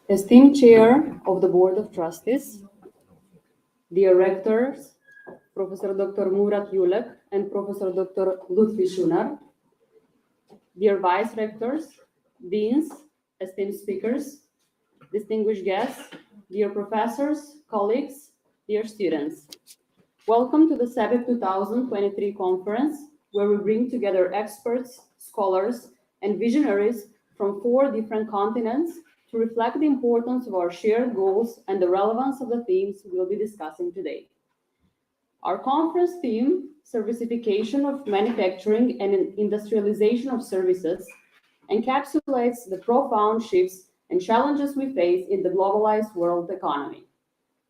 Esteemed Chair of the Board of Trustees, dear Rectors, Professor Dr. Murat Yulek and Professor Dr. Lutfi Shunar, dear Vice Rectors, Deans, esteemed speakers, distinguished guests, dear professors, colleagues, dear students. Welcome to the SEPIP 2023 conference, where we bring together experts, scholars, and visionaries from 4 different continents to reflect the importance of our shared goals and the relevance of the themes we'll be discussing today. Our conference theme, Servicification of Manufacturing and Industrialization of Services, encapsulates the profound shifts and challenges we face in the globalized world economy.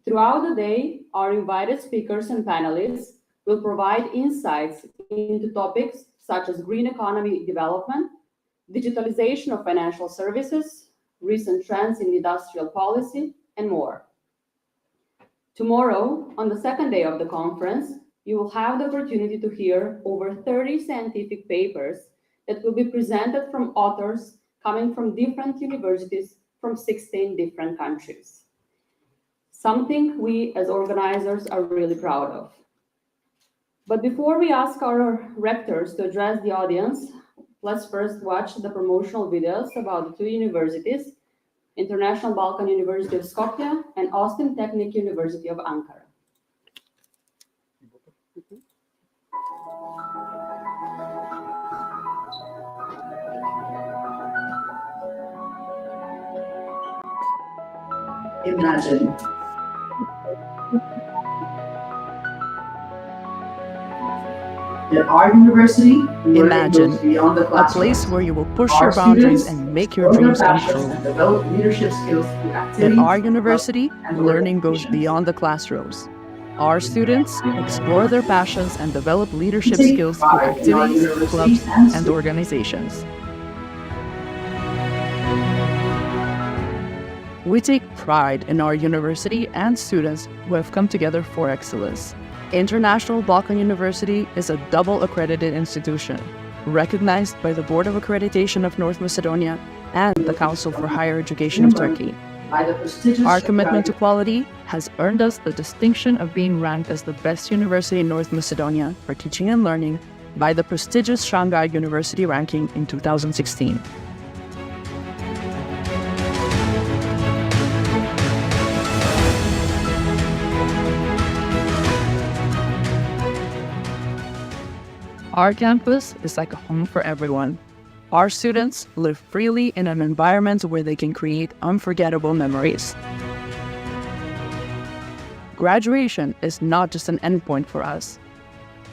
Throughout the day, our invited speakers and panelists will provide insights into topics such as green economy development, digitalization of financial services, recent trends in industrial policy, and more. Tomorrow, on the second day of the conference, you will have the opportunity to hear over 30 scientific papers that will be presented from authors coming from different universities from 16 different countries. Something we as organizers are really proud of. But before we ask our rectors to address the audience, let's first watch the promotional videos about the 2 universities, International Balkan University of Skopje and OSTIM Technic University of Ankara. Imagine. At our university, Imagine beyond the a classroom. place where you will push Our your boundaries students and make your grow their dreams come passions true. and develop leadership skills through At activities, our university, and learning goes organizations. beyond the classrooms. Our students explore their passions and develop leadership We take skills through pride in our activities, university clubs, and and students. organizations. We take pride in our university and students who have come together for excellence. International Balkan University is a double accredited institution, recognized by the Board of Accreditation of North Macedonia and the Council for Higher Education of Turkey. By the prestigious Our commitment to Shanghai quality has earned us the distinction of being ranked as the best university in North Macedonia for teaching and learning by the prestigious Shanghai University ranking in 2016. Our campus is like a home for everyone. Our students live freely in an environment where they can create unforgettable memories. Graduation is not just an endpoint for us.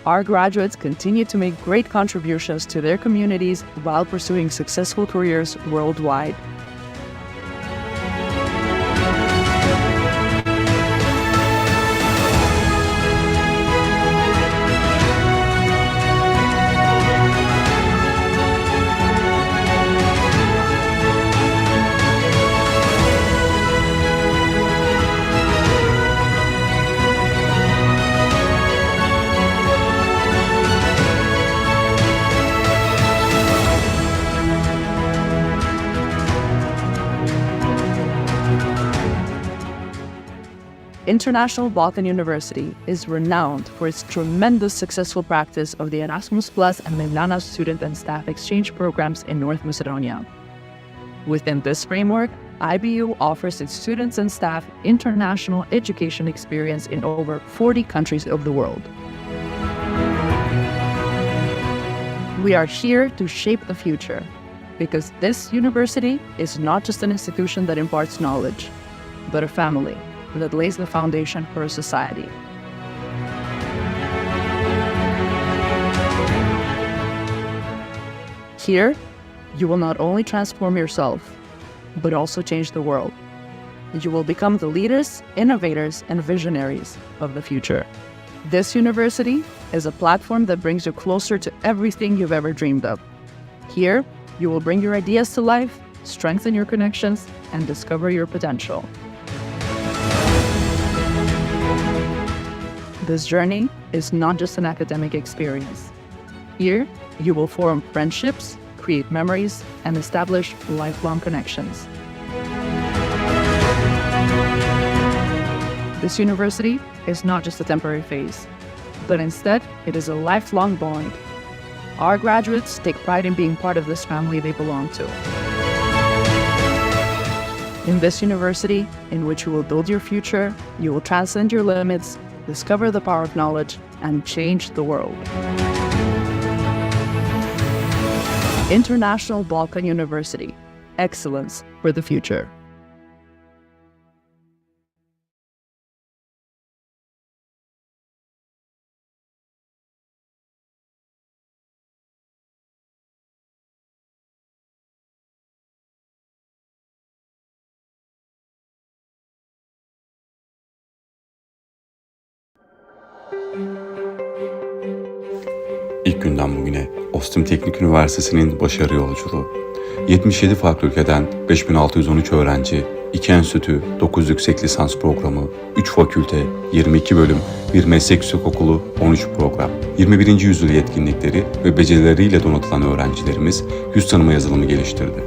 Our graduates continue to make great contributions to their communities while pursuing successful careers worldwide. International Balkan University is renowned for its tremendous successful practice of the Erasmus Plus and Mevlana student and staff exchange programs in North Macedonia. Within this framework, IBU offers its students and staff international education experience in over 40 countries of the world. We are here to shape the future, because this university is not just an institution that imparts knowledge, but a family that lays the foundation for a society. Here, you will not only transform yourself, but also change the world. You will become the leaders, innovators, and visionaries of the future. This university is a platform that brings you closer to everything you've ever dreamed of. Here, you will bring your ideas to life, strengthen your connections, and discover your potential. This journey is not just an academic experience. Here, you will form friendships, create memories, and establish lifelong connections. This university is not just a temporary phase, but instead, it is a lifelong bond. Our graduates take pride in being part of this family they belong to. In this university, in which you will build your future, you will transcend your limits, discover the power of knowledge, and change the world. International Balkan University. Excellence for the future. İlk günden bugüne OSTIM Teknik Üniversitesi'nin başarı yolculuğu. 77 farklı ülkeden 5613 öğrenci, 2 enstitü, 9 yüksek lisans programı, 3 fakülte, 22 bölüm, 1 meslek yüksekokulu, 13 program. 21. yüzyıl yetkinlikleri ve becerileriyle donatılan öğrencilerimiz yüz tanıma yazılımı geliştirdi.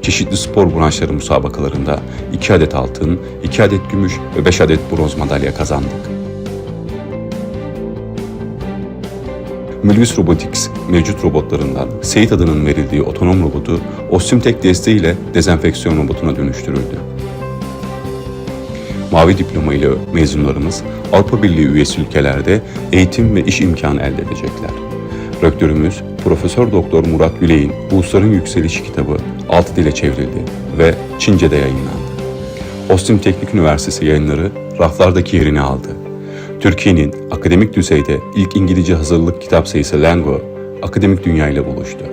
Çeşitli spor branşları müsabakalarında 2 adet altın, 2 adet gümüş ve 5 adet bronz madalya kazandık. Melvis Robotics mevcut robotlarından Seyit adının verildiği otonom robotu OSTIM Tek desteğiyle dezenfeksiyon robotuna dönüştürüldü. Mavi diploma ile mezunlarımız Avrupa Birliği üyesi ülkelerde eğitim ve iş imkanı elde edecekler. Rektörümüz Profesör Doktor Murat Yülek'in Ulusların Yükselişi kitabı 6 dile çevrildi ve Çince'de yayınlandı. OSTIM Teknik Üniversitesi yayınları raflardaki yerini aldı. Türkiye'nin akademik düzeyde ilk İngilizce hazırlık kitap sayısı Lengo, akademik dünya ile buluştu.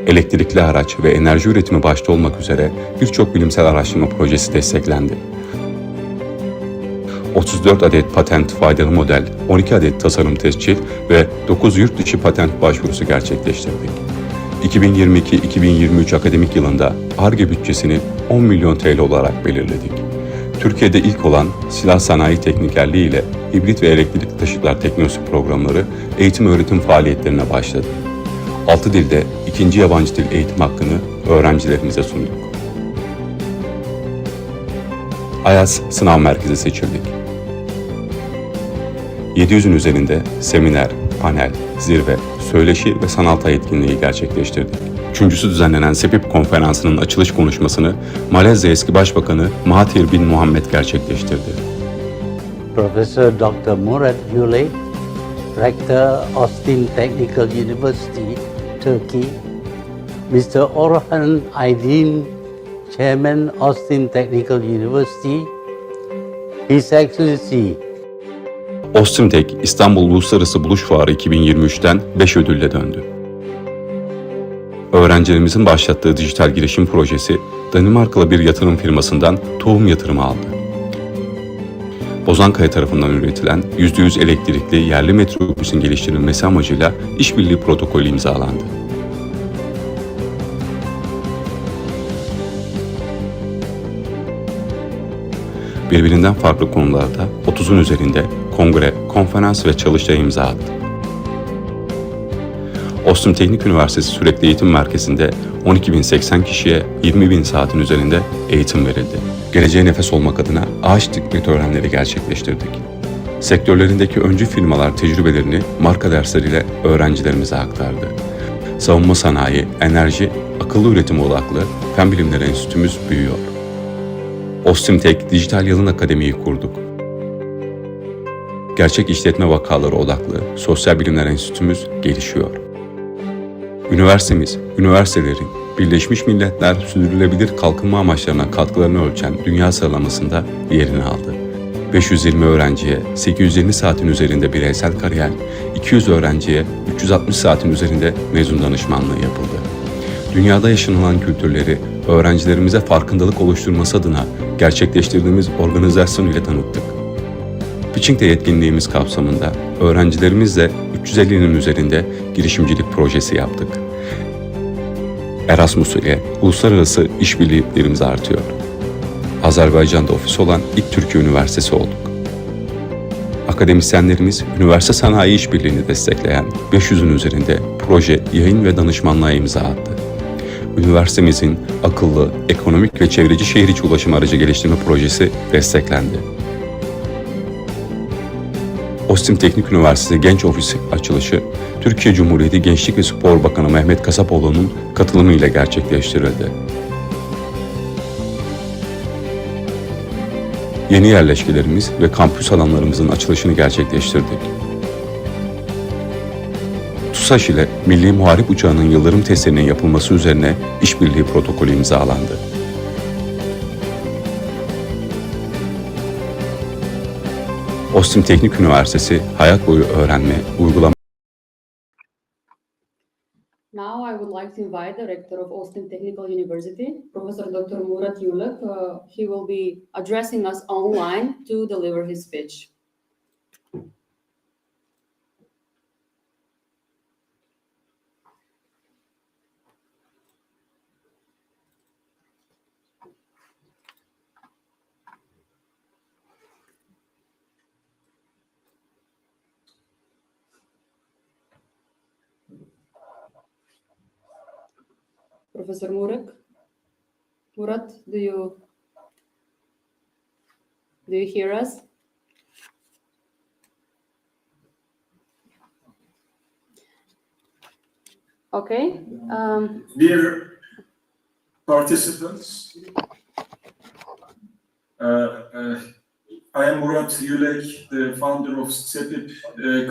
Elektrikli araç ve enerji üretimi başta olmak üzere birçok bilimsel araştırma projesi desteklendi. 34 adet patent faydalı model, 12 adet tasarım tescil ve 9 yurt dışı patent başvurusu gerçekleştirdik. 2022-2023 akademik yılında Ar-Ge bütçesini 10 milyon TL olarak belirledik. Türkiye'de ilk olan silah sanayi teknikerliği ile hibrit ve elektrikli taşıtlar teknolojisi programları eğitim öğretim faaliyetlerine başladı. 6 dilde 2. yabancı dil eğitim hakkını öğrencilerimize sunduk. AYAS sınav merkezi seçildik. 700'ün üzerinde seminer, panel, zirve, söyleşi ve sanaltay etkinliği gerçekleştirdik. Üçüncüsü düzenlenen SEPIP konferansının açılış konuşmasını Malezya eski Başbakanı Mahathir bin Mohamed gerçekleştirdi. Professor Dr. Murat Yulek, Rector, OSTIM Technical University, Turkey, Mr. Orhan Aydin, Chairman, OSTIM Technical University, His Excellency. OSTIM Tek İstanbul Uluslararası Buluş Fuarı 2023'ten 5 ödülle döndü. Öğrencilerimizin başlattığı dijital girişim projesi Danimarkalı bir yatırım firmasından tohum yatırımı aldı. Bozankaya tarafından üretilen %100 elektrikli yerli metrobüsün geliştirilmesi amacıyla işbirliği protokolü imzalandı. Birbirinden farklı konularda 30'un üzerinde kongre, konferans ve çalıştay imza attı. OSTIM Teknik Üniversitesi Sürekli Eğitim Merkezi'nde 12.080 kişiye 20.000 saatin üzerinde eğitim verildi. Geleceğe nefes olmak adına ağaç dikme törenleri gerçekleştirdik. Sektörlerindeki öncü firmalar tecrübelerini marka dersleriyle öğrencilerimize aktardı. Savunma sanayi, enerji, akıllı üretim odaklı Fen Bilimleri Enstitümüz büyüyor. OSTIM Tek Dijital Yalın Akademi'yi kurduk. Gerçek işletme vakaları odaklı Sosyal Bilimler Enstitümüz gelişiyor. Üniversitemiz, üniversitelerin Birleşmiş Milletler Sürdürülebilir Kalkınma Amaçlarına katkılarını ölçen dünya sıralamasında yerini aldı. 520 öğrenciye 820 saatin üzerinde bireysel kariyer, 200 öğrenciye 360 saatin üzerinde mezun danışmanlığı yapıldı. Dünyada yaşanılan kültürleri öğrencilerimize farkındalık oluşturması adına gerçekleştirdiğimiz organizasyon ile tanıttık. Pitching'de yetkinliğimiz kapsamında öğrencilerimizle 350'nin üzerinde girişimcilik projesi yaptık. Erasmus ile uluslararası işbirliklerimiz artıyor. Azerbaycan'da ofis olan ilk Türkiye Üniversitesi olduk. Akademisyenlerimiz üniversite sanayi işbirliğini destekleyen 500'ün üzerinde proje, yayın ve danışmanlığa imza attı. Üniversitemizin akıllı, ekonomik ve çevreci şehir içi ulaşım aracı geliştirme projesi desteklendi. OSTIM Teknik Üniversitesi Genç Ofisi açılışı, Türkiye Cumhuriyeti Gençlik ve Spor Bakanı Mehmet Kasapoğlu'nun katılımıyla gerçekleştirildi. Yeni yerleşkelerimiz ve kampüs alanlarımızın açılışını gerçekleştirdik. TUSAŞ ile Milli Muharip Uçağı'nın yıldırım testlerinin yapılması üzerine işbirliği protokolü imzalandı. OSTIM Teknik Üniversitesi hayat boyu öğrenme, uygulama. Now I would like to invite the rector of OSTIM Technical University, Professor Dr. Murat Yulek. He will be addressing us online to deliver his speech. Professor Murat, do you hear us? Okay. Dear participants, I am Murat Yulek, the founder of SEPIP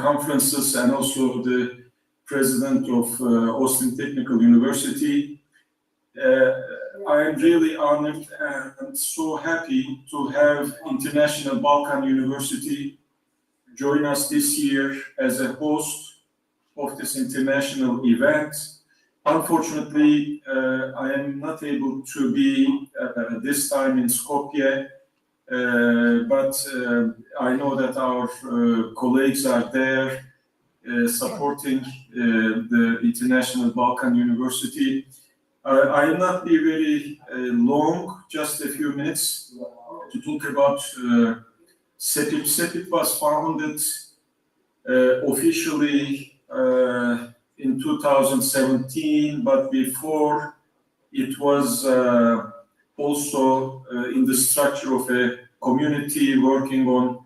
conferences and also the president of OSTIM Technical University. I am really honored and so happy to have International Balkan University join us this year as a host of this international event. Unfortunately, I am not able to be this time in Skopje, but I know that our colleagues are there supporting the International Balkan University. I will not be very long, just a few minutes to talk about SEPIP. SEPIP was founded officially in 2017, but before it was also in the structure of a community working on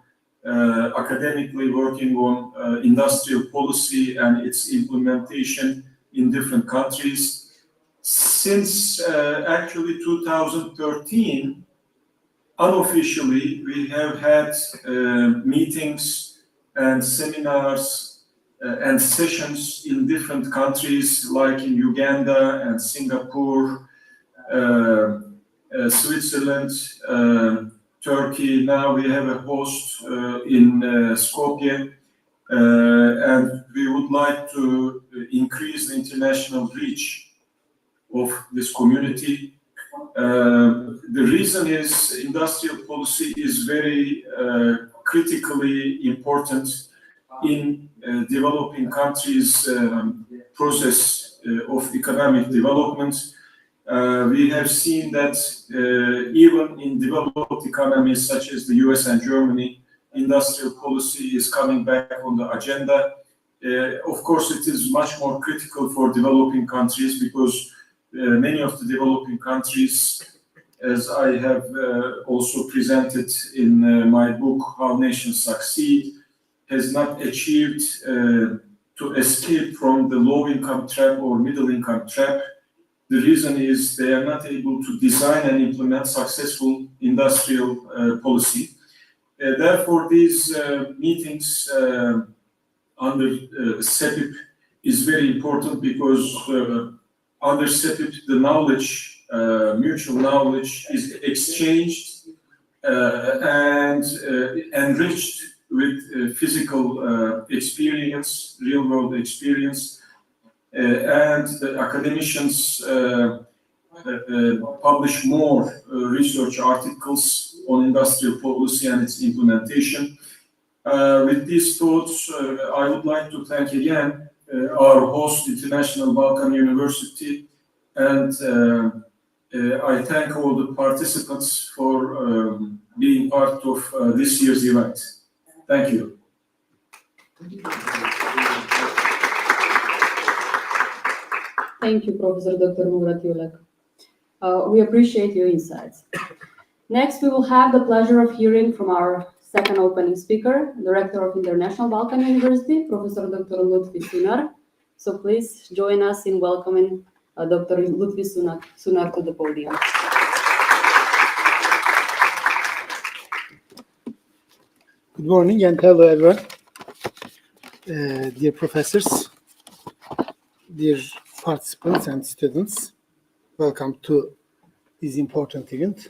academically working on industrial policy and its implementation in different countries. Since actually 2013, unofficially, we have had meetings and seminars and sessions in different countries like in Uganda and Singapore, Switzerland, Turkey. Now we have a host in Skopje, and we would like to increase the international reach of this community. The reason is industrial policy is very critically important in developing countries' process of economic development. We have seen that even in developed economies such as the US and Germany, industrial policy is coming back on the agenda. Of course, it is much more critical for developing countries because many of the developing countries, as I have also presented in my book, How Nations Succeed, has not achieved to escape from the low-income trap or middle-income trap. The reason is they are not able to design and implement successful industrial policy. Therefore, these meetings under SEPIP is very important because under SEPIP, the knowledge, mutual knowledge is exchanged and enriched with physical experience, real-world experience, and the academicians publish more research articles on industrial policy and its implementation. With these thoughts, I would like to thank again our host, International Balkan University, and I thank all the participants for being part of this year's event. Thank you. Thank you, Professor Dr. Murat Yulek. We appreciate your insights. Next, we will have the pleasure of hearing from our second opening speaker, Director of International Balkan University, Professor Dr. Lutfi Sunar. So please join us in welcoming Dr. Lutfi Sunar to the podium. Good morning and hello everyone. Dear professors, dear participants and students, welcome to this important event.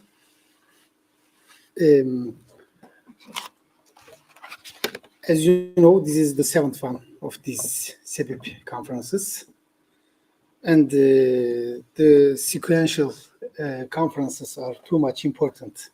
As you know, this is the seventh one of these SEPIP conferences. And the sequential conferences are too much important.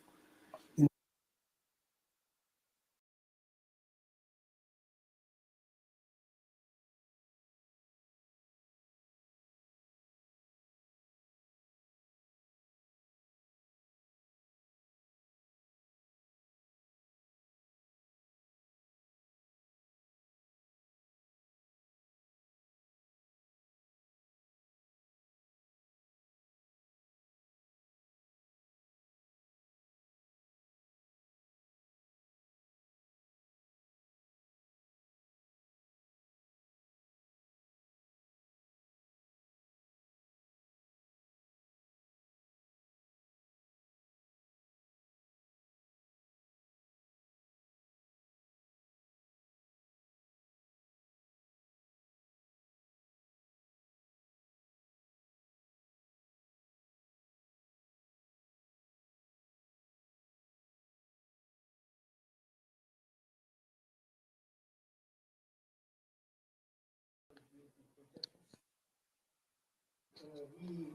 We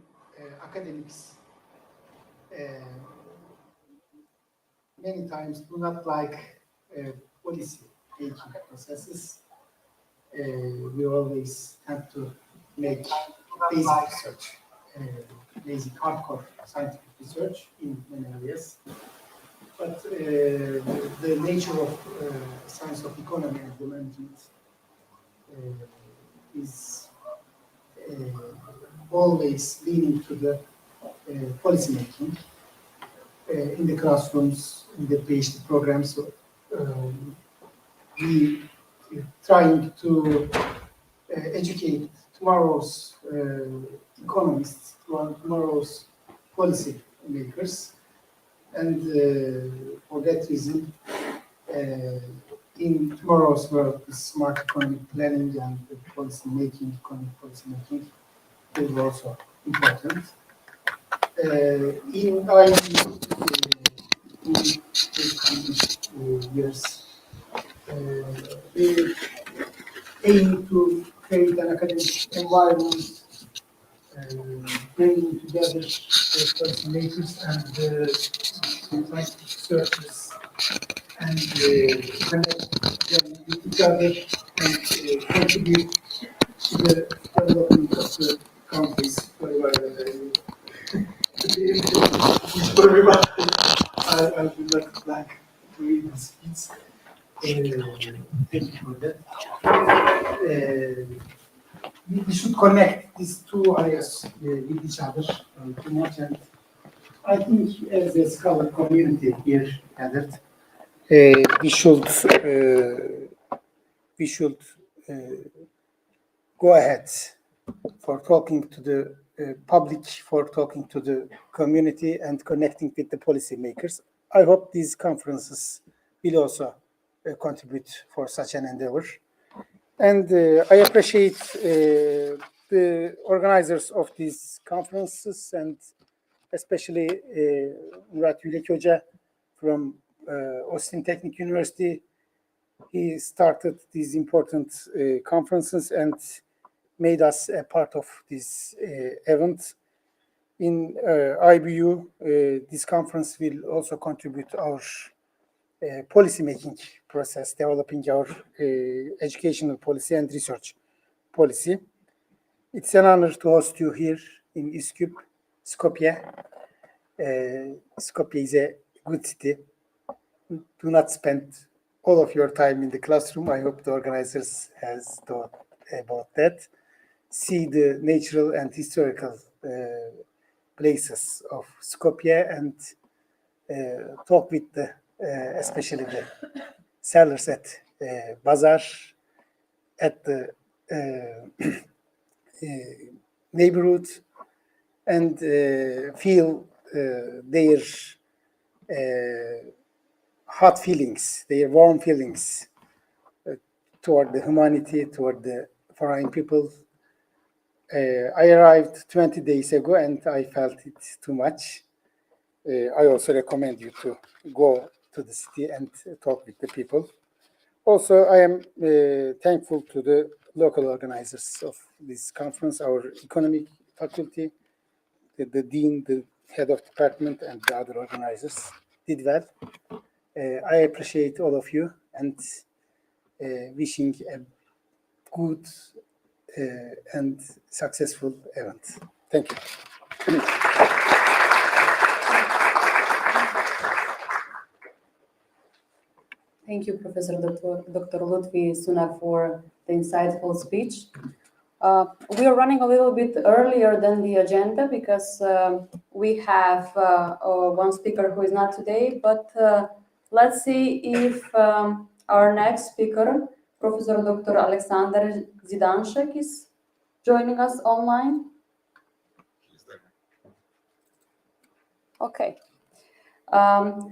academics many times do not like policy making processes. We always have to make basic research, basic hardcore scientific research in many areas. But the nature of science of economy and the management is always leaning to the policy making in the classrooms, in the PhD programs. So, we trying to educate tomorrow's economists, tomorrow's policy makers, and for that reason, in tomorrow's world, the smart economic planning and the policy making, economic policy making, is also important. In IB, in the years, we aim to create an academic environment, bringing together policy makers and scientific researchers, and connect them with each other and contribute to the development of the countries. I would like to read the speech. Thank you for that. We should connect these two areas with each other too much, and I think as a scholar community here gathered, we should go ahead for talking to the public, for talking to the community and connecting with the policymakers. I hope these conferences will also contribute for such an endeavor. And I appreciate the organizers of these conferences, and especially Murat Yulek Hoca from OSTIM Technical University. He started these important conferences and made us a part of this event. In IBU, this conference will also contribute to our policy-making process, developing our educational policy and research policy. It's an honor to host you here in Skopje. Skopje is a good city. Do not spend all of your time in the classroom. I hope the organizers has thought about that. See the natural and historical places of Skopje and talk with the, especially the sellers at bazaar, at the neighborhood, and feel their hot feelings, their warm feelings toward the humanity, toward the foreign people. I arrived 20 days ago and I felt it too much. I also recommend you to go to the city and talk with the people. Also, I am thankful to the local organizers of this conference, our economic faculty, the dean, the head of department, and the other organizers did well. I appreciate all of you and wishing a good and successful event. Thank you. Thank you, Professor Dr. Lutfi Sunar, for the insightful speech. We are running a little bit earlier than the agenda because we have one speaker who is not today, but let's see if our next speaker, Professor Dr. Alexander Zidanshek, is joining us online. Okay.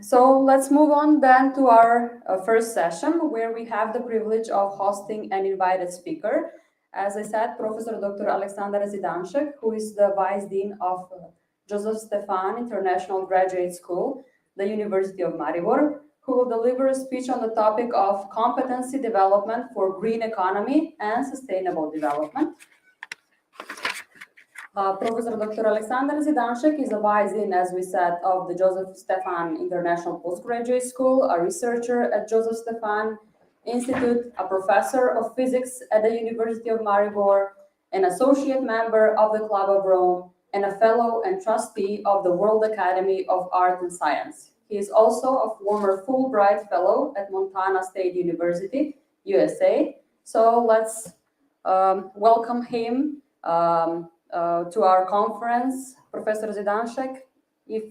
So let's move on then to our first session, where we have the privilege of hosting an invited speaker. As I said, Professor Dr. Alexander Zidanshek, who is the Vice Dean of Joseph Stefan International Graduate School, the University of Maribor, who will deliver a speech on the topic of competency development for green economy and sustainable development. Professor Dr. Alexander Zidanshek is a Vice Dean, as we said, of the Joseph Stefan International Postgraduate School, a researcher at Joseph Stefan Institute, a professor of physics at the University of Maribor, an associate member of the Club of Rome, and a fellow and trustee of the World Academy of Art and Science. He is also a former Fulbright Fellow at Montana State University, USA. So let's welcome him to our conference. Professor Zidanshek, if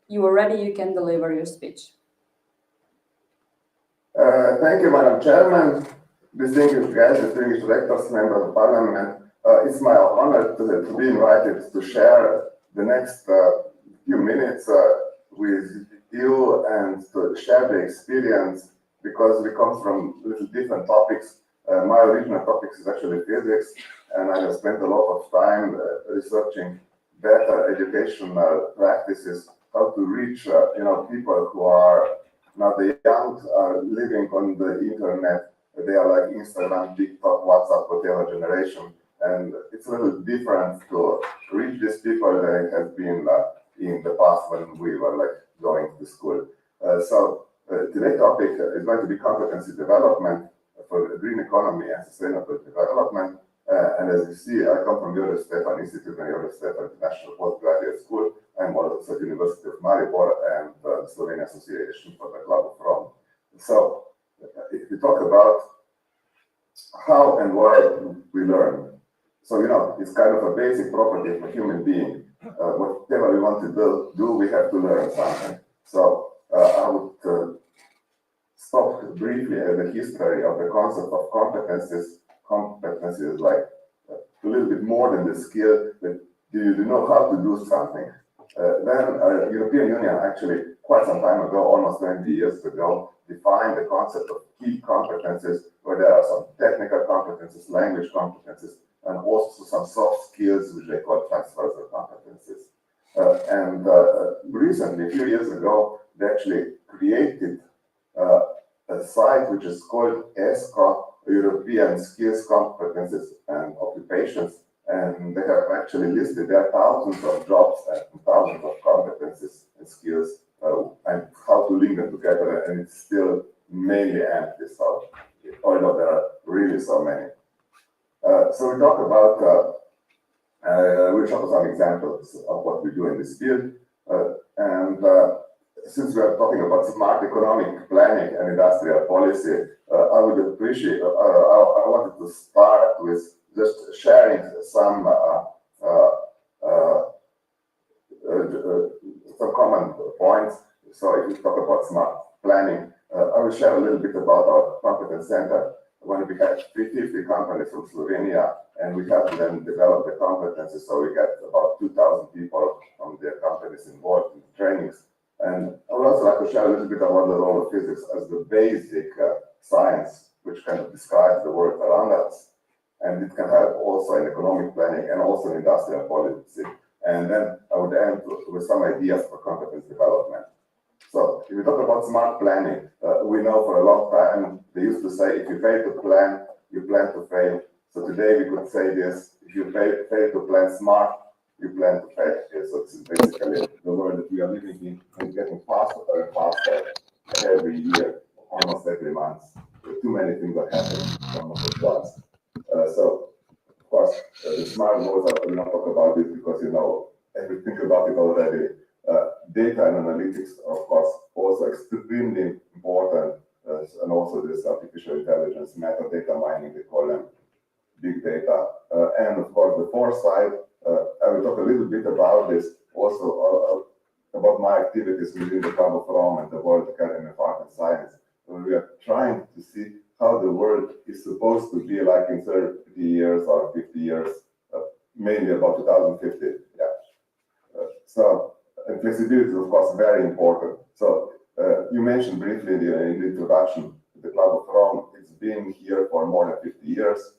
you are ready, you can deliver your speech. Thank you, Madam Chairman, distinguished guests, distinguished rectors, members of Parliament. It's my honor to be invited to share the next few minutes with you and to share the experience, because we come from little different topics. My original topic is actually physics, and I have spent a lot of time researching better educational practices, how to reach people who are not the young, living on the internet. They are like Instagram, TikTok, WhatsApp, whatever generation, and it's a little different to reach these people than it has been in the past when we were like going to school. So today's topic is going to be competency development for the green economy and sustainable development. And as you see, I come from Joseph Stefan Institute and Joseph Stefan International Postgraduate School. I'm also at the University of Maribor and the Slovenian Association for the Club of Rome. So if we talk about how and why we learn, so it's kind of a basic property for human being. Whatever we want to do, we have to learn something. So I would stop briefly at the history of the concept of competencies. Competency is like a little bit more than the skill, but do you know how to do something? Then European Union actually quite some time ago, almost 20 years ago, defined the concept of key competencies, where there are some technical competencies, language competencies, and also some soft skills, which they call transversal competencies. And recently, a few years ago, they actually created a site which is called ESCO, European Skills, Competencies and Occupations, and they have actually listed there thousands of jobs and thousands of competencies and skills and how to link them together, and it's still mainly empty, so although there are really so many. So we talk about, we'll show some examples of what we do in this field, and since we are talking about smart economic planning and industrial policy, I would appreciate, I wanted to start with just sharing some common points. So if we talk about smart planning, I will share a little bit about our competence center. When we had 350 companies from Slovenia, and we have to then develop the competencies, so we get about 2,000 people from the companies involved in trainings. And I would also like to share a little bit about the role of physics as the basic science, which kind of describes the world around us. And it can help also in economic planning and also in industrial policy. And then I would end with some ideas for competence development. So if we talk about smart planning, we know for a long time, they used to say, if you fail to plan, you plan to fail. So today we could say this, if you fail to plan smart, you plan to fail. So this is basically the world that we are living in, and it's getting faster and faster every year, almost every month. Too many things are happening almost at once. So, of course, the smart goals, I will not talk about this because you know everything about it already. Data and analytics are, of course, also extremely important, and also this artificial intelligence, metadata mining, they call them big data. And of course, the foresight, I will talk a little bit about this, also about my activities within the Club of Rome and the World Academy of Art and Science. We are trying to see how the world is supposed to be like in 30 years or 50 years, mainly about 2050. Yeah. And flexibility is, of course, very important. So you mentioned briefly in the introduction, the Club of Rome, it's been here for more than 50 years.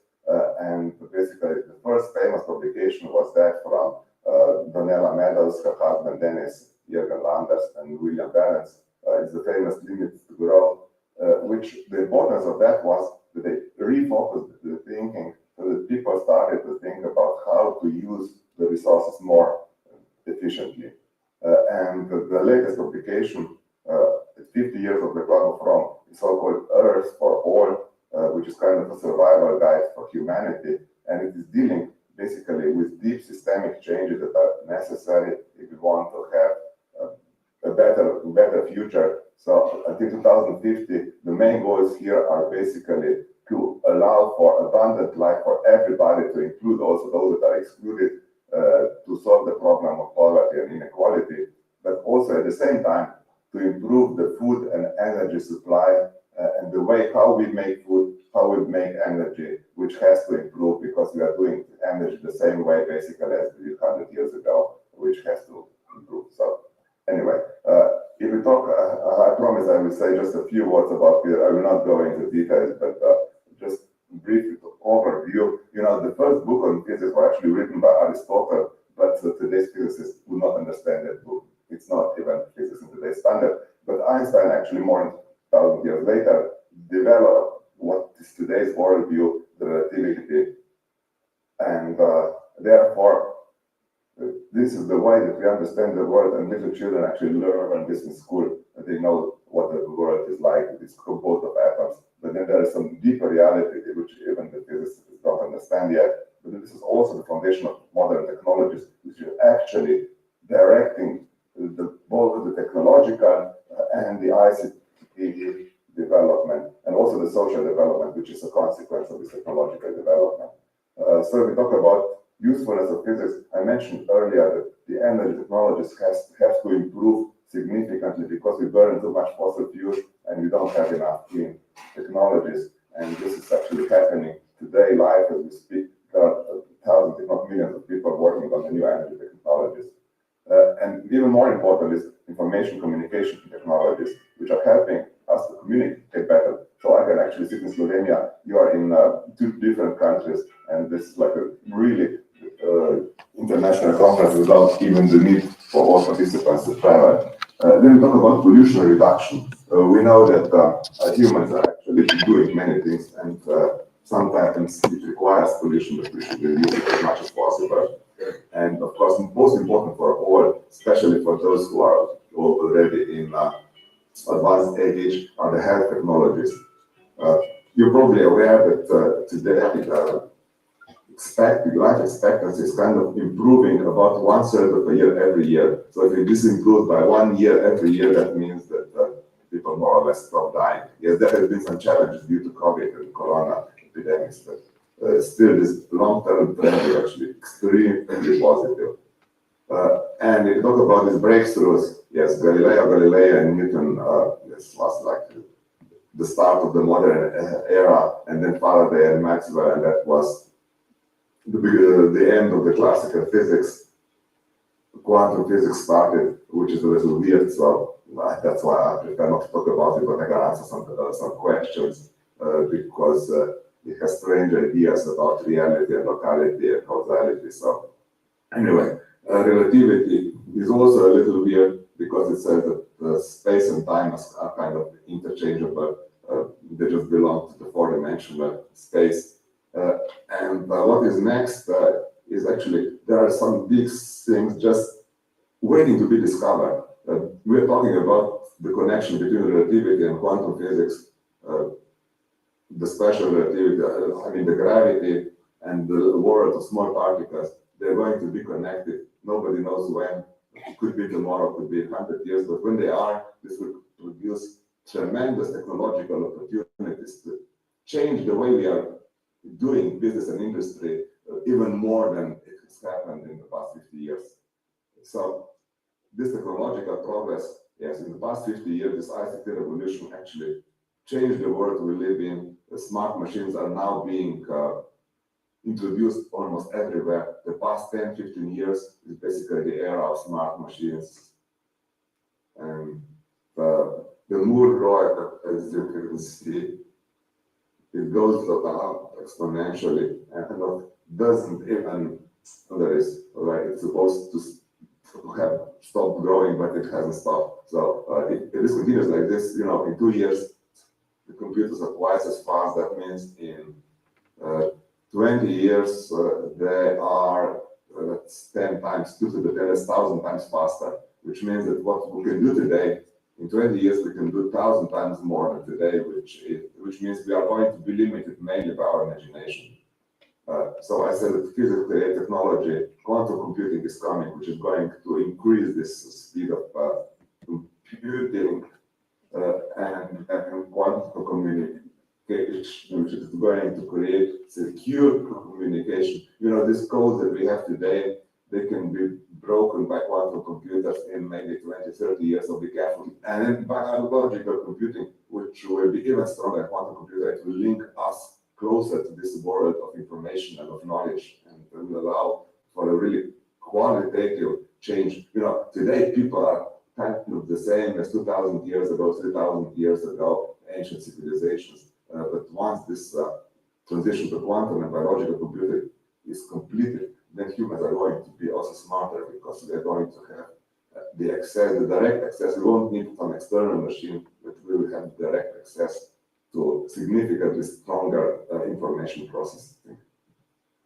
And basically, the first famous publication was that from Donella Meadows, her husband Dennis, Jürgen Landers, and William Behrens. It's the famous Limits to Grow, which the importance of that was that they refocused the thinking so that people started to think about how to use the resources more efficiently. And the latest publication, 50 years of the Club of Rome, is so-called Earth for All, which is kind of a survival guide for humanity. And it is dealing basically with deep systemic changes that are necessary if we want to have a better future. So until 2050, the main goals here are basically to allow for abundant life for everybody, to include also those that are excluded, to solve the problem of poverty and inequality, but also at the same time to improve the food and energy supply and the way how we make food, how we make energy, which has to improve because we are doing energy the same way basically as we did 100 years ago, which has to improve. So anyway, if we talk, I promise I will say just a few words about it. I will not go into details, but just briefly to overview. You know, the first book on physics was actually written by Aristotle, but today's physicists would not understand that book. It's not even physics in today's standard. But Einstein actually more than 1,000 years later developed what is today's worldview, the relativity. And therefore, this is the way that we understand the world, and little children actually learn this in school. And they know what the world is like. It's composed of atoms. But then there is some deeper reality which even the physicists don't understand yet. But this is also the foundation of modern technologies, which is actually directing both the technological and the ICT development, and also the social development, which is a consequence of this technological development. So we talk about usefulness of physics. I mentioned earlier that the energy technologies have to improve significantly because we burn too much fossil fuels and we don't have enough clean technologies. And this is actually happening today live as we speak. There are thousands, if not millions of people working on the new energy technologies. And even more important is information communication technologies, which are helping us to communicate better. So I can actually sit in Slovenia, you are in 2 different countries, and this is like a really international conference without even the need for all participants to travel. Then we talk about pollution reduction. We know that humans are actually doing many things, and sometimes it requires pollution, but we should reduce it as much as possible. And of course, most important for all, especially for those who are already in advanced age, are the health technologies. You're probably aware that today life expectancy is kind of improving about 1/3 of a year every year. So if it is improved by 1 year every year, that means that people more or less stop dying. Yes, there have been some challenges due to COVID and Corona epidemics, but still this long-term trend is actually extremely positive. And if you talk about these breakthroughs, yes, Galilei and Newton, this was like the start of the modern era, and then Faraday and Maxwell, and that was the end of the classical physics. Quantum physics started, which is a little weird, so that's why I prefer not to talk about it, but I can answer some questions because it has strange ideas about reality and locality and causality. So anyway, relativity is also a little weird because it says that space and time are kind of interchangeable. They just belong to the four-dimensional space. And what is next is actually, there are some big things just waiting to be discovered. We're talking about the connection between relativity and quantum physics, the special relativity, I mean the gravity and the world of small particles. They're going to be connected. Nobody knows when. It could be tomorrow, could be 100 years, but when they are, this will produce tremendous technological opportunities to change the way we are doing business and industry even more than it has happened in the past 50 years. So this technological progress, yes, in the past 50 years, this ICT revolution actually changed the world we live in. The smart machines are now being introduced almost everywhere. The past 10, 15 years is basically the era of smart machines. And the Moore law, as you can see, it goes up exponentially and doesn't even, there is, right, it's supposed to have stopped growing, but it hasn't stopped. So if this continues like this, you know, in 2 years, the computers are twice as fast. That means in 20 years, they are, that's 10 times, 2 to the 10,000 times faster, which means that what we can do today, in 20 years, we can do 1,000 times more than today, which means we are going to be limited mainly by our imagination. So I said that physics, technology, quantum computing is coming, which is going to increase this speed of computing and quantum communication, which is going to create secure communication. You know, these codes that we have today, they can be broken by quantum computers in maybe 20, 30 years, so be careful. And then biological computing, which will be even stronger than quantum computer, it will link us closer to this world of information and of knowledge, and will allow for a really qualitative change. You know, today people are kind of the same as 2,000 years ago, 3,000 years ago, ancient civilizations. But once this transition to quantum and biological computing is completed, then humans are going to be also smarter because they're going to have the access, the direct access. We won't need some external machine, but we will have direct access to significantly stronger information processing.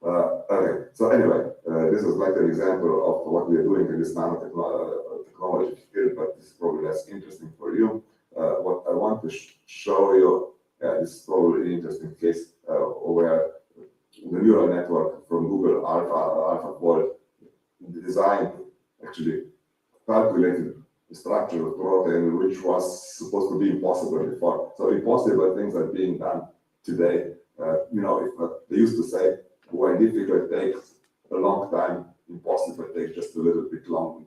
Okay, so anyway, this is like an example of what we are doing in this nanotechnology field, but this is probably less interesting for you. What I want to show you, this is probably an interesting case where the neural network from Google, AlphaFold, designed, actually calculated the structure of protein, which was supposed to be impossible before. So impossible things are being done today. You know, if they used to say, when difficult takes a long time, impossible takes just a little bit longer,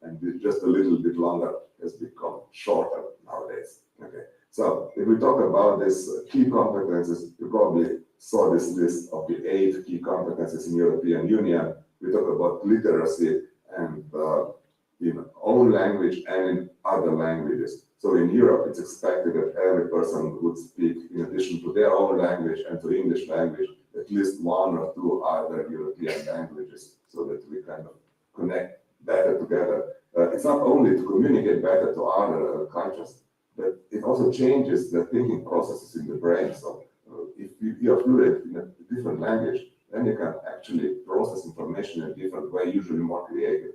and just a little bit longer has become shorter nowadays. Okay, so if we talk about these key competences, you probably saw this list of the 8 key competences in European Union. We talk about literacy and in own language and in other languages. So in Europe, it's expected that every person would speak, in addition to their own language and to English language, at least 1 or 2 other European languages, so that we kind of connect better together. It's not only to communicate better to other cultures, but it also changes the thinking processes in the brain. So if you are fluent in a different language, then you can actually process information in a different way, usually more creative.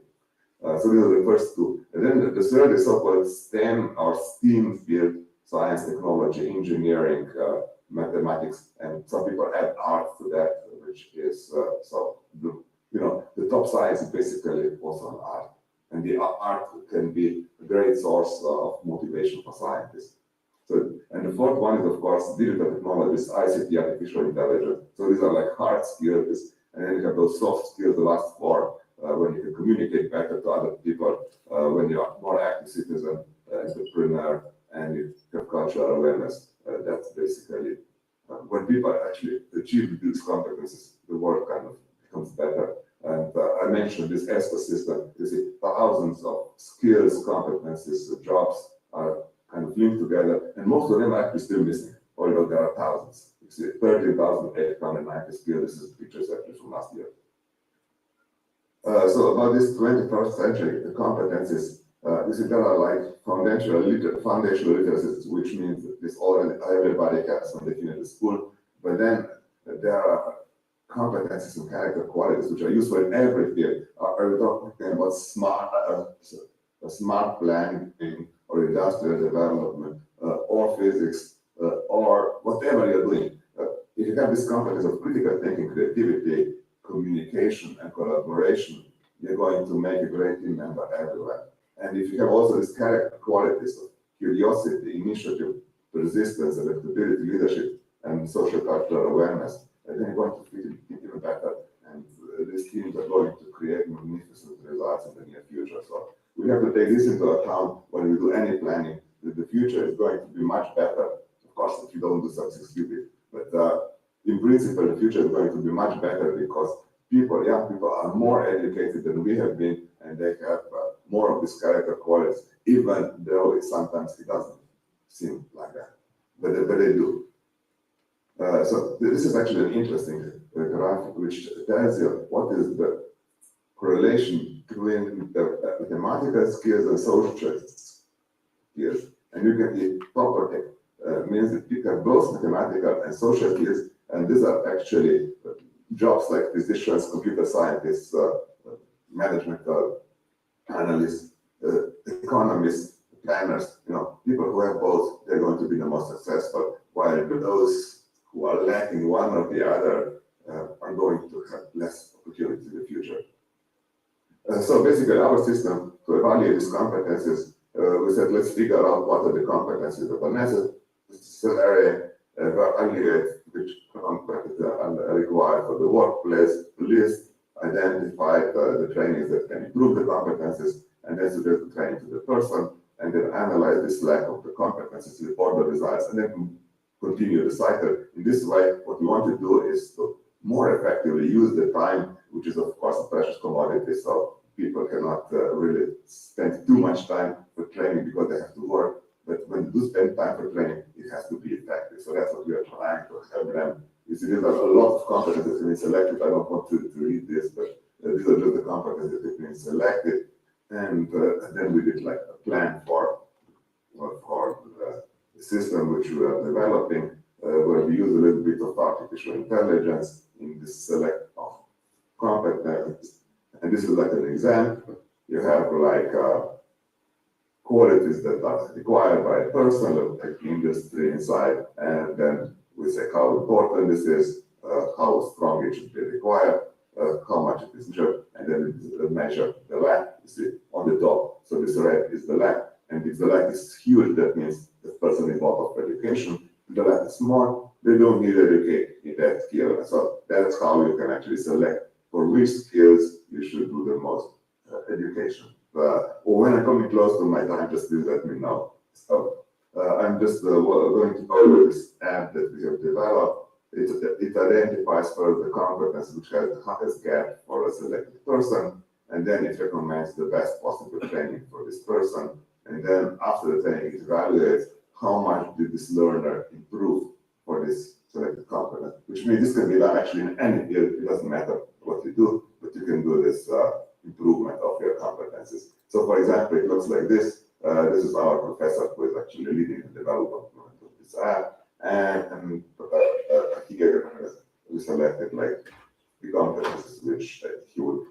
So these are the first 2. And then the third is so-called STEM or STEAM field, science, technology, engineering, mathematics, and some people add art to that, which is top science is basically also an art. And the art can be a great source of motivation for scientists. So, and the fourth one is, of course, digital technologies, ICT, artificial intelligence. So these are like hard skills, and then you have those soft skills, the last four, when you can communicate better to other people, when you are more active citizen, entrepreneur, and you have cultural awareness. That's basically when people actually achieve these competencies, the world kind of becomes better. And I mentioned this ESCO system. You see, thousands of skills, competencies, jobs are kind of linked together, and most of them are actually still missing, although there are thousands. You see, 13,890 skills. This is pictures actually from last year. So about this 21st century, the competencies, you see, there are like foundational literacies, which means this already everybody has when they finish the school, but then there are competencies and character qualities which are useful in every field. Are we talking about smart planning or industrial development or physics or whatever you're doing? If you have this competence of critical thinking, creativity, communication, and collaboration, you're going to make a great team member everywhere. And if you have also these character qualities of curiosity, initiative, persistence, adaptability, leadership, and social cultural awareness, then you're going to fit even better. And these teams are going to create magnificent results in the near future. So we have to take this into account when we do any planning, that the future is going to be much better. Of course, if you don't do something stupid, but in principle, the future is going to be much better because young people are more educated than we have been, and they have more of these character qualities, even though sometimes it doesn't seem like that, but they do. So this is actually an interesting graphic which tells you what is the correlation between the mathematical skills and social skills. And you can see property means that you have both mathematical and social skills, and these are actually jobs like physicians, computer scientists, management analysts, economists, planners. People who have both, they're going to be the most successful, while those who are lacking one or the other are going to have less opportunity in the future. So basically, our system to evaluate these competencies, we said, let's figure out what are the competencies that are necessary, evaluate which competencies are required for the workplace, list, identify the trainings that can improve the competencies, and then suggest the training to the person, and then analyze this lack of the competencies, report the results, and then continue the cycle. In this way, what we want to do is to more effectively use the time, which is of course a precious commodity, so people cannot really spend too much time for training because they have to work. But when you do spend time for training, it has to be effective. So that's what we are trying to help them. You see, there are a lot of competencies that have been selected. I don't want to read this, but these are just the competencies that have been selected. And then we did like a plan for the system which we are developing, where we use a little bit of artificial intelligence in this select of competencies. And this is like an example. You have like qualities that are required by a person, like industry inside, and then we say how important this is, how strong it should be required, how much it is measured, and then we measure the lack, you see, on the top. So this red is the lack, and if the lack is huge, that means the person is out of education. If the lack is small, they don't need education in that skill. So that's how you can actually select for which skills you should do the most education. When I'm coming close to my time, just please let me know. So I'm just going to go over this app that we have developed. It identifies first the competence which has the highest gap for a selected person, and then it recommends the best possible training for this person. And then after the training, it evaluates how much did this learner improve for this selected competence, which means this can be done actually in any field. It doesn't matter what you do, but you can do this improvement of your competencies. So for example, it looks like this. This is our professor who is actually leading the development of this app. And here we selected like the competencies which he would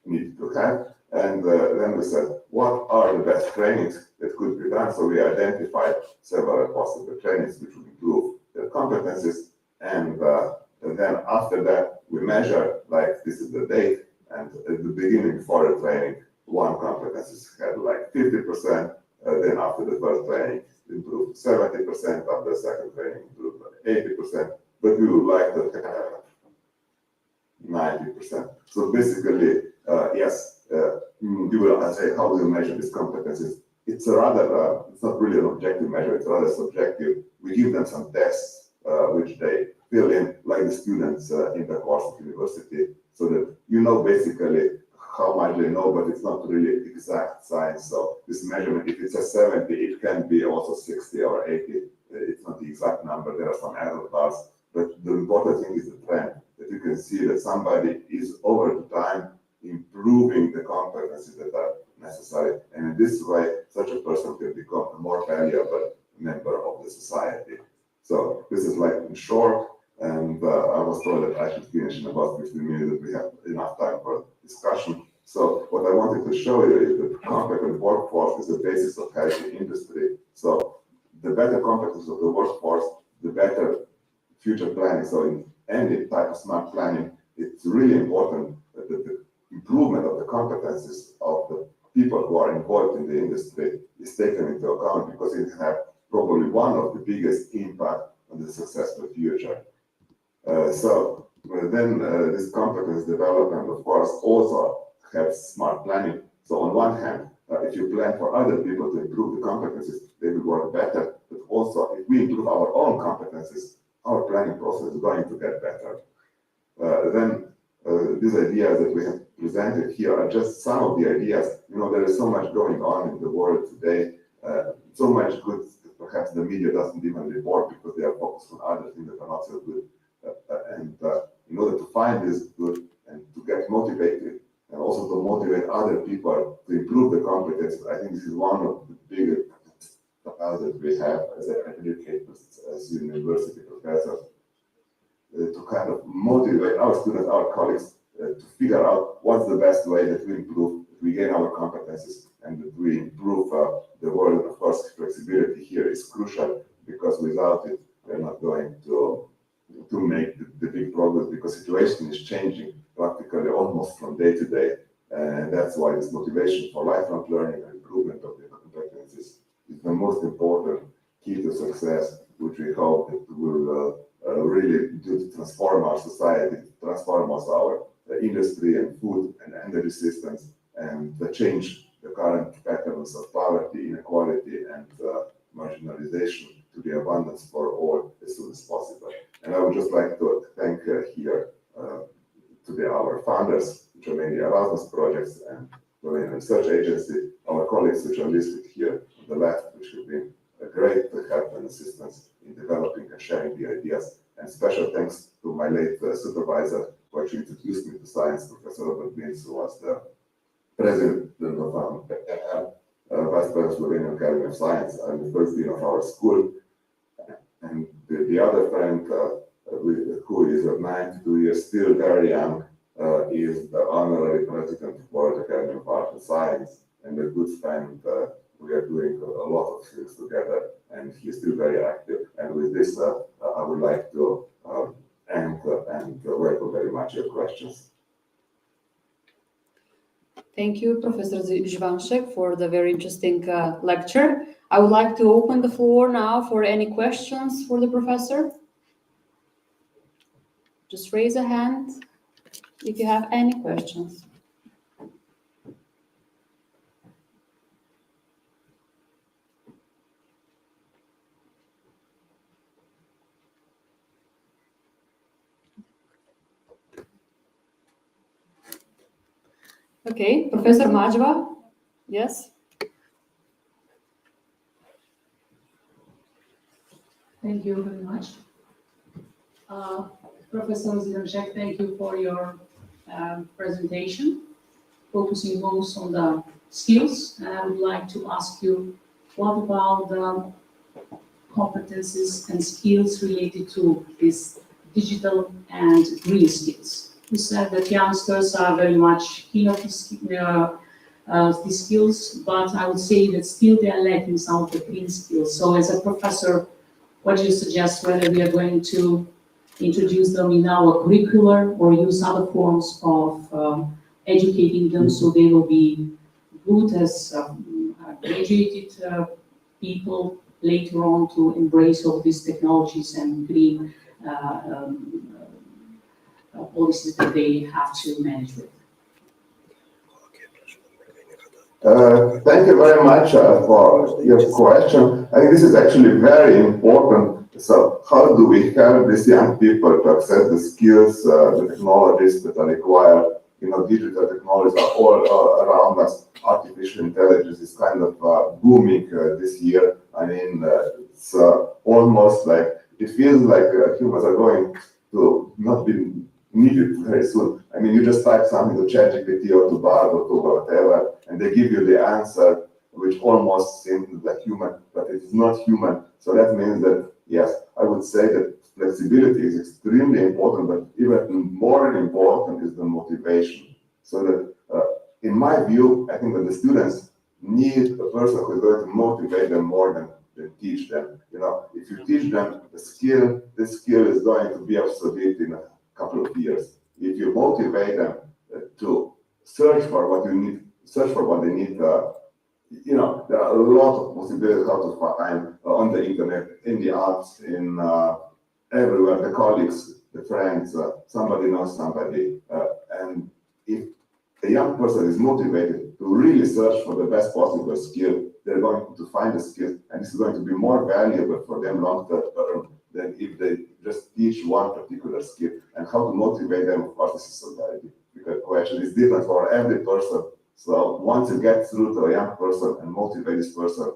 need to have. And then we said, what are the best trainings that could be done? So we identified several possible trainings which would improve their competencies. And then after that, we measure, like this is the date, And at the beginning, for the training, one competencies had like 50%, then after the first training, improved 70%, after the second training, improved 80%, but we would like to have 90%. So basically, yes, you will say, how do you measure these competencies? It's a rather, it's not really an objective measure, it's rather subjective. We give them some tests, which they fill in, like the students in the course of university, so that you know basically how much they know, but it's not really exact science. So this measurement, if it's a 70, it can be also 60 or 80. It's not the exact number, there are some error bars, but the important thing is the trend, that you can see that somebody is over time improving the competencies that are necessary. And in this way, such a person can become a more valuable member of the society. So this is like in short, and I was told that I should finish in about 15 minutes, that we have enough time for discussion. So what I wanted to show you is that competent workforce is the basis of healthy industry. So the better competence of the workforce, the better future planning. So in any type of smart planning, it's really important that the improvement of the competencies of the people who are involved in the industry is taken into account, because it has probably one of the biggest impact on the successful future. Then this competence development, of course, also has smart planning. So on one hand, if you plan for other people to improve the competencies, they will work better. But also, if we improve our own competencies, our planning process is going to get better. These ideas that we have presented here are just some of the ideas. You know, there is so much going on in the world today, so much good that perhaps the media doesn't even report because they are focused on other things that are not so good. In order to find this good and to get motivated, and also to motivate other people to improve the competences, I think this is one of the biggest tasks that we have as educators, as university professors, to kind of motivate our students, our colleagues, to figure out what's the best way that we improve, that we gain our competences, and that we improve the world. And of course, flexibility here is crucial, because without it, we're not going to make the big progress, because situation is changing practically almost from day to day. And that's why this motivation for lifelong learning and improvement of the competencies is the most important key to success, which we hope that will really do to transform our society, transform also our industry and food and energy systems, and change the current patterns of poverty, inequality, and marginalization to the abundance for all as soon as possible. And I would just like to thank here our founders, which are mainly Erasmus projects and Slovenian Research Agency, our colleagues which are listed here on the left, which have been a great help and assistance in developing and sharing the ideas. And special thanks to my late supervisor, who actually introduced me to science, Professor Robert Binz, who was the president of Vice President of Slovenian Academy of Science and the first dean of our school. And the other friend, who is at 92 years, still very young, is the honorary president of World Academy of Art and Science, and a good friend. We are doing a lot of things together, and he's still very active. And with this, I would like to end and welcome very much your questions. Thank you, Professor Zhvanshek, for the very interesting lecture. I would like to open the floor now for any questions for the professor. Just raise a hand if you have any questions. Okay, Professor Majva, yes? Thank you very much. Professor Zhvanshek, thank you for your presentation, focusing most on the skills. And I would like to ask you, what about the competencies and skills related to these digital and green skills? You said that youngsters are very much keen on these skills, but I would say that still they are lacking some of the green skills. So as a professor, what do you suggest, whether we are going to introduce them in our curricular or use other forms of educating them so they will be good as graduated people later on to embrace all these technologies and green policies that they have to manage with. Thank you very much for your question. I think this is actually very important. So how do we help these young people to access the skills, the technologies that are required? Digital technologies are all around us. Artificial intelligence is kind of booming this year. I mean, it's almost like, it feels like humans are going to not be needed very soon. I mean, you just type something to ChatGPT or to Bard or to whatever, and they give you the answer, which almost seems like human, but it's not human. So that means that, yes, I would say that flexibility is extremely important, but even more important is the motivation. So that, in my view, I think that the students need a person who is going to motivate them more than teach them. If you teach them the skill, this skill is going to be obsolete in a couple of years. If you motivate them to search for what you need, search for what they need, there are a lot of possibilities how to find on the internet, in the apps, in everywhere, the colleagues, the friends, somebody knows somebody. And if a young person is motivated to really search for the best possible skill, they're going to find the skill, and this is going to be more valuable for them long term than if they just teach one particular skill. And how to motivate them, of course, this is a very difficult question. It's different for every person. So once you get through to a young person and motivate this person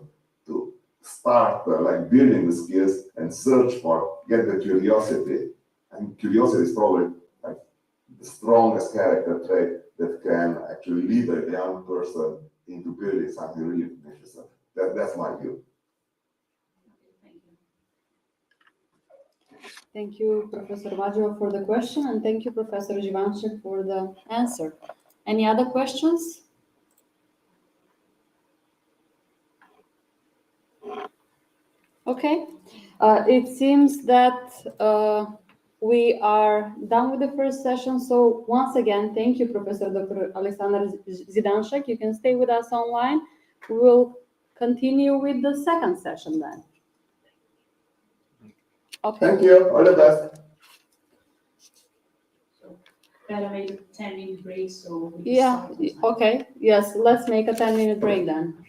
to start like building the skills and search for, get the curiosity. And curiosity is probably like the strongest character trait that can actually lead a young person into building something really magnificent. That's my view. Thank you, Professor Baggio, for the question, and thank you, Professor Živanšek, for the answer. Any other questions? Okay. It seems that we are done with the first session. So once again, thank you, Professor Dr. Alexander Zidanšek. You can stay with us online. We will continue with the second session then. Okay. Thank you. All the best. Better make a 10-minute break so we can Yeah, start on time. okay. Yes, let's make a 10-minute break then.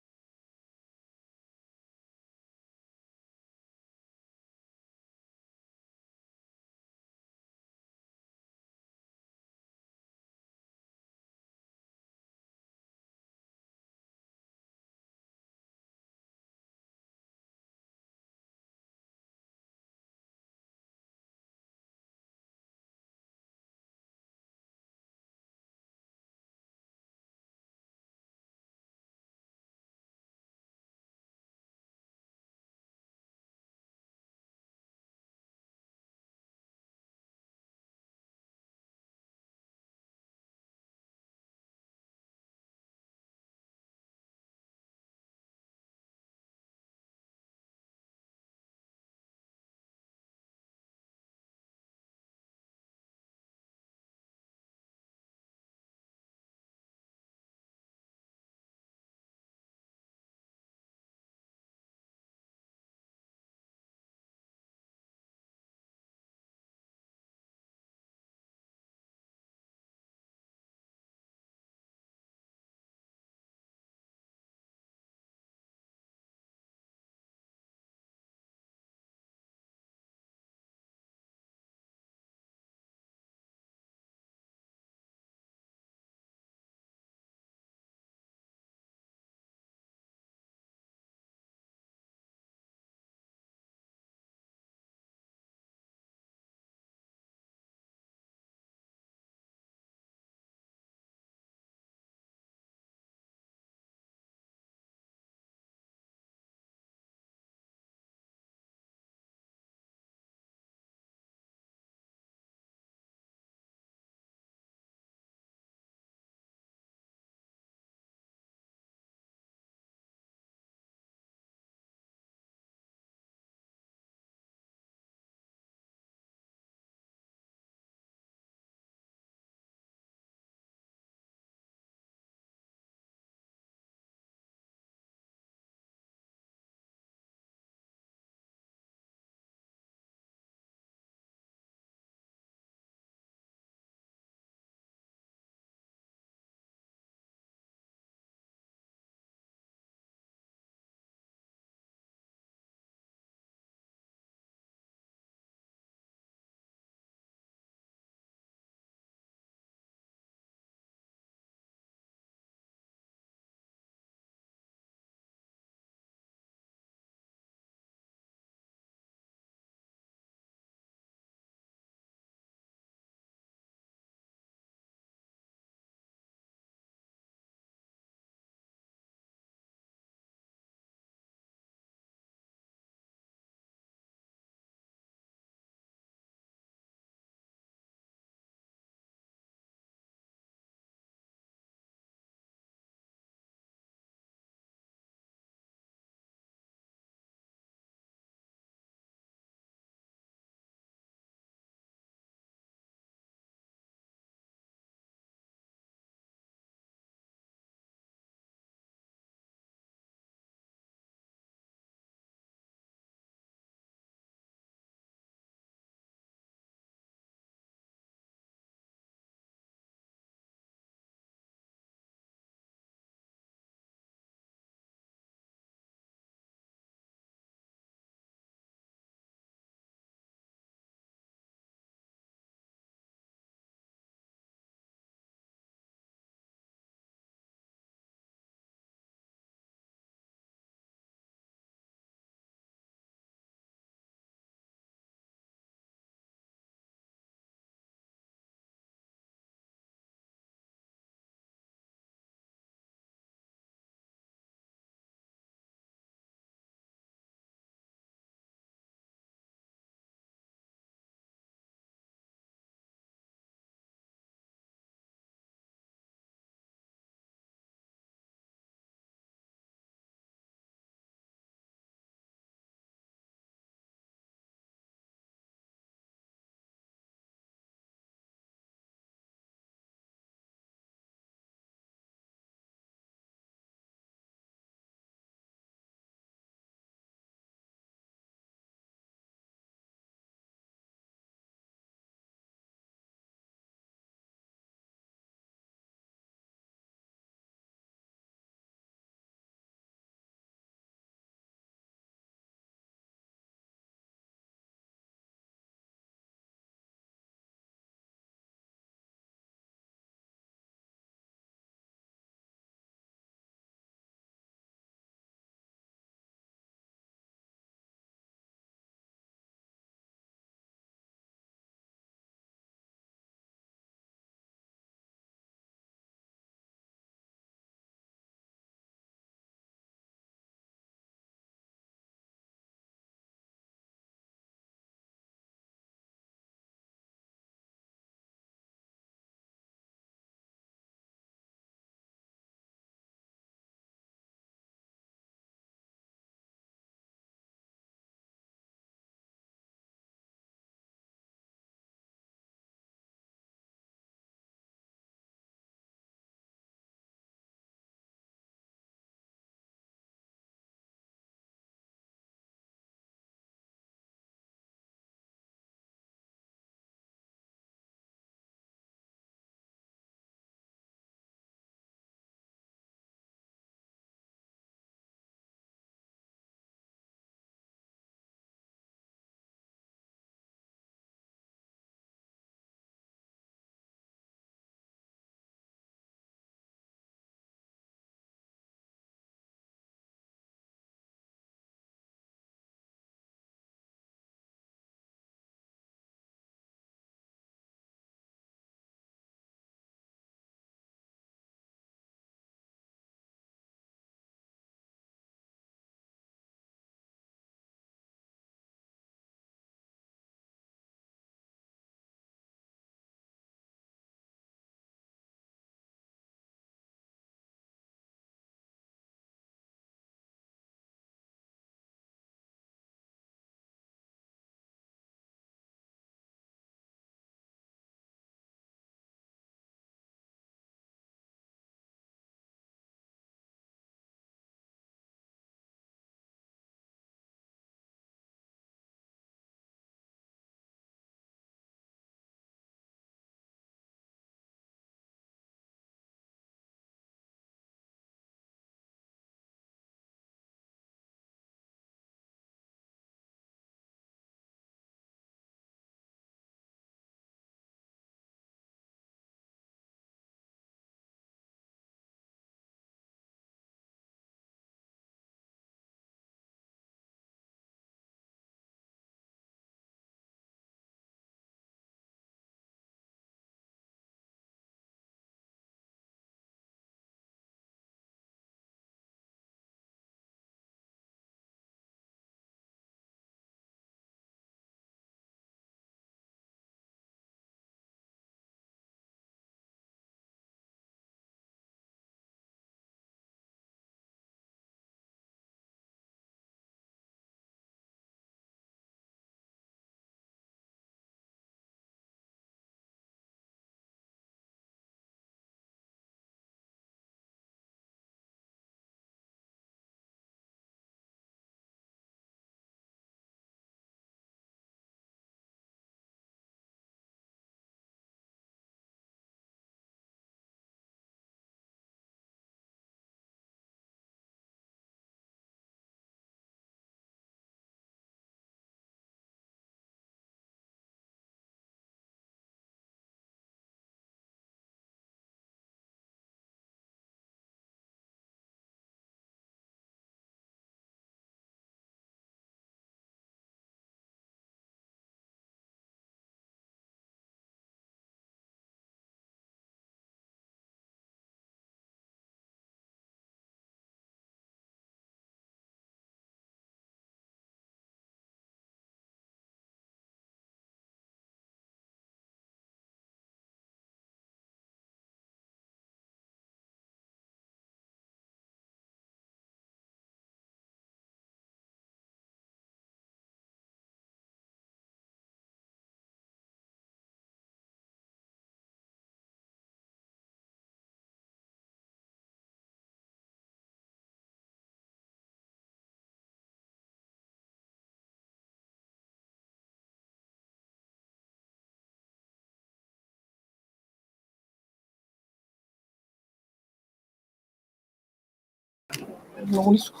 Много ли сухо?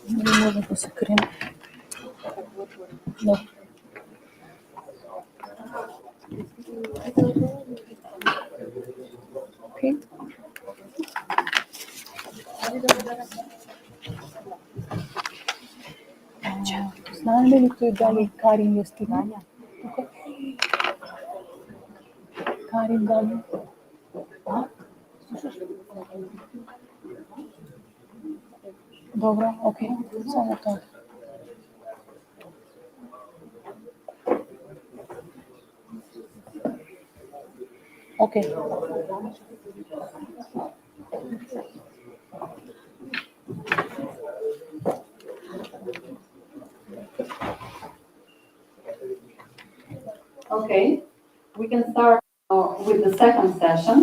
Не може да се крем. Да. Okay. Знаеш ли той дали Карин е стигна? Карин дали. Слушаш ли? Добре, окей. Само това. Окей. Okay, we can start with the second session,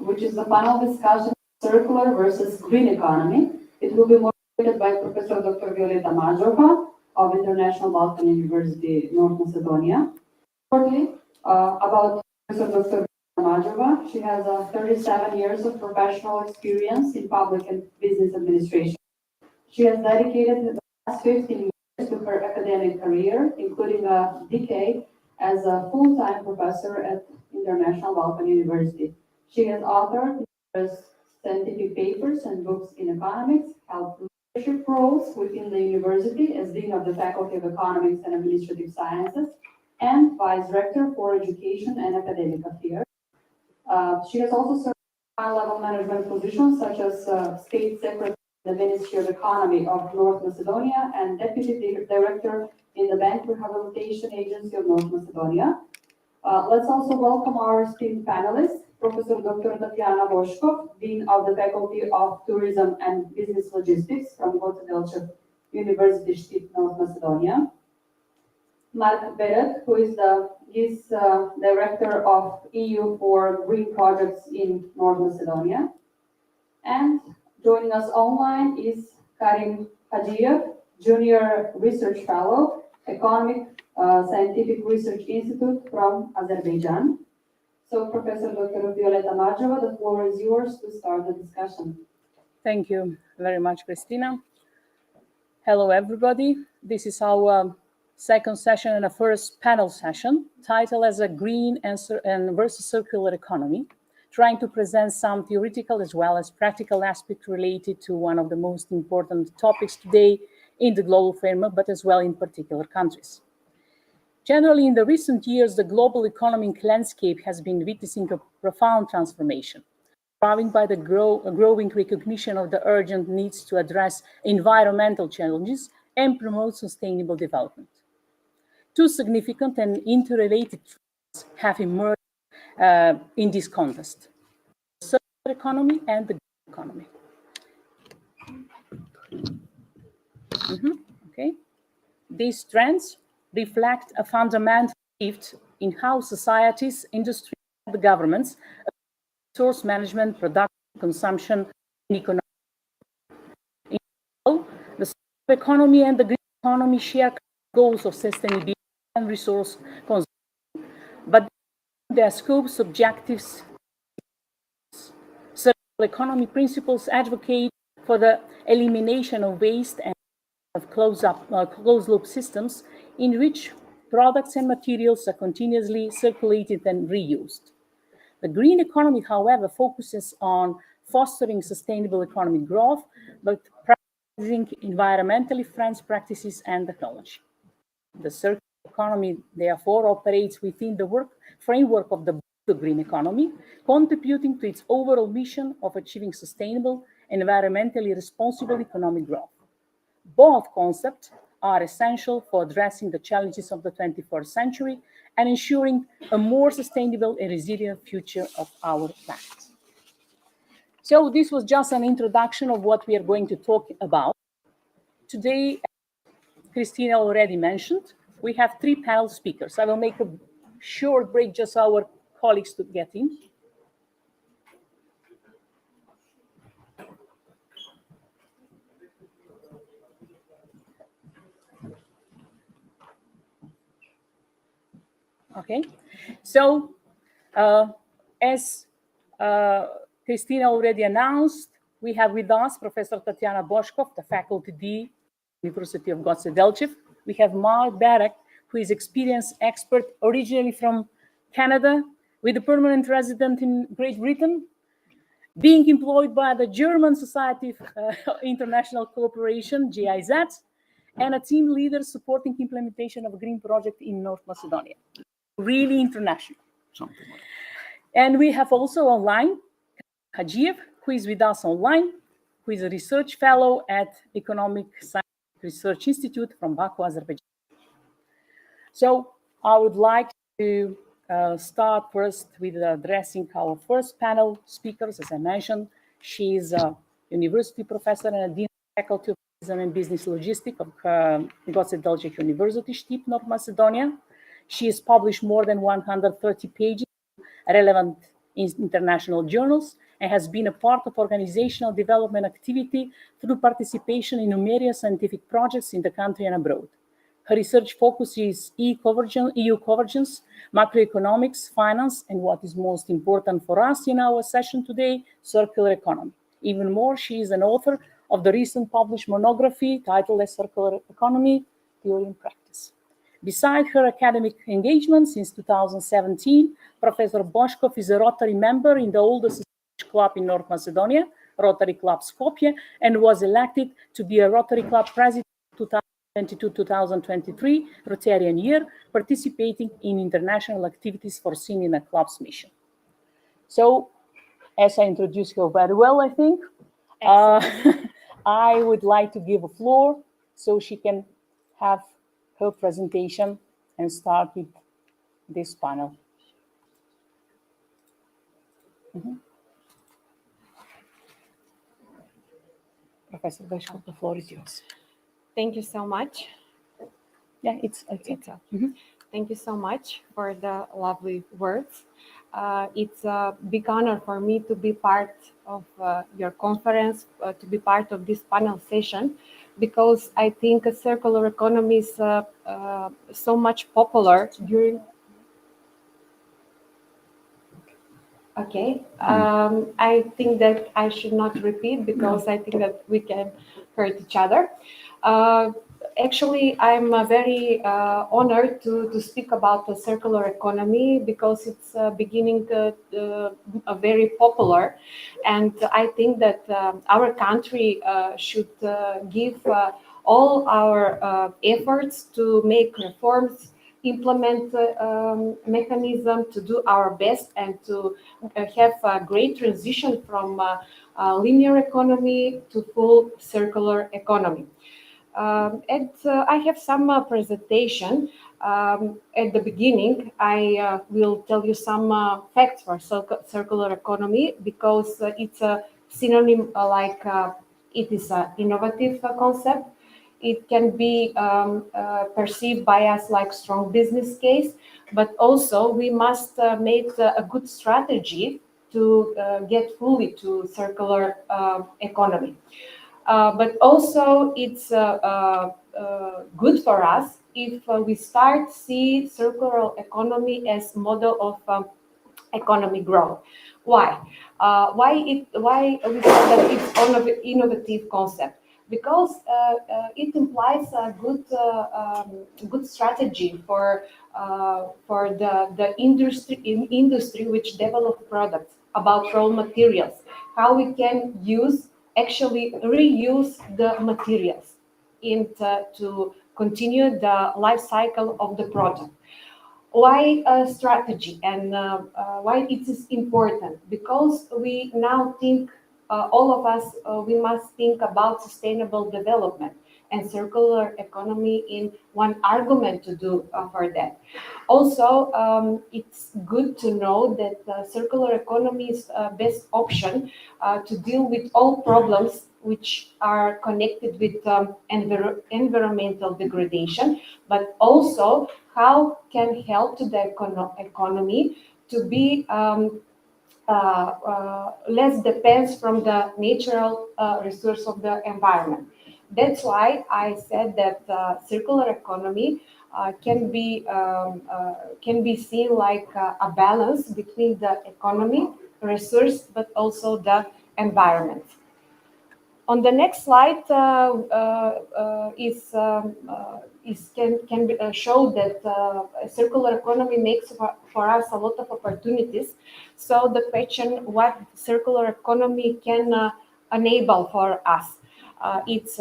which is the panel discussion circular versus green economy. It will be moderated by Professor Dr. Violeta Majova of International Balkan University, North Macedonia. Shortly, about Professor Dr. Violeta Majova, she has 37 years of professional experience in public and business administration. She has dedicated the last 15 years to her academic career, including a decade as a full-time professor at International Balkan University. She has authored numerous scientific papers and books in economics, held leadership roles within the university as Dean of the Faculty of Economics and Administrative Sciences and Vice Rector for Education and Academic Affairs. She has also served high-level management positions such as State Secretary in the Ministry of Economy of North Macedonia and Deputy Director in the Bank Rehabilitation Agency of North Macedonia. Let's also welcome our esteemed panelists, Professor Dr. Tatjana Boškov, Dean of the Faculty of Tourism and Business Logistics from Goce Delchev University, Štip, North Macedonia. Mark Beret, who is the Director of EU for Green Projects in North Macedonia. And joining us online is Karim Hajiev, Junior Research Fellow, Economic Scientific Research Institute from Azerbaijan. So Professor Dr. Violeta Majova, the floor is yours to start the discussion. Thank you very much, Christina. Hello, everybody. This is our second session and a first panel session, titled as a Green and versus Circular Economy, trying to present some theoretical as well as practical aspects related to one of the most important topics today in the global framework, but as well in particular countries. Generally, in the recent years, the global economic landscape has been witnessing a profound transformation, driven by the growing recognition of the urgent needs to address environmental challenges and promote sustainable development. Two significant and interrelated trends have emerged in this context: the circular economy and the green economy. Okay. These trends reflect a fundamental shift in how societies, industry, and the governments resource management, production, consumption, and economic. In general, the circular economy and the green economy share goals of sustainability and resource conservation, but their scopes, objectives. Circular economy principles advocate for the elimination of waste and of closed-loop systems in which products and materials are continuously circulated and reused. The green economy, however, focuses on fostering sustainable economic growth, but prioritizing environmentally friendly practices and technology. The circular economy, therefore, operates within the framework of the green economy, contributing to its overall mission of achieving sustainable, environmentally responsible economic growth. Both concepts are essential for addressing the challenges of the 21st century and ensuring a more sustainable and resilient future of our planet. So this was just an introduction of what we are going to talk about. Today, Christina already mentioned, we have three panel speakers. I will make a short break just so our colleagues to get in. Okay, so as Christina already announced, we have with us Professor Tatiana Boshkov, the Faculty Dean, University of Goce Delchev. We have Mark Barrack, who is experienced expert originally from Canada, with a permanent resident in Great Britain, being employed by the German Society of International Cooperation, GIZ, and a team leader supporting implementation of a green project in North Macedonia. Really international. And we have also online Hajiev, who is with us online, who is a research fellow at Economic Science Research Institute from Baku, Azerbaijan. So I would like to start first with addressing our first panel speakers. As I mentioned, she is a university professor and a dean of faculty of tourism and business logistics of Goce Delchev University, Štip, North Macedonia. She has published more than 130 pages in relevant international journals and has been a part of organizational development activity through participation in numerous scientific projects in the country and abroad. Her research focus is EU convergence, macroeconomics, finance, and what is most important for us in our session today, circular economy. Even more, she is an author of the recent published monography titled "A Circular Economy, Theory and Practice." Beside her academic engagement since 2017, Professor Boshkov is a Rotary member in the oldest club in North Macedonia, Rotary Club Skopje, and was elected to be a Rotary Club president in 2022-2023 Rotarian year, participating in international activities foreseen in a club's mission. So, as I introduced her very well, I think, I would like to give a floor so she can have her presentation and start with this panel. Professor Boshkov, the floor is yours. Thank you so much. Yeah, it's okay. Thank you so much for the lovely words. It's a big honor for me to be part of your conference, to be part of this panel session, because I think a circular economy is so much popular during. Okay, I think that I should not repeat because I think that we can hurt each other. Actually, I'm very honored to speak about the circular economy because it's beginning very popular, and I think that our country should give all our efforts to make reforms, implement mechanism to do our best and to have a great transition from linear economy to full circular economy. And I have some presentation. At the beginning, I will tell you some facts for circular economy because it's a synonym like it is an innovative concept. It can be perceived by us like strong business case, but also we must make a good strategy to get fully to circular economy. But also it's good for us if we start see circular economy as model of economic growth. Why? Why we say that it's an innovative concept? Because it implies a good strategy for the industry which develop products about raw materials, how we can actually reuse the materials to continue the life cycle of the product. Why a strategy and why it is important? Because we now think, all of us, we must think about sustainable development and circular economy in one argument to do for that. Also, it's good to know that circular economy is best option to deal with all problems which are connected with environmental degradation, but also how can help to the economy to be less depends from the natural resource of the environment. That's why I said that circular economy can be seen like a balance between the economy, resource, but also the environment. On the next slide can show that a circular economy makes for us a lot of opportunities. So the question, what circular economy can enable for us? It's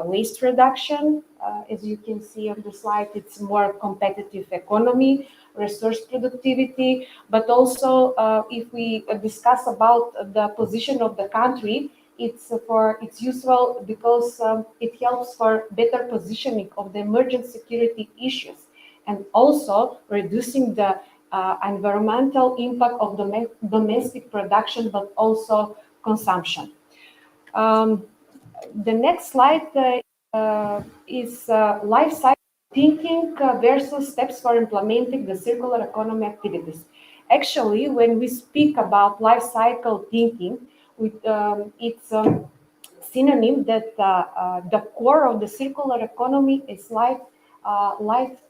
waste reduction. As you can see on the slide, it's more competitive economy, resource productivity, but also if we discuss about the position of the country, it's useful because it helps for better positioning of the emergent security issues and also reducing the environmental impact of the domestic production, but also consumption. The next slide is life cycle thinking versus steps for implementing the circular economy activities. Actually, when we speak about life cycle thinking, it's synonym that the core of the circular economy is life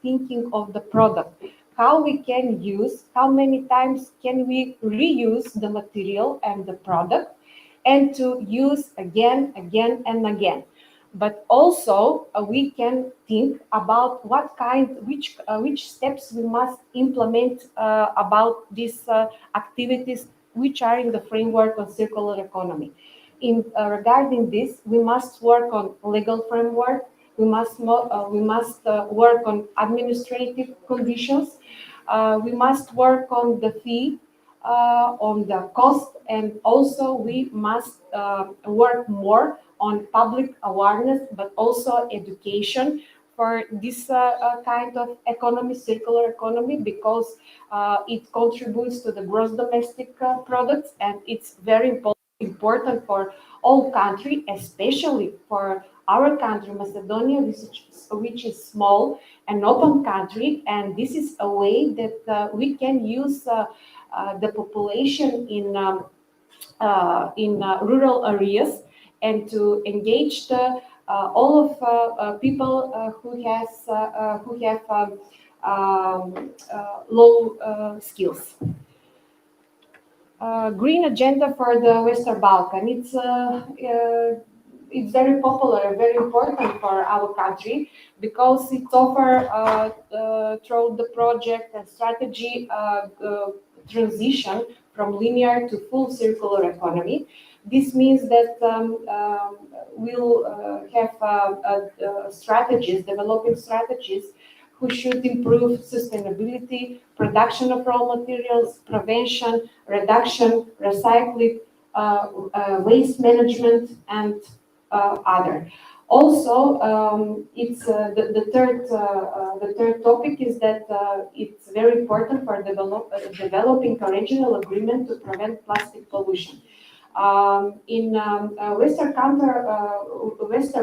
thinking of the product. How we can use, how many times can we reuse the material and the product, and to use again and again. But also we can think about which steps we must implement about these activities which are in the framework of circular economy. Regarding this, we must work on legal framework. We must work on administrative conditions. We must work on the fee, on the cost, and also we must work more on public awareness, but also education for this kind of economy, circular economy, because it contributes to the gross domestic products, and it's very important for all country, especially for our country, Macedonia, which is small and open country, and this is a way that we can use the population in rural areas and to engage all of people who have low skills. Green agenda for the Western Balkan. It's very popular, very important for our country because it offers through the project and strategy transition from linear to full circular economy. This means that we'll have strategies, developing strategies who should improve sustainability, production of raw materials, prevention, reduction, recycling, waste management, and other. Also, it's the third topic is that it's very important for developing a regional agreement to prevent plastic pollution. In Western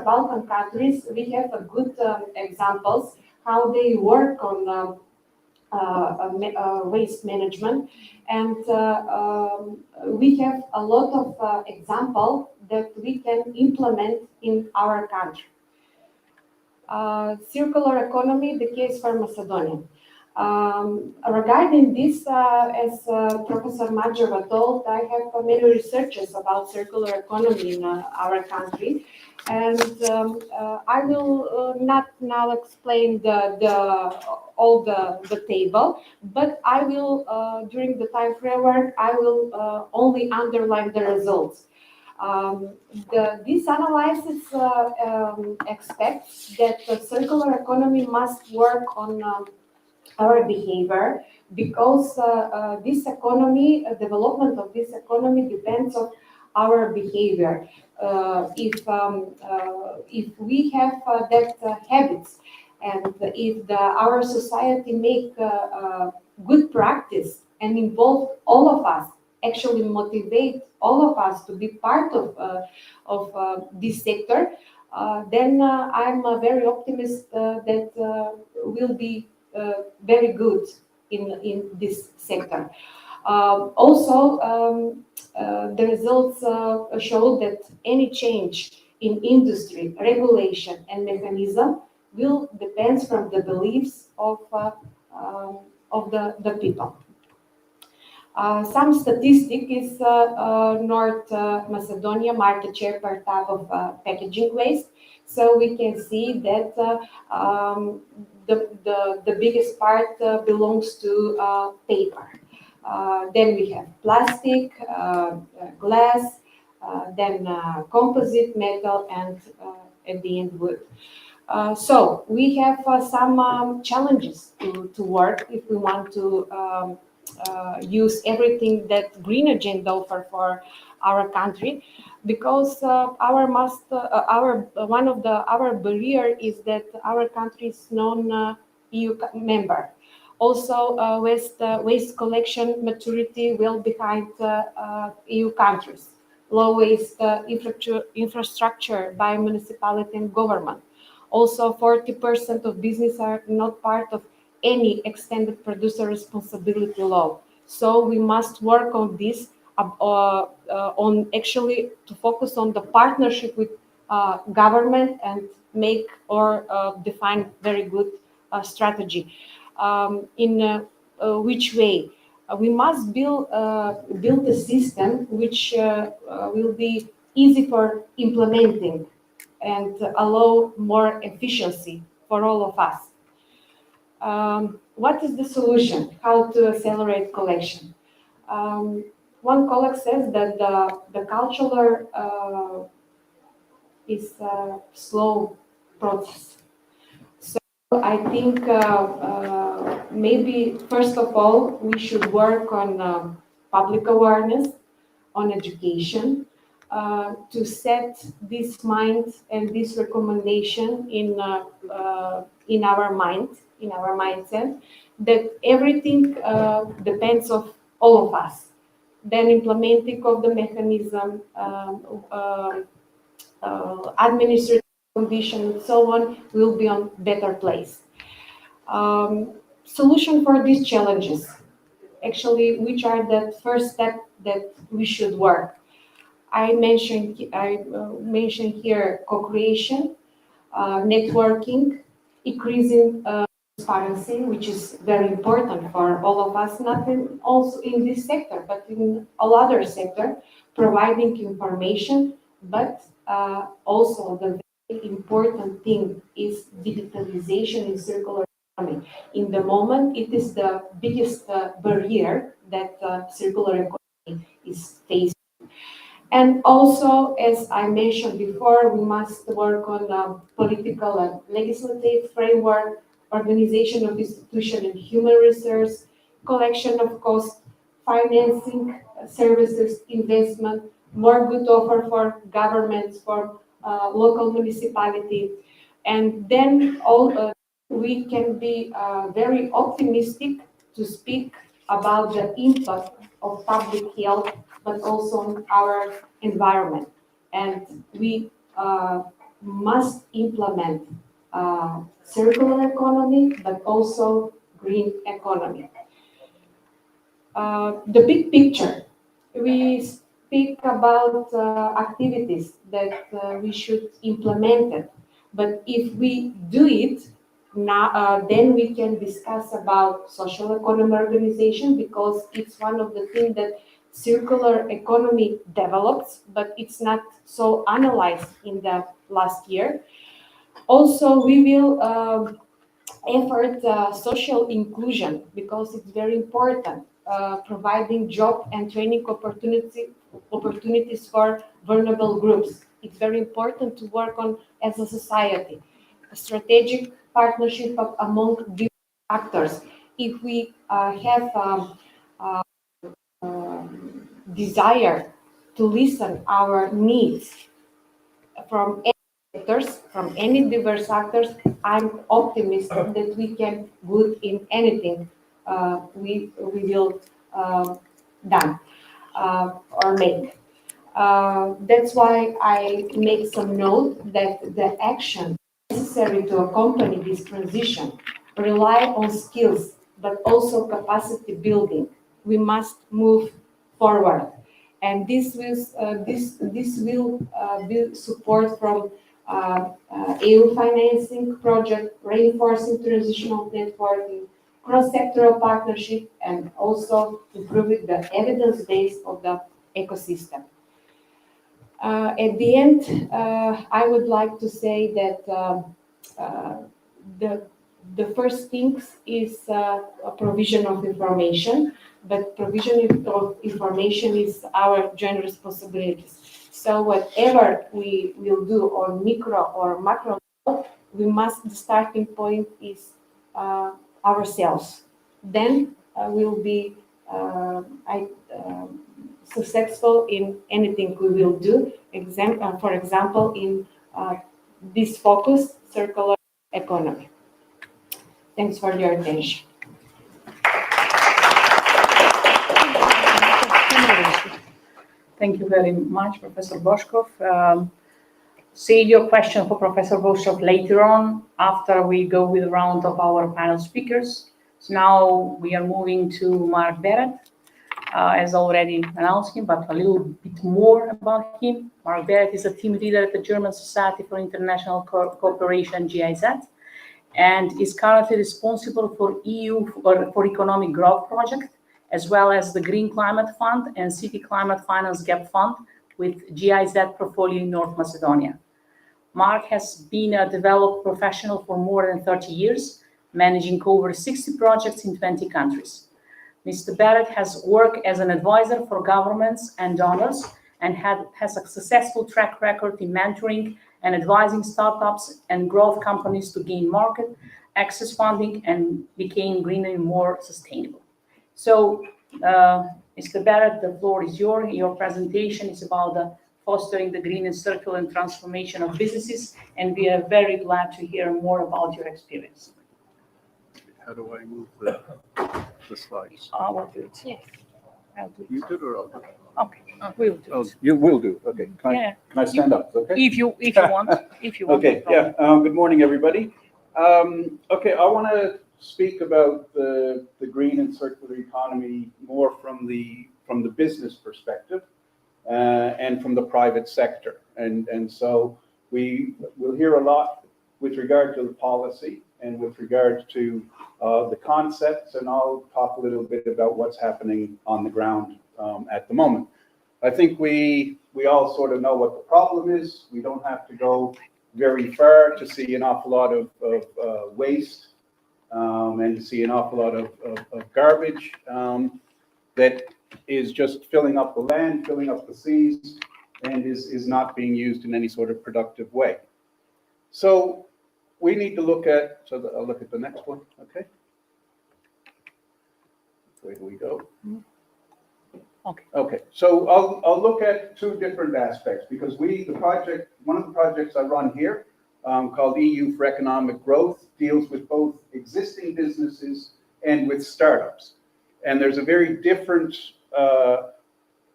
Balkan countries, we have a good examples how they work on waste management, and we have a lot of examples that we can implement in our country. Circular economy, the case for Macedonia. Regarding this, as Professor Majeva told, I have many researches about circular economy in our country, and I will not now explain all the table, but I will, during the time framework, I will only underline the results. This analysis expects that the circular economy must work on our behavior, because this economy, development of this economy depends on our behavior. If we have that habits, and if our society make good practice and involve all of us, actually motivate all of us to be part of this sector, then I'm very optimistic that will be very good in this sector. Also, the results show that any change in industry, regulation, and mechanism will depend from the beliefs of the people. Some statistic is North Macedonia market share per type of packaging waste. So we can see that the biggest part belongs to paper. Then we have plastic, glass, then composite, metal, and at the end wood. So we have some challenges to work if we want to use everything that green agenda offer for our country, because our barrier is that our country is non-EU member. Also, waste collection maturity well behind EU countries. Low waste infrastructure by municipality and government. Also, 40% of business are not part of any extended producer responsibility law. So we must work on this, on actually to focus on the partnership with government and make or define very good strategy. In which way? We must build a system which will be easy for implementing and allow more efficiency for all of us. What is the solution? How to accelerate collection? One colleague says that the cultural is a slow process. So I think maybe first of all we should work on public awareness, on education, to set this mind and this recommendation in our mind, in our mindset, that everything depends of all of us. Then implementing of the mechanism, administrative condition, and so on, will be on better place. Solution for these challenges. Actually, which are the first step that we should work? I mentioned here co-creation, networking, increasing transparency, which is very important for all of us, not also in this sector, but in all other sector, providing information, but also the very important thing is digitalization in circular economy. In the moment, it is the biggest barrier that circular economy is facing. And also, as I mentioned before, we must work on political and legislative framework, organization of institution and human resource, collection of cost, financing services, investment, more good offer for governments, for local municipality. And then we can be very optimistic to speak about the impact of public health, but also on our environment. And we must implement circular economy, but also green economy. The big picture, we speak about activities that we should implement it. But if we do it, now, then we can discuss about social economy organization, because it's one of the things that circular economy develops, but it's not so analyzed in the last year. Also, we will effort social inclusion, because it's very important, providing job and training opportunities for vulnerable groups. It's very important to work on as a society, a strategic partnership among different actors. If we have desire to listen our needs from any sectors, from any diverse actors, I'm optimistic that we can good in anything we will done or make. That's why I make some note that the action necessary to accompany this transition rely on skills, but also capacity building. We must move forward, and this will build support from EU financing project, reinforcing transitional networking, cross-sectoral partnership, and also improving the evidence base of the ecosystem. At the end, I would like to say that the first things is a provision of information, but provision of information is our joint responsibilities. So whatever we will do on micro or macro level, the starting point is ourselves. Then we'll be successful in anything we will do. For example, in this focus, circular economy. Thanks for your attention. Thank you very much, Professor Boshkov. Save your question for Professor Boshkov later on, after we go with a round of our panel speakers. So now we are moving to Mark Barrett. As already announced him, but a little bit more about him. Mark Barrett is a team leader at the German Society for International Cooperation, GIZ, and is currently responsible for EU for Economic Growth Project, as well as the Green Climate Fund and City Climate Finance Gap Fund with GIZ portfolio in North Macedonia. Mark has been a developed professional for more than 30 years, managing over 60 projects in 20 countries. Mr. Barrett has worked as an advisor for governments and donors and has a successful track record in mentoring and advising startups and growth companies to gain market access funding and become greener and more sustainable. So, Mr. Barrett, the floor is yours. Your presentation is about fostering the green and circular and transformation of businesses, and we are very glad to hear more about your experience. How do I move the slides? I will do it. Yes. I'll do it. You did or I'll do? Okay, we'll do Oh, it. you will do. Okay. Yeah. Can I stand up? Okay. If you want, if you want. Okay. no problem. Yeah. Good morning, everybody. Okay. I want to speak about the green and circular economy more from the business perspective and from the private sector. And so we will hear a lot with regard to the policy and with regard to the concepts, and I'll talk a little bit about what's happening on the ground at the moment. I think we all sort of know what the problem is. We don't have to go very far to see an awful lot of waste and to see an awful lot of garbage that is just filling up the land, filling up the seas, and is not being used in any sort of productive way. So we need to look at, I'll look at the next one, okay? Where do we go? Okay. Okay, so I'll look at two different aspects because one of the projects I run here called EU for Economic Growth deals with both existing businesses and with startups. And there's a very different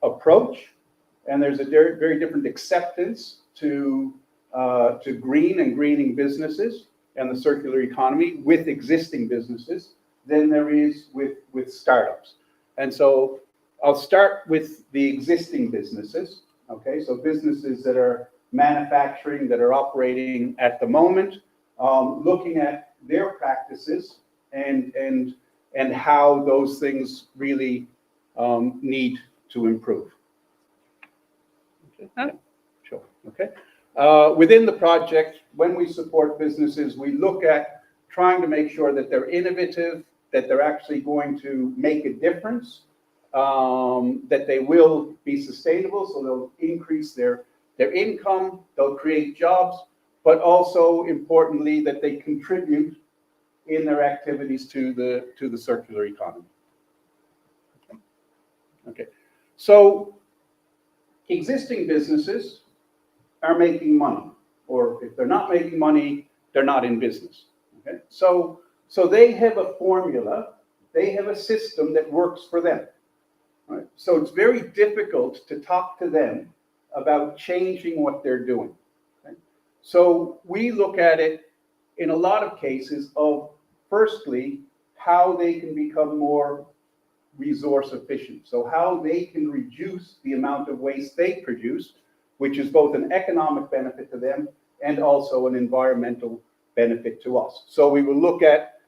approach, and there's a very different acceptance to green and greening businesses and the circular economy with existing businesses than there is with startups. And so I'll start with the existing businesses, okay? So businesses that are manufacturing, that are operating at the moment, looking at their practices and how those things really need to improve. Okay. Yeah, sure, okay. Within the project, when we support businesses, we look at trying to make sure that they're innovative, that they're actually going to make a difference, that they will be sustainable, so they'll increase their income, they'll create jobs, but also importantly that they contribute in their activities to the circular economy. Okay, so existing businesses are making money, or if they're not making money, they're not in business. Okay, so they have a formula, they have a system that works for them. Right? So it's very difficult to talk to them about changing what they're doing. Okay? So we look at it in a lot of cases of, firstly, how they can become more resource efficient. So how they can reduce the amount of waste they produce, which is both an economic benefit to them and also an environmental benefit to us. So we will look at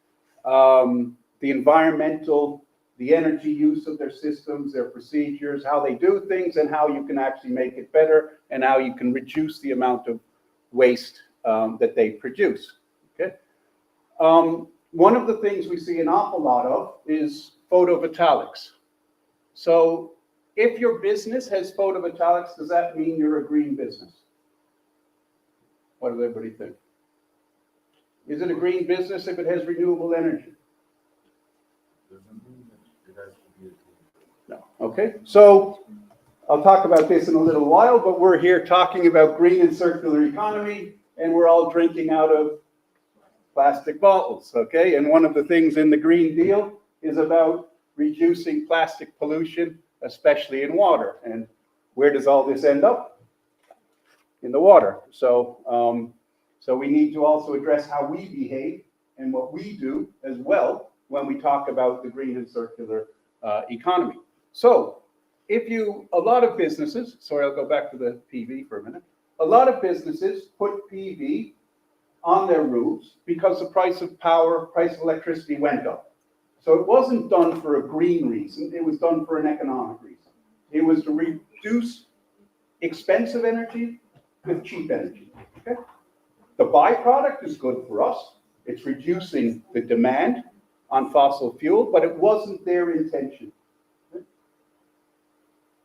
the environmental, the energy use of their systems, their procedures, how they do things, and how you can actually make it better, and how you can reduce the amount of waste that they produce. Okay. One of the things we see an awful lot of is photovoltaics. So if your business has photovoltaics, does that mean you're a green business? What does everybody think? Is it a green business if it has renewable energy? No. Okay. So I'll talk about this in a little while, but we're here talking about green and circular economy, and we're all drinking out of plastic bottles, okay? And one of the things in the Green Deal is about reducing plastic pollution, especially in water. And where does all this end up? In the water. So, so we need to also address how we behave and what we do as well when we talk about the green and circular economy. So a lot of businesses, sorry, I'll go back to the PV for a minute. A lot of businesses put PV on their roofs because the price of power, price of electricity went up. So it wasn't done for a green reason, it was done for an economic reason. It was to reduce expensive energy with cheap energy. Okay? The byproduct is good for us. It's reducing the demand on fossil fuel, but it wasn't their intention.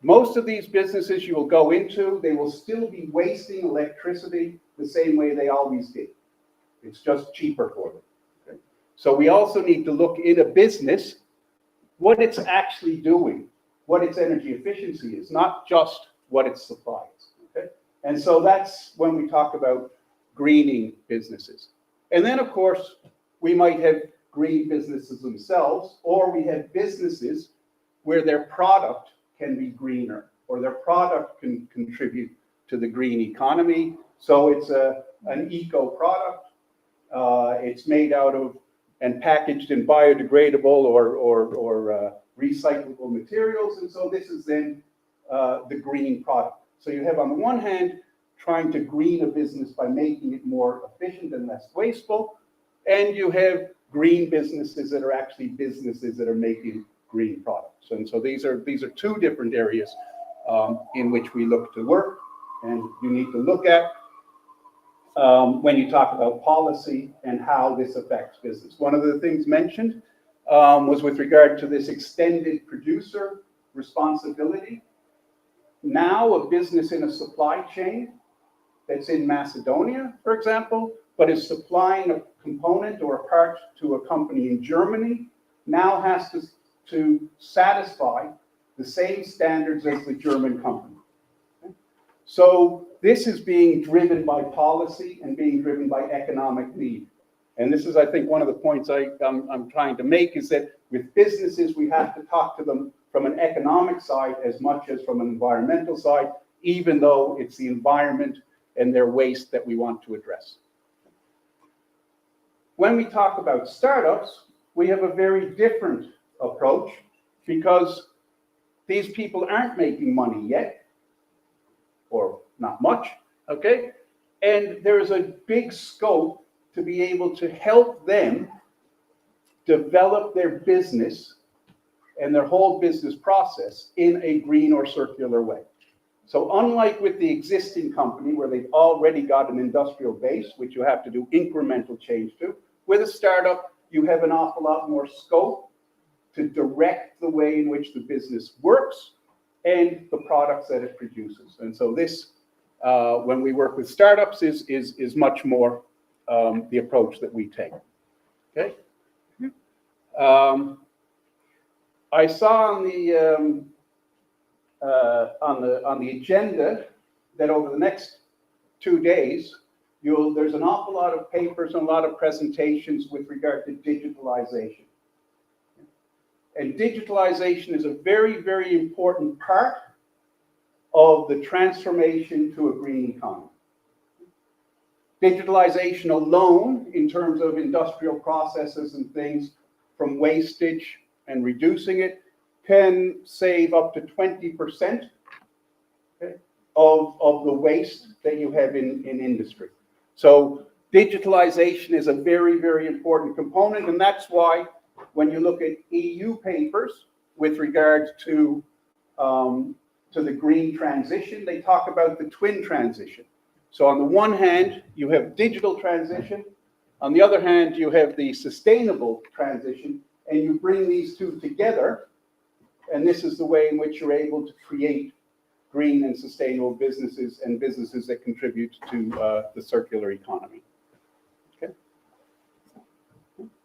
Most of these businesses you will go into, they will still be wasting electricity the same way they always did. It's just cheaper for them. Okay? So we also need to look in a business what it's actually doing, what its energy efficiency is, not just what it supplies. Okay? And so that's when we talk about greening businesses. And then, of course, we might have green businesses themselves, or we have businesses where their product can be greener, or their product can contribute to the green economy. So it's an eco product. It's made out of and packaged in biodegradable or recyclable materials. And so this is then the green product. So you have on the one hand, trying to green a business by making it more efficient and less wasteful. And you have green businesses that are actually businesses that are making green products. And so these are two different areas in which we look to work and you need to look at when you talk about policy and how this affects business. One of the things mentioned was with regard to this extended producer responsibility. Now a business in a supply chain that's in Macedonia, for example, but is supplying a component or a part to a company in Germany, now has to satisfy the same standards as the German company. Okay? So this is being driven by policy and being driven by economic need. And this is, I think, one of the points I'm trying to make is that with businesses, we have to talk to them from an economic side as much as from an environmental side, even though it's the environment and their waste that we want to address. When we talk about startups, we have a very different approach because these people aren't making money yet, or not much, okay? And there's a big scope to be able to help them develop their business and their whole business process in a green or circular way. So unlike with the existing company where they've already got an industrial base, which you have to do incremental change to, with a startup, you have an awful lot more scope to direct the way in which the business works and the products that it produces. And so this, when we work with startups, is much more the approach that we take. Okay. I saw on the agenda that over the next 2 days, there's an awful lot of papers and a lot of presentations with regard to digitalization. And digitalization is a very, very important part of the transformation to a green economy. Digitalization alone, in terms of industrial processes and things, from wastage and reducing it, can save up to 20%, okay, of the waste that you have in industry. So digitalization is a very, very important component, and that's why when you look at EU papers with regard to the green transition, they talk about the twin transition. So on the one hand, you have digital transition. On the other hand, you have the sustainable transition, and you bring these two together, and this is the way in which you're able to create green and sustainable businesses and businesses that contribute to the circular economy. Okay.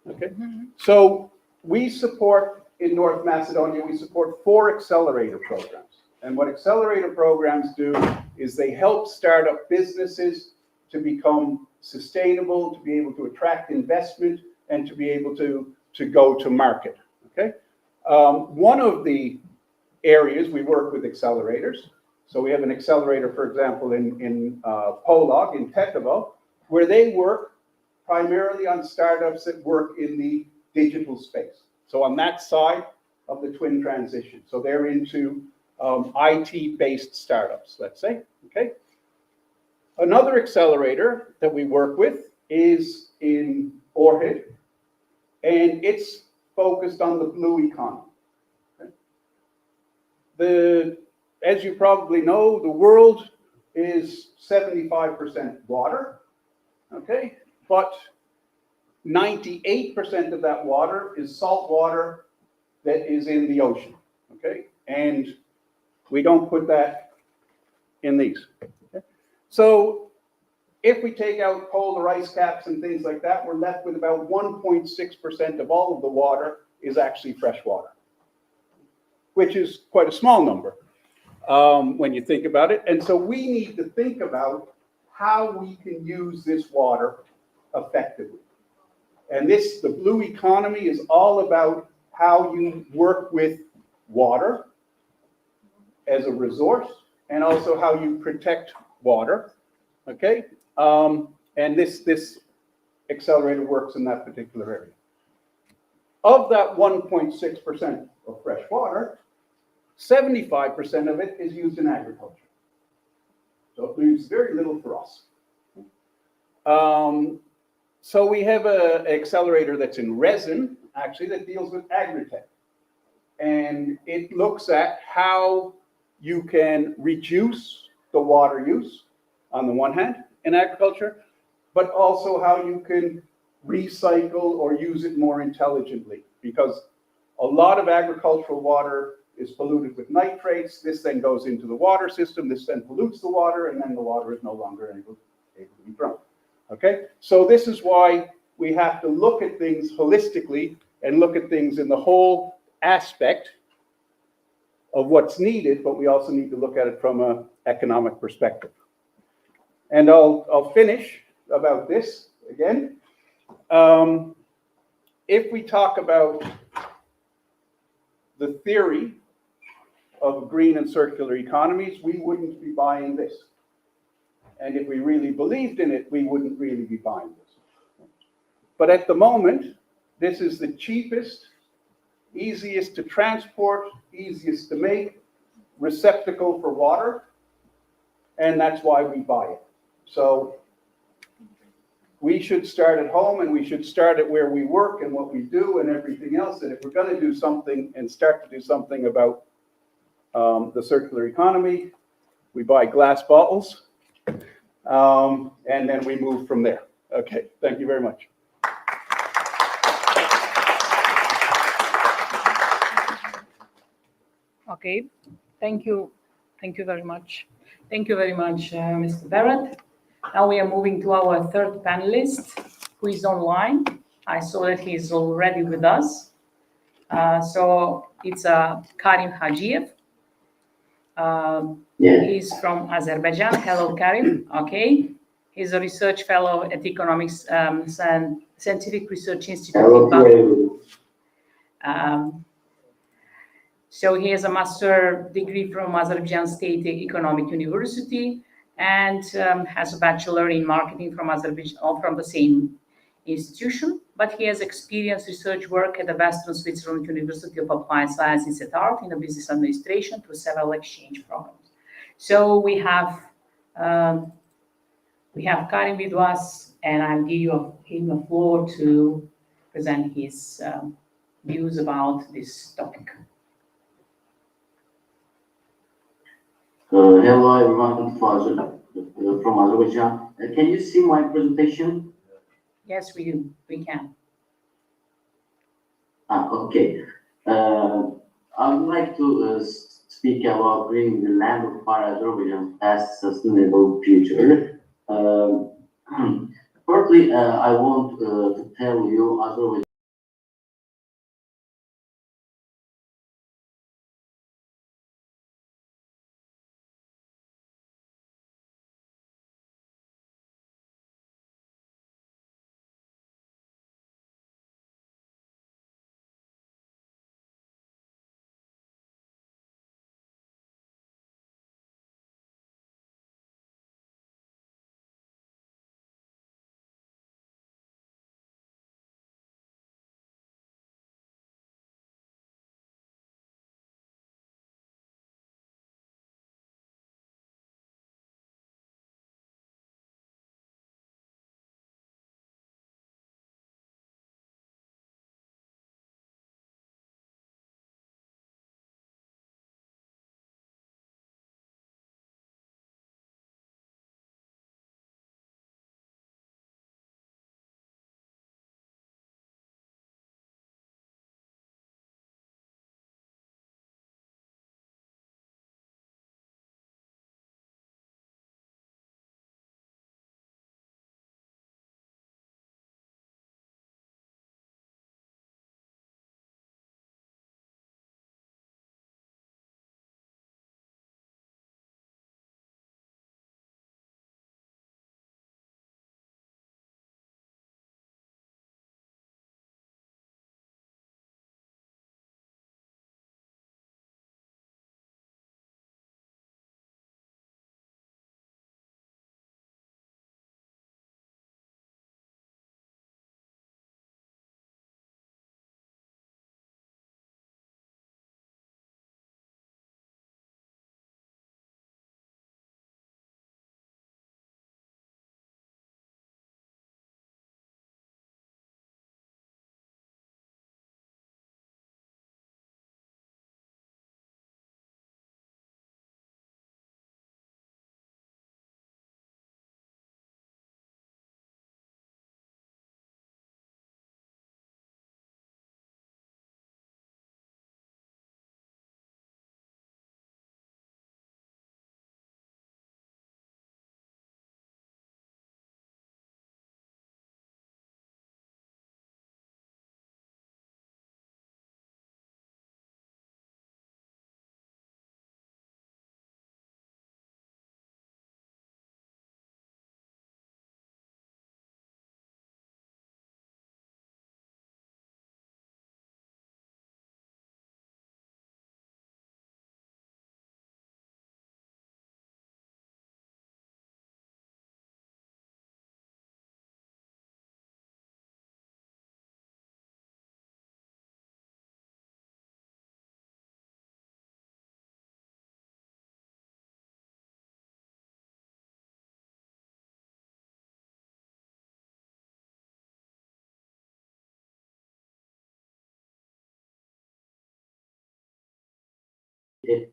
Okay. So we support, in North Macedonia, we support 4 accelerator programs. And what accelerator programs do is they help startup businesses to become sustainable, to be able to attract investment, and to be able to go to market. Okay. One of the areas we work with accelerators. So we have an accelerator, for example, in Polog, in Tetovo, where they work primarily on startups that work in the digital space. So on that side of the twin transition. So they're into IT-based startups, let's say. Okay. Another accelerator that we work with is in Orhid, and it's focused on the blue economy. Okay. As you probably know, the world is 75% water, okay? But 98% of that water is salt water that is in the ocean, okay? And we don't put that in these. Okay? So if we take out polar ice caps and things like that, we're left with about 1.6% of all of the water is actually fresh water, which is quite a small number. When you think about it. And so we need to think about how we can use this water effectively. And the blue economy is all about how you work with water as a resource and also how you protect water. Okay. And this accelerator works in that particular area. Of that 1.6% of fresh water, 75% of it is used in agriculture. So it leaves very little for us. So we have an accelerator that's in resin, actually, that deals with agritech. And it looks at how you can reduce the water use, on the one hand, in agriculture, but also how you can recycle or use it more intelligently. Because a lot of agricultural water is polluted with nitrates. This then goes into the water system. This then pollutes the water, and then the water is no longer able to be drunk. Okay? So this is why we have to look at things holistically and look at things in the whole aspect of what's needed, but we also need to look at it from an economic perspective. And I'll finish about this again. If we talk about the theory of green and circular economies, we wouldn't be buying this. And if we really believed in it, we wouldn't really be buying this. But at the moment, this is the cheapest, easiest to transport, easiest to make receptacle for water, and that's why we buy it. So we should start at home, and we should start at where we work and what we do and everything else. And if we're going to do something and start to do something about the circular economy, we buy glass bottles, and then we move from there. Okay, thank you very much. Okay, thank you. Thank you very much. Thank you very much, Mr. Barrett. Now we are moving to our third panelist, who is online. I saw that he is already with us. So it's Karim Hajiev. He's from Azerbaijan. Hello, Karim. Okay. He's a research fellow at Economics and Scientific Research Institute in Balkan. So he has a master's degree from Azerbaijan State Economic University and has a bachelor in marketing from Azerbaijan, from the same institution. But he has experienced research work at the Western Switzerland University of Applied Sciences at Art in the business administration through several exchange programs. So we have Karim with us, and I'll give him the floor to present his views about this topic. Hello everyone from Azerbaijan. Can you see my presentation? Yes, we do. We can. Okay. I would like to speak about bringing the land of far Azerbaijan past sustainable future. Firstly, I want to tell you Azerbaijan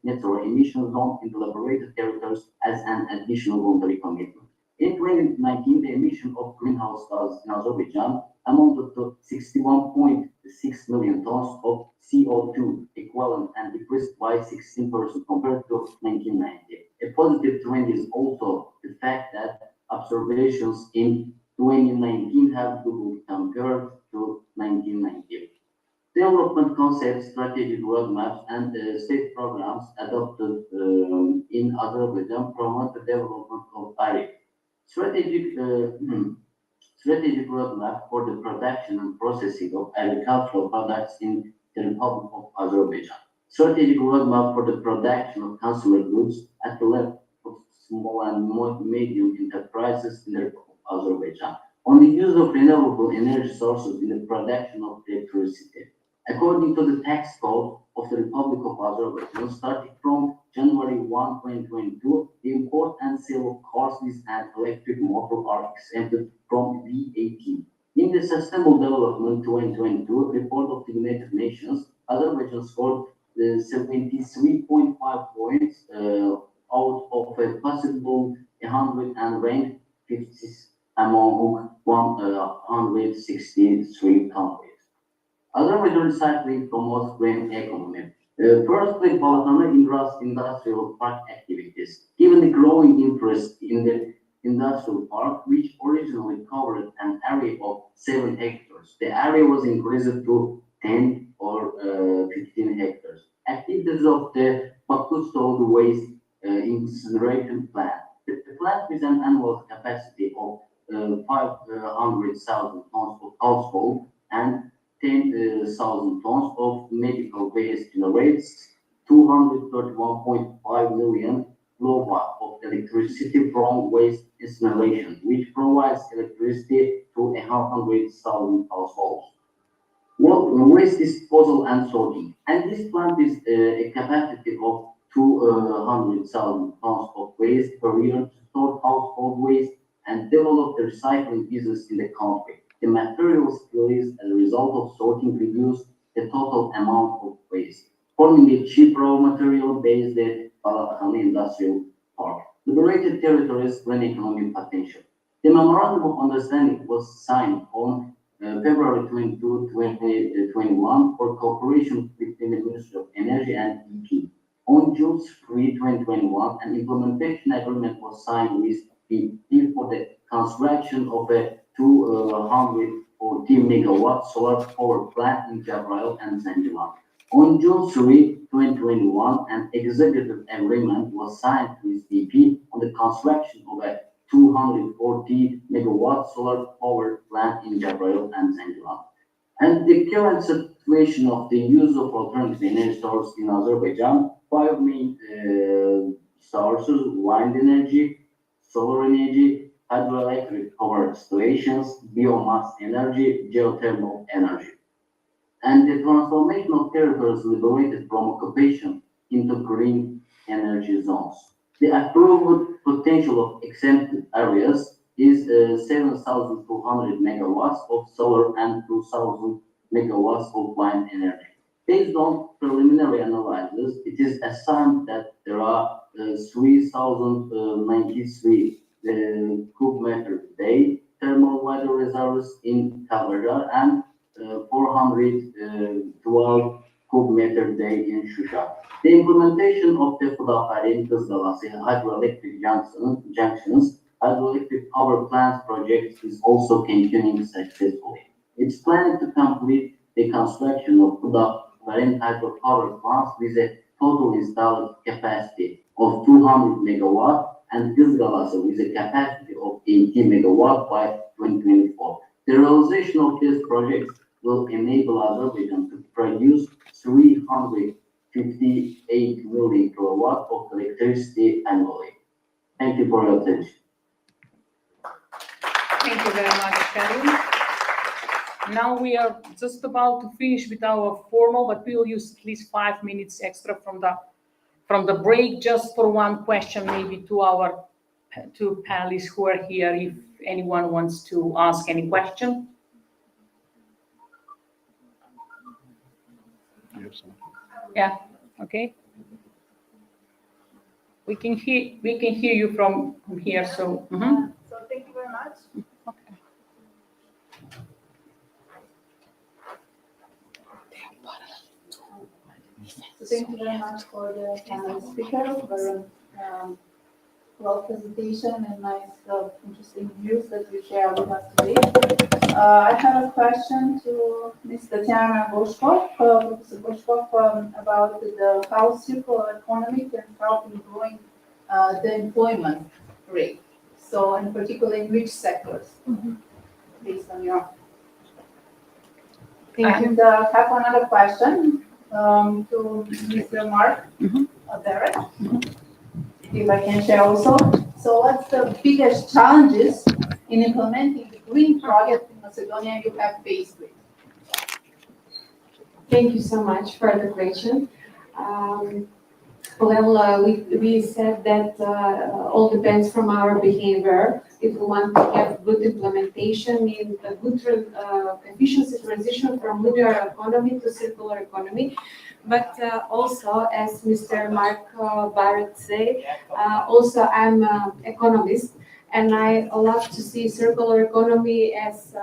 net zero emission zone in the liberated territories as an additional voluntary commitment. In 2019, the emission of greenhouse gases in Azerbaijan amounted to 61.6 million tons of CO2 equivalent and decreased by 16% compared to 1990. A positive trend is also the fact that observations in 2019 have doubled compared to 1990. Development concepts, strategic roadmaps, and state programs adopted in Azerbaijan promote the development of ARIF. Strategic, strategic roadmap for the production and processing of agricultural products in the Republic of Azerbaijan. Strategic roadmap for the production of consumer goods at the level of small and medium enterprises in the Republic of Azerbaijan. On the use of renewable energy sources in the production of electricity. According to the tax code of the Republic of Azerbaijan, starting from January 1, 2022, the import and sale of cars and electric motors are exempted from VAT. In the Sustainable Development 2022 report of the United Nations, Azerbaijan scored 73.5 points out of a possible 100 and ranked 50th among 163 countries. Azerbaijan recycling promotes green economy. Firstly, Balkan industrial park activities. Given the growing interest in the industrial park, which originally covered an area of 7 hectares, the area was increased to 10 or 15 hectares. Activities of the Baku solid waste incineration plant. The plant has an annual capacity of 500,000 tons of household and 10,000 tons of medical waste generates 231.5 million kilowatt of electricity from waste incineration, which provides electricity to 100,000 households. Waste disposal and sorting. And this plant is a capacity of 200,000 tons of waste per year to store household waste and develop the recycling business in the country. The materials released as a result of sorting reduce the total amount of waste, forming a cheap raw material based at Balkan Industrial Park. Liberated territories green economic potential. The memorandum of understanding was signed on February 22, 2021 for cooperation between the Ministry of Energy and EP. On June 3, 2021, an implementation agreement was signed with EP for the construction of a 240 megawatt solar power plant in Jabrail and Zanzibar. On June 3, 2021, an executive agreement was signed with EP on the construction of a 240 megawatt solar power plant in Jabrail and Zanzibar. And the current situation of the use of alternative energy sources in Azerbaijan, 5 main sources: wind energy, solar energy, hydroelectric power installations, biomass energy, geothermal energy. And the transformation of territories liberated from occupation into green energy zones. The approved potential of exempted areas is 7,200 megawatts of solar and 2,000 megawatts of wind energy. Based on preliminary analysis, it is assigned that there are 3,093 cubic meter per day thermal water reserves in Kavarda and 412 cubic meter per day in Shusha. The implementation of the Fudafari Kızılası hydroelectric junctions, hydroelectric power plant project is also continuing successfully. It's planned to complete the construction of Fudafari hydropower plants with a total installed capacity of 200 megawatt and Kızılası with a capacity of 80 megawatt by 2024. The realization of these projects will enable Azerbaijan to produce 358 million kilowatt of electricity annually. Thank you for your attention. Thank you very much, Karim. Now we are just about to finish with our formal, but we will use at least 5 minutes extra from the break just for one question, maybe to our two panelists who are here, if anyone wants to ask any question. Yeah, okay. We can hear you from here, so. So thank you very much. Okay. So thank you very much for the panel speakers, very well presentation and nice interesting views that you share with us today. I have a question to Ms. Tatiana Boshkov, Professor Boshkov, about how circular economy can help in growing the employment rate. So, in particular, in which sectors, based on your. And I have another question to Mr. Mark Barrett, if I can share also. So, what's the biggest challenges in implementing the green project in Macedonia you have faced with? Thank you so much for the question. Well, we said that all depends from our behavior. If we want to have good implementation in a good efficiency transition from linear economy to circular economy, but also, as Mr. Mark Barrett said, also I'm an economist, and I love to see circular economy as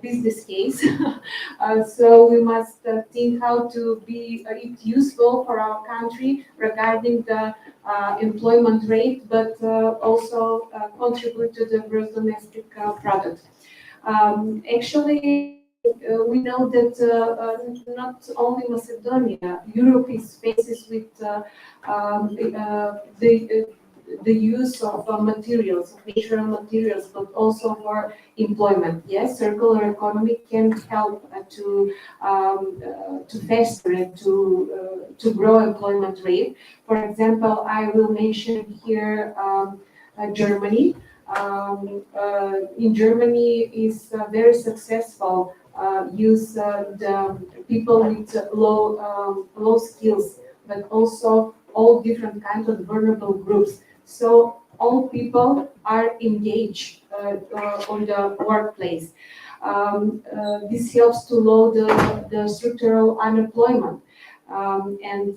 business case. So we must think how to be it useful for our country regarding the employment rate, but also contribute to the gross domestic product. Actually, we know that not only Macedonia, Europe is faces with the use of materials, of natural materials, but also for employment. Yes, circular economy can help to foster and to grow employment rate. For example, I will mention here Germany. In Germany is very successful use the people with low skills, but also all different kinds of vulnerable groups. So all people are engaged on the workplace. This helps to lower the structural unemployment. And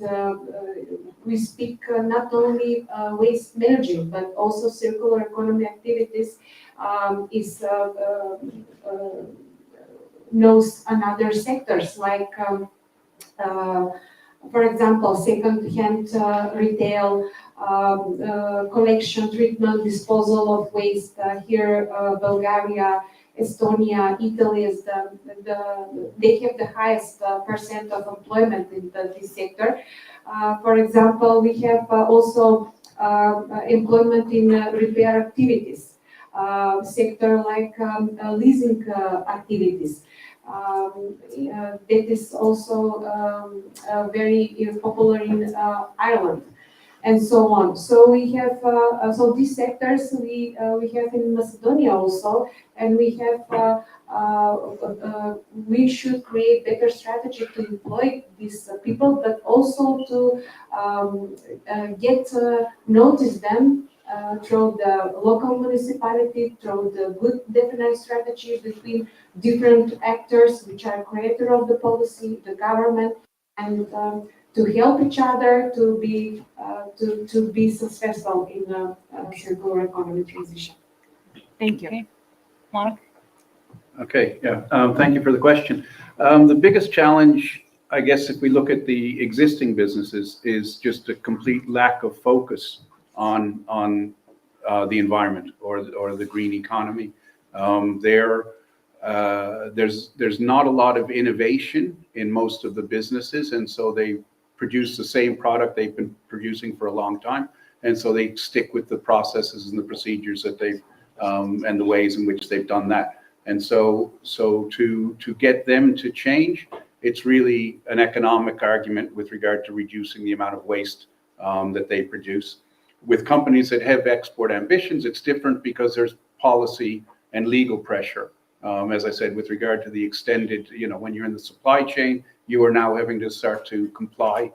we speak not only waste management, but also circular economy activities knows another sectors like for example, second-hand retail, collection, treatment, disposal of waste. Here, Bulgaria, Estonia, Italy is they have the highest percent of employment in this sector. For example, we have also employment in repair activities, sector like leasing activities. That is also very popular in Ireland, and so on. So we have so these sectors we have in Macedonia also, and we have we should create better strategy to employ these people, but also to get notice them through the local municipality, through the good definite strategy between different actors which are creator of the policy, the government, and to help each other to be successful in the circular economy transition. Thank you. Okay. Mark? Okay, yeah, thank you for the question. The biggest challenge, I guess, if we look at the existing businesses, is just a complete lack of focus on the environment or the green economy. There's not a lot of innovation in most of the businesses, and so they produce the same product they've been producing for a long time, and so they stick with the processes and the procedures that they've and the ways in which they've done that. And so to get them to change, it's really an economic argument with regard to reducing the amount of waste that they produce. With companies that have export ambitions, it's different because there's policy and legal pressure. As I said, with regard to the extended, when you're in the supply chain, you are now having to start to comply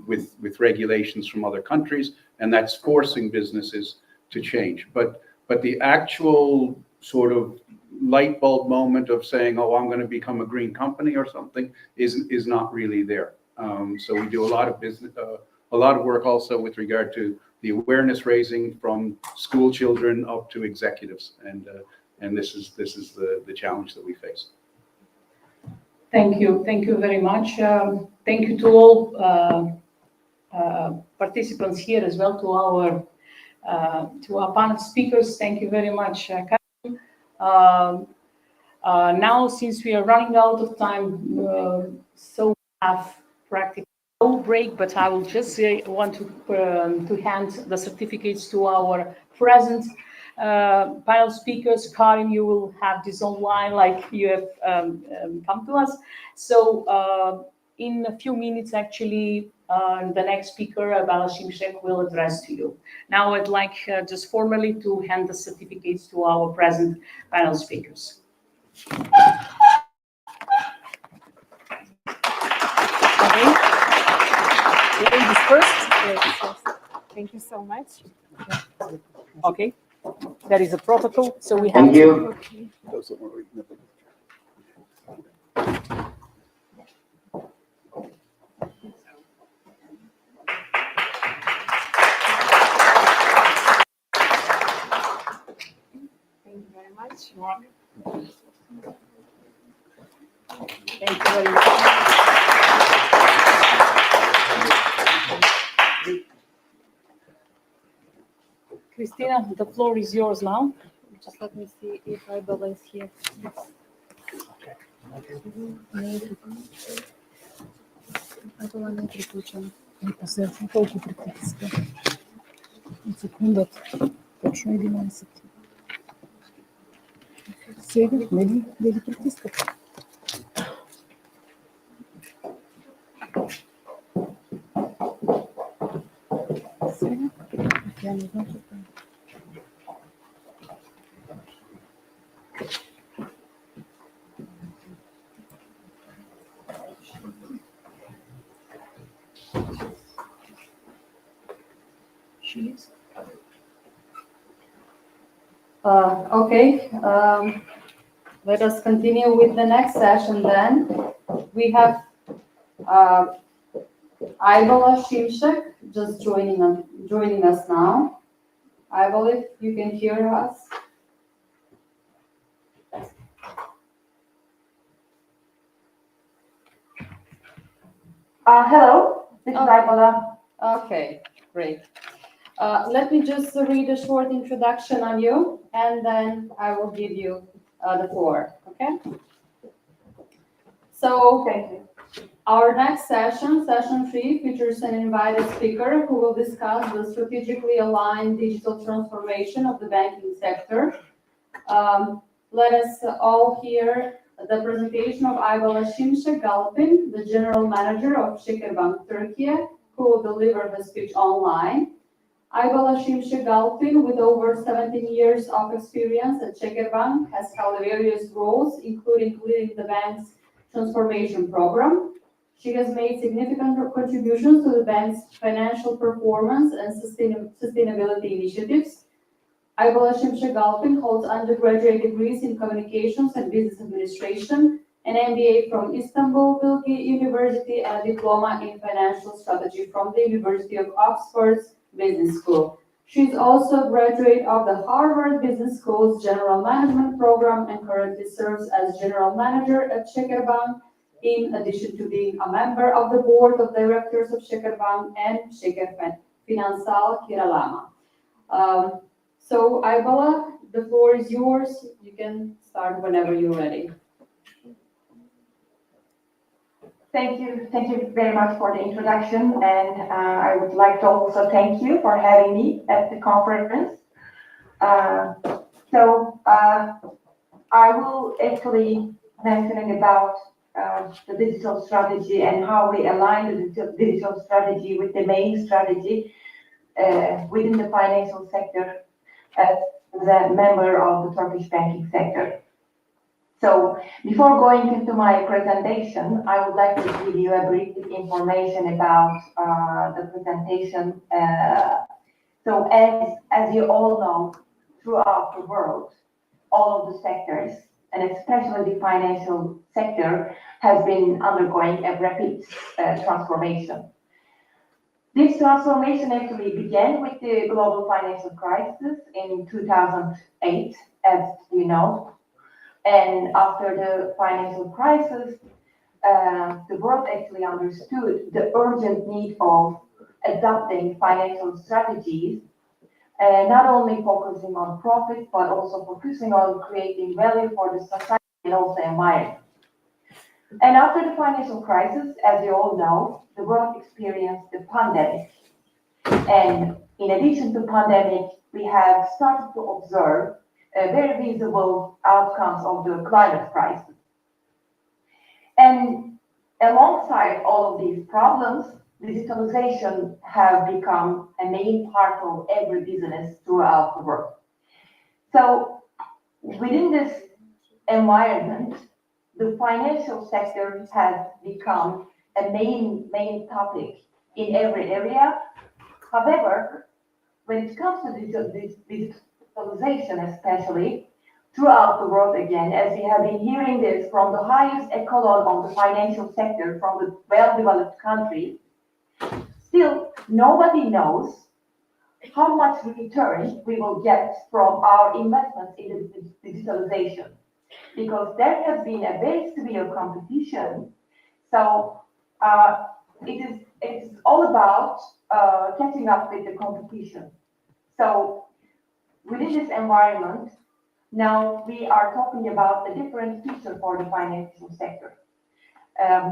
with regulations from other countries, and that's forcing businesses to change. But the actual sort of light bulb moment of saying, oh, I'm going to become a green company or something is not really there. So we do a lot of business, a lot of work also with regard to the awareness raising from school children up to executives, and this is the challenge that we face. Thank you very much. Thank you to all participants here as well, to our panel speakers. Thank you very much, Karin. Now, since we are running out of time, so we have practically no break, but I will just want to hand the certificates to our present panel speakers. Karin, you will have this online like you have come to us. So in a few minutes, actually, the next speaker, Bala Shimshek, will address to you. Now I'd like just formally to hand the certificates to our present panel speakers. Okay. first. Yes, yes. Thank you so much. Okay. There is a protocol, so we have Thank to. you. Thank you very much. Thank you very much. Christina, the floor is yours now. Just let me see if I balance here. Това не е приключено. Сега колко притиска? От секундата. Точно 11. Сега, нали? Да ги притискат. Сега. Тя не знам, че това. Okay, let us continue with the next session then. We have Aybola Şimşek just joining us now. Aybola, if you can hear us. Hello, this is Aybola. Okay, great. Let me just read a short introduction on you, and then I will give you the floor, okay? So, our next session, session 3, features an invited speaker who will discuss the strategically aligned digital transformation of the banking sector. Let us all hear the presentation of Aybola Şimşek Galpin, the General Manager of Şekerbank Turkey, who will deliver the speech online. Aybola Şimşek Galpin, with over 17 years of experience at Şekerbank, has held various roles, including leading the bank's transformation program. She has made significant contributions to the bank's financial performance and sustainability initiatives. Aybola Şimşek Galpin holds undergraduate degrees in communications and business administration, an MBA from Istanbul Bilgi University, and a diploma in financial strategy from the University of Oxford's Business School. She is also a graduate of the Harvard Business School's General Management Program and currently serves as General Manager at Şekerbank, in addition to being a member of the Board of Directors of Şekerbank and Şeker Finansal Kiralama. So, Aybola, the floor is yours. You can start whenever you're ready. Thank you very much for the introduction, and I would like to also thank you for having me at the conference. I will actually mentioning about the digital strategy and how we align the digital strategy with the main strategy within the financial sector as the member of the Turkish banking sector. So before going into my presentation, I would like to give you a brief information about the presentation. So as you all know, throughout the world, all of the sectors, and especially the financial sector, has been undergoing a rapid transformation. This transformation actually began with the global financial crisis in 2008, as you know. And after the financial crisis, the world actually understood the urgent need of adopting financial strategies, not only focusing on profit, but also focusing on creating value for the society and also environment. And after the financial crisis, as you all know, the world experienced the pandemic. And in addition to pandemic, we have started to observe very visible outcomes of the climate crisis. And alongside all of these problems, digitalization have become a main part of every business throughout the world. So within this environment, the financial sector has become a main topic in every area. However, when it comes to digitalization, especially throughout the world again, as we have been hearing this from the highest echelon of the financial sector from the well-developed countries, still nobody knows how much return we will get from our investments in digitalization, because there has been a very severe competition. So it is all about catching up with the competition. So within this environment, now we are talking about a different future for the financial sector.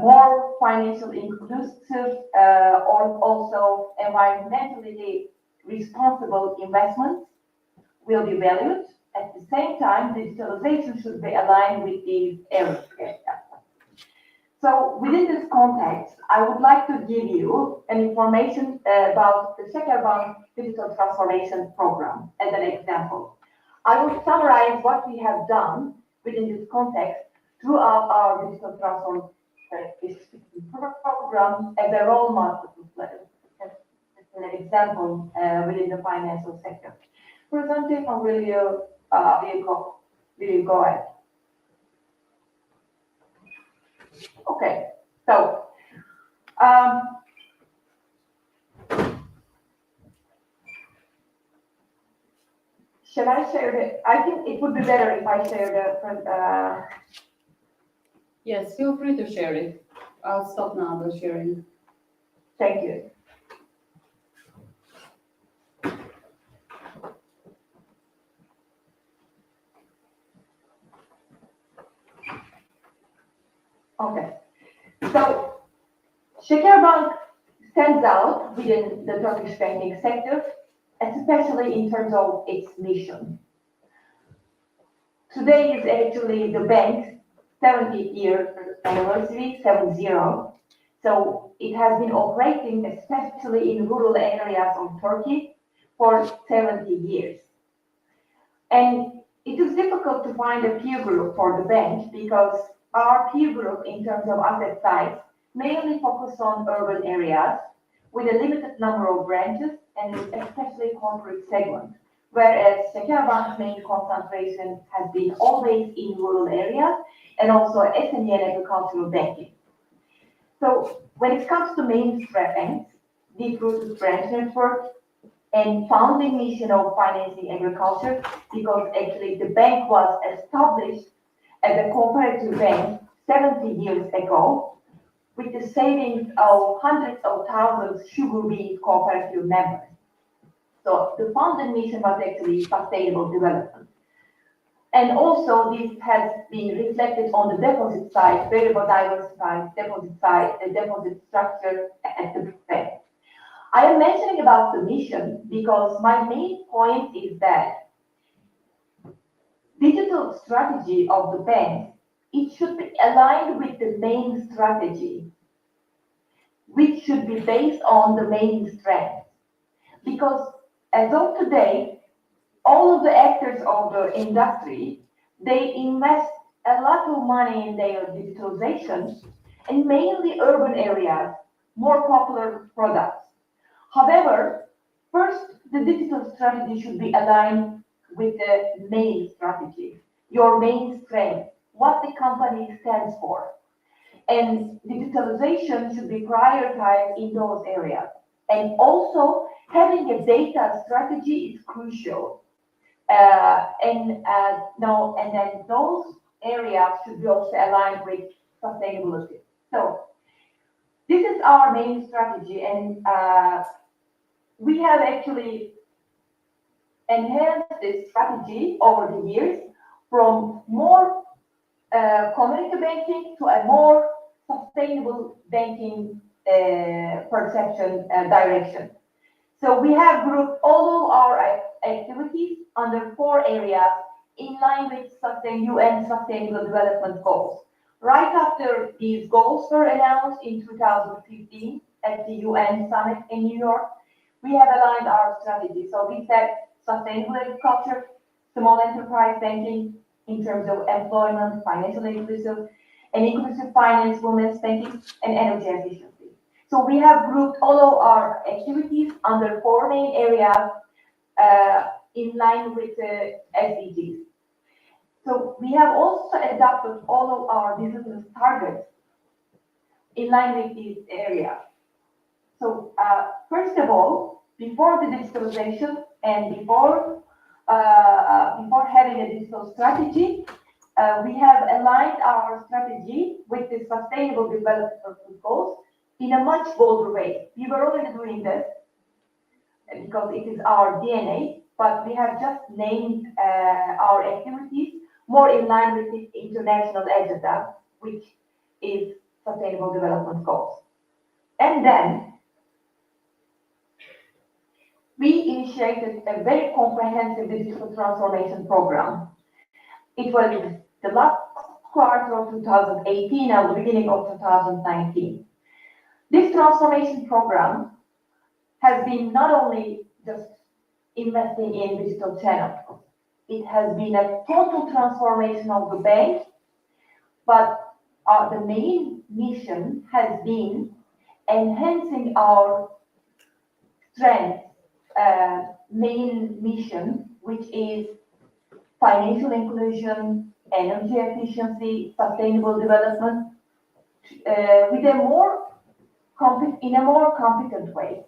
More financial inclusive or also environmentally responsible investments will be valued. At the same time, digitalization should be aligned with these areas. So within this context, I would like to give you an information about the Şekerbank Digital Transformation Program as an example. I will summarize what we have done within this context throughout our digital transformation program as a role model, as an example within the financial sector. Presentation will you go ahead? Okay, so shall I share the? I think it would be better if I share the. Yes, feel free to share it. I'll stop now the sharing. Thank you. Okay, so Şekerbank stands out within the Turkish banking sector, especially in terms of its mission. Today is actually the bank's 70th year anniversary, 70. So it has been operating, especially in rural areas of Turkey, for 70 years. And it is difficult to find a peer group for the bank because our peer group in terms of asset size mainly focus on urban areas with a limited number of branches and especially corporate segment, whereas Şekerbank's main concentration has been always in rural areas and also SME and agricultural banking. So when it comes to main strengths, deep-rooted branch network and founding mission of financing agriculture, because actually the bank was established as a cooperative bank 70 years ago with the savings of hundreds of thousands sugar beet cooperative members. So the founding mission was actually sustainable development. And also this has been reflected on the deposit side, very diversified deposit side, the deposit structure at the bank. I am mentioning about the mission because my main point is that digital strategy of the bank, it should be aligned with the main strategy, which should be based on the main strength. Because as of today, all of the actors of the industry, they invest a lot of money in their digitalization and mainly urban areas, more popular products. However, first, the digital strategy should be aligned with the main strategy, your main strength, what the company stands for. And digitalization should be prioritized in those areas. And also, having a data strategy is crucial. And then those areas should be also aligned with sustainability. So this is our main strategy, and we have actually enhanced this strategy over the years from more community banking to a more sustainable banking perception direction. So we have grouped all of our activities under 4 areas in line with UN Sustainable Development Goals. Right after these goals were announced in 2015 at the UN Summit in New York, we have aligned our strategy. So we said sustainable agriculture, small enterprise banking in terms of employment, financial inclusive, and inclusive finance, women's banking, and energy efficiency. So we have grouped all of our activities under 4 main areas in line with the SDGs. So we have also adopted all of our business targets in line with these areas. So first of all, before the digitalization and before having a digital strategy, we have aligned our strategy with the Sustainable Development Goals in a much bolder way. We were already doing this because it is our DNA, but we have just named our activities more in line with the international agenda, which is Sustainable Development Goals. And then we initiated a very comprehensive digital transformation program. It was the last quarter of 2018 and the beginning of 2019. This transformation program has been not only just investing in digital channels, it has been a total transformation of the bank, but the main mission has been enhancing our strength, main mission, which is financial inclusion, energy efficiency, sustainable development, with a more competent way.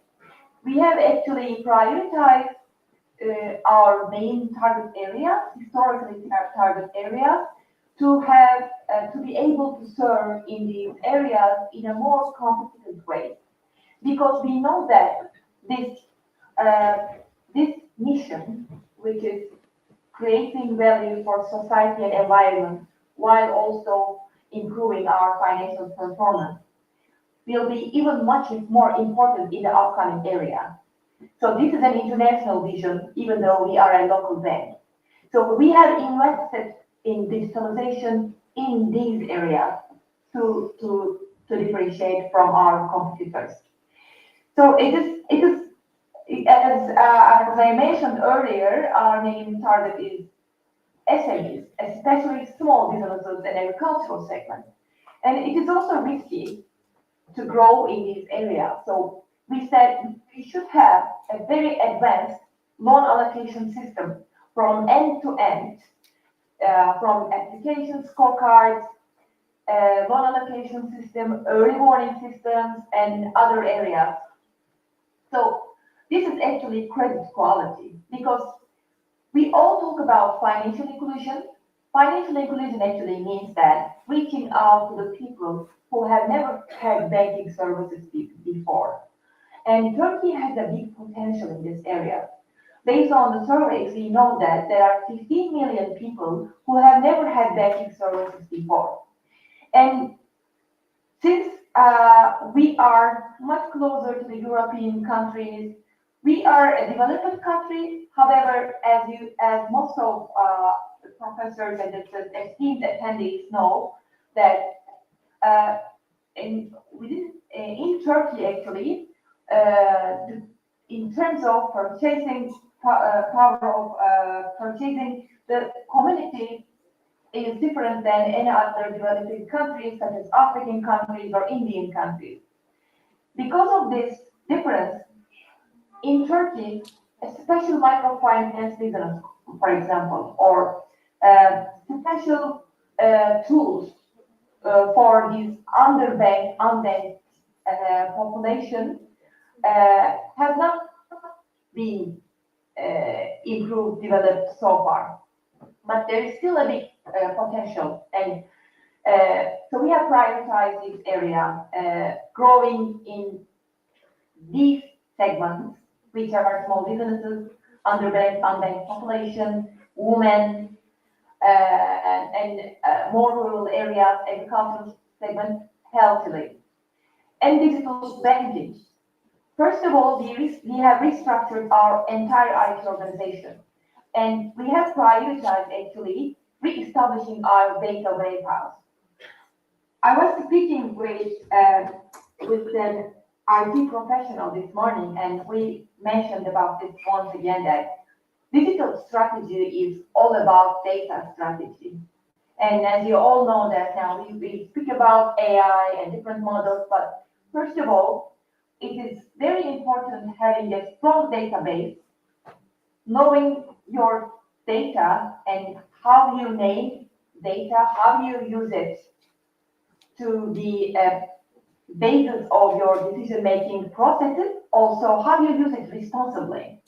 We have actually prioritized our main target areas, historically target areas, to have to be able to serve in these areas in a more competent way, because we know that this mission, which is creating value for society and environment while also improving our financial performance, will be even much more important in the upcoming area. So this is an international vision, even though we are a local bank. So we have invested in digitalization in these areas to differentiate from our competitors. So it is as I mentioned earlier, our main target is SMEs, especially small businesses and agricultural segment. And it is also risky to grow in these areas. So we said we should have a very advanced loan allocation system from end to end, from application scorecards, loan allocation system, early warning systems, and other areas. So this is actually credit quality, because we all talk about financial inclusion. Financial inclusion actually means that reaching out to the people who have never had banking services before. And Turkey has a big potential in this area. Based on the surveys, we know that there are 15 million people who have never had banking services before. And since we are much closer to the European countries, we are a developing country. However, as most of the professors and the esteemed attendees know, that in Turkey actually, in terms of purchasing power of purchasing, the community is different than any other developing countries, such as African countries or Indian countries. Because of this difference, in Turkey, a special microfinance business, for example, or special tools for these underbanked, unbanked population has not been improved, developed so far. But there is still a big potential, and so we have prioritized this area, growing in these segments, which are small businesses, underbanked, unbanked population, women, and more rural areas, agricultural segment, healthily. And digital banking. First of all, we have restructured our entire IT organization, and we have prioritized actually re-establishing our data warehouse. I was speaking with an IT professional this morning, and we mentioned about this once again, that digital strategy is all about data strategy. And as you all know that now we speak about AI and different models, but First of all, it is very important having a strong database, knowing your data and how you name data, how you use it to the basis of your decision-making processes, also how you use it responsibly.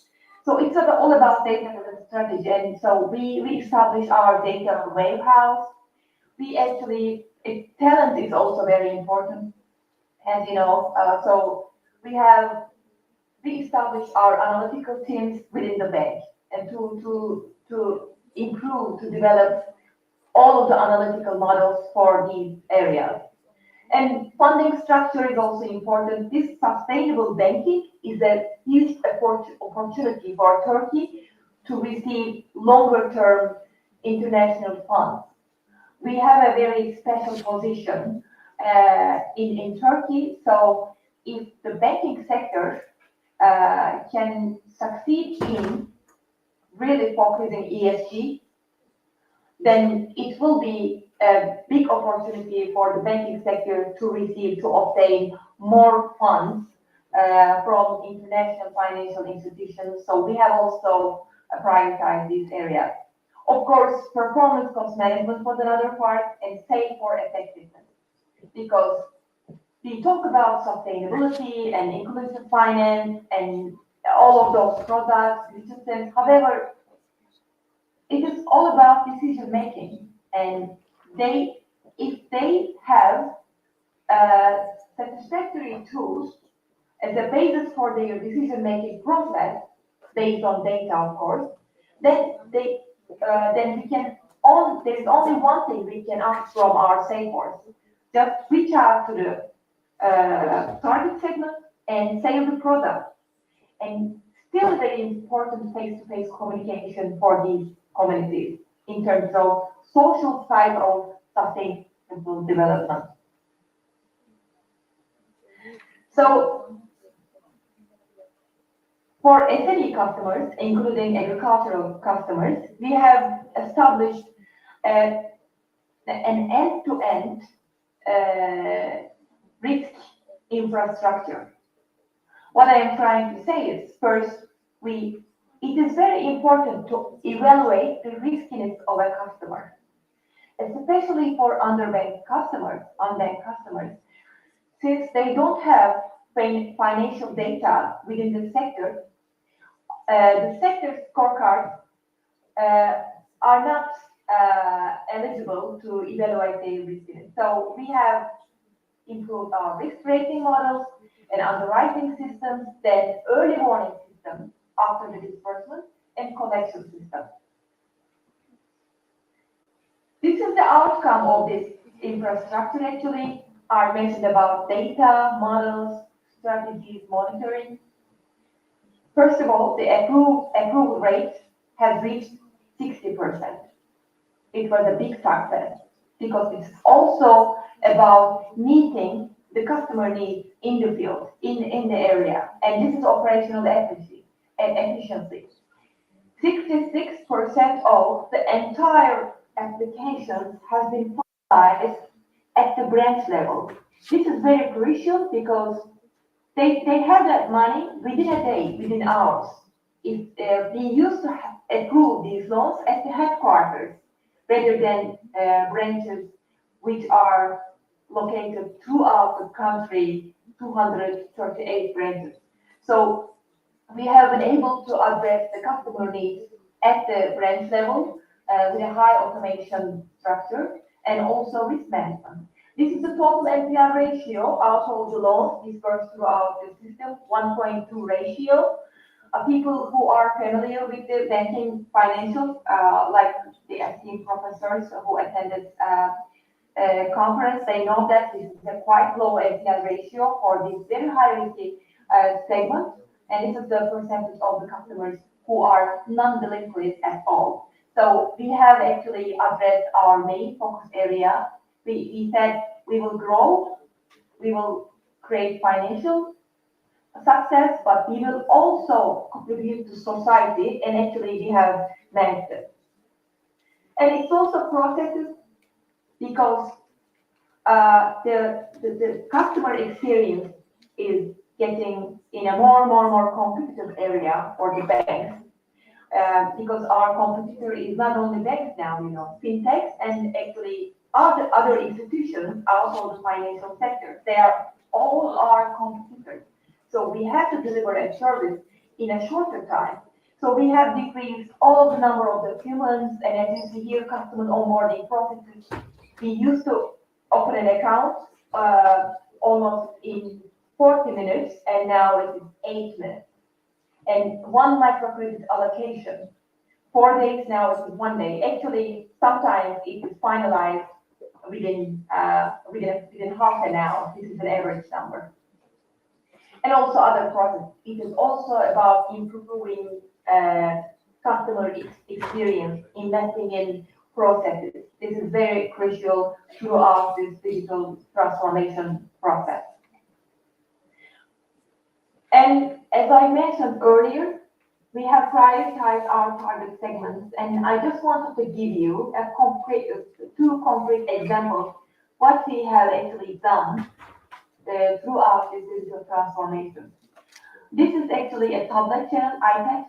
So it's all about data strategy, and so we establish our data warehouse. We actually, talent is also very important, as you know. So we establish our analytical teams within the bank, and to improve, to develop all of the analytical models for these areas. And funding structure is also important. This sustainable banking is a huge opportunity for Turkey to receive longer term international funds. We have a very special position in Turkey. So if the banking sector can succeed in really focusing ESG, then it will be a big opportunity for the banking sector to obtain more funds from international financial institutions. So we have also prioritized these areas. Of course, performance cost management was another part, and save for effectiveness. Because we talk about sustainability and inclusive finance and all of those products, systems. However, it is all about decision making, and if they have satisfactory tools as a basis for their decision making process, based on data, of course, then we can there is only one thing we can ask from our sales force: just reach out to the target segment and sell the product. And still very important face-to-face communication for these communities in terms of social side of sustainable development. So for SME customers, including agricultural customers, we have established an end-to-end risk infrastructure. What I am trying to say is, first, it is very important to evaluate the riskiness of a customer, especially for unbanked customers, since they don't have financial data within the sector. The sector scorecards are not eligible to evaluate their riskiness. So we have improved our risk rating models and underwriting systems, then early warning systems after the disbursement, and collection system. This is the outcome of this infrastructure. Actually, I mentioned about data, models, strategies, monitoring. First of all, the approval rate has reached 60%. It was a big success because it's also about meeting the customer needs in the field, in the area, and this is operational efficiency. 66% of the entire applications has been finalized at the branch level. This is very crucial because they have that money within a day, within hours. If we used to approve these loans at the headquarters rather than branches which are located throughout the country, 238 branches. So we have been able to address the customer needs at the branch level with a high automation structure and also risk management. This is the total NPL ratio out of the loans disbursed throughout the system, 1.2 ratio. People who are familiar with the banking financials, like the esteemed professors who attended conference, they know that this is a quite low NPL ratio for this very high risky segment, and this is the percentage of the customers who are non-delinquent at all. So we have actually addressed our main focus area. We said we will grow, we will create financial success, but we will also contribute to society, and actually we have managed it. And it's also processes, because the customer experience is getting in a more competitive area for the banks, because our competitor is not only banks now, fintechs and actually other institutions outside the financial sector. They are all our competitors. So we have to deliver a service in a shorter time. So we have decreased all the number of documents, and as you see here, customer onboarding processes. We used to open an account almost in 40 minutes, and now it is 8 minutes. And one microcredit allocation, 4 days, now it is 1 day. Actually, sometimes it is finalized within half an hour. This is an average number. And also other processes. It is also about improving customer experience, investing in processes. This is very crucial throughout this digital transformation process. And as I mentioned earlier, we have prioritized our target segments, and I just wanted to give you two concrete examples what we have actually done throughout this digital transformation. This is actually a tablet channel, iPad.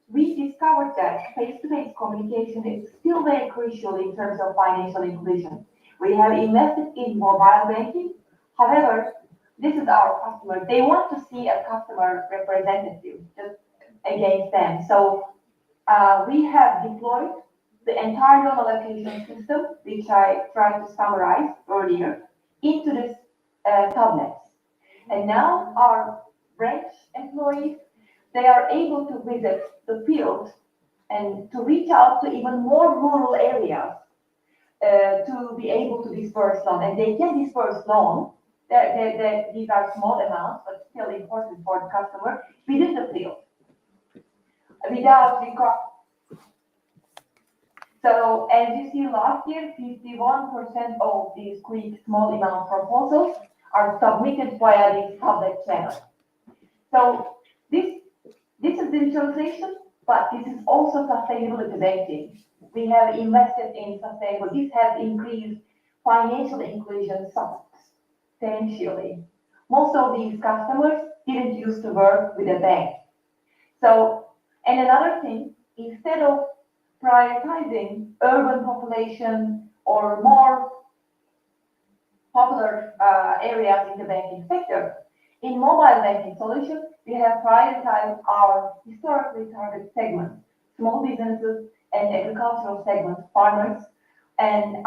We discovered that face-to-face communication is still very crucial in terms of financial inclusion. We have invested in mobile banking. However, this is our customer. They want to see a customer representative just against them. So we have deployed the entire loan allocation system, which I tried to summarize earlier, into this tablets. And now our branch employees, they are able to visit the field and to reach out to even more rural areas to be able to disperse loan. And they can disperse loan. These are small amounts, but still important for the customer within the field. Without So as you see last year, 51% of these quick small amount proposals are submitted via this tablet channel. So this is digitalization, but this is also sustainability banking. We have invested in sustainable. This has increased financial inclusion substantially. Most of these customers didn't used to work with a bank. So, and another thing, instead of prioritizing urban population or more popular areas in the banking sector, in mobile banking solutions, we have prioritized our historically targeted segments, small businesses and agricultural segments, farmers, and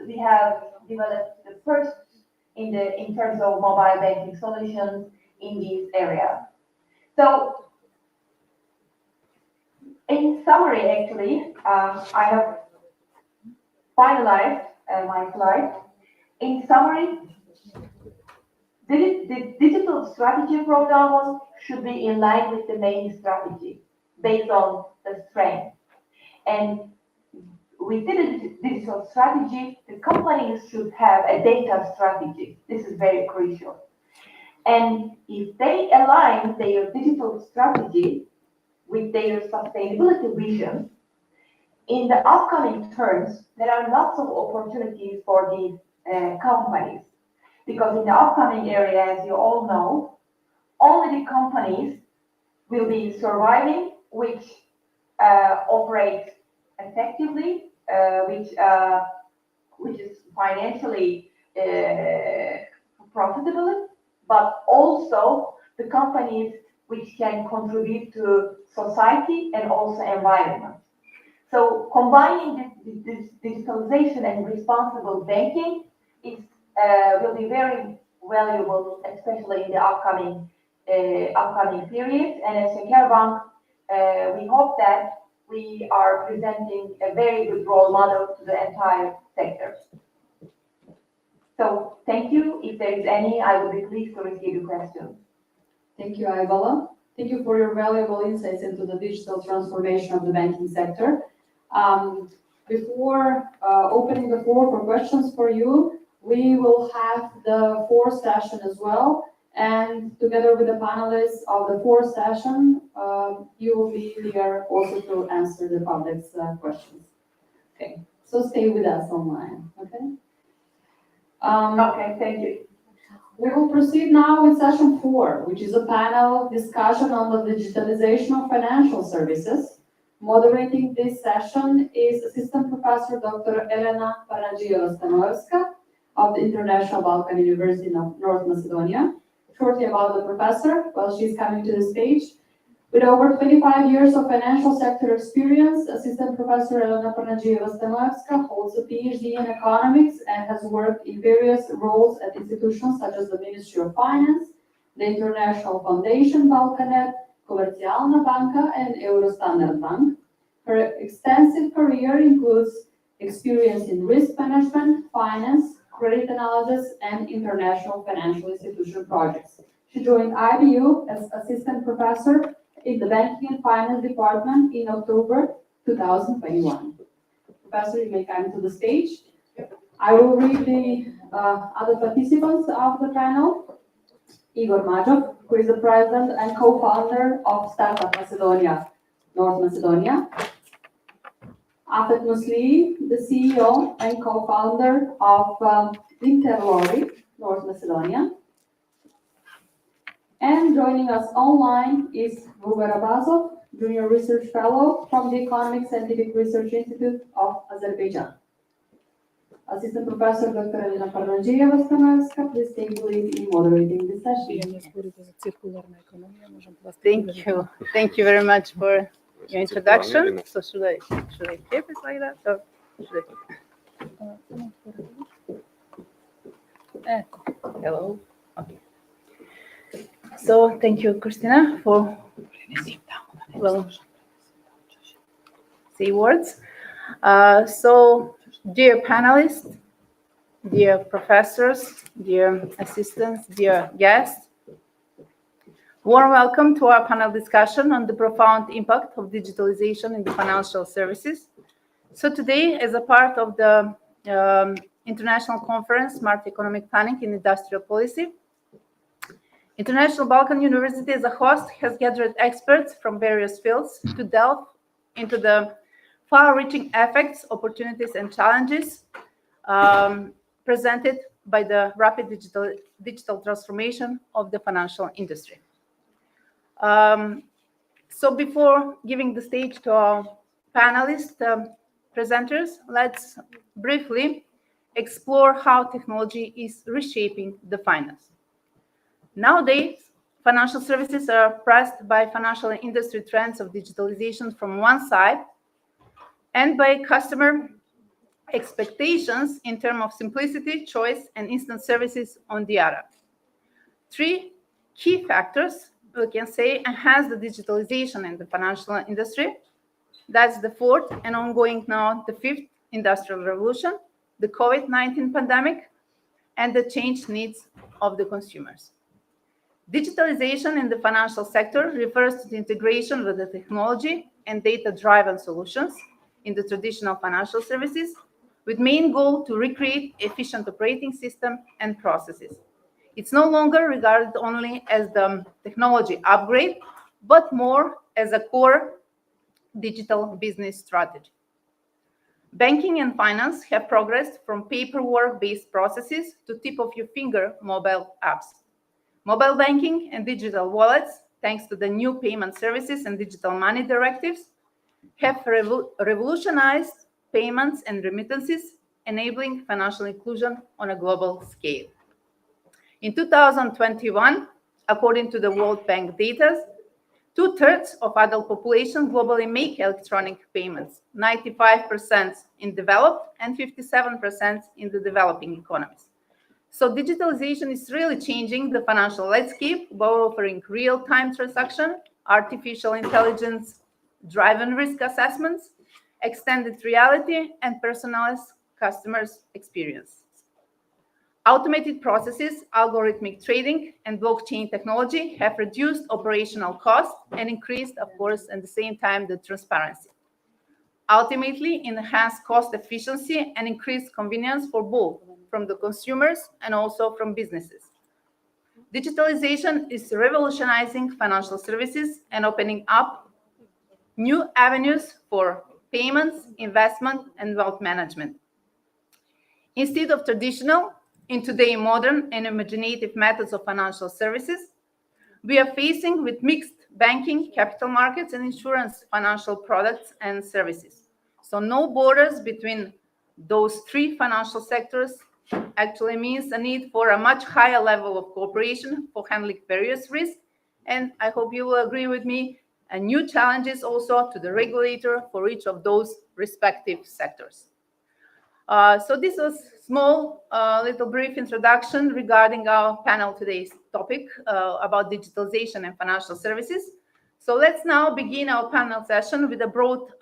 we have developed the first in terms of mobile banking solutions in these areas. So, in summary, actually, I have finalized my slide. In summary, the digital strategy program should be in line with the main strategy based on the strength. And within the digital strategy, the companies should have a data strategy. This is very crucial. And if they align their digital strategy with their sustainability vision, in the upcoming terms, there are lots of opportunities for these companies. Because in the upcoming area, as you all know, only the companies will be surviving which operate effectively, which is financially profitable, but also the companies which can contribute to society and also environment. So combining this digitalization and responsible banking will be very valuable, especially in the upcoming periods. And as Şekerbank, we hope that we are presenting a very good role model to the entire sector. So thank you. If there is any, I will be pleased to receive your questions. Thank you, Aybala. Thank you for your valuable insights into the digital transformation of the banking sector. Before opening the floor for questions for you, we will have the fourth session as well. And together with the panelists of the fourth session, you will be here also to answer the public's questions. Okay, So stay with us online, okay? Okay, thank you. We will proceed now with session 4, which is a panel discussion on the digitalization of financial services. Moderating this session is Assistant Professor Dr. Elena Paragieva-Stanovska of the International Balkan University of North Macedonia. Shortly about the professor, while she's coming to the stage. With over 25 years of financial sector experience, Assistant Professor Elena Paragieva-Stanovska holds a PhD in economics and has worked in various roles at institutions such as the Ministry of Finance, the International Foundation Balkanet, Komercijalna Banka, and Eurostandard Bank. Her extensive career includes experience in risk management, finance, credit analysis, and international financial institution projects. She joined IBU as Assistant Professor in the Banking and Finance Department in October 2021. Professor, you may come to the stage. I will read the other participants of the panel. Igor Majov, who is the president and co-founder of Startup Macedonia, North Macedonia. Afet Musli, the CEO and co-founder of Interlori, North Macedonia. And joining us online is Ruber Abazov, Junior Research Fellow from the Economic Scientific Research Institute of Azerbaijan. Assistant Professor Dr. Elena Paragieva-Stanovska, please take the lead in moderating this session. Thank you. Thank you very much for your introduction. So should I keep it like that? Or should I? Hello. Okay. So thank you, Christina, for say words. So dear panelists, dear professors, dear assistants, dear guests, warm welcome to our panel discussion on the profound impact of digitalization in the financial services. So today, as a part of the International Conference, Smart Economic Planning in Industrial Policy, International Balkan University as a host has gathered experts from various fields to delve into the far-reaching effects, opportunities, and challenges presented by the rapid digital transformation of the financial industry. So before giving the stage to our panelists, presenters, let's briefly explore how technology is reshaping the finance. Nowadays, financial services are pressed by financial industry trends of digitalization from one side and by customer expectations in terms of simplicity, choice, and instant services on the other. Three key factors, we can say, enhance the digitalization in the financial industry. That's the fourth and ongoing now, the fifth industrial revolution, the COVID-19 pandemic, and the changed needs of the consumers. Digitalization in the financial sector refers to the integration with the technology and data-driven solutions in the traditional financial services, with main goal to recreate efficient operating system and processes. It's no longer regarded only as the technology upgrade, but more as a core digital business strategy. Banking and finance have progressed from paperwork-based processes to tip-of-your-finger mobile apps. Mobile banking and digital wallets, thanks to the new payment services and digital money directives, have revolutionized payments and remittances, enabling financial inclusion on a global scale. In 2021, according to the World Bank data, 2/3 of adult population globally make electronic payments, 95% in developed and 57% in the developing economies. So digitalization is really changing the financial landscape by offering real-time transaction, artificial intelligence-driven risk assessments, extended reality, and personalized customers' experience. Automated processes, algorithmic trading, and blockchain technology have reduced operational costs and increased, of course, at the same time, the transparency. Ultimately, enhanced cost efficiency and increased convenience for both from the consumers and also from businesses. Digitalization is revolutionizing financial services and opening up new avenues for payments, investment, and wealth management. Instead of traditional, in today modern and imaginative methods of financial services, we are facing with mixed banking, capital markets, and insurance financial products and services. So no borders between those three financial sectors actually means a need for a much higher level of cooperation for handling various risks. And I hope you will agree with me, and new challenges also to the regulator for each of those respective sectors. So this was small, little brief introduction regarding our panel today's topic about digitalization and financial services. So let's now begin our panel session with a broad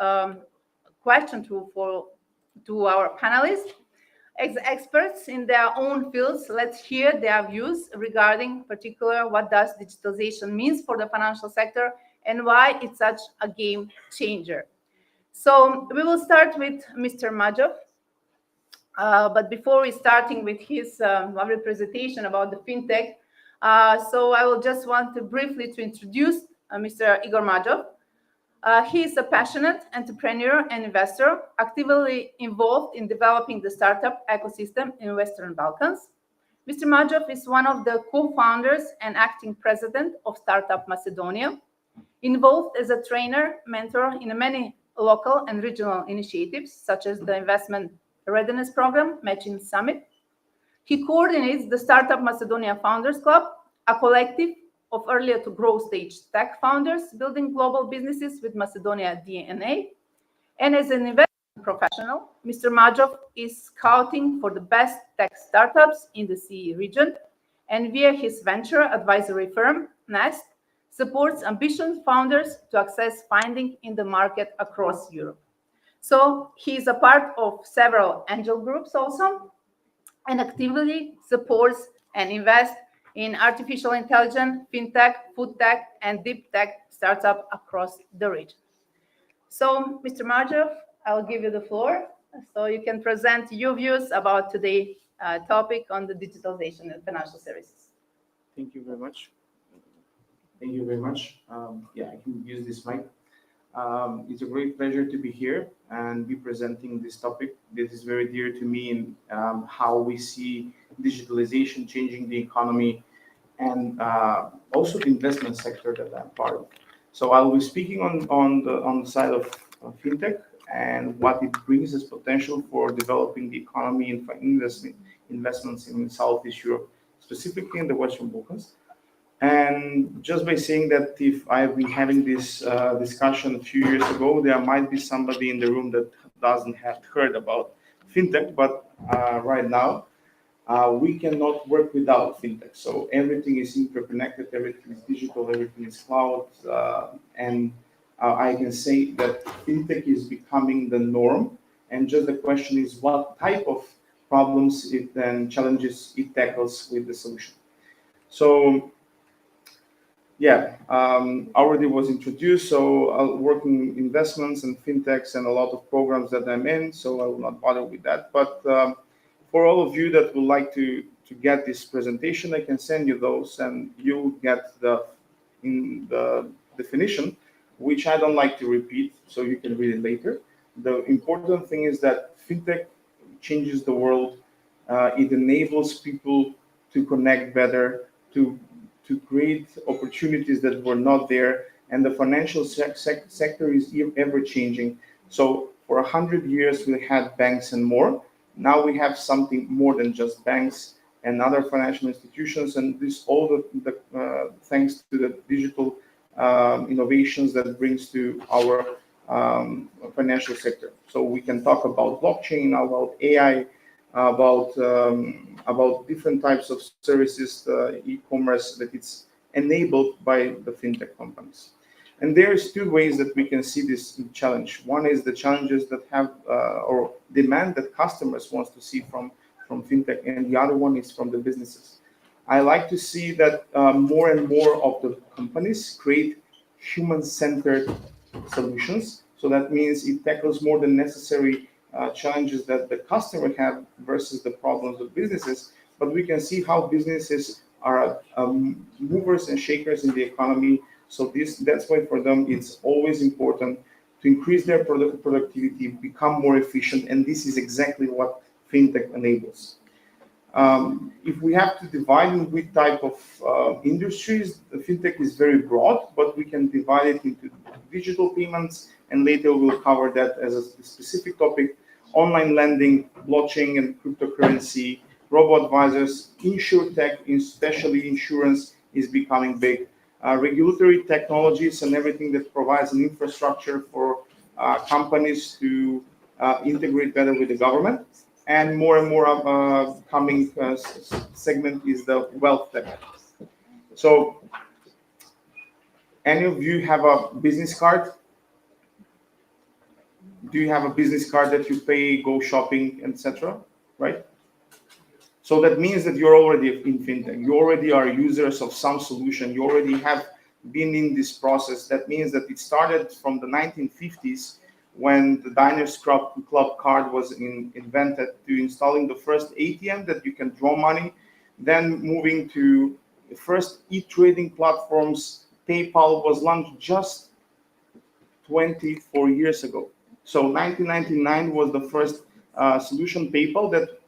question to our panelists. As experts in their own fields, let's hear their views regarding particular what does digitalization means for the financial sector and why it's such a game changer. So we will start with Mr. Majov. But before we starting with his lovely presentation about the fintech, so I will just want to briefly to introduce Mr. Igor Majov. He is a passionate entrepreneur and investor, actively involved in developing the startup ecosystem in Western Balkans. Mr. Majov is one of the co-founders and acting president of Startup Macedonia, involved as a trainer, mentor in many local and regional initiatives, such as the Investment Readiness Program, Matching Summit. He coordinates the Startup Macedonia Founders Club, a collective of earlier to growth stage tech founders building global businesses with Macedonia DNA. And as an investment professional, Mr. Majov is scouting for the best tech startups in the CE region, and via his venture advisory firm, Nest, supports ambitious founders to access funding in the market across Europe. So he is a part of several angel groups also, and actively supports and invests in artificial intelligence, fintech, food tech, and deep tech startups across the region. So, Mr. Majov, I'll give you the floor so you can present your views about today's topic on the digitalization and financial services. Thank you very much. Thank you very much. Yeah, I can use this mic. It's a great pleasure to be here and be presenting this topic. This is very dear to me in how we see digitalization changing the economy and also the investment sector that I'm part of. So I will be speaking on the side of fintech and what it brings as potential for developing the economy and for investments in Southeast Europe, specifically in the Western Balkans. And just by saying that if I've been having this discussion a few years ago, there might be somebody in the room that doesn't have heard about fintech, but right now we cannot work without fintech. So everything is interconnected, everything is digital, everything is cloud, and I can say that fintech is becoming the norm. And just the question is what type of problems and challenges it tackles with the solution. So yeah, already was introduced. So I'll work in investments and fintechs and a lot of programs that I'm in. So I will not bother with that. But for all of you that would like to get this presentation, I can send you those, and you'll get the definition, which I don't like to repeat, so you can read it later. The important thing is that fintech changes the world. It enables people to connect better, to create opportunities that were not there, and the financial sector is ever changing. So for 100 years we had banks and more. Now we have something more than just banks and other financial institutions, and this all the thanks to the digital innovations that brings to our financial sector. So we can talk about blockchain, about AI, about different types of services, e-commerce, that it's enabled by the fintech companies. And there's two ways that we can see this challenge. One is the challenges that have or demand that customers wants to see from fintech, and the other one is from the businesses. I like to see that more and more of the companies create human-centered solutions. So that means it tackles more than necessary challenges that the customer have versus the problems of businesses. But we can see how businesses are movers and shakers in the economy. So that's why for them it's always important to increase their productivity, become more efficient, and this is exactly what fintech enables. If we have to divide in which type of industries, the fintech is very broad, but we can divide it into digital payments, and later we'll cover that as a specific topic. Online lending, blockchain and cryptocurrency, robo-advisors, insurtech, especially insurance, is becoming big. Regulatory technologies and everything that provides an infrastructure for companies to integrate better with the government. And more coming segment is the wealth tech. So, any of you have a business card? Do you have a business card that you pay, go shopping, etc.? Right? So that means that you're already in fintech. You already are users of some solution. You already have been in this process. That means that it started from the 1950s when the Diners Club card was invented, to installing the first ATM that you can draw money, then moving to the first e-trading platforms. PayPal was launched just 24 years ago. So 1999 was the first solution, PayPal, that,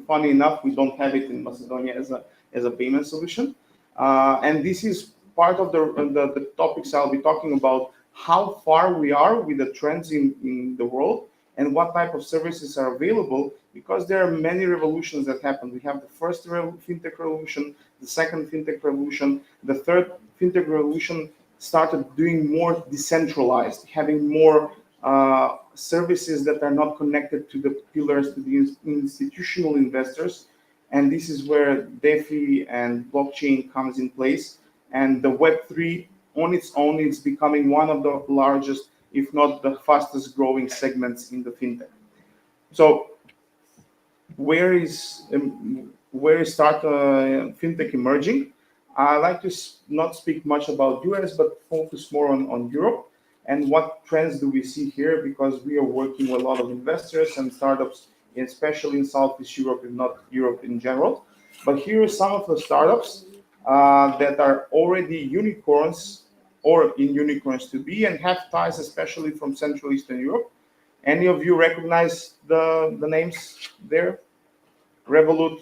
funny enough, we don't have it in Macedonia as a payment solution. And this is part of the topics I'll be talking about, how far we are with the trends in the world and what type of services are available, because there are many revolutions that happen. We have the first fintech revolution, the second fintech revolution, the third fintech revolution started doing more decentralized, having more services that are not connected to the pillars, to the institutional investors. And this is where DeFi and blockchain comes in place. And the Web3 on its own is becoming one of the largest, if not the fastest growing segments in the fintech. So where is fintech emerging? I like to not speak much about US, but focus more on Europe. And what trends do we see here? Because we are working with a lot of investors and startups, especially in Southeast Europe, if not Europe in general. But here are some of the startups that are already unicorns or in unicorns to be, and have ties especially from Central Eastern Europe. Any of you recognize the names there? Revolut.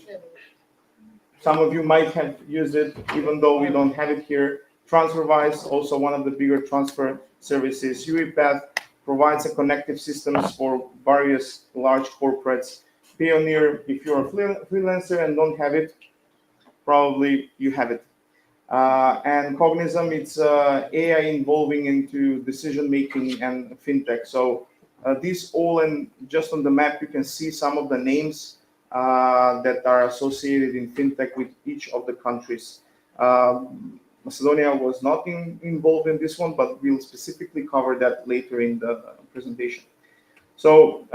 Some of you might have used it, even though we don't have it here. TransferWise, also one of the bigger transfer services. UiPath provides a connective systems for various large corporates. Payoneer, if you're a freelancer and don't have it, probably you have it. And Cognizant, it's AI involving into decision-making and fintech. So these all, and just on the map, you can see some of the names that are associated in fintech with each of the countries. Macedonia was not involved in this one, but we'll specifically cover that later in the presentation. So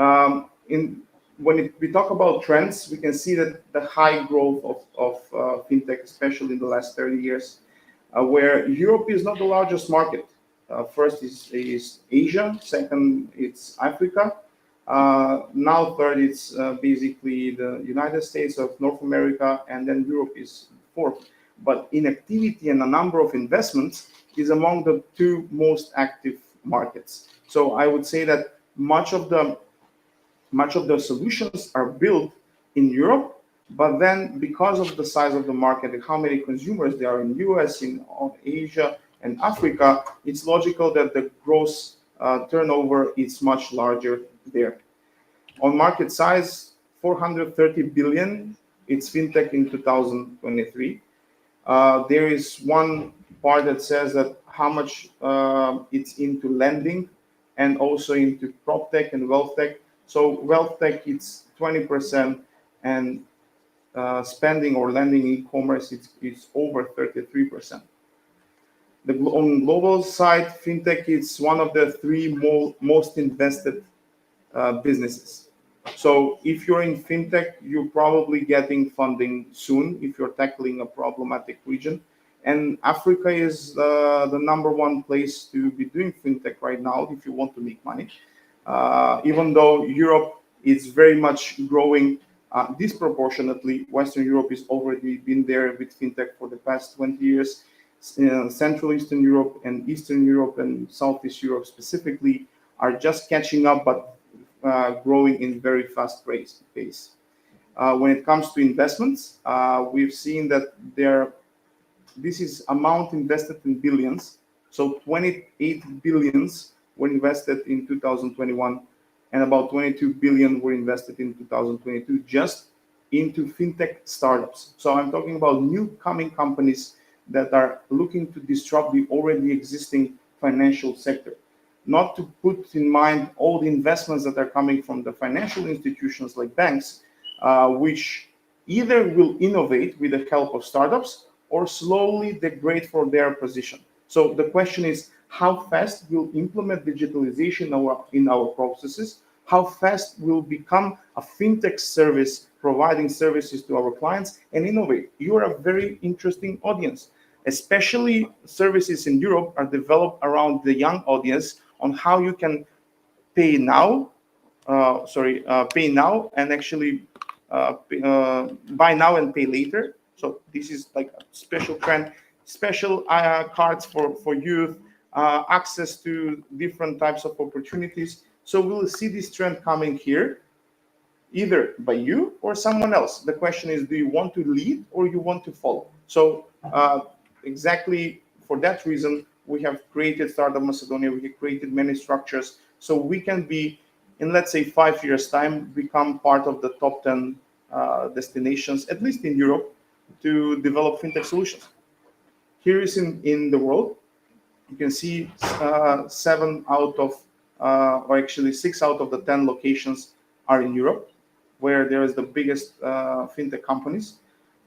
when we talk about trends, we can see that the high growth of fintech, especially in the last 30 years, where Europe is not the largest market. First is Asia, second it's Africa. Now third it's basically the United States of North America, and then Europe is fourth. But in activity and a number of investments is among the two most active markets. So I would say that much of the solutions are built in Europe, but then because of the size of the market and how many consumers there are in US, in Asia and Africa, it's logical that the gross turnover is much larger there. On market size, 430 billion, it's fintech in 2023. There is one part that says that how much it's into lending and also into prop tech and wealth tech. So wealth tech, it's 20%, and spending or lending e-commerce, it's over 33%. On global side, fintech is one of the three most invested businesses. So if you're in fintech, you're probably getting funding soon if you're tackling a problematic region. And Africa is the number one place to be doing fintech right now if you want to make money. Even though Europe is very much growing disproportionately, Western Europe has already been there with fintech for the past 20 years. Central Eastern Europe and Eastern Europe and Southeast Europe specifically are just catching up, but growing in very fast pace. When it comes to investments, we've seen that this is amount invested in billions. So 28 billions were invested in 2021, and about 22 billion were invested in 2022 just into fintech startups. So I'm talking about new coming companies that are looking to disrupt the already existing financial sector. Not to put in mind all the investments that are coming from the financial institutions like banks, which either will innovate with the help of startups or slowly degrade for their position. So the question is, how fast will implement digitalization in our processes? How fast will become a fintech service providing services to our clients and innovate? You are a very interesting audience. Especially services in Europe are developed around the young audience on how you can pay now, pay now and actually buy now and pay later. So this is like a special trend, special cards for youth, access to different types of opportunities. So we'll see this trend coming here, either by you or someone else. The question is, do you want to lead or you want to follow? So exactly for that reason, we have created Startup Macedonia. We have created many structures so we can be, in let's say 5 years time, become part of the top 10 destinations, at least in Europe, to develop fintech solutions. Here is in the world. You can see 7 out of, or actually 6 out of the 10 locations are in Europe, where there is the biggest fintech companies.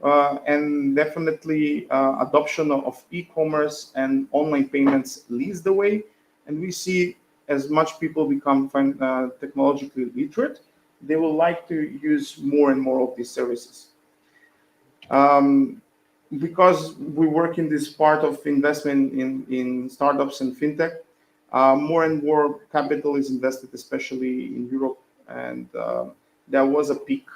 And definitely adoption of e-commerce and online payments leads the way. And we see as much people become technologically literate, they will like to use more and more of these services. Because we work in this part of investment in startups and fintech, more and more capital is invested, especially in Europe. And there was a peak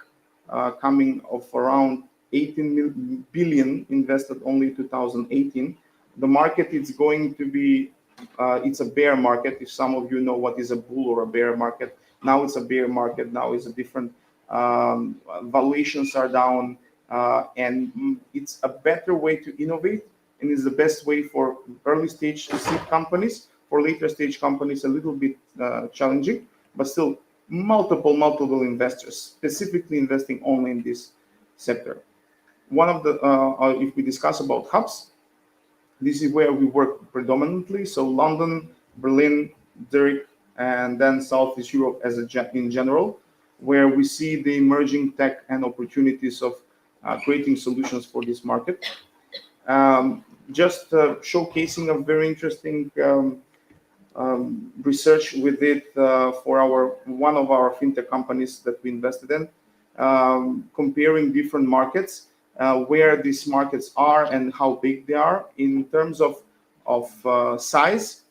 coming of around 18 billion invested only in 2018. The market is going to be, it's a bear market. If some of you know what is a bull or a bear market, now it's a bear market. Now it's a different, valuations are down, and it's a better way to innovate, and is the best way for early stage seed companies. For later stage companies, a little bit challenging, but still multiple investors specifically investing only in this sector. One of the, if we discuss about hubs, this is where we work predominantly. So London, Berlin, Zurich, and then Southeast Europe as in general, where we see the emerging tech and opportunities of creating solutions for this market. Just showcasing a very interesting research we did for one of our fintech companies that we invested in, comparing different markets, where these markets are and how big they are in terms of size.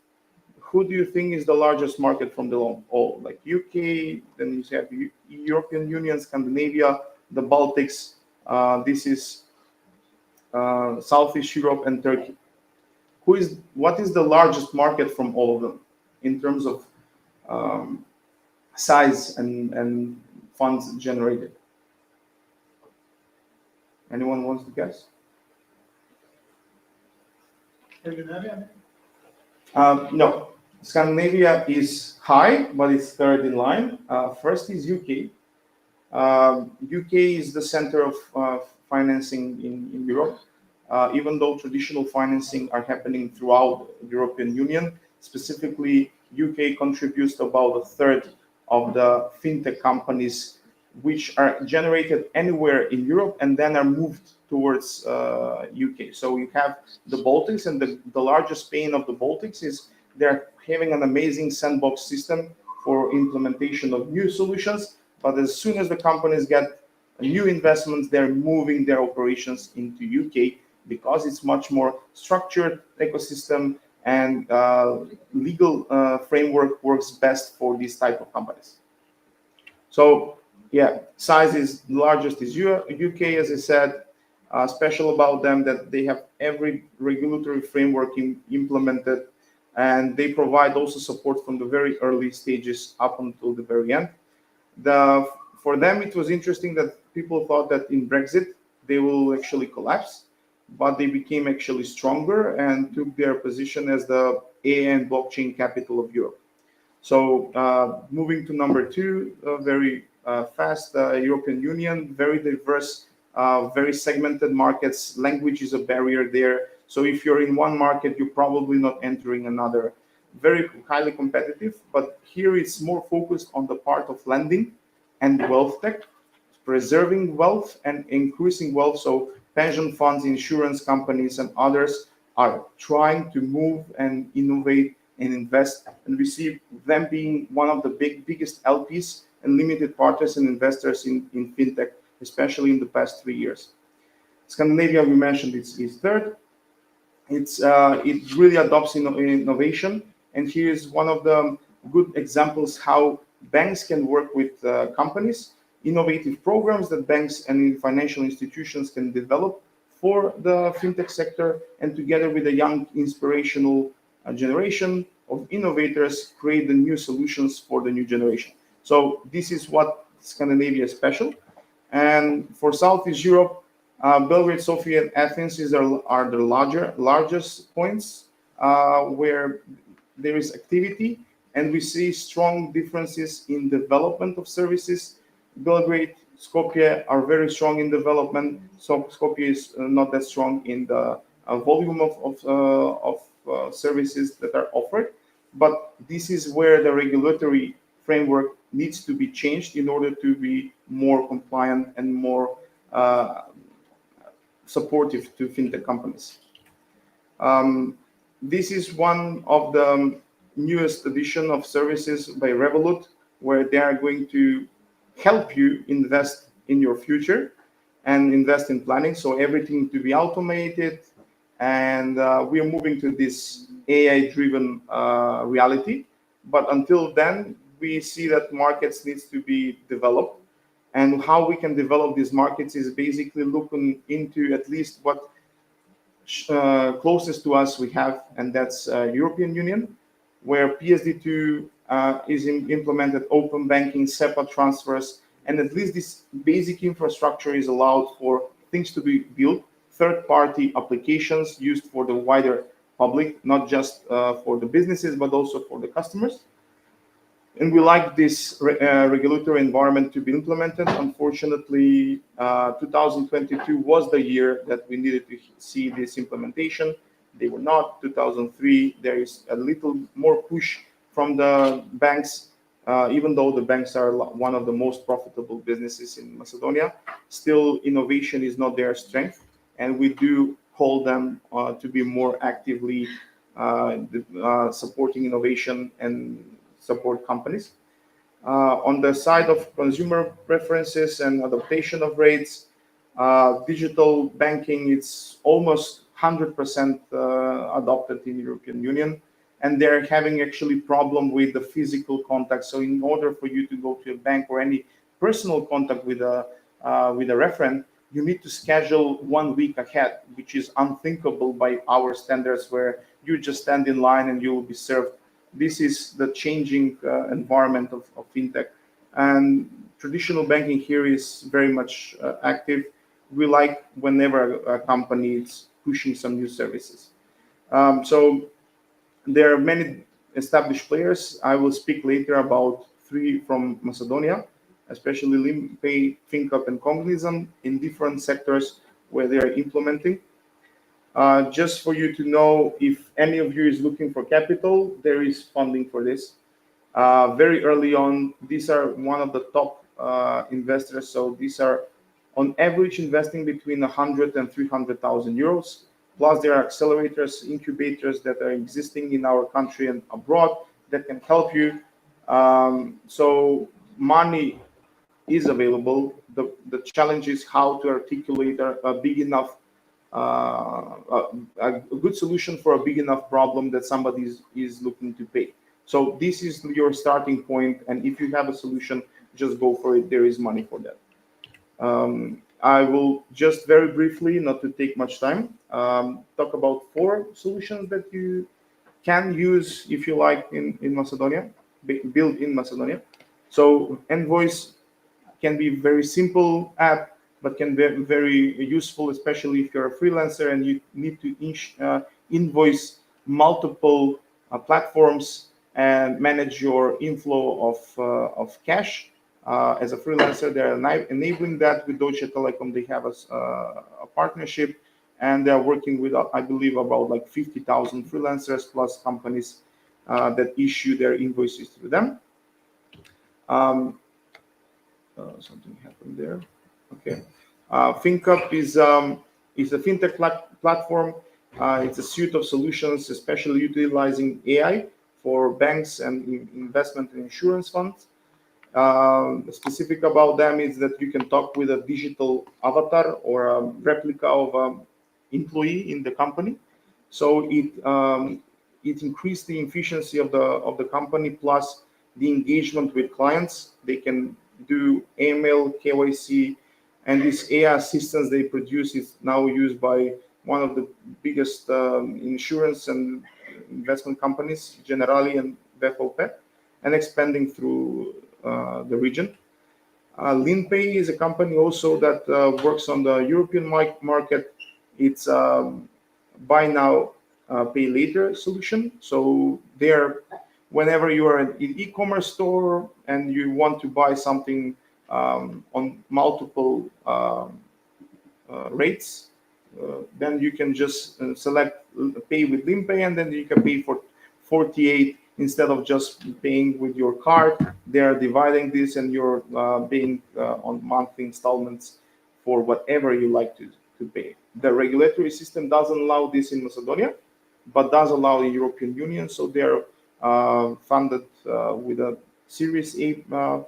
Who do you think is the largest market from the all? Like UK, then you have European Union, Scandinavia, the Baltics. This is Southeast Europe and Turkey. What is the largest market from all of them in terms of size and funds generated? Anyone wants to guess? No. Scandinavia is high, but it's third in line. First is UK. UK is the center of financing in Europe. Even though traditional financing are happening throughout the European Union, specifically UK contributes to about a third of the fintech companies which are generated anywhere in Europe and then are moved towards UK. So you have the Baltics, and the largest pain of the Baltics is they're having an amazing sandbox system for implementation of new solutions. But as soon as the companies get new investments, they're moving their operations into UK because it's much more structured ecosystem, and legal framework works best for these type of companies. So yeah, size is the largest is UK, as I said. Special about them that they have every regulatory framework implemented. and they provide also support from the very early stages up until the very end. For them, it was interesting that people thought that in Brexit they will actually collapse, but they became actually stronger and took their position as the AI and blockchain capital of Europe. So moving to number two, very fast, European Union, very diverse, very segmented markets. Language is a barrier there. So if you're in one market, you're probably not entering another. Very highly competitive, but here it's more focused on the part of lending and wealth tech, preserving wealth and increasing wealth. So pension funds, insurance companies, and others are trying to move and innovate and invest. And we see them being one of the biggest LPs and limited partners and investors in fintech, especially in the past 3 years. Scandinavia, we mentioned, is third. It really adopts innovation. And here is one of the good examples how banks can work with companies, innovative programs that banks and financial institutions can develop for the fintech sector, and together with a young, inspirational generation of innovators, create the new solutions for the new generation. So this is what Scandinavia is special. And for Southeast Europe, Belgrade, Sofia, and Athens are the largest points where there is activity, and we see strong differences in development of services. Belgrade, Skopje are very strong in development. So Skopje is not that strong in the volume of services that are offered. But this is where the regulatory framework needs to be changed in order to be more compliant and more supportive to fintech companies. This is one of the newest edition of services by Revolut, where they are going to help you invest in your future and invest in planning. So everything to be automated, and we are moving to this AI-driven reality. But until then, we see that markets needs to be developed. And how we can develop these markets is basically looking into at least what closest to us we have, and that's European Union, where PSD2 is implemented, open banking, SEPA transfers, and at least this basic infrastructure is allowed for things to be built, third-party applications used for the wider public, not just for the businesses, but also for the customers. And we like this regulatory environment to be implemented. Unfortunately, 2022 was the year that we needed to see this implementation. They were not. 2003, there is a little more push from the banks, even though the banks are one of the most profitable businesses in Macedonia. Still, innovation is not their strength, and we do call them to be more actively supporting innovation and support companies. On the side of consumer preferences and adaptation of rates, digital banking, it's almost 100% adopted in European Union, and they're having actually problem with the physical contact. So in order for you to go to a bank or any personal contact with a referent, you need to schedule 1 week ahead, which is unthinkable by our standards, where you just stand in line and you will be served. This is the changing environment of fintech, and traditional banking here is very much active. We like whenever a company is pushing some new services. So there are many established players. I will speak later about 3 from Macedonia, especially LimpPay, FinCup, and Cognizant in different sectors where they are implementing. Just for you to know, if any of you is looking for capital, there is funding for this. Very early on, these are one of the top investors. So these are on average investing between 100 and 300,000 euros. Plus there are accelerators, incubators that are existing in our country and abroad that can help you. So money is available. The challenge is how to articulate a big enough a good solution for a big enough problem that somebody is looking to pay. So this is your starting point, and if you have a solution, just go for it. There is money for that. I will just very briefly, not to take much time, talk about 4 solutions that you can use, if you like, in Macedonia, built in Macedonia. So Envoice can be very simple app, but can be very useful, especially if you're a freelancer and you need to invoice multiple platforms and manage your inflow of cash. As a freelancer, they're enabling that with Deutsche Telekom. They have a partnership, and they're working with, I believe, about like 50,000 freelancers plus companies that issue their invoices to them. Something happened there. Okay. FinCup is a fintech platform. It's a suite of solutions, especially utilizing AI for banks and investment and insurance funds. Specific about them is that you can talk with a digital avatar or a replica of an employee in the company. So it increased the efficiency of the company plus the engagement with clients. They can do email, KYC, and this AI assistance they produce is now used by one of the biggest insurance and investment companies, Generali and VFOP, and expanding through the region. LinPay is a company also that works on the European market. It's buy now, pay later solution. So there, whenever you are in an e-commerce store and you want to buy something on multiple rates, then you can just select pay with LinPay, and then you can pay for 48 instead of just paying with your card. They are dividing this, and you're paying on monthly installments for whatever you like to pay. The regulatory system doesn't allow this in Macedonia, but does allow the European Union. So they're funded with a Series A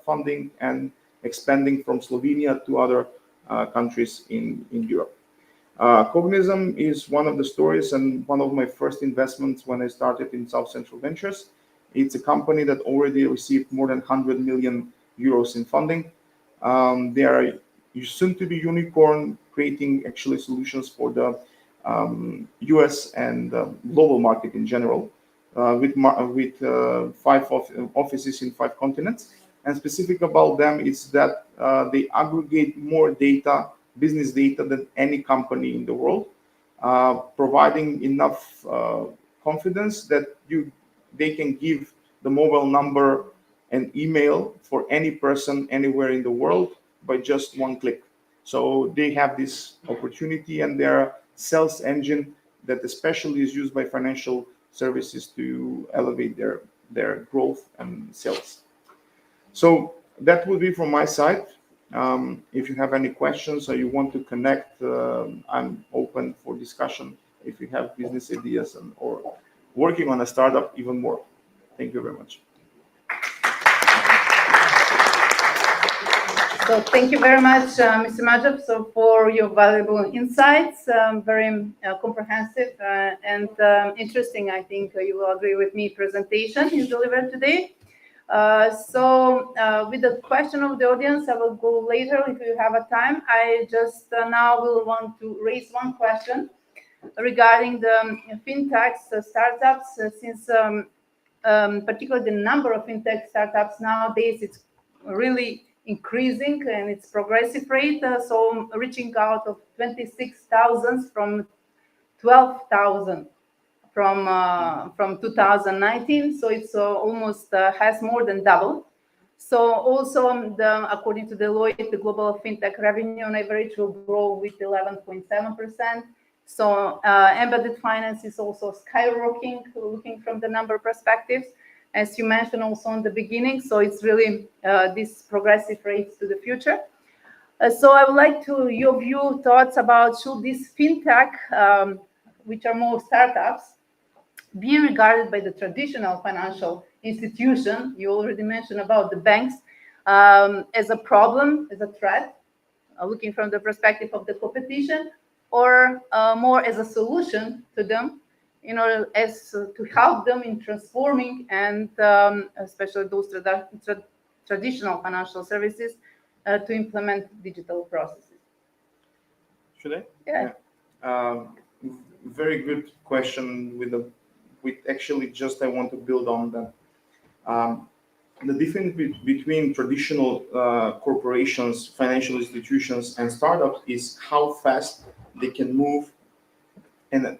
funding and expanding from Slovenia to other countries in Europe. Cognizant is one of the stories and one of my first investments when I started in South Central Ventures. It's a company that already received more than 100 million euros in funding. They are soon to be unicorn, creating actually solutions for the US and global market in general, with 5 offices in 5 continents. And specific about them is that they aggregate more data, business data, than any company in the world, providing enough confidence that they can give the mobile number and email for any person anywhere in the world by just one click. So they have this opportunity, and their sales engine that especially is used by financial services to elevate their growth and sales. So that would be from my side. If you have any questions or you want to connect, I'm open for discussion. If you have business ideas or working on a startup, even more. Thank you very much. So thank you very much, Mr. Majab, for your valuable insights. Very comprehensive and interesting. I think you will agree with me. Presentation you delivered today. With the question of the audience, I will go later if you have a time. I just now will want to raise one question regarding the fintechs startups, since particularly the number of fintech startups nowadays, it's really increasing and it's progressive rate. So reaching out of 26,000 from 12,000 from 2019. So it's almost has more than doubled. So also according to Deloitte, the global fintech revenue on average will grow with 11.7%. So embedded finance is also skyrocketing, looking from the number perspectives, as you mentioned also in the beginning. So it's really this progressive rates to the future. So I would like to your view, thoughts about should this fintech, which are more startups, be regarded by the traditional financial institution, you already mentioned about the banks, as a problem, as a threat, looking from the perspective of the competition, or more as a solution to them, in order as to help them in transforming and especially those traditional financial services to implement digital processes. Should I? Yeah. Very good question with a with actually just I want to build on them. The difference between traditional corporations, financial institutions, and startups is how fast they can move and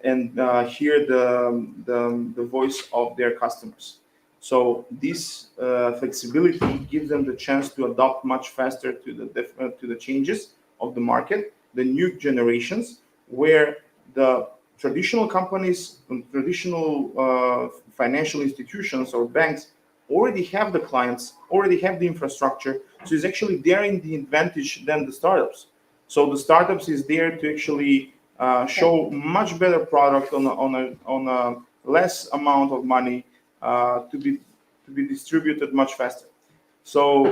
hear the voice of their customers. So this flexibility gives them the chance to adapt much faster to the changes of the market, the new generations, where the traditional companies, traditional financial institutions or banks already have the clients, already have the infrastructure. So it's actually there in the advantage than the startups. So the startups is there to actually show much better product on a less amount of money to be distributed much faster. So,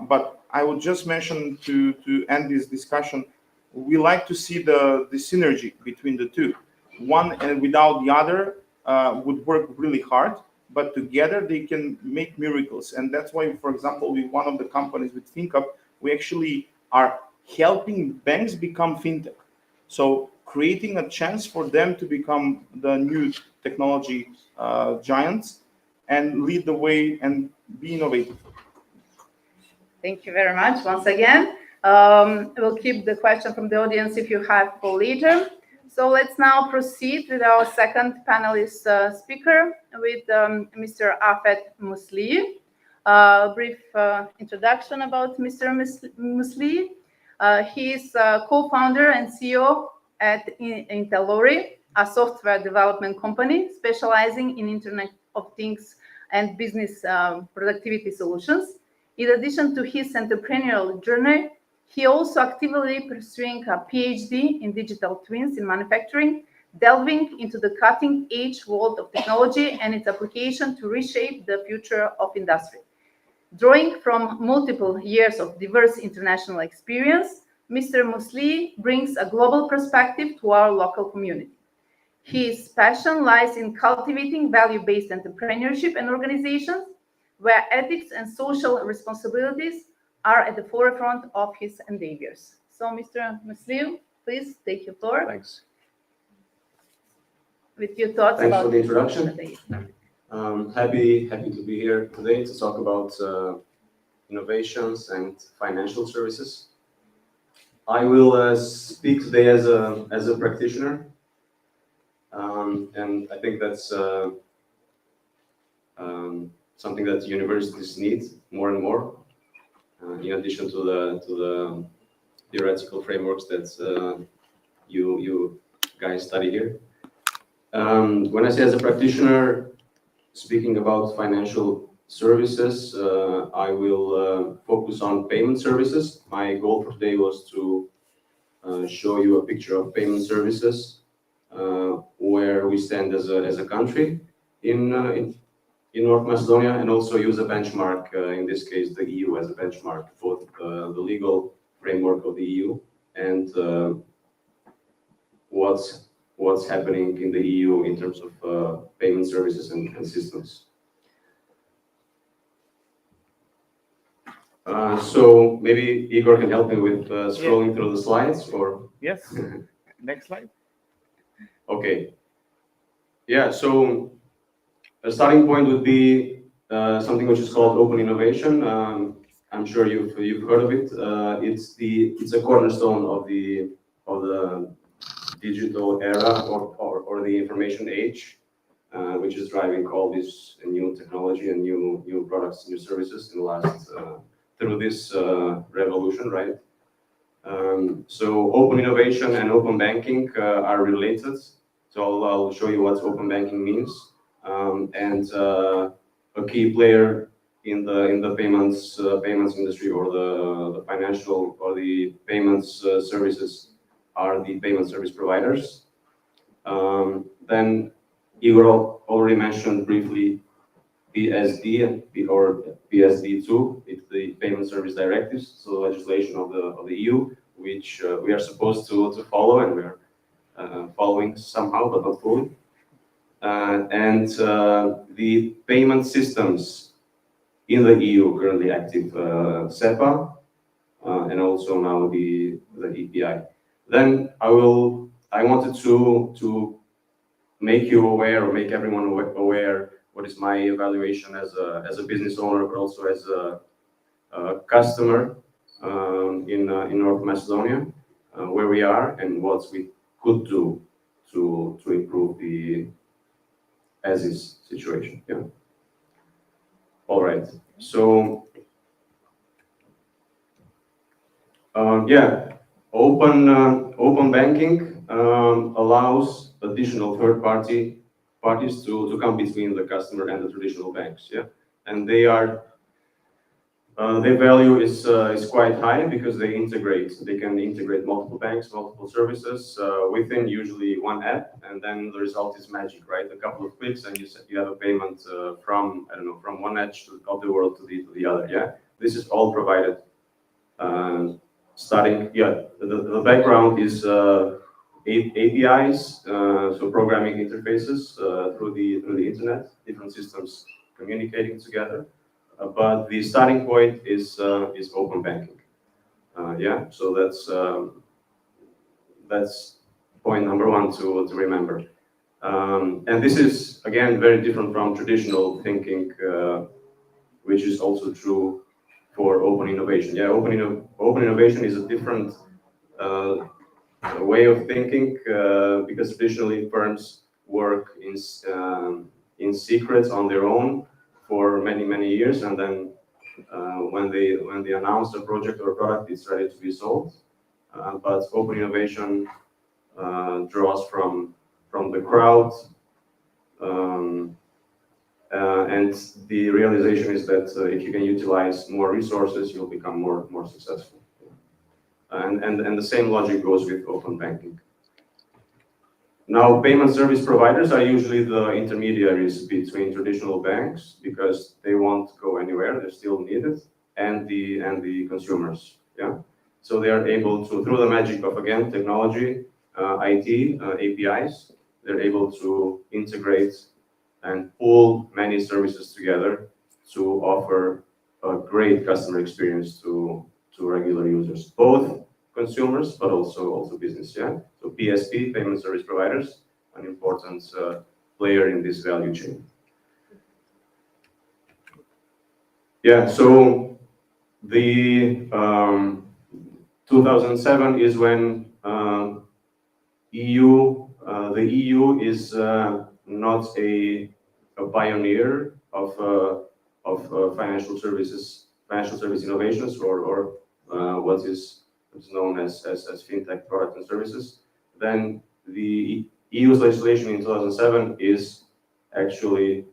but I would just mention to end this discussion, we like to see the synergy between the two. One and without the other would work really hard, but together they can make miracles. And that's why, for example, with one of the companies with FinCup, we actually are helping banks become fintech. So creating a chance for them to become the new technology giants and lead the way and be innovative. Thank you very much once again. We'll keep the question from the audience if you have for later. So let's now proceed with our second panelist speaker with Mr. Afet Musli. Brief introduction about Mr. Musli. He is co-founder and CEO at Intelori, a software development company specializing in Internet of Things and business productivity solutions. In addition to his entrepreneurial journey, he also actively pursuing a PhD in digital twins in manufacturing, delving into the cutting-edge world of technology and its application to reshape the future of industry. Drawing from multiple years of diverse international experience, Mr. Musli brings a global perspective to our local community. His passion lies in cultivating value-based entrepreneurship and organizations where ethics and social responsibilities are at the forefront of his endeavors. So, Mr. Musli, please take your floor. Thanks. With your thoughts Thanks about for the introduction. Happy to be here today to talk about innovations and financial services. I will speak today as a practitioner, and I think that's something that universities need more and more, in addition to the theoretical frameworks that you guys study here. When I say as a practitioner, speaking about financial services, I will focus on payment services. My goal for today was to show you a picture of payment services, where we stand as a country in North Macedonia, and also use a benchmark, in this case the EU as a benchmark, both the legal framework of the EU and what's happening in the EU in terms of payment services and systems. So maybe Igor can help me with scrolling through the slides, or? Yes. Next slide. Okay. Yeah, so a starting point would be something which is called open innovation. I'm sure you've heard of it. It's a cornerstone of the digital era or the information age, which is driving all this new technology and new products, new services in the last through this revolution, right? So open innovation and open banking are related. So I'll show you what open banking means. And a key player in the payments industry, or the financial or the payments services, are the payment service providers. Then Igor already mentioned briefly PSD or PSD2. It's the Payment Service Directives, so legislation of the EU, which we are supposed to follow, and we are following somehow, but not fully. And the payment systems in the EU currently active, SEPA, and also now the EPI. Then I wanted to make you aware or make everyone aware what is my evaluation as a business owner, but also as a customer in North Macedonia, where we are and what we could do to improve the as-is situation. Yeah. All right. So yeah, open banking allows additional parties to come between the customer and the traditional banks. Yeah, and their value is quite high because they can integrate multiple banks, multiple services within usually one app, and then the result is magic, right? A couple of clicks and you have a payment from, I don't know, from one edge of the world to the other. Yeah, this is all provided. The background is APIs, so programming interfaces through the internet, different systems communicating together. But the starting point is open banking. Yeah, so that's point number one to remember. And this is again very different from traditional thinking, which is also true for open innovation. Yeah, open innovation is a different way of thinking because traditionally firms work in secret on their own for many years, and then when they announce a project or a product, it's ready to be sold. But open innovation draws from the crowd, and the realization is that if you can utilize more resources, you'll become more successful. And the same logic goes with open banking. Now, payment service providers are usually the intermediaries between traditional banks because they won't go anywhere; they're still needed, and the consumers. Yeah, so they are able to, through the magic of again technology, IT, APIs, they're able to integrate and pull many services together to offer a great customer experience to regular users, both consumers but also business. Yeah, so PSP, payment service providers, an important player in this value chain. Yeah, so the 2007 is when the EU is not a pioneer of financial service innovations or what is known as fintech products and services. Then the EU's legislation in 2007 is actually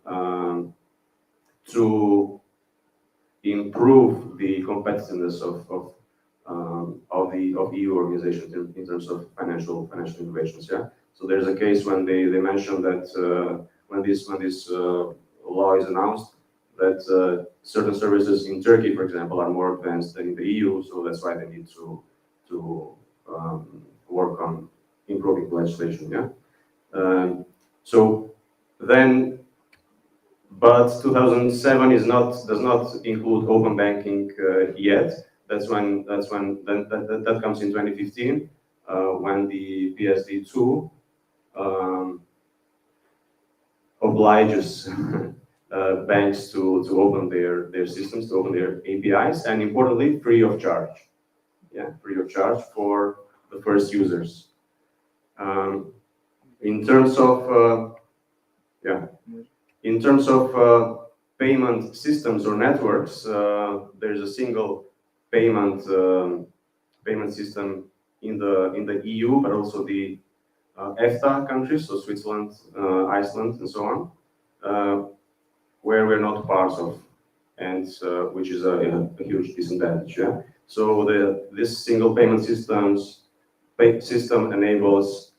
to improve the competitiveness of EU organizations in terms of financial innovations. Yeah. So there's a case when they mentioned that when this law is announced, that certain services in Turkey, for example, are more advanced than in the EU, so that's why they need to work on improving the legislation. Yeah. So then, but 2007 does not include open banking yet. That comes in 2015 when the PSD2 obliges banks to open their systems, to open their APIs, and importantly, free of charge. Yeah, free of charge for the first users. In terms of payment systems or networks, there's a single payment system in the EU, but also the EFTA countries, so Switzerland, Iceland, and so on, where we're not part of, and which is a huge disadvantage. Yeah? So this single payment system enables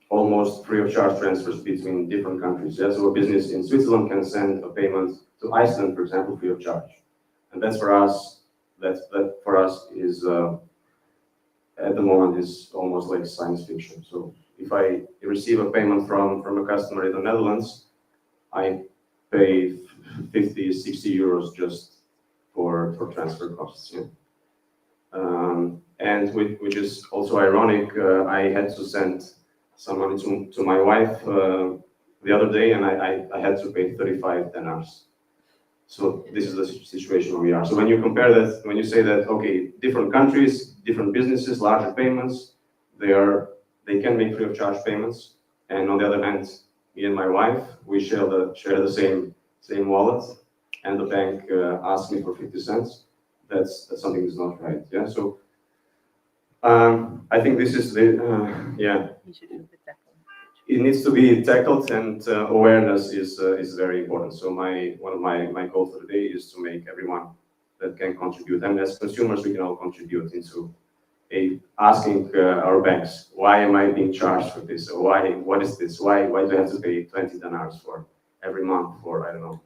almost free of charge transfers between different countries. Yeah? So a business in Switzerland can send a payment to Iceland, for example, free of charge, and that's for us. That for us is at the moment is almost like science fiction. So if I receive a payment from a customer in the Netherlands, I pay 50, 60 euros just for transfer costs. Yeah? And which is also ironic, I had to send some money to my wife the other day, and I had to pay 35 dinars. So this is the situation where we are. So when you compare that, when you say that, okay, different countries, different businesses, larger payments, they can make free of charge payments, and on the other hand, me and my wife, we share the same wallet, and the bank asked me for 50 cents. That's something that's not right. Yeah. So I think this is the yeah. It needs to be tackled, and awareness is very important. So one of my goals for today is to make everyone that can contribute, and as consumers, we can all contribute into asking our banks, why am I being charged for this? Or what is this? Why do I have to pay 20 dinars for every month for, I don't know,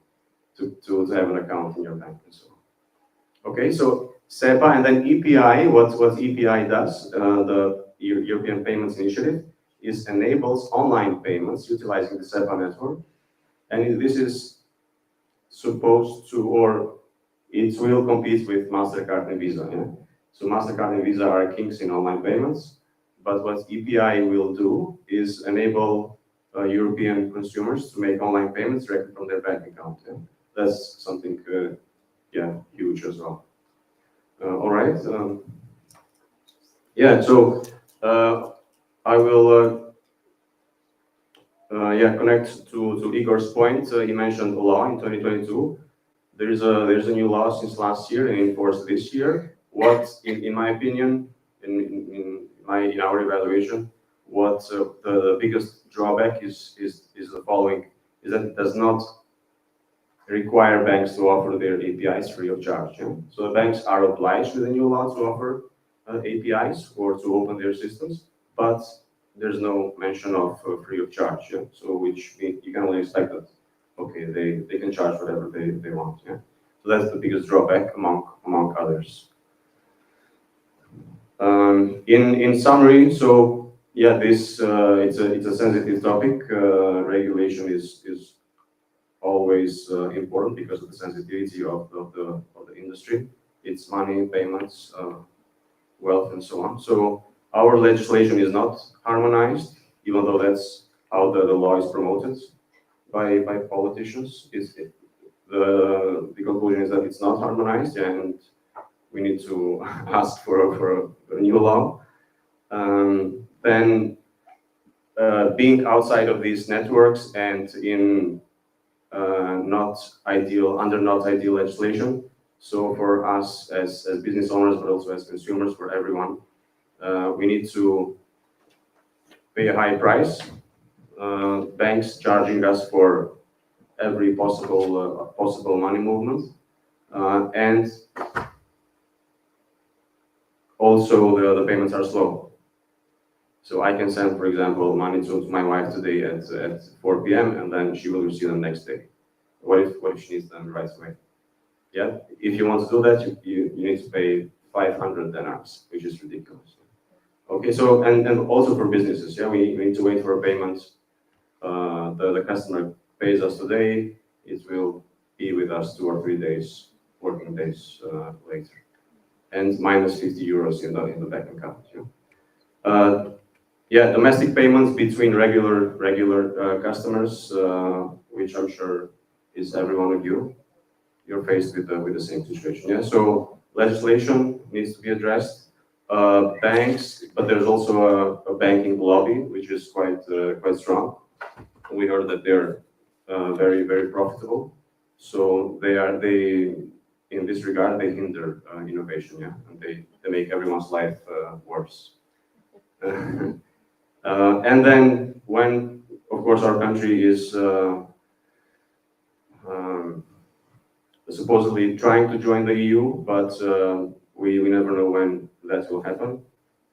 to have an account in your bank and so on. Okay, so SEPA and then EPI, what EPI does, the European Payments Initiative, is enables online payments utilizing the SEPA network. And this is supposed to, or it will compete with MasterCard and Visa. Yeah? So MasterCard and Visa are kings in online payments, but what EPI will do is enable European consumers to make online payments directly from their bank account. Yeah? That's something, huge as well. All right. So I will connect to Igor's point. He mentioned a law in 2022. There's a new law since last year and in force this year. What, in my opinion, in our evaluation, what the biggest drawback is the following: is that it does not require banks to offer their APIs free of charge. Yeah? So the banks are obliged with the new law to offer APIs or to open their systems, but there's no mention of free of charge. Yeah? So which you can only expect that, okay, they can charge whatever they want. Yeah? So that's the biggest drawback among others. In summary, so yeah, this it's a sensitive topic. Regulation is always important because of the sensitivity of the industry. It's money, payments, wealth, and so on. So our legislation is not harmonized, even though that's how the law is promoted by politicians. The conclusion is that it's not harmonized, and we need to ask for a new law. Then being outside of these networks and in under not ideal legislation. So for us as business owners, but also as consumers, for everyone, we need to pay a high price. Banks charging us for every possible money movement, and also the payments are slow. So I can send, for example, money to my wife today at 4 p.m. and then she will receive them next day. What if she needs them right away? Yeah, if you want to do that, you need to pay 500 dinars, which is ridiculous. Okay, so and also for businesses, yeah, we need to wait for a payment. The customer pays us today, it will be with us 2 or 3 days, working days later, and minus 50 euros in the bank account. Yeah. Domestic payments between regular customers, which I'm sure is every one of you. You're faced with the same situation. Yeah. So legislation needs to be addressed. Banks, but there's also a banking lobby which is quite strong. We heard that they're very profitable. So they in this regard they hinder innovation. Yeah, and they make everyone's life worse. And then when, of course, our country is supposedly trying to join the EU, but we never know when that will happen.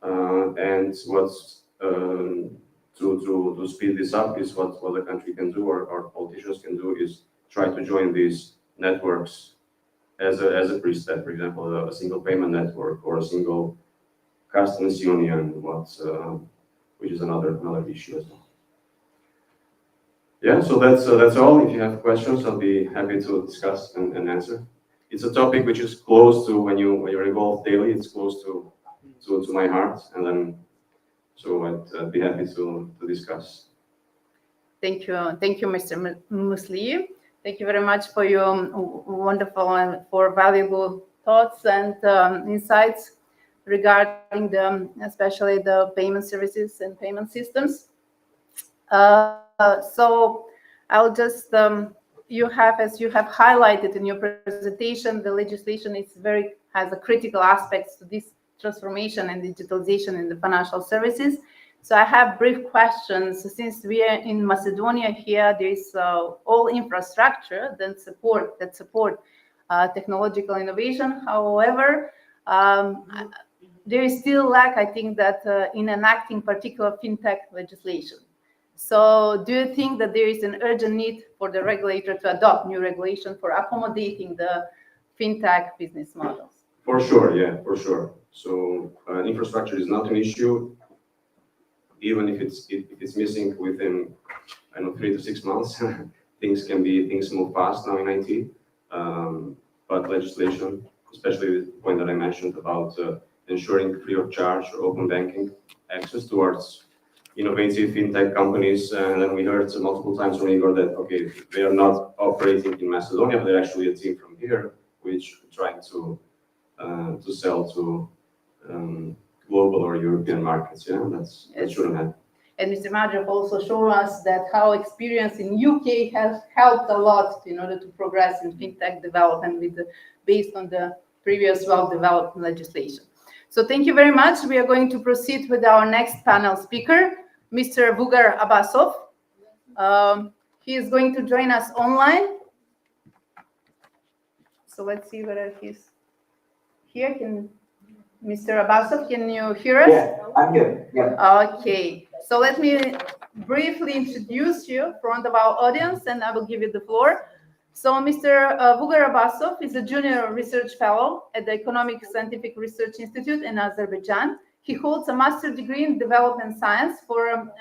And what's to speed this up is what the country can do, or our politicians can do, is try to join these networks as a pre-step. For example, a single payment network or a single customs union, which is another issue as well. Yeah, so that's all. If you have questions, I'll be happy to discuss and answer. It's a topic which is close to, when you're involved daily, it's close to my heart. And then So I'd be happy to discuss. Thank you, Mr. Musli. Thank you very much for your wonderful and for valuable thoughts and insights regarding especially the payment services and payment systems. So I'll just, as you have highlighted in your presentation, the legislation has a critical aspects to this transformation and digitalization in the financial services. So I have brief questions. Since we are in Macedonia here, there is all infrastructure that support technological innovation. However, there is still lack, I think, that in enacting particular fintech legislation. So do you think that there is an urgent need for the regulator to adopt new regulation for accommodating the fintech business models? For sure, yeah, for sure. So infrastructure is not an issue, even if it's missing within, I don't know, 3 to 6 months. Things move fast now in IT. But legislation, especially the point that I mentioned about ensuring free of charge or open banking access towards innovative fintech companies, and then we heard multiple times from Igor that okay, they are not operating in Macedonia, but they're actually a team from here, which trying to sell to global or European markets. Yeah, that shouldn't happen. And Mr. Madrov also showed us that how experience in UK has helped a lot in order to progress in fintech development based on the previous well-developed legislation. So thank you very much. We are going to proceed with our next panel speaker, Mr. Vugar Abbasov. He is going to join us online. So let's see whether he's here. Mr. Abbasov, can you hear us? Yeah, I'm here. Yeah. Okay. So let me briefly introduce you in front of our audience, and I will give you the floor. So Mr. Vugar Abbasov is a junior research fellow at the Economic Scientific Research Institute in Azerbaijan. He holds a master's degree in development science from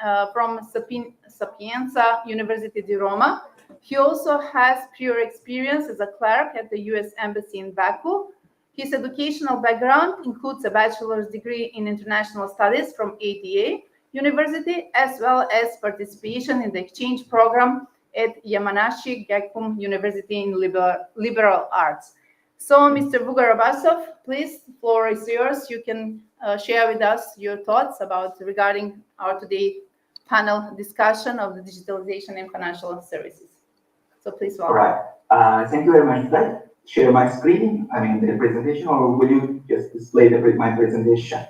Sapienza University di Roma. He also has prior experience as a clerk at the US Embassy in Baku. His educational background includes a bachelor's degree in international studies from ATA University, as well as participation in the exchange program at Yamanashi Gakum University in liberal arts. So, Mr. Vugar Abbasov, please, the floor is yours. You can share with us your thoughts regarding our today panel discussion of the digitalization in financial services. So, please welcome. All right. Thank you very much. Should I share my screen? I mean, the presentation, or will you just display my presentation?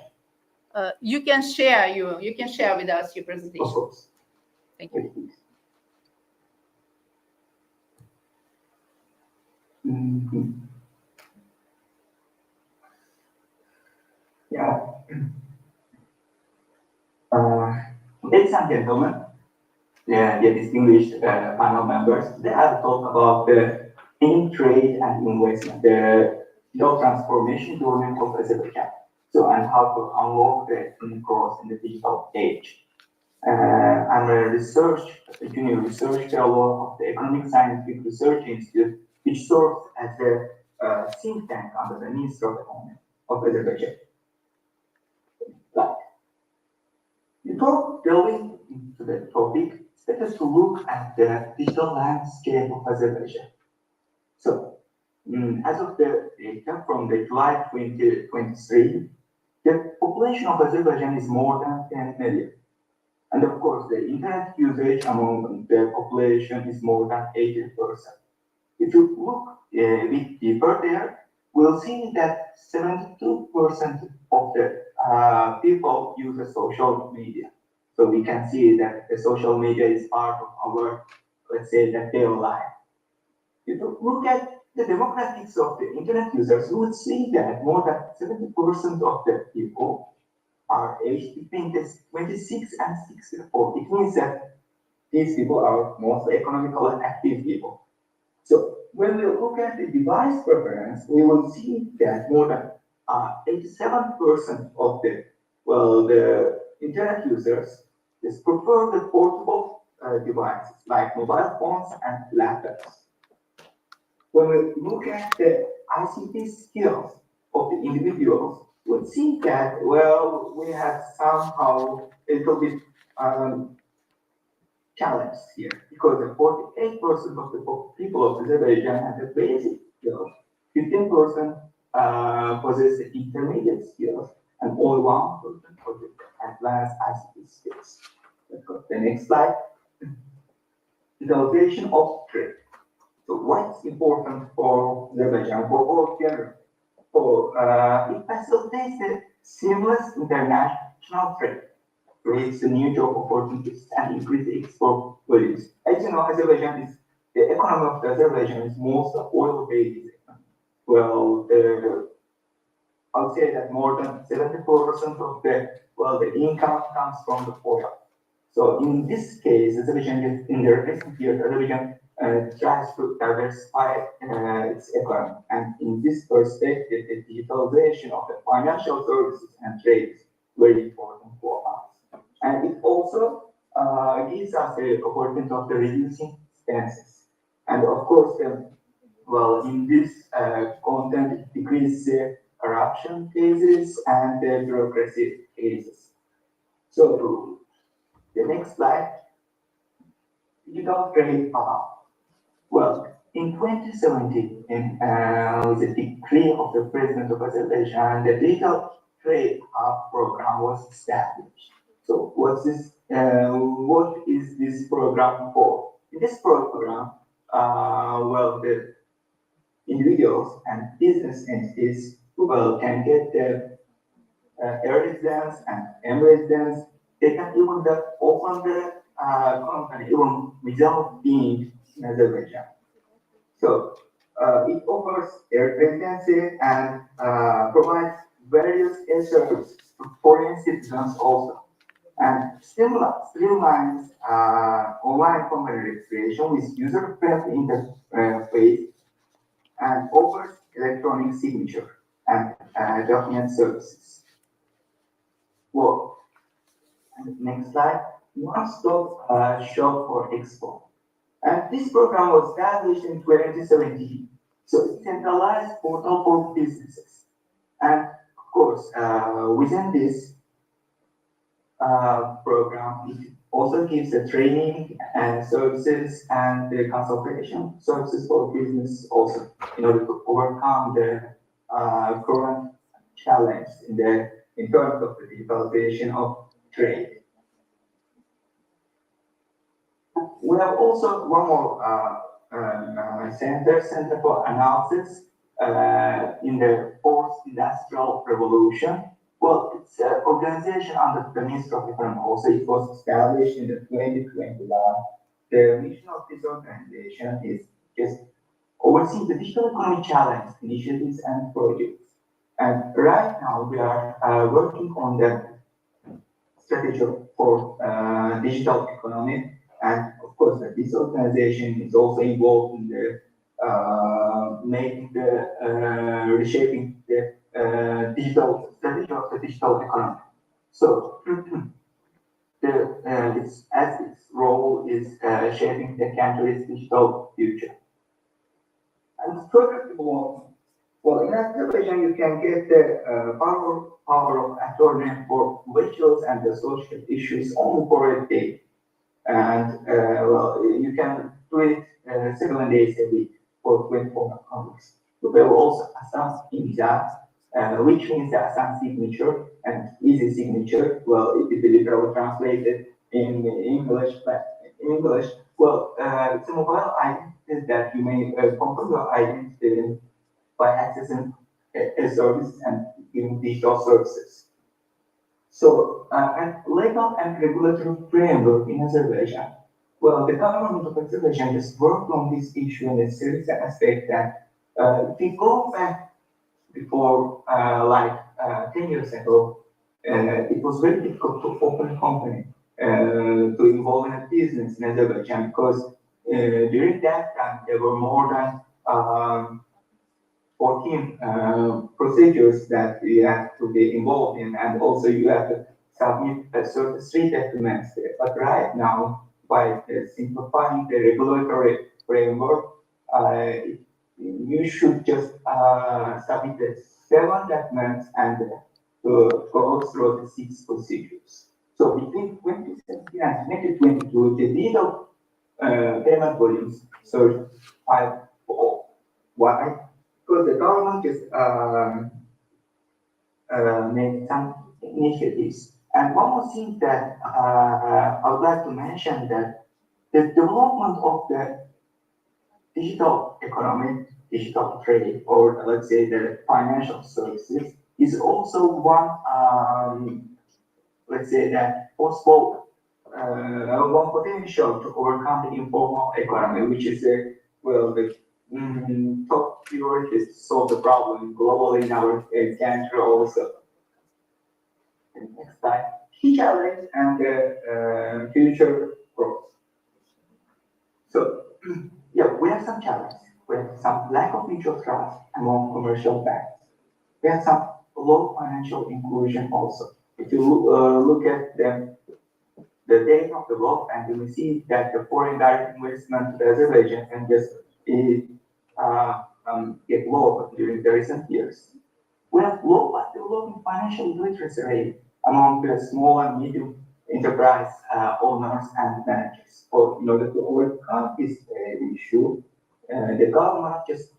You can share. You can share with us your presentation. Of course. Thank you. Mm-hmm. Yeah. Ladies and gentlemen, the distinguished panel members, today I will talk about the trade and investment, the digital transformation journey of Azerbaijan. So, and how to unlock the growth in the digital age. I'm a junior research fellow of the Economic Scientific Research Institute, which serves as a think tank under the Ministry of Economy of Azerbaijan. Before delving into the topic, let us look at the digital landscape of Azerbaijan. So, as of the data from the July 2023, the population of Azerbaijan is more than 10 million. And of course, the internet usage among the population is more than 80%. If you look a bit deeper there, we'll see that 72% of the people use the social media. So we can see that the social media is part of our, let's say, the daily life. If you look at the demographics of the internet users, you would see that more than 70% of the people are aged between 26 and 64. It means that these people are mostly economically active people. So when we look at the device preference, we will see that more than 87% of the internet users prefer the portable devices like mobile phones and laptops. When we look at the ICT skills of the individuals, we'll see that, well, we have somehow little bit challenged here because 48% of the people of Azerbaijan have the basic skills, 15% possess the intermediate skills, and only 1% possess the advanced ICT skills. Let's go to the next slide. Innovation of trade. So what's important for Azerbaijan, for all general? It facilitates the seamless international trade, creates the new job opportunities, and increase export volumes. As you know, the economy of Azerbaijan is mostly oil-based. Well, I would say that more than 74% of the income comes from the oil. So in this case, Azerbaijan, in the recent years, Azerbaijan tries to diversify its economy. And in this perspective, the digitalization of the financial services and trade is very important for us. And it also gives us the opportunity of the reducing expenses. And of course, in this content, it decreases the corruption cases and the bureaucracy cases. So the next slide, digital trade hub. Well, in 2017, with the decree of the President of Azerbaijan, the digital trade hub program was established. So what is this program for? In this program, the individuals and business entities can get the air residence and M residence. They can even open the company even without being in Azerbaijan. So it offers air residency and provides various air services to foreign citizens also, and streamlines online company registration with user-friendly interface and offers electronic signature and document services. Well, next slide. One-stop shop for export. And this program was established in 2017. So it's a centralized portal for businesses. And of course, within this program, it also gives the training and services and the consultation services for business also in order to overcome the current challenge in terms of the digitalization of trade. We have also one more center for analysis in the fourth industrial revolution. Well, it's an organization under the Ministry of Economy. Also, it was established in the 2021. The mission of this organization is just overseeing the digital economy challenge initiatives and projects. And right now, we are working on the strategy for digital economy. And of course, this organization is also involved in the reshaping the digital strategy of the digital economy. So its role is shaping the country's digital future. And further development. Well, in Azerbaijan, you can get the power of attorney for rituals and the social issues only for a day. And you can do it 7 days a week for 24 hours. So there will also Assam imza, which means the Assam signature and easy signature. Well, it is literally translated in English. Well, it's a mobile identity that you may confirm your identity by accessing a service and giving digital services. So, and legal and regulatory framework in Azerbaijan. Well, the government of Azerbaijan just worked on this issue in a serious aspect that if we go back before 10 years ago, it was very difficult to open a company to involve in a business in Azerbaijan because during that time there were more than 14 procedures that you have to be involved in, and also you have to submit certain street documents there. But right now, by simplifying the regulatory framework, you should just submit the 7 documents and go through the 6 procedures. So between 2017 and 2022, the digital payment volumes surged fivefold. Why? Because the government just made some initiatives. And one more thing that I would like to mention that the development of the digital economy, digital trade, or let's say the financial services is also one, let's say that possible, one potential to overcome the informal economy, which is a, well, the top priority to solve the problem globally in our country also. Next slide. Key challenge and the future growth. So, yeah, we have some challenges. We have some lack of mutual trust among commercial banks. We have some low financial inclusion also. If you look at the data of the World Bank, you will see that the foreign direct investment to Azerbaijan and just get low during the recent years. We have low but developing financial literacy rate among the small and medium enterprise owners and managers. So in order to overcome this issue, the government just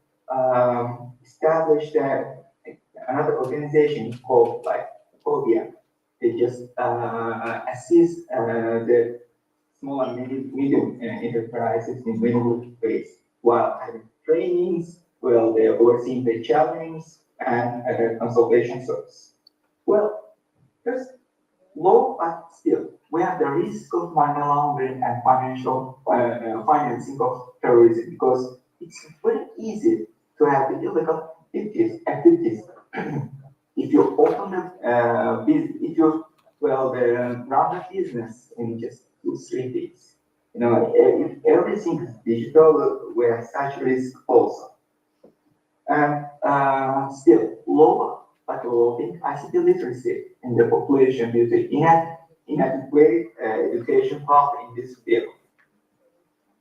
established another organization called like POBIA. They just assist the small and medium enterprises in many ways while having trainings, while they're overseeing the challenges and consultation service. Well, there's low, but still, we have the risk of money laundering and financial financing of terrorism because it's very easy to have the illegal activities. If you open the if you run a business in just 2-3 days, you know, if everything is digital, we have such risk also. And still lower but developing ICT literacy in the population due to inadequate education path in this field.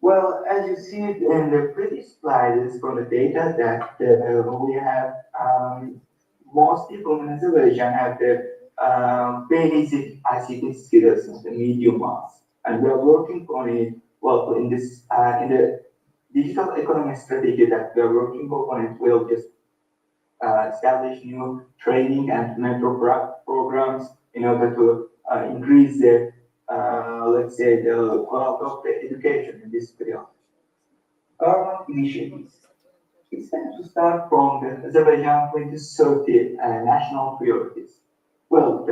Well, as you see it in the previous slides from the data that we have, most people in Azerbaijan have the basic ICT skills, the medium ones, and we are working on it. Well, in this in the digital economy strategy that we are working on, it will just establish new training and mentor programs in order to increase the, let's say, the quality of the education in this field. Government initiatives. It's time to start from the Azerbaijan 2030 national priorities. Well,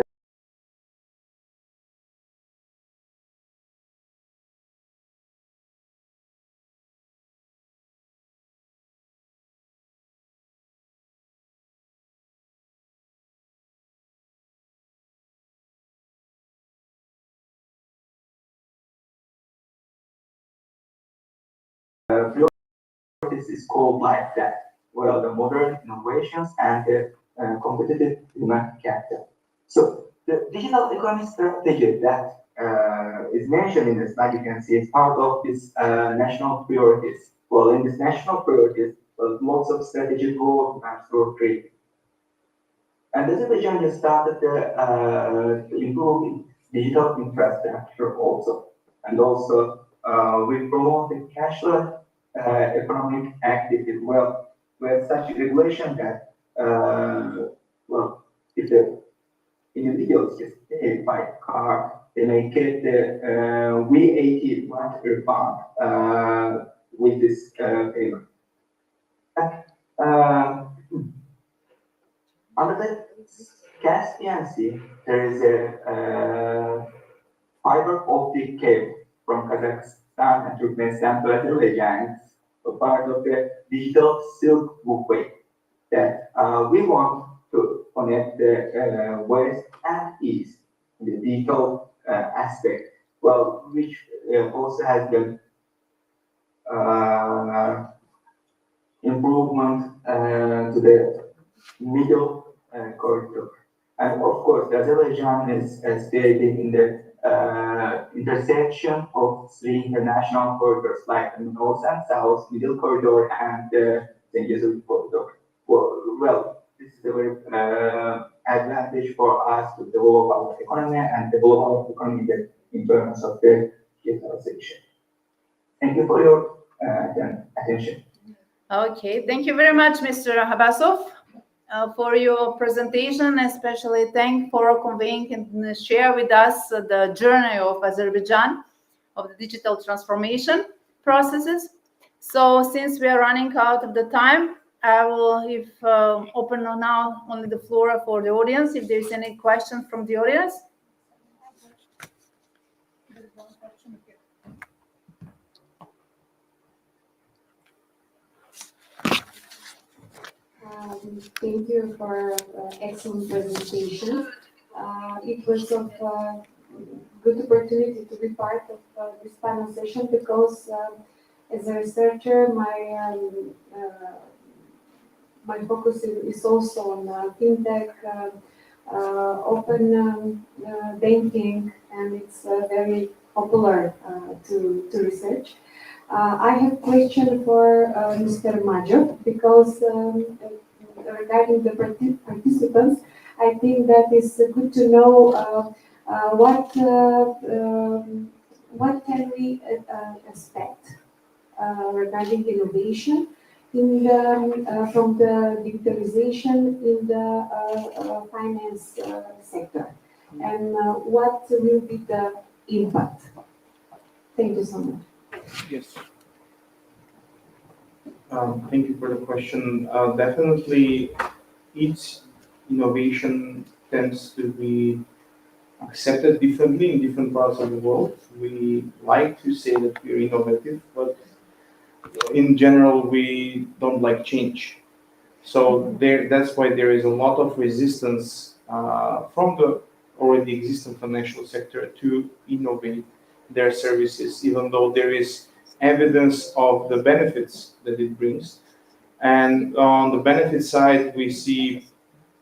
this is called like that. Well, the modern innovations and the competitive human capital. So the digital economy strategy that is mentioned in the slide, you can see, is part of this national priorities. Well, in this national priorities, lots of strategic roadmaps were created. And Azerbaijan just started improving digital infrastructure also. And also, we promoted cashless economic activity. Well, we have such a regulation that, well, if the individuals just pay by card, they may get the VAT refund with this payment. Under the Caspian Sea, there is a fiber optic cable from Kazakhstan and Turkmenistan to Azerbaijan. It's part of the digital Silk Route that we want to connect the west and east in the digital aspect. Well, which also has the improvement to the middle corridor. And of course, Azerbaijan is situated in the intersection of 3 international corridors, like the north and south, middle corridor, and the Zengezur corridor. Well, this is a very advantage advantage for us to develop our economy and develop our economy in terms of the digitalization. Thank you for your attention. Okay, thank you very much, Mr. Habasov, for your presentation, especially thank for conveying and share with us the journey of Azerbaijan of the digital transformation processes. So since we are running out of the time, I will open now only the floor for the audience, if there's any questions from the audience. Thank you for excellent presentation. It was of good opportunity to be part of this panel session because as a researcher, my focus is also on fintech, open banking, and it's very popular to research. I have a question for Mr. Maggio because regarding the participants, I think that is good to know what can we expect regarding innovation in the, from the digitalization in the finance sector, and what will be the impact? Thank you so much. Yes. Thank you for the question. Definitely, each innovation tends to be accepted differently in different parts of the world. We like to say that we're innovative, but in general, we don't like change. So that's why there is a lot of resistance from the already existing financial sector to innovate their services, even though there is evidence of the benefits that it brings. And on the benefit side, we see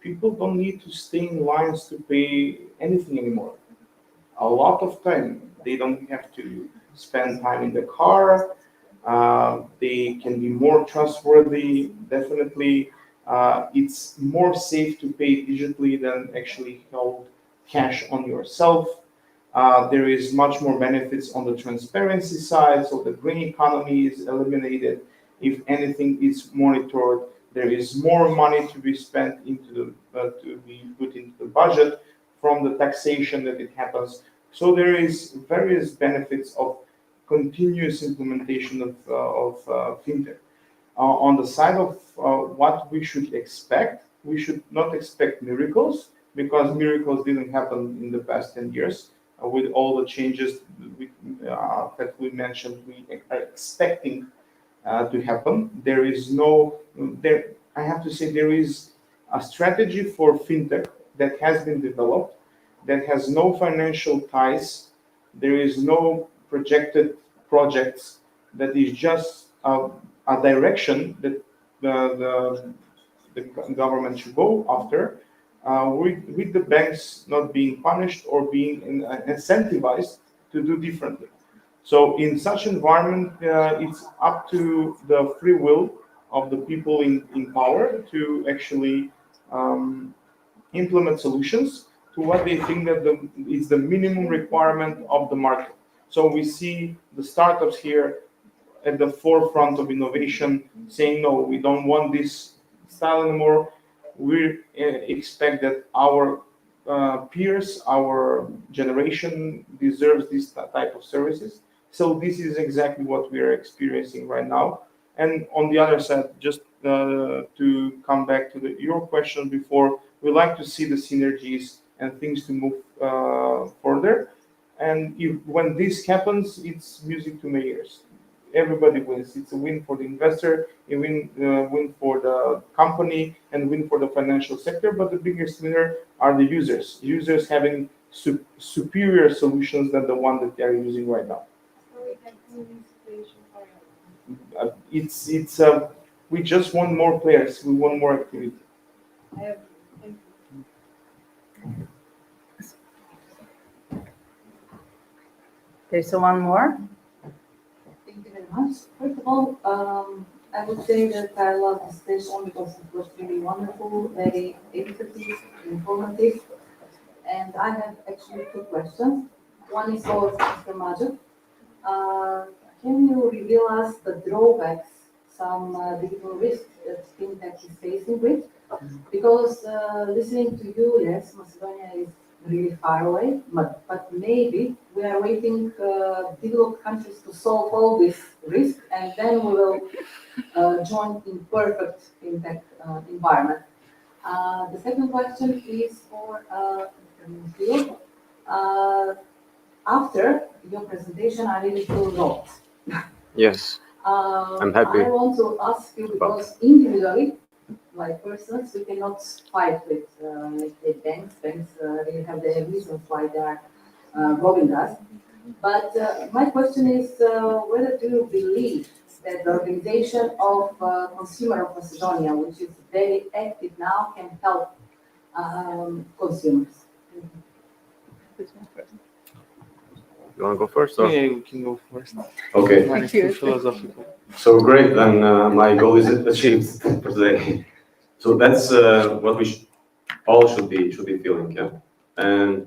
people don't need to stay in lines to pay anything anymore. A lot of time. They don't have to spend time in the car. They can be more trustworthy. Definitely, it's more safe to pay digitally than actually hold cash on yourself. There is much more benefits on the transparency side, so the green economy is eliminated. If anything is monitored, there is more money to be spent into to be put into the budget from the taxation that it happens. So there is various benefits of continuous implementation of fintech. On the side of what we should expect, we should not expect miracles because miracles didn't happen in the past 10 years. With all the changes that we mentioned, we are expecting to happen. There is no, I have to say, there is a strategy for fintech that has been developed that has no financial ties. There is no projected projects. That is just a direction that the government should go after, with the banks not being punished or being incentivized to do differently. So in such environment, it's up to the free will of the people in power to actually implement solutions to what they think that is the minimum requirement of the market. So we see the startups here at the forefront of innovation saying, no, we don't want this style anymore. We expect that our peers, our generation deserves this type of services. So this is exactly what we are experiencing right now. And on the other side, just to come back to your question before, we like to see the synergies and things to move further. And when this happens, it's music to my ears. Everybody wins. It's a win for the investor, a win for the company, and win for the financial sector. But the biggest winner are the users. Users having superior solutions than the one that they are using right now. We just want more players. We want more activity. There's one more. Thank you very much. First of all, I would say that I love this session because it was really wonderful, very educative, informative. And I have actually two questions. One is for Mr. Majid. Can you reveal us the drawbacks, some digital risks that fintech is facing with? Because listening to you, yes, Macedonia is really far away, but maybe we are waiting developed countries to solve all this risk, and then we will join in perfect fintech environment. The second question is for Mr. Mustil. After your presentation, I really feel lost. Yes, I'm happy. I want to ask you because individually, like persons, we cannot fight with let's say banks. Banks really have their reasons why they are robbing us. But my question is, whether do you believe that the organization of Consumer of Macedonia, which is very active now, can help consumers? You want to go first? Or? Yeah, we can go first. Okay. Mine is too philosophical. So great, then my goal is achieved for today. So that's what we all should be feeling, yeah. And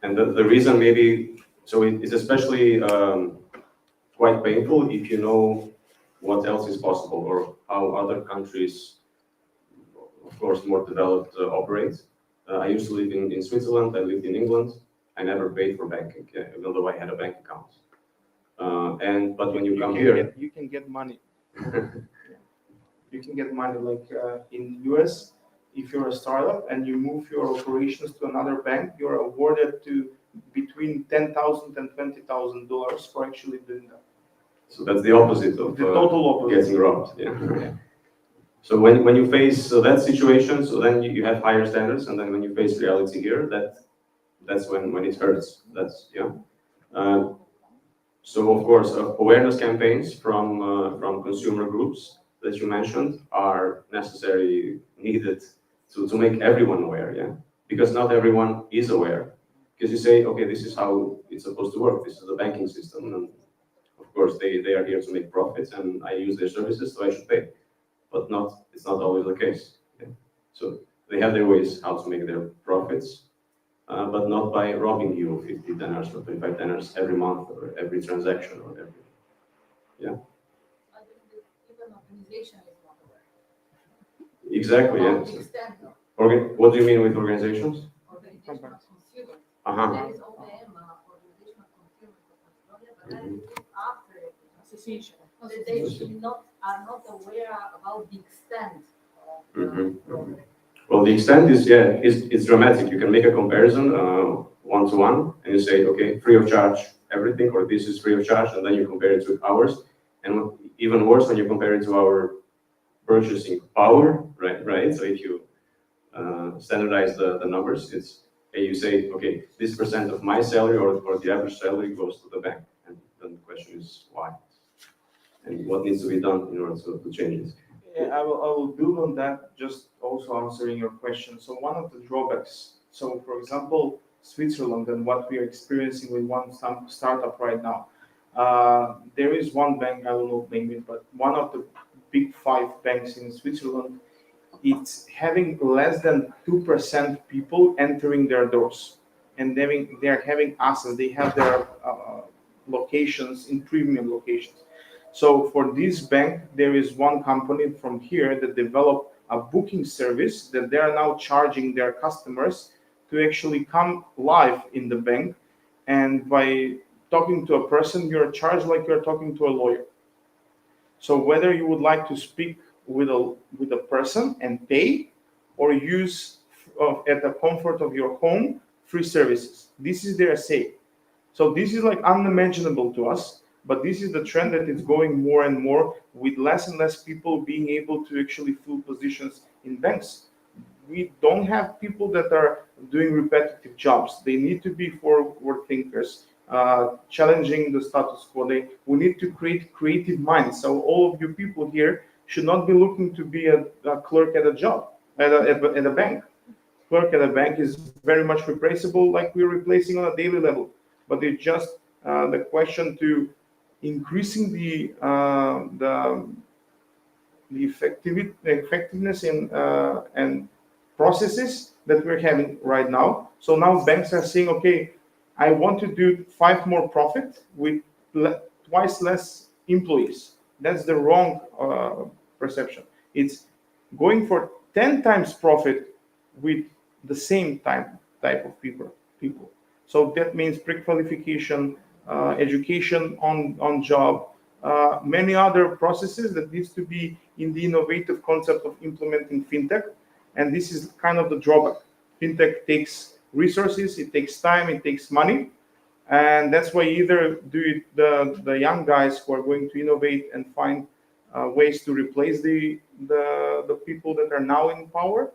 the reason maybe, so it's especially quite painful if you know what else is possible or how other countries, of course, more developed operate. I used to live in Switzerland, I lived in England. I never paid for banking, even though I had a bank account. But when you come here, you can get money. You can get money like in US. If you're a startup and you move your operations to another bank, you're awarded to between $10,000 and $20,000 for actually doing that. So that's the opposite of the total opposite. getting robbed. Yeah. So when you face that situation, so then you have higher standards, and then when you face reality here, that's when it hurts. That's yeah. So of course, awareness campaigns from consumer groups that you mentioned are necessary, needed to make everyone aware. Yeah, because not everyone is aware. Because you say, okay, this is how it's supposed to work. This is the banking system, and of course they are here to make profits, and I use their services, so I should pay. But it's not always the case. Yeah? So they have their ways how to make their profits, but not by robbing you 50 dinars or 25 dinars every month or every transaction or every. Yeah. Even organization is not aware. Exactly. Yeah. What do you mean with organizations? Organization of consumers. Uh-huh. There is OPM, Organization of Consumers of Macedonia, but I believe after association, that they are not aware about the extent of the problem. Well, the extent is it's dramatic. You can make a comparison one-to-one, and you say, okay, free of charge everything, or this is free of charge, and then you compare it to ours. And even worse when you compare it to our purchasing power, right? So if you standardize the numbers, you say, okay, this percent of my salary or the average salary goes to the bank, and then the question is why, and what needs to be done in order to change it. Yeah, I will build on that, just also answering your question. So one of the drawbacks, so for example, Switzerland and what we are experiencing with one startup right now. There is one bank, I will not name it, but one of the big 5 banks in Switzerland, it's having less than 2% people entering their doors. And they're having assets, they have their locations in premium locations. So for this bank, there is one company from here that developed a booking service that they are now charging their customers to actually come live in the bank. And by talking to a person, you're charged like you're talking to a lawyer. So whether you would like to speak with a person and pay, or use at the comfort of your home free services, this is their say. So this is like unimaginable to us. But this is the trend that is going more and more, with less and less people being able to actually fill positions in banks. We don't have people that are doing repetitive jobs. They need to be forward thinkers, challenging the status quo. We need to create creative minds. So all of you people here should not be looking to be a clerk at a job, at a bank. Clerk at a bank is very much replaceable, like we're replacing on a daily level. But it's just the question to increasing the effectiveness in and processes that we're having right now. So now banks are saying, okay, I want to do 5 more profit with twice less employees. That's the wrong perception. It's going for 10 times profit with the same type of people. So that means pre-qualification, education on job, many other processes that needs to be in the innovative concept of implementing fintech. And this is kind of the drawback. Fintech takes resources, it takes time, it takes money. And that's why either do it the young guys who are going to innovate and find ways to replace the people that are now in power,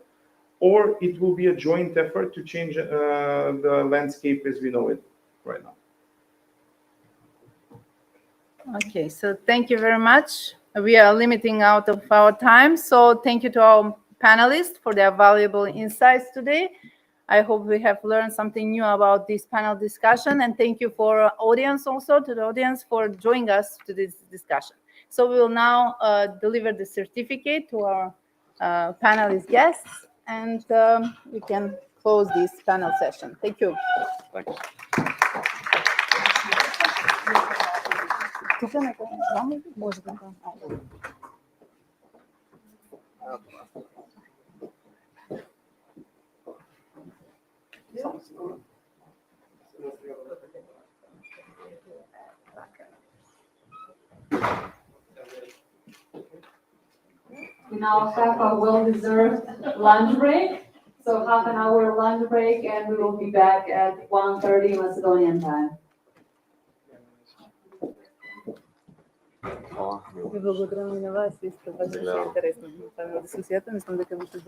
or it will be a joint effort to change the landscape as we know it right now. Okay, so thank you very much. We are limiting out of our time, so thank you to our panelists for their valuable insights today. I hope we have learned something new about this panel discussion, and thank you for audience also, to the audience for joining us to this discussion. So we will now deliver the certificate to our panelist guests, and we can close this panel session. Thank you. Thanks. We now have a well-deserved lunch break. So half an hour lunch break, and we will be back at 1:30 Macedonian time. Ви благодарам и на вас, иsto baš интересно панел дискусията, мислам дека ви се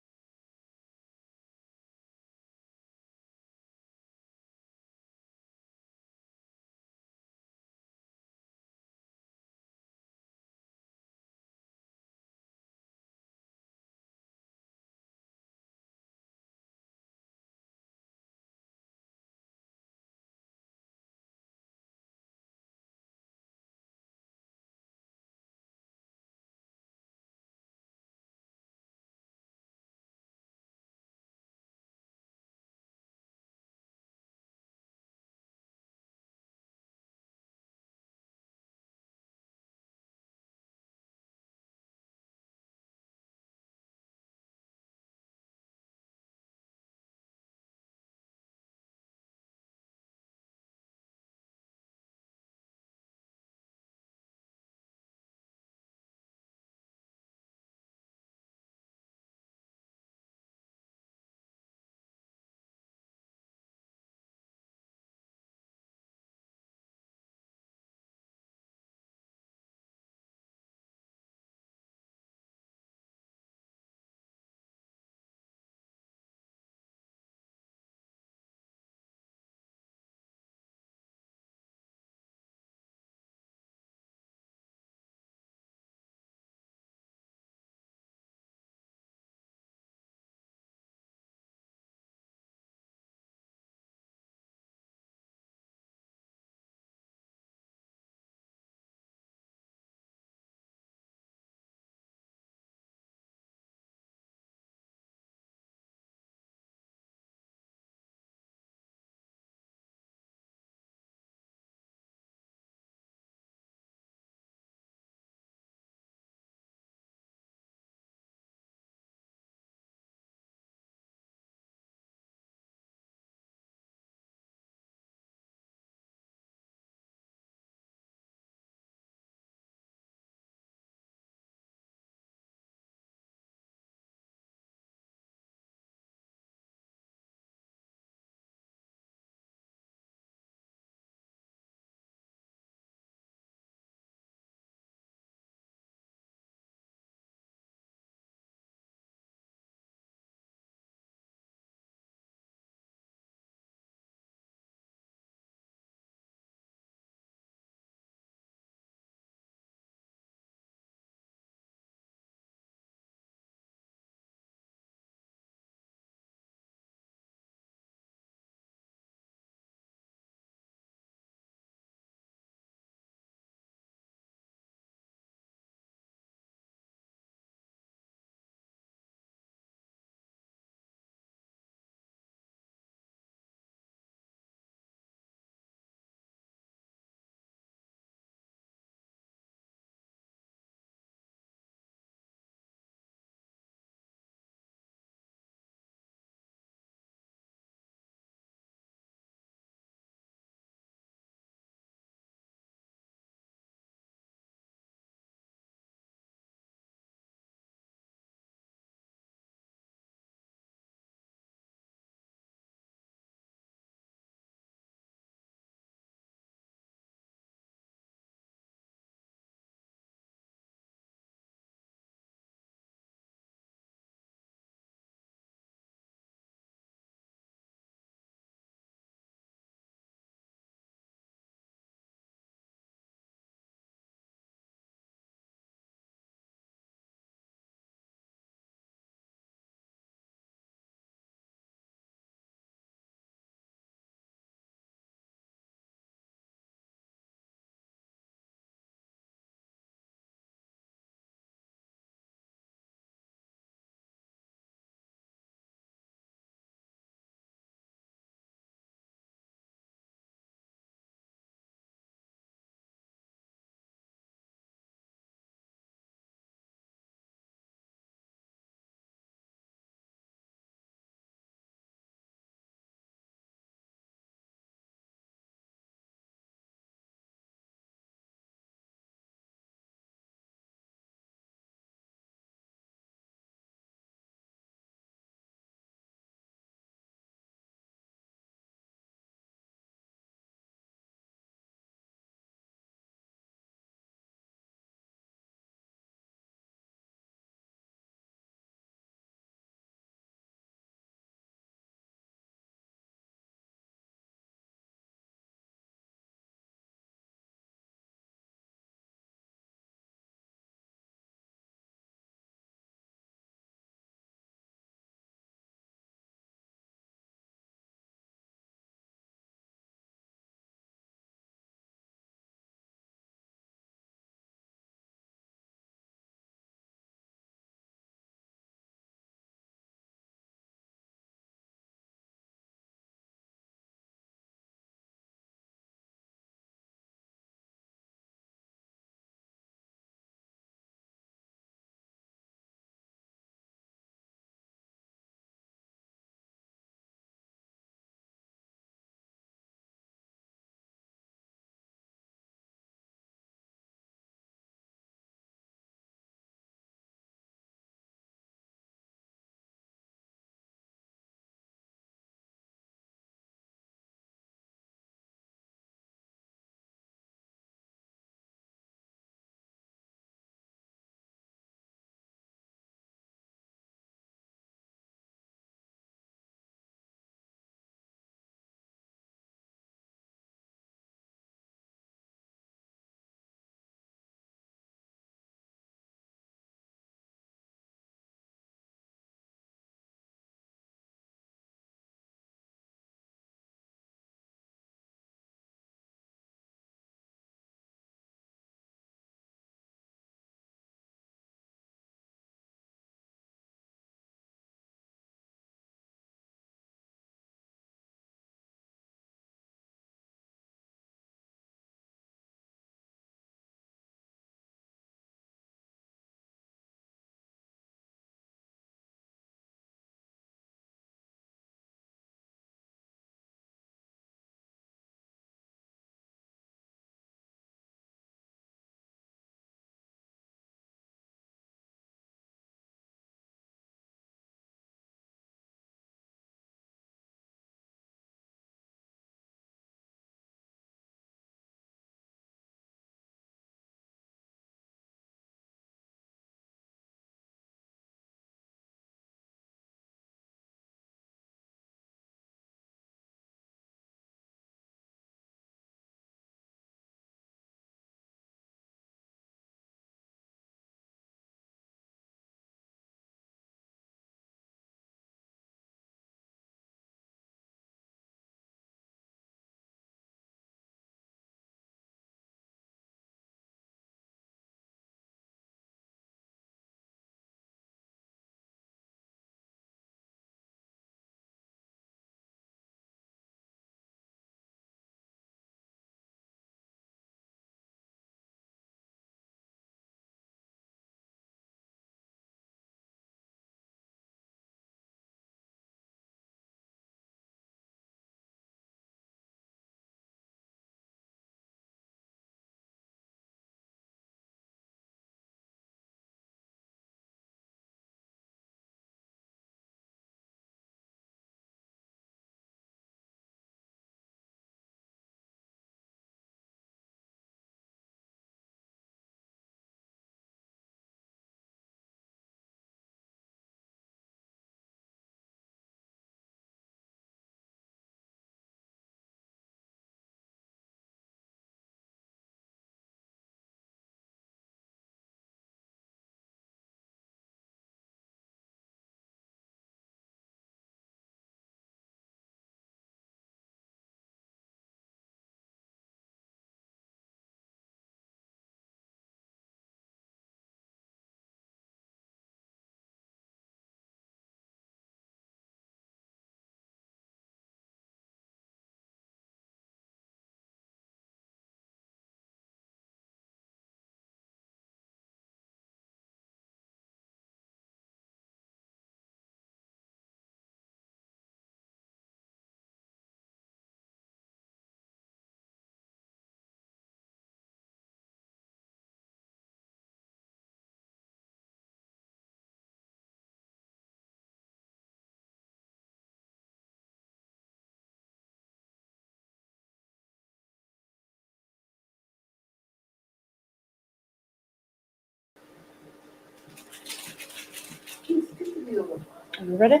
Are you ready?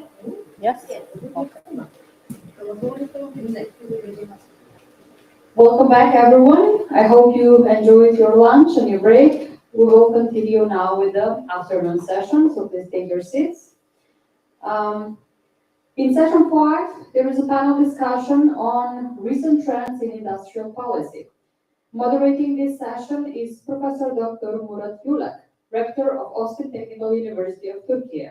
Yes? Okay. Welcome back, everyone. I hope you enjoyed your lunch and your break. We will continue now with the afternoon session, so please take your seats. In session 5, there is a panel discussion on recent trends in industrial policy. Moderating this session is Professor Dr. Murat Yulek, Rector of OSTIM Technical University of Turkey.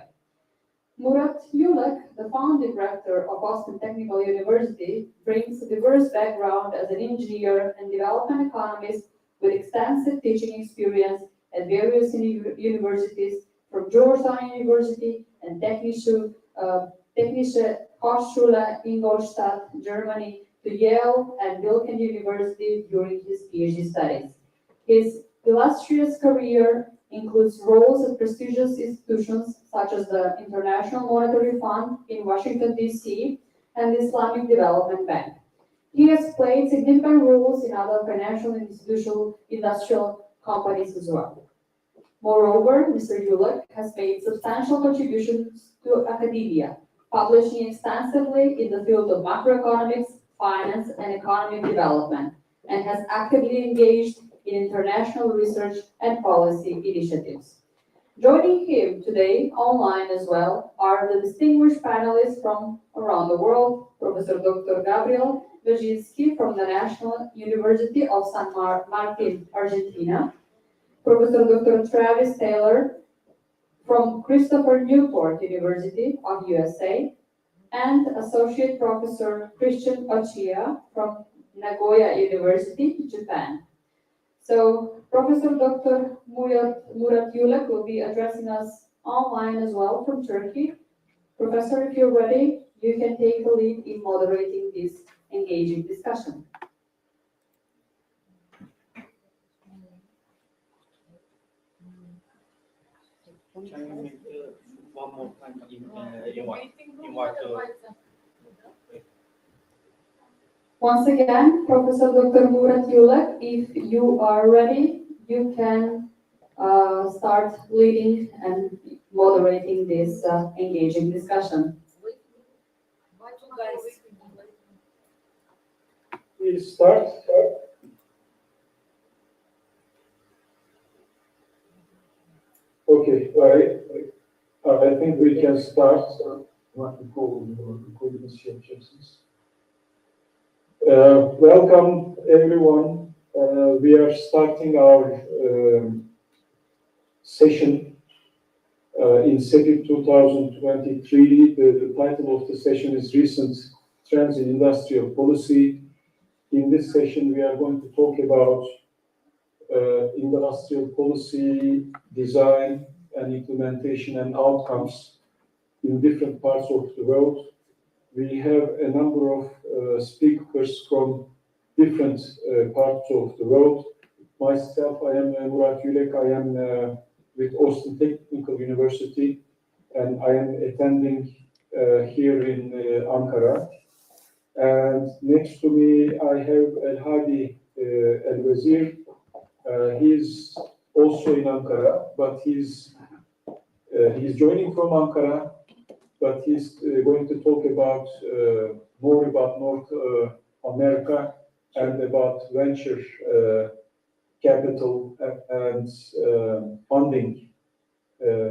Murat Yulek, the founding rector of OSTIM Technical University, brings a diverse background as an engineer and development economist with extensive teaching experience at various universities, from Georgetown University and Technische Hochschule Ingolstadt, Germany, to Yale and Balkan University during his PhD studies. His illustrious career includes roles at prestigious institutions such as the International Monetary Fund in Washington, D.C., and the Islamic Development Bank. He has played significant roles in other financial and industrial companies as well. Moreover, Mr. Yulek has made substantial contributions to academia, publishing extensively in the field of macroeconomics, finance, and economic development, and has actively engaged in international research and policy initiatives. Joining him today online as well are the distinguished panelists from around the world, Professor Dr. Gabriel Wejinski from the National University of San Martin, Argentina, Professor Dr. Travis Taylor from Christopher Newport University of USA, and Associate Professor Christian Ochiya from Nagoya University, Japan. So Professor Dr. Murat Yulek will be addressing us online as well from Turkey. Professor, if you're ready, you can take the lead in moderating this engaging discussion. Can you make one more time invite Once again, Professor Dr. Murat Yulek, if you are ready, you can start leading and moderating this engaging discussion. Please start. Okay, right. I think we can start. Welcome, everyone. We are starting our session in SEPIP 2023. The title of the session is Recent Trends in Industrial Policy. In this session, we are going to talk about industrial policy, design and implementation and outcomes in different parts of the world. We have a number of speakers from different parts of the world. Myself, I am Murat Yulek. I am with OSTIM Technical University, and I am attending here in Ankara. And next to me, I have El-Hadi El-Wazir. He's also in Ankara, but he's joining from Ankara, but he's going to talk about more about North America and about venture capital and funding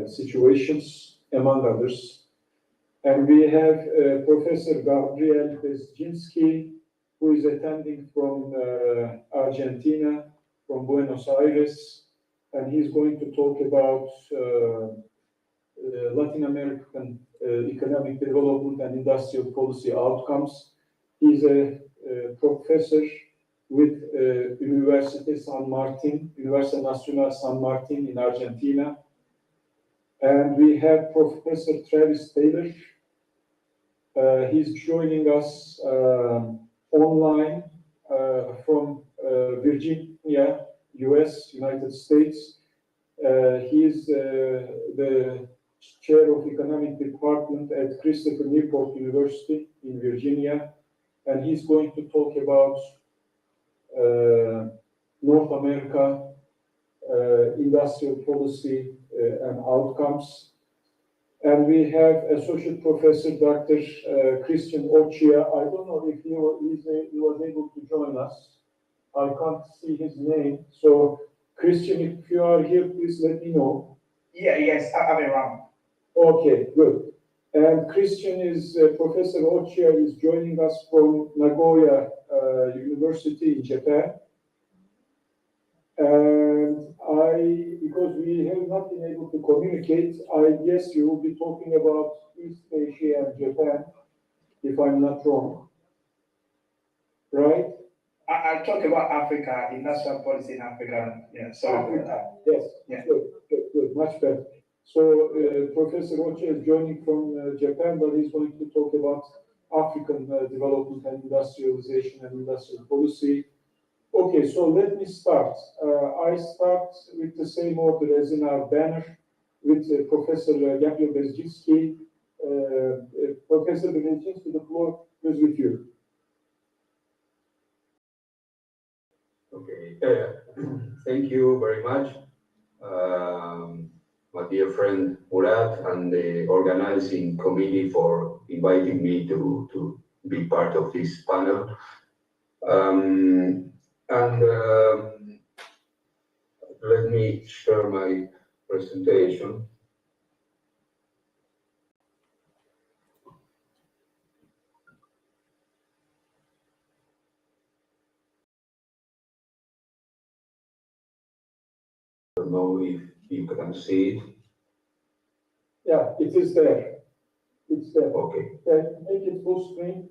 situations, among others. And we have Professor Gabriel Wejinski, who is attending from Argentina, from Buenos Aires, and he's going to talk about Latin American economic development and industrial policy outcomes. He's a professor with Universidad Nacional San Martin in Argentina. And we have Professor Travis Taylor. He's joining us online from Virginia, US, United States. He is the chair of economic department at Christopher Newport University in Virginia, and he's going to talk about North America industrial policy and outcomes. And we have Associate Professor Dr. Christian Ochia. I don't know if he was able to join us. I can't see his name. So, Christian, if you are here, please let me know. Yes, I'm around. Okay, good. And Christian is, Professor Ochia is joining us from Nagoya University in Japan. And because we have not been able to communicate, I guess you will be talking about East Asia and Japan, if I'm not wrong. Right? I talk about Africa, industrial policy in Africa. Yeah, sorry. Africa, yes. Yeah. Good, much better. So Professor Ochia is joining from Japan, but he's going to talk about African development and industrialization and industrial policy. Okay, so let me start. I start with the same order as in our banner with Professor Gabriel Bezdzicki. Professor Bezdzicki, the floor is with you. Okay, thank you very much, my dear friend Murat and the organizing committee for inviting me to be part of this panel. Let me share my presentation. I don't know if you can see it. Yeah, it is there. It's there. Okay. Make it full screen.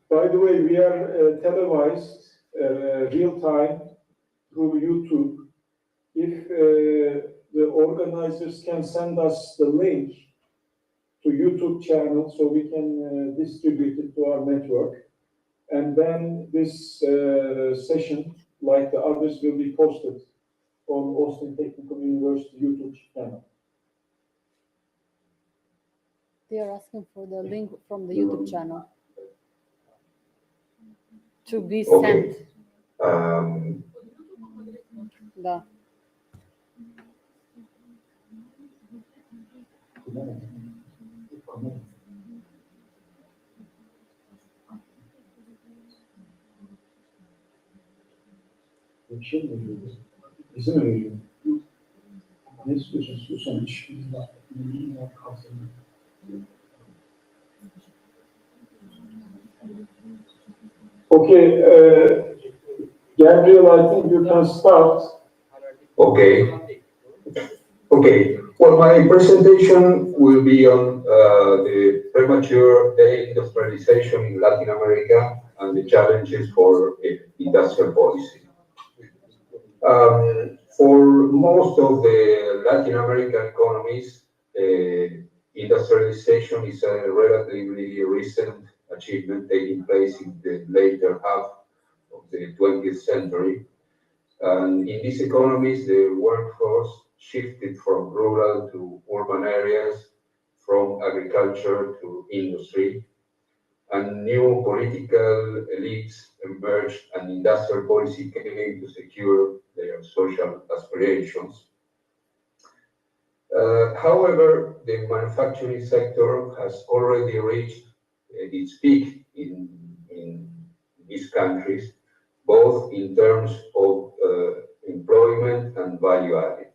By the way, we are televised real time through YouTube. If the organizers can send us the link to YouTube channel so we can distribute it to our network. And then this session, like the others, will be posted on Austin Technical University YouTube channel. They are asking for the link from the YouTube channel to be sent. Da. İzin veriyor. Ne istiyorsun? Susan işimiz var. Okay, Gabriel, I think you can start. Okay. Okay. Well, my presentation will be on the premature deindustrialization in Latin America and the challenges for industrial policy. For most of the Latin American economies, industrialization is a relatively recent achievement taking place in the later half of the 20th century. And in these economies, the workforce shifted from rural to urban areas, from agriculture to industry, and new political elites emerged and industrial policy came to secure their social aspirations. However, the manufacturing sector has already reached its peak in these countries, both in terms of employment and value added.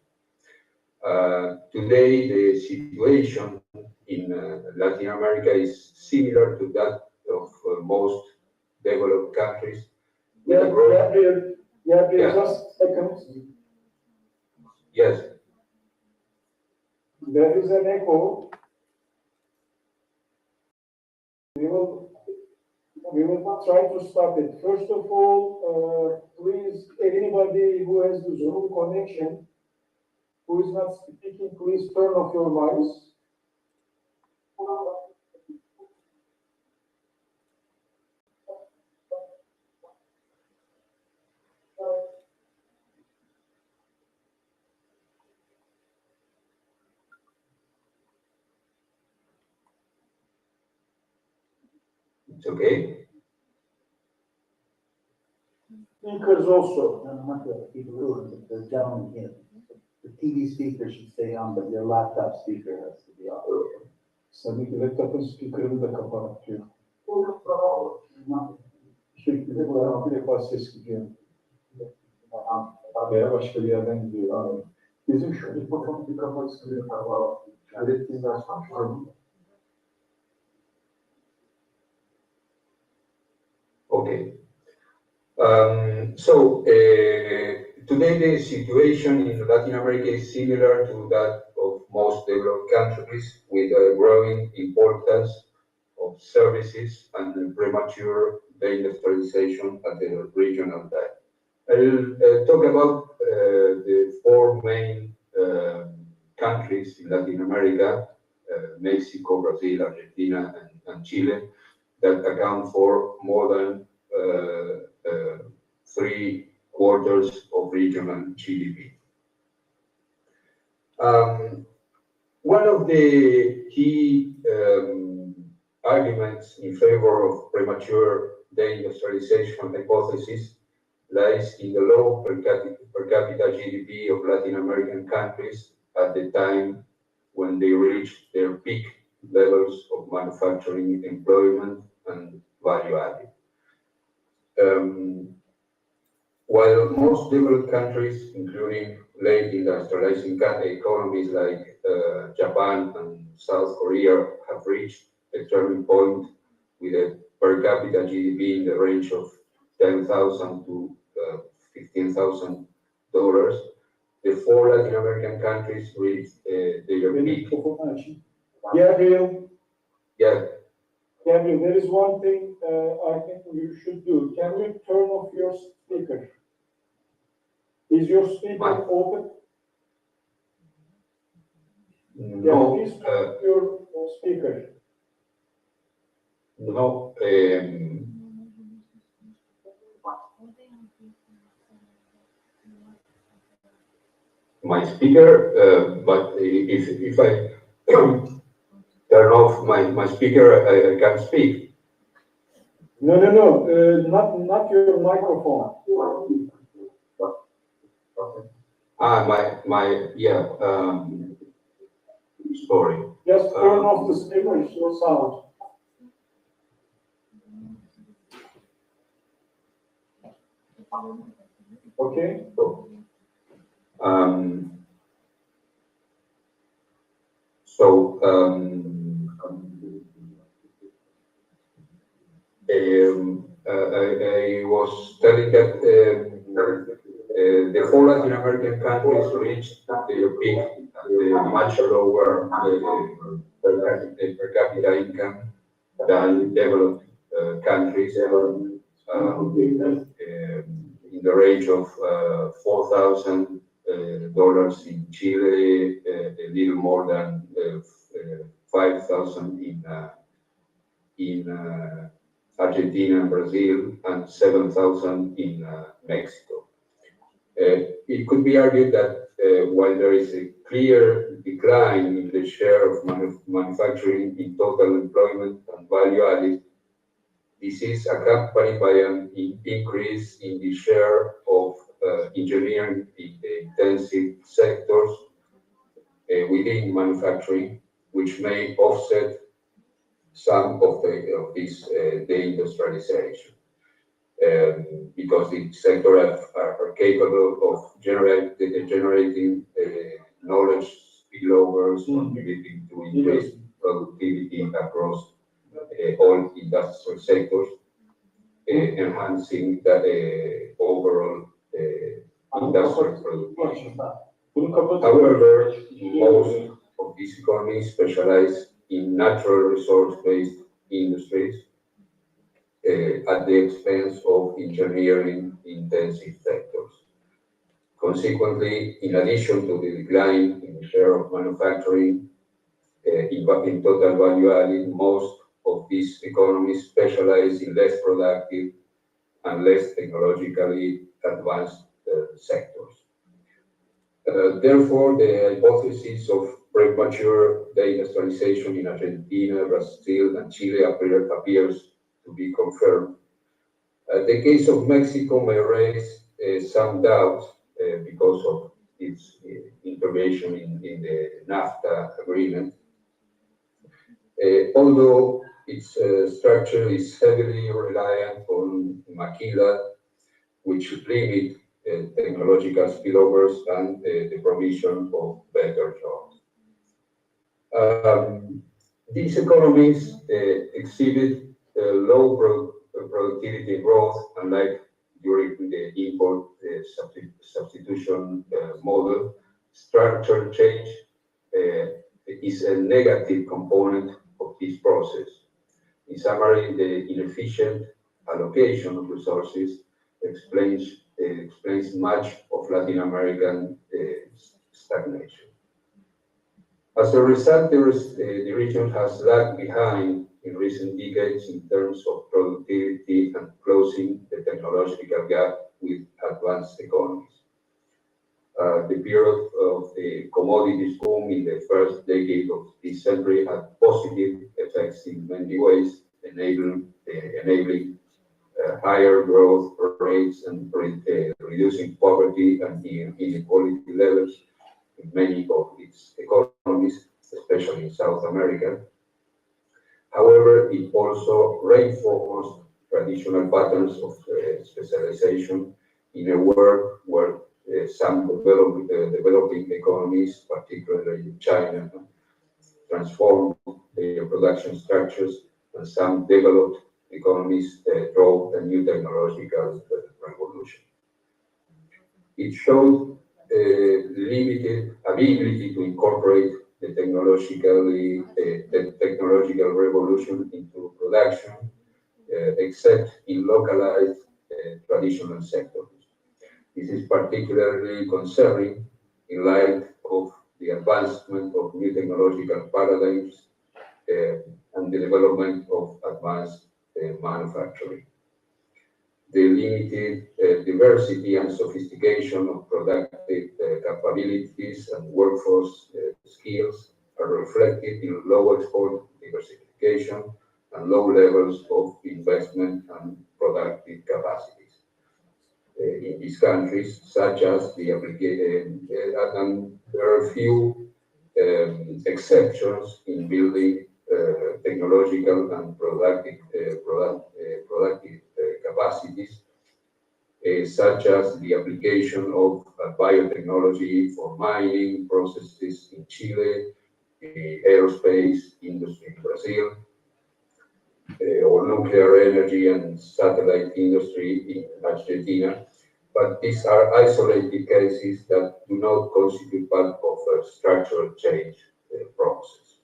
Today, the situation in Latin America is similar to that of most developed countries. Gabriel, just a second. Yes. There is an echo. We will try to stop it. First of all, please, anybody who has the Zoom connection, who is not speaking, please turn off your mics. It's okay. speakers also. No, not the people who are the gentleman here. The TV speaker should stay on, but your laptop speaker has to be off. Tabii ki laptopun speakerını da kapatıyor. Şekilde buradan bir defa ses gidiyor. Veya başka bir yerden gidiyor. Abi. Bizim şu mikrofonu bir kapat sıkıyor. Ürettiğinde açmışlar. Okay. Today the situation in Latin America is similar to that of most developed countries, with a growing importance of services and premature deindustrialization at the regional level. I'll talk about the four main countries in Latin America, Mexico, Brazil, Argentina, and Chile, that account for more than 3/4 of regional GDP. One of the key arguments in favor of premature deindustrialization hypothesis lies in the low per capita GDP of Latin American countries at the time when they reached their peak levels of manufacturing, employment, and value added. While most developed countries, including late industrializing economies like Japan and South Korea, have reached a turning point with a per capita GDP in the range of $10,000 to $15,000, the four Latin American countries reached their peak. Gabriel, Yeah. Gabriel, there is one thing I think you should do. Can you turn off your speaker? Is your speaker open? No. Yeah, please turn off your speaker. No. My speaker, but if I turn off my speaker, I can speak. No, not your microphone. Yeah, sorry. Just turn off the speaker, so sound. Okay? I was telling that the four Latin American countries reached their peak at a much lower per capita income than developed countries, in the range of $4,000 in Chile, a little more than 5,000 in Argentina and Brazil, and 7,000 in Mexico. It could be argued that while there is a clear decline in the share of manufacturing in total employment and value added, this is accompanied by an increase in the share of engineering intensive sectors within manufacturing, which may offset some of this deindustrialization, because the sectors are capable of generating knowledge spillovers, contributing to increased productivity across all industrial sectors, enhancing the overall industrial productivity. However, most of these economies specialize in natural resource-based industries at the expense of engineering-intensive sectors. Consequently, in addition to the decline in the share of manufacturing in total value added, most of these economies specialize in less productive and less technologically advanced sectors. Therefore, the hypothesis of premature deindustrialization in Argentina, Brazil, and Chile appears to be confirmed, The case of Mexico may raise some doubts because of its intervention in the NAFTA agreement. Although its structure is heavily reliant on maquila, which limit technological spillovers and the provision of better jobs. These economies exhibit low productivity growth, unlike during the import substitution model. Structural change is a negative component of this process. In summary, the inefficient allocation of resources explains much of Latin American stagnation. As a result, the region has lagged behind in recent decades in terms of productivity and closing the technological gap with advanced economies. The period of the commodities boom in the first decade of this century had positive effects in many ways, enabling higher growth rates and reducing poverty and inequality levels in many of its economies, especially in South America. However, it also reinforced traditional patterns of specialization in a world where some developing economies, particularly in China, transformed their production structures, and some developed economies drove a new technological revolution. It showed limited ability to incorporate the technological revolution into production, except in localized traditional sectors. This is particularly concerning in light of the advancement of new technological paradigms and the development of advanced manufacturing. The limited diversity and sophistication of productive capabilities and workforce skills are reflected in low export diversification and low levels of investment and productive capacities in these countries, such as the application, and there are few exceptions in building technological and productive capacities, such as the application of biotechnology for mining processes in Chile, the aerospace industry in Brazil, or nuclear energy and satellite industry in Argentina. But these are isolated cases that do not constitute part of a structural change process.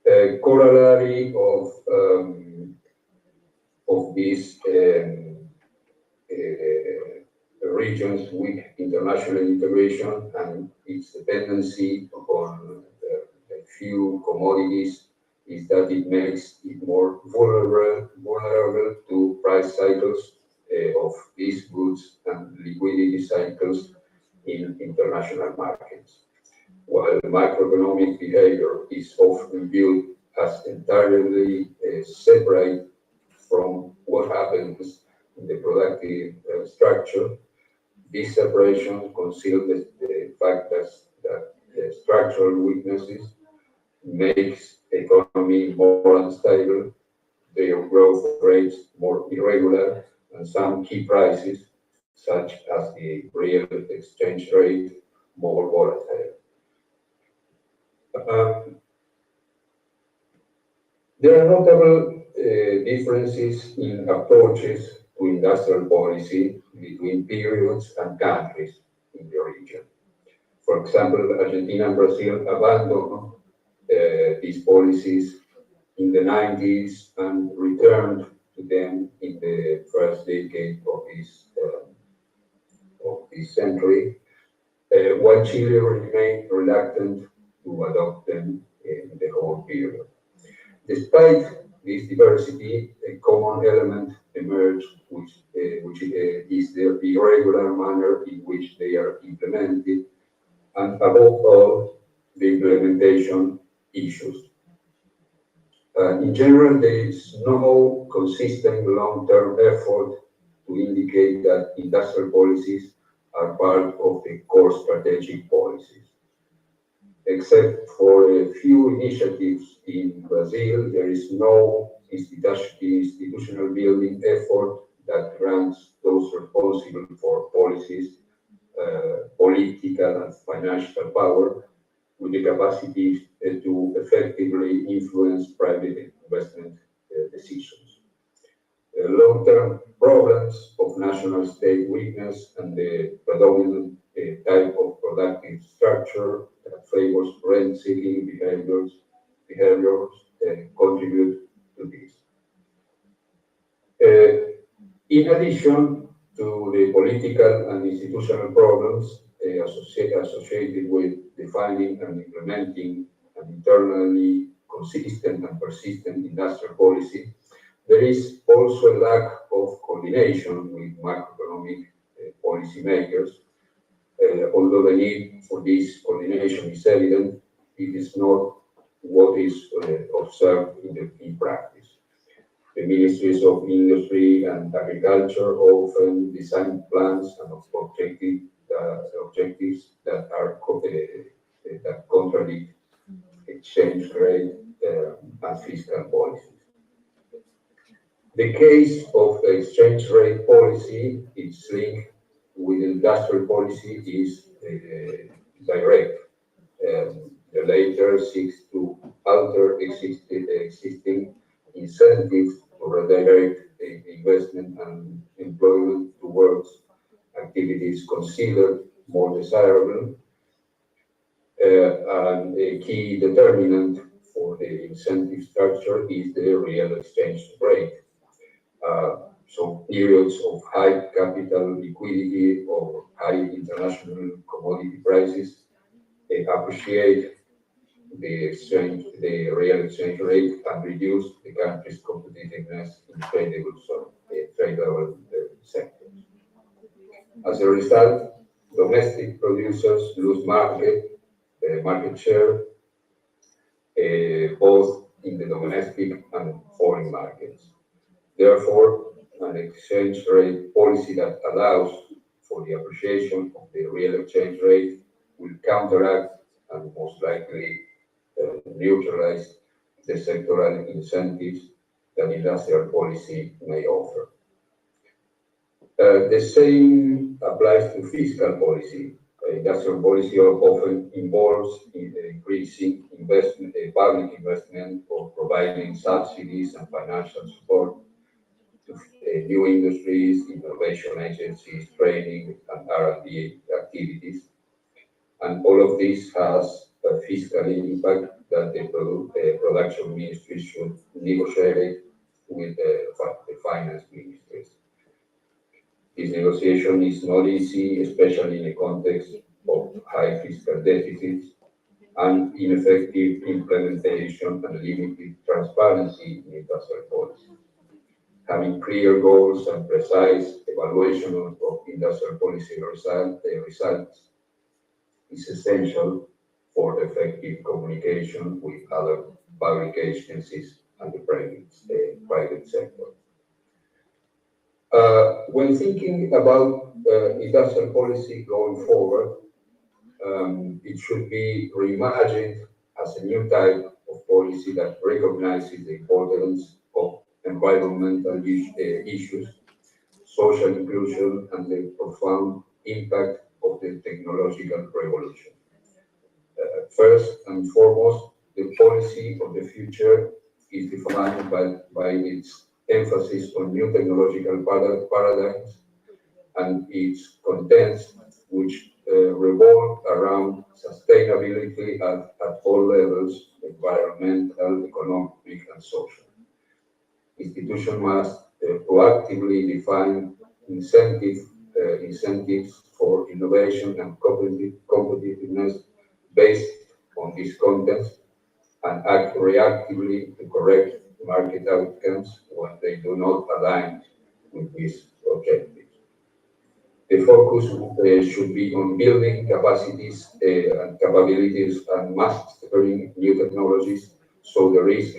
A corollary of these regions' weak international integration and its dependency upon a few commodities is that it makes it more vulnerable to price cycles of these goods and liquidity cycles in international markets. While macroeconomic behavior is often viewed as entirely separate from what happens in the productive structure, this separation conceals the fact that structural weaknesses makes economy more unstable, their growth rates more irregular, and some key prices, such as the real exchange rate, more volatile. There are notable differences in approaches to industrial policy between periods and countries in the region. For example, Argentina and Brazil abandoned these policies in the 90s and returned to them in the first decade of this century, while Chile remained reluctant to adopt them in the whole period. Despite this diversity, a common element emerged, which is the irregular manner in which they are implemented, and above all, the implementation issues. In general, there is no consistent long-term effort to indicate that industrial policies are part of the core strategic policies. Except for a few initiatives in Brazil, there is no institutional building effort that grants those responsible for policies, political and financial power, with the capacity to effectively influence private investment decisions. Long-term problems of national state weakness and the predominant type of productive structure that favors rent-seeking behaviors contribute to this. In addition to the political and institutional problems associated with defining and implementing an internally consistent and persistent industrial policy, there is also a lack of coordination with macroeconomic policymakers. Although the need for this coordination is evident, it is not what is observed in practice. The ministries of industry and agriculture often design plans and objectives that contradict exchange rate and fiscal policies. The case of the exchange rate policy, its link with industrial policy is direct. The latter seeks to alter existing incentives to redirect investment and employment towards activities considered more desirable. And a key determinant for the incentive structure is the real exchange rate. So periods of high capital liquidity or high international commodity prices appreciate the real exchange rate and reduce the country's competitiveness in tradable sectors. As a result, domestic producers lose market share both in the domestic and foreign markets. Therefore, an exchange rate policy that allows for the appreciation of the real exchange rate will counteract and most likely neutralize the sectoral incentives that industrial policy may offer. The same applies to fiscal policy. Industrial policy often involves increasing public investment or providing subsidies and financial support to new industries, innovation agencies, training, and R&D activities. And all of this has a fiscal impact that the production ministry should negotiate with the finance ministries. This negotiation is not easy, especially in a context of high fiscal deficits and ineffective implementation and limited transparency in industrial policy. Having clear goals and precise evaluation of industrial policy results is essential for effective communication with other public agencies and the private sector. When thinking about industrial policy going forward, it should be reimagined as a new type of policy that recognizes the importance of environmental issues, social inclusion, and the profound impact of the technological revolution. First and foremost, the policy of the future is defined by its emphasis on new technological paradigms and its contents, which revolve around sustainability at all levels, environmental, economic, and social. Institutions must proactively define incentives for innovation and competitiveness based on these contents and act reactively to correct market outcomes when they do not align with these objectives. The focus should be on building capacities and capabilities and mastering new technologies, so the risk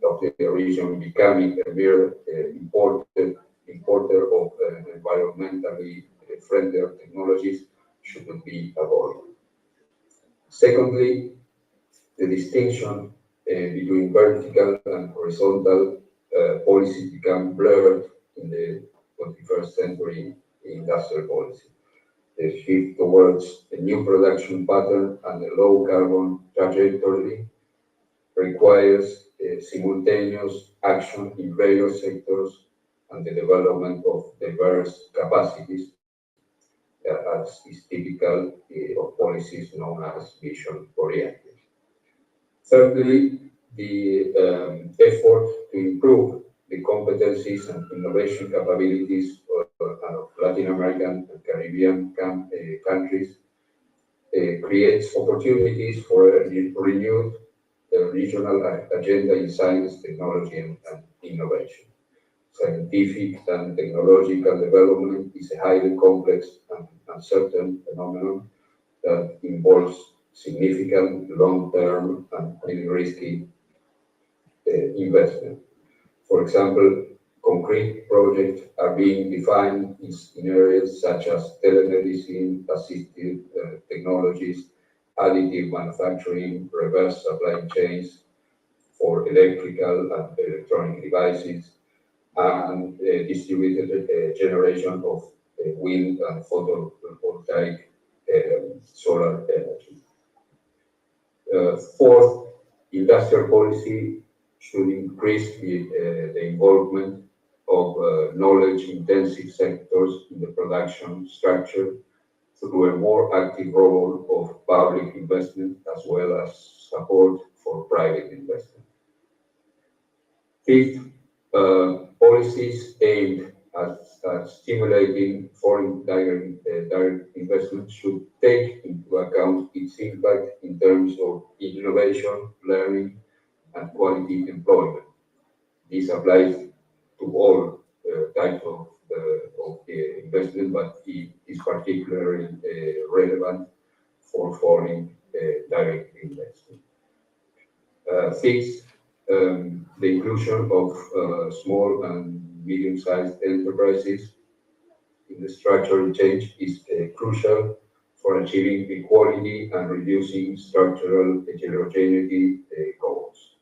of the region becoming a mere importer of environmentally friendlier technologies should be avoided. Secondly, the distinction between vertical and horizontal policies become blurred in the 21st century industrial policy. The shift towards a new production pattern and a low carbon trajectory requires simultaneous action in various sectors and the development of diverse capacities, as is typical of policies known as vision-oriented. Thirdly, the effort to improve the competencies and innovation capabilities of Latin American and Caribbean countries creates opportunities for a renewed regional agenda in science, technology, and innovation. Scientific and technological development is a highly complex and uncertain phenomenon that involves significant long-term and highly risky investment. For example, concrete projects are being defined in areas such as telemedicine, assistive technologies, additive manufacturing, reverse supply chains for electrical and electronic devices, and distributed generation of wind and photovoltaic solar energy. Fourth, industrial policy should increase the involvement of knowledge-intensive sectors in the production structure through a more active role of public investment as well as support for private investment. Fifth, policies aimed at stimulating foreign direct investment should take into account its impact in terms of innovation, learning, and quality employment. This applies to all types of investment, but it is particularly relevant for foreign direct investment. Sixth, the inclusion of small and medium-sized enterprises in the structural change is crucial for achieving equality and reducing structural heterogeneity goals.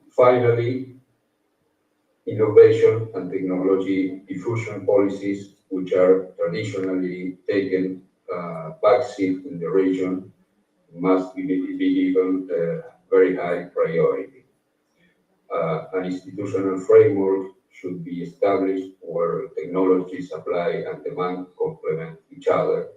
Finally, innovation and technology diffusion policies, which are traditionally taken backseat in the region, must be given very high priority. An institutional framework should be established where technology supply and demand complement each other,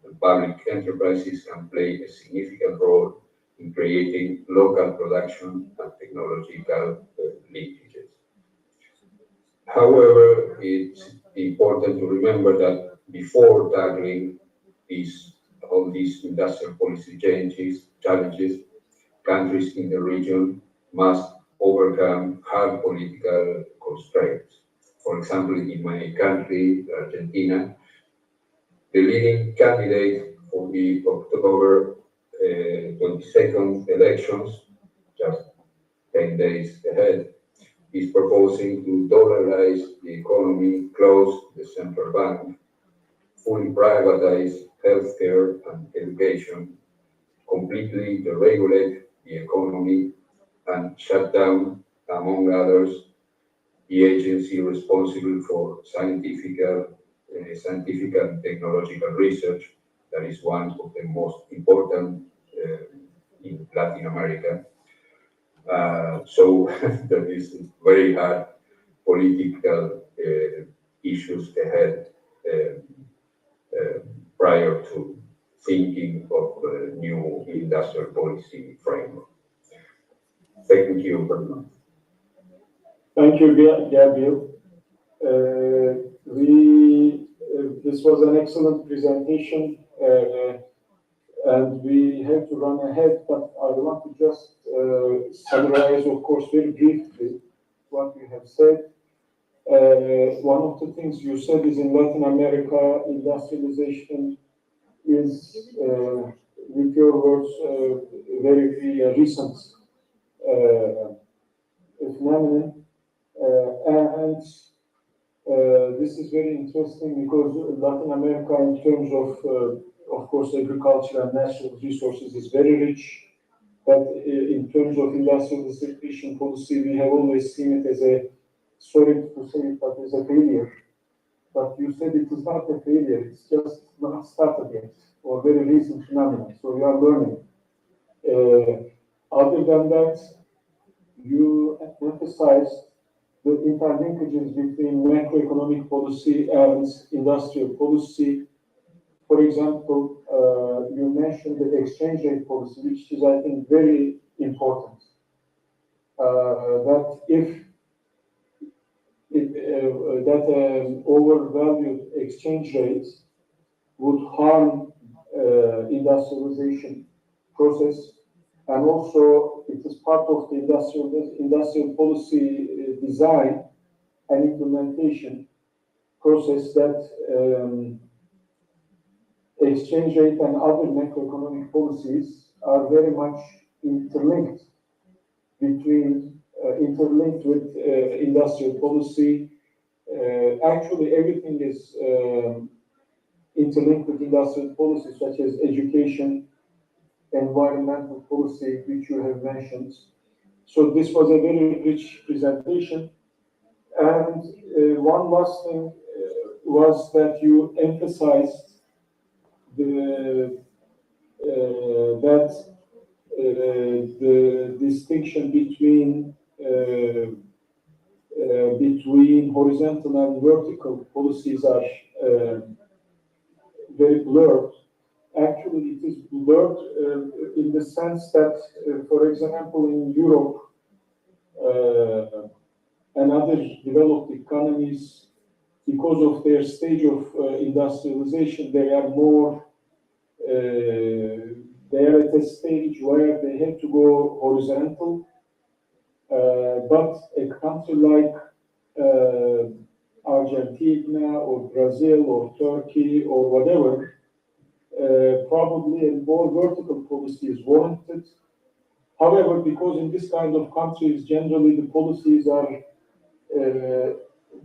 and public enterprises can play a significant role in creating local production and technological linkages. However, it's important to remember that before tackling all these industrial policy challenges, countries in the region must overcome hard political constraints. For example, in my country, Argentina, the leading candidate for the October 22nd elections, just 10 days ahead, is proposing to dollarize the economy, close the central bank, fully privatize healthcare and education, completely deregulate the economy, and shut down, among others, the agency responsible for scientific and technological research. That is one of the most important in Latin America. So there is very hard political issues ahead prior to thinking of a new industrial policy framework. Thank you very much. Thank you, Gabriel. This was an excellent presentation, and we have to run ahead, but I want to just summarize, of course, very briefly what you have said. One of the things you said is in Latin America, industrialization is, with your words, very recent phenomenon. And this is very interesting because Latin America, in terms of course, agriculture and natural resources, is very rich. But in terms of industrialization policy, we have always seen it as a, sorry to say it, but as a failure. But you said it is not a failure, it's just not started yet, or very recent phenomenon. So we are learning. Other than that, you emphasized the interlinkages between macroeconomic policy and industrial policy. For example, you mentioned the exchange rate policy, which is, I think, very important. That if overvalued exchange rates would harm industrialization process, and also it is part of the industrial policy design and implementation process that exchange rate and other macroeconomic policies are very much interlinked with industrial policy. Actually, everything is interlinked with industrial policy, such as education, environmental policy, which you have mentioned. So this was a very rich presentation. And one last thing was that you emphasized the distinction between horizontal and vertical policies are very blurred. Actually, it is blurred in the sense that, for example, in Europe and other developed economies, because of their stage of industrialization, they are at a stage where they have to go horizontal. But a country like Argentina or Brazil or Turkey or whatever, probably a more vertical policy is warranted. However, because in this kind of countries, generally the policies are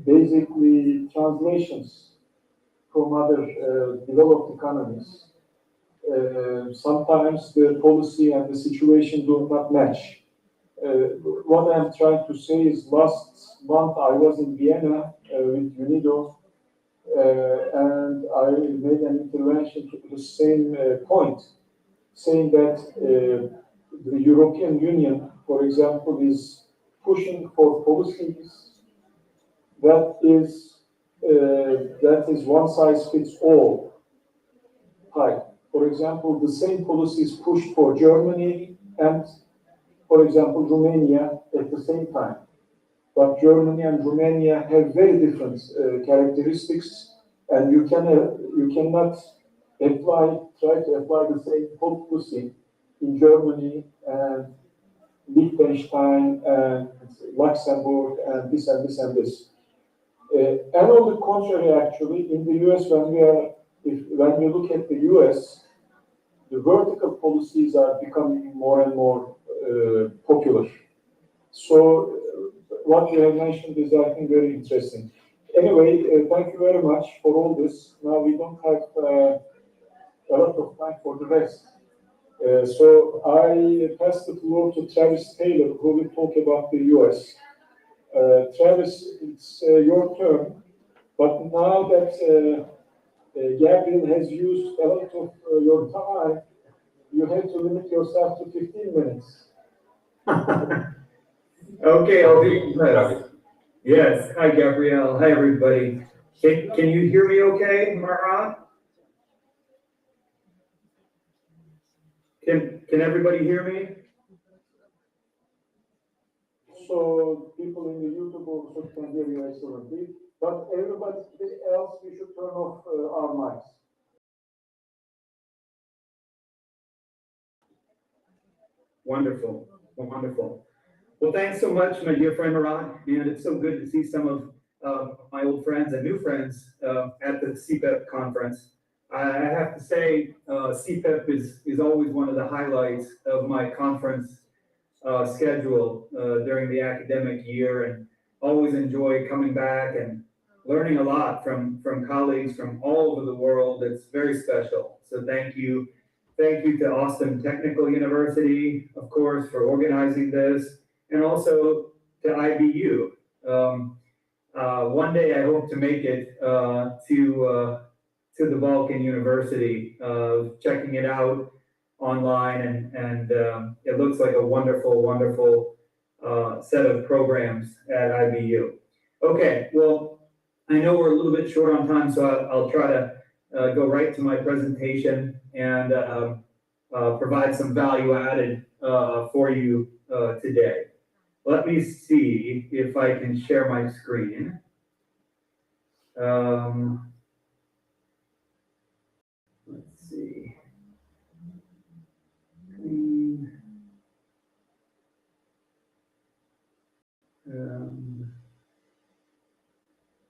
basically translations from other developed economies. Sometimes the policy and the situation do not match. What I'm trying to say is, last month I was in Vienna with UNIDO, and I made an intervention to the same point, saying that the European Union, for example, is pushing for policies that is one size fits all type. For example, the same policies pushed for Germany and, for example, Romania at the same time. But Germany and Romania have very different characteristics, and you cannot try to apply the same policy in Germany and Liechtenstein and Luxembourg and this and this and this. And on the contrary, actually, in the US, when we look at the US, the vertical policies are becoming more and more popular. So what you have mentioned is, I think, very interesting. Anyway, thank you very much for all this. Now we don't have a lot of time for the rest. So I pass the floor to Travis Taylor, who will talk about the US. Travis, it's your turn. But now that Gabriel has used a lot of your time, you have to limit yourself to 15 minutes. Okay, I'll do this. Yes, hi Gabrielle, hi everybody. Can you hear me okay, Marat? Can everybody hear me? So people in the YouTube also can hear you excellently. But everybody else, we should turn off our mics. Wonderful, wonderful. Well, thanks so much, my dear friend Marat, and it's so good to see some of my old friends and new friends at the SEPIP conference. I have to say, SEPIP is always one of the highlights of my conference schedule during the academic year, and always enjoy coming back and learning a lot from colleagues from all over the world. It's very special. So thank you. Thank you to OSTIM Technical University, of course, for organizing this, and also to IBU. One day I hope to make it to the Balkan University, checking it out online, and it looks like a wonderful, wonderful set of programs at IBU. Okay, well, I know we're a little bit short on time, so I'll try to go right to my presentation and provide some value added for you today. Let me see if I can share my screen. Let's see.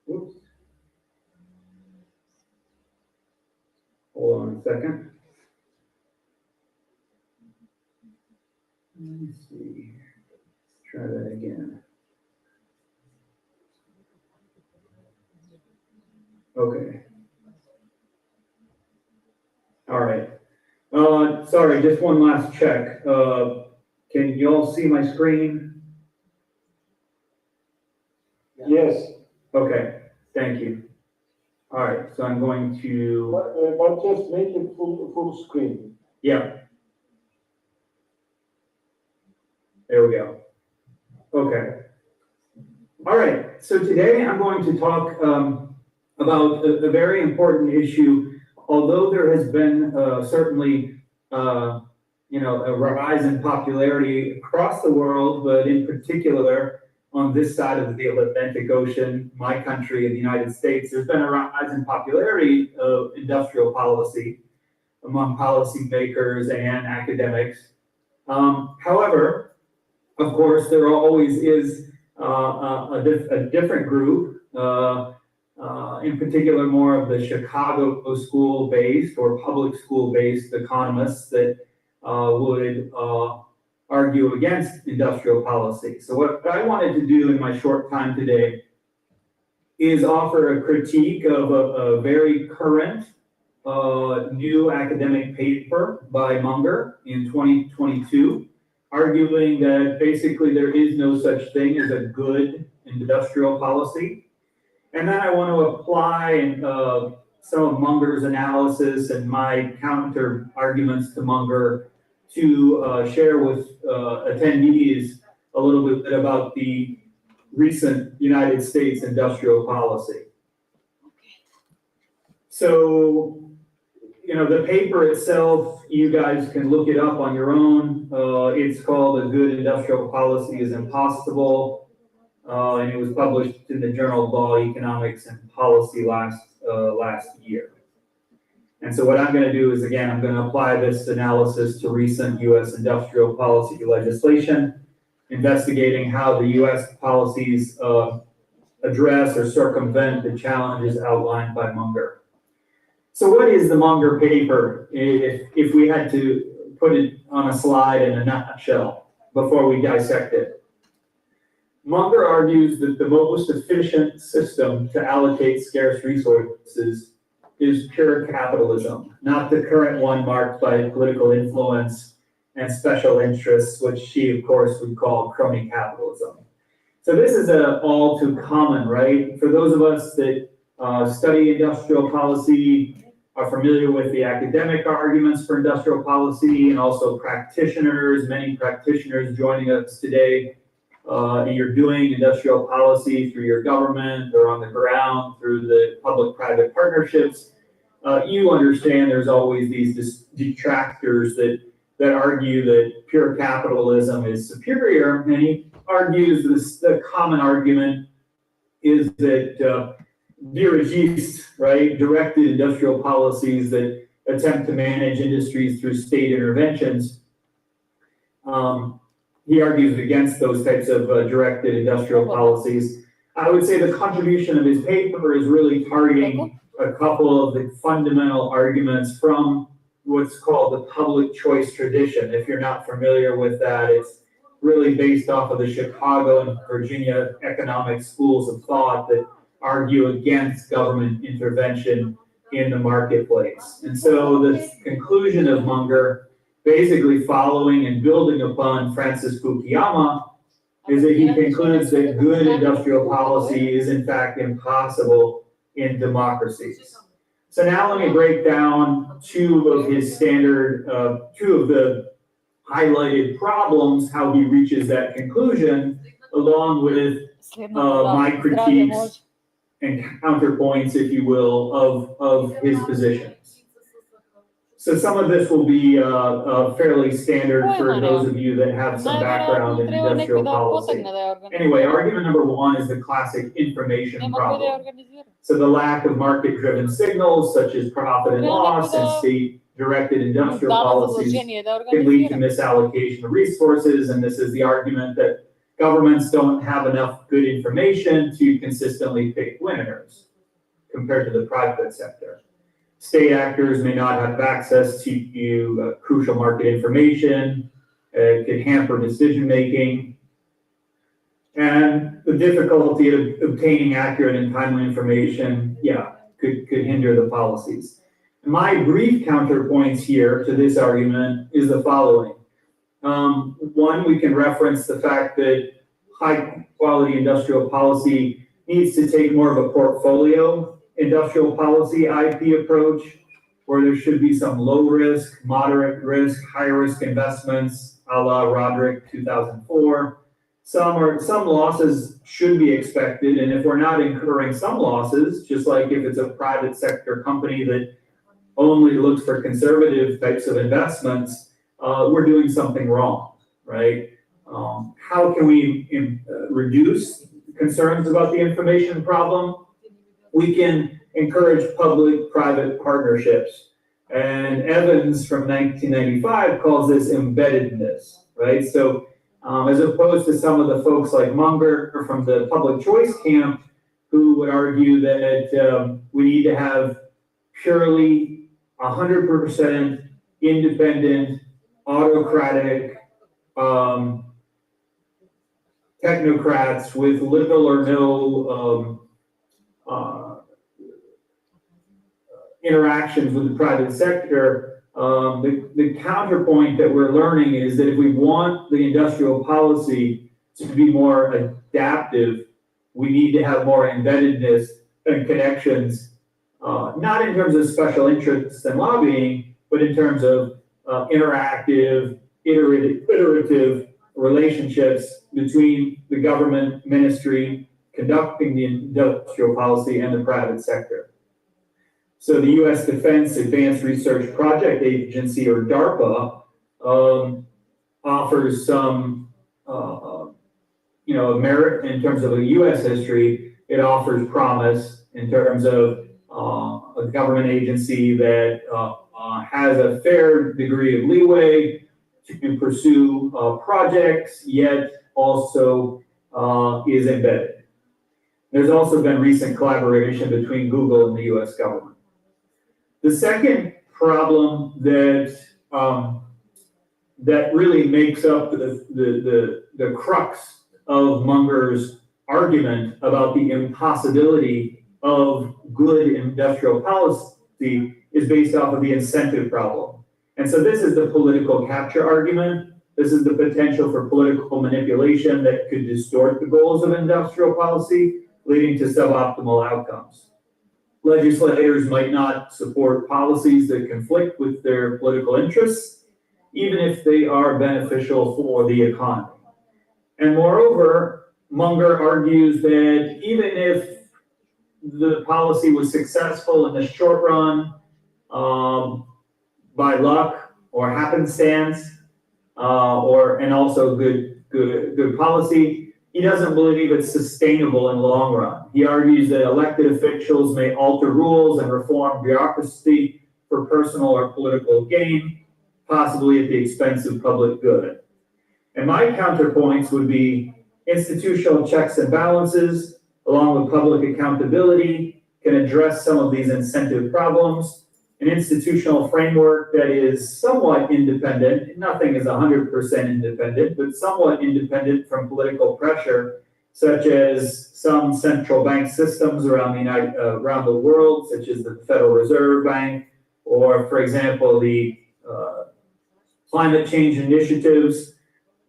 Whoops. Hold on a second. Let me see. Let's try that again. Okay. All right. Sorry, just one last check. Can you all see my screen? Yes. Okay, thank you. All right, so I'm going to. But just make it full screen. Yeah. There we go. Okay. All right, so today I'm going to talk about a very important issue. Although there has been certainly, a rise in popularity across the world, but in particular on this side of the Atlantic Ocean, my country in the United States, there's been a rise in popularity of industrial policy among policymakers and academics. However, of course, there always is a different group, in particular more of the Chicago school-based or public school-based economists that would argue against industrial policy. So what I wanted to do in my short time today is offer a critique of a very current new academic paper by Munger in 2022, arguing that basically there is no such thing as a good industrial policy. And then I want to apply some of Munger's analysis and my counter arguments to Munger to share with attendees a little bit about the recent United States industrial policy. So, the paper itself, you guys can look it up on your own. It's called "A Good Industrial Policy is Impossible," and it was published in the Journal of Law, Economics, and Policy last year. And so what I'm going to do is, again, I'm going to apply this analysis to recent U.S. industrial policy legislation, investigating how the U.S. policies address or circumvent the challenges outlined by Munger. So what is the Munger paper, if we had to put it on a slide in a nutshell before we dissect it? Munger argues that the most efficient system to allocate scarce resources is pure capitalism, not the current one marked by political influence and special interests, which she, of course, would call crony capitalism. So this is all too common, right? For those of us that study industrial policy, are familiar with the academic arguments for industrial policy, and also practitioners, many practitioners joining us today. You're doing industrial policy through your government or on the ground through the public-private partnerships. You understand there's always these detractors that argue that pure capitalism is superior, and he argues the common argument is that dirigist, right, directed industrial policies that attempt to manage industries through state interventions. He argues against those types of directed industrial policies. I would say the contribution of his paper is really targeting a couple of the fundamental arguments from what's called the public choice tradition. If you're not familiar with that, really based off of the Chicago and Virginia economic schools of thought that argue against government intervention in the marketplace. And so the conclusion of Munger, basically following and building upon Francis Fukuyama, is that he concludes that good industrial policy is in fact impossible in democracies. So now let me break down two of the highlighted problems, how he reaches that conclusion, along with my critiques and counterpoints, if you will, of his positions. So some of this will be fairly standard for those of you that have some background in industrial policy. Anyway, argument number one is the classic information problem. So the lack of market-driven signals such as profit and loss and state-directed industrial policies can lead to misallocation of resources, and this is the argument that governments don't have enough good information to consistently pick winners compared to the private sector. State actors may not have access to crucial market information. It could hamper decision-making. And the difficulty of obtaining accurate and timely information, could hinder the policies. My brief counterpoints here to this argument is the following. One, we can reference the fact that high-quality industrial policy needs to take more of a portfolio industrial policy IP approach, where there should be some low risk, moderate risk, high risk investments, a la Roderick 2004. Some losses should be expected, and if we're not incurring some losses, just like if it's a private sector company that only looks for conservative types of investments, we're doing something wrong, right? How can we reduce concerns about the information problem? We can encourage public-private partnerships. And Evans from 1995 calls this embeddedness, right? So as opposed to some of the folks like Munger from the public choice camp, who would argue that we need to have purely 100% independent, autocratic technocrats with little or no interactions with the private sector. The counterpoint that we're learning is that if we want the industrial policy to be more adaptive, we need to have more embeddedness and connections, not in terms of special interests and lobbying, but in terms of interactive, iterative relationships between the government ministry conducting the industrial policy and the private sector. So the U.S. Defense Advanced Research Project Agency, or DARPA, offers some, merit in terms of a U.S. history. It offers promise in terms of a government agency that has a fair degree of leeway to pursue projects, yet also is embedded. There's also been recent collaboration between Google and the U.S. government. The second problem that really makes up the crux of Munger's argument about the impossibility of good industrial policy is based off of the incentive problem. And so this is the political capture argument. This is the potential for political manipulation that could distort the goals of industrial policy, leading to suboptimal outcomes. Legislators might not support policies that conflict with their political interests, even if they are beneficial for the economy. And moreover, Munger argues that even if the policy was successful in the short run, by luck or happenstance, and also good policy, he doesn't believe it's sustainable in the long run. He argues that elected officials may alter rules and reform bureaucracy for personal or political gain, possibly at the expense of public good. And my counterpoints would be institutional checks and balances, along with public accountability, can address some of these incentive problems. an institutional framework that is somewhat independent. Nothing is 100% independent, but somewhat independent from political pressure, such as some central bank systems around the world, such as the Federal Reserve Bank, or, for example, the climate change initiatives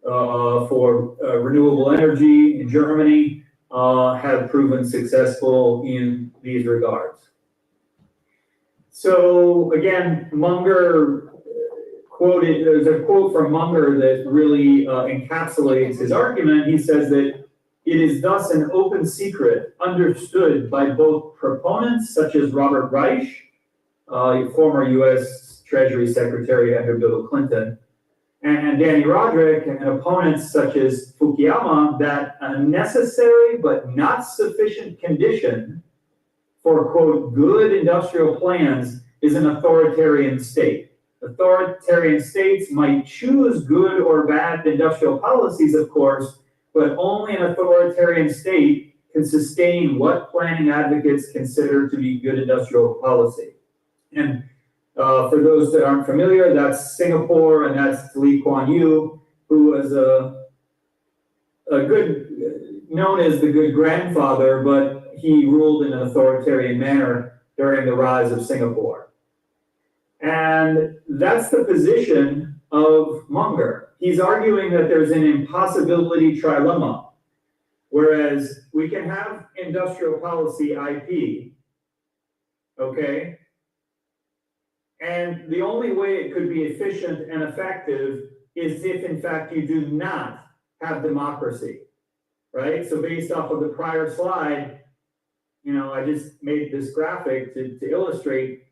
for renewable energy in Germany have proven successful in these regards. So again, Munger quoted, there's a quote from Munger that really encapsulates his argument. He says that it is thus an open secret understood by both proponents such as Robert Reich, former US Treasury Secretary under Bill Clinton, and Danny Roderick, and opponents such as Fukuyama, that a necessary but not sufficient condition for, quote, good industrial plans is an authoritarian state. Authoritarian states might choose good or bad industrial policies, of course, but only an authoritarian state can sustain what planning advocates consider to be good industrial policy. And for those that aren't familiar, that's Singapore, and that's Lee Kuan Yew, who was known as the good grandfather, but he ruled in an authoritarian manner during the rise of Singapore. And that's the position of Munger. He's arguing that there's an impossibility trilemma, whereas we can have industrial policy IP, okay? And the only way it could be efficient and effective is if, in fact, you do not have democracy, right? So based off of the prior slide, you know, I just made this graphic to illustrate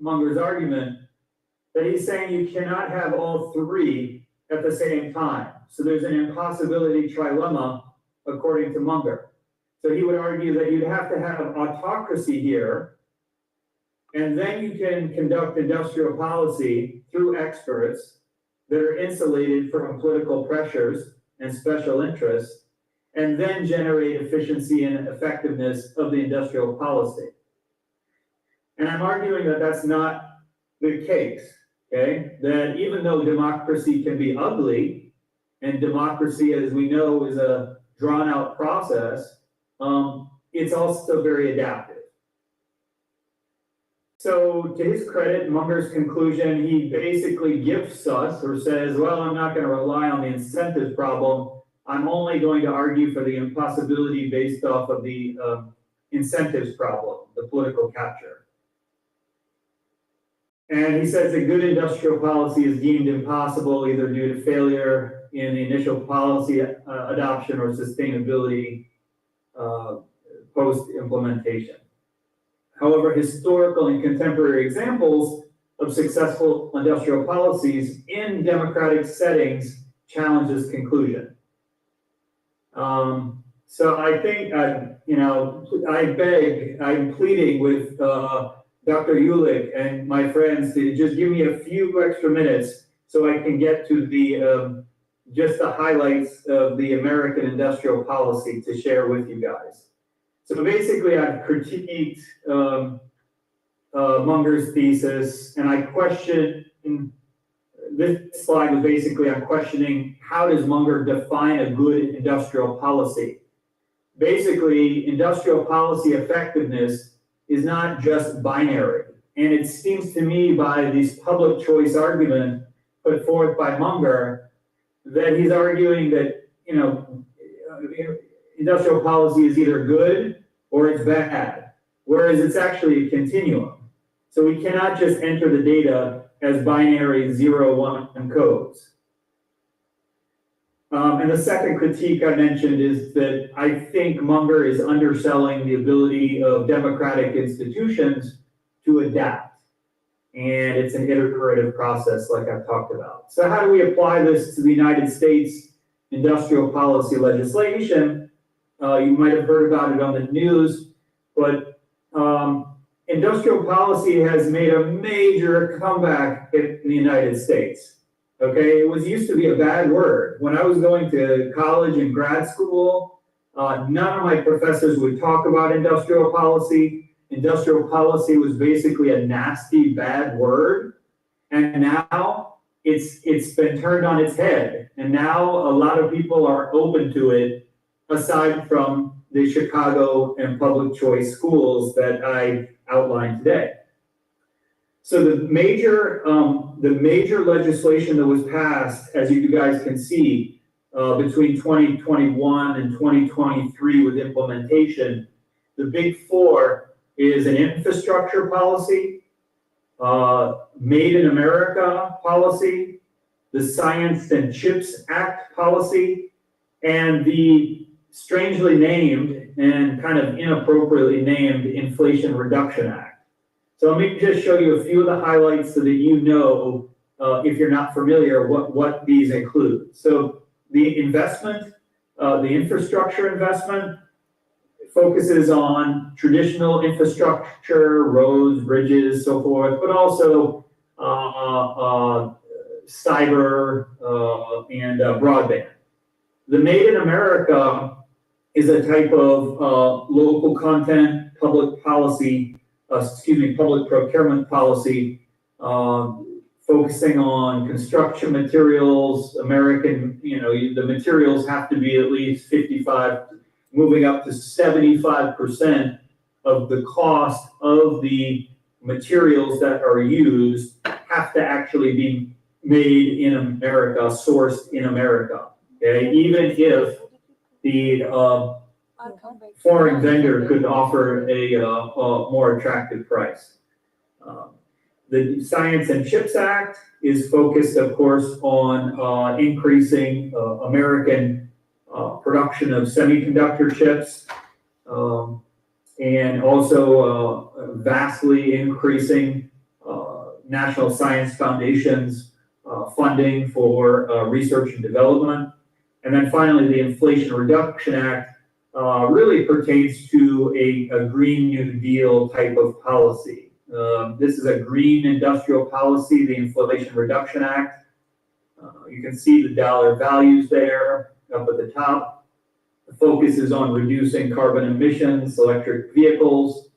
Munger's argument that he's saying you cannot have all three at the same time. So there's an impossibility trilemma, according to Munger. So he would argue that you'd have to have autocracy here, and then you can conduct industrial policy through experts that are insulated from political pressures and special interests, and then generate efficiency and effectiveness of the industrial policy. And I'm arguing that that's not the case, okay? That even though democracy can be ugly, and democracy, as we know, is a drawn-out process, it's also very adaptive. So to his credit, Munger's conclusion, he basically gifts us or says, well, I'm not going to rely on the incentives problem. I'm only going to argue for the impossibility based off of the incentives problem, the political capture. And he says that good industrial policy is deemed impossible either due to failure in the initial policy adoption or sustainability post-implementation. However, historical and contemporary examples of successful industrial policies in democratic settings challenge this conclusion. So I think, I'm pleading with Dr. Ulick and my friends to just give me a few extra minutes so I can get to the just the highlights of the American industrial policy to share with you guys. So basically, I've critiqued Munger's thesis, and I question, this slide was basically, I'm questioning how does Munger define a good industrial policy? Basically, industrial policy effectiveness is not just binary. And it seems to me by this public choice argument put forth by Munger that he's arguing that, industrial policy is either good or it's bad, whereas it's actually a continuum. So we cannot just enter the data as binary 0-1 codes. And the second critique I mentioned is that I think Munger is underselling the ability of democratic institutions to adapt. And it's an iterative process like I've talked about. So how do we apply this to the United States industrial policy legislation? You might have heard about it on the news, but industrial policy has made a major comeback in the United States. Okay, it used to be a bad word. When I was going to college and grad school, none of my professors would talk about industrial policy. industrial policy was basically a nasty, bad word. And now it's been turned on its head. And now a lot of people are open to it, aside from the Chicago and public choice schools that I outlined today. So the major legislation that was passed, as you guys can see, between 2021 and 2023 with implementation, the big four is an infrastructure policy, Made in America policy, the Science and Chips Act policy, and the strangely named and kind of inappropriately named Inflation Reduction Act. So let me just show you a few of the highlights so that you know, if you're not familiar, what these include. So the investment, the infrastructure investment focuses on traditional infrastructure, roads, bridges, so forth, but also cyber and broadband. The Made in America is a type of local content, public policy, public procurement policy, focusing on construction materials, American, the materials have to be at least 55, moving up to 75% of the cost of the materials that are used have to actually be made in America, sourced in America. Okay, even if the foreign vendor could offer a more attractive price. The Science and Chips Act is focused, of course, on increasing American production of semiconductor chips, and also vastly increasing National Science Foundation's funding for research and development. And then finally, the Inflation Reduction Act really pertains to a Green New Deal type of policy. This is a green industrial policy, the Inflation Reduction Act. You can see the dollar values there up at the top. The focus is on reducing carbon emissions, electric vehicles.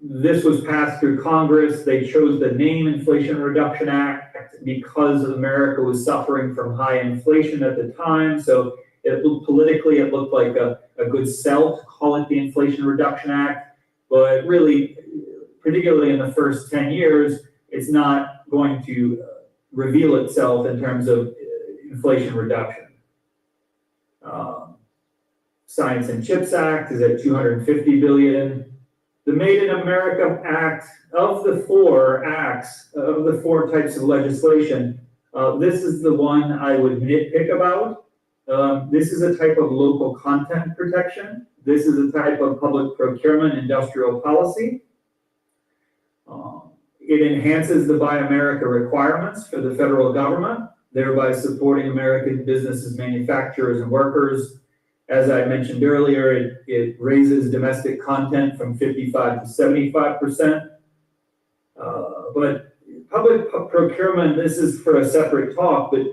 This was passed through Congress. They chose the name Inflation Reduction Act because America was suffering from high inflation at the time. So it looked politically, it looked like a good sell to call it the Inflation Reduction Act. But really, particularly in the first 10 years, it's not going to reveal itself in terms of inflation reduction. Science and Chips Act is at $250 billion. The Made in America Act, of the four acts, of the four types of legislation, this is the one I would nitpick about. This is a type of local content protection. This is a type of public procurement industrial policy. It enhances the Buy America requirements for the federal government, thereby supporting American businesses, manufacturers, and workers. As I mentioned earlier, it raises domestic content from 55 to 75%. But public procurement, this is for a separate talk, but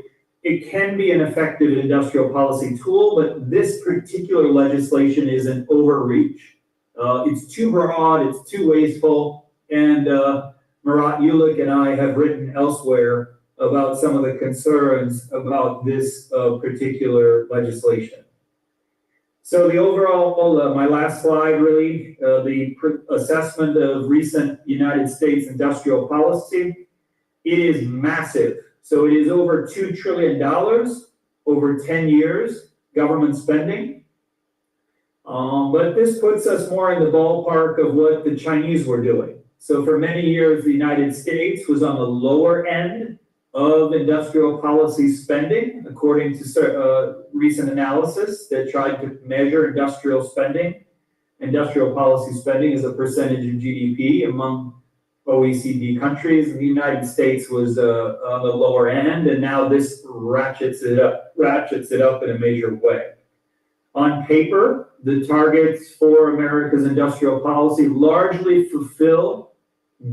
it can be an effective industrial policy tool, but this particular legislation is an overreach. It's too broad, it's too wasteful, and Murat Yulik and I have written elsewhere about some of the concerns about this particular legislation. So the overall, my last slide really, the assessment of recent United States industrial policy, it is massive. So it is over $2 trillion over 10 years, government spending. But this puts us more in the ballpark of what the Chinese were doing. So for many years, the United States was on the lower end of industrial policy spending, according to recent analysis that tried to measure industrial spending. Industrial policy spending is a percentage of GDP among OECD countries. The United States was on the lower end, and now this ratchets it up in a major way. On paper, the targets for America's industrial policy largely fulfill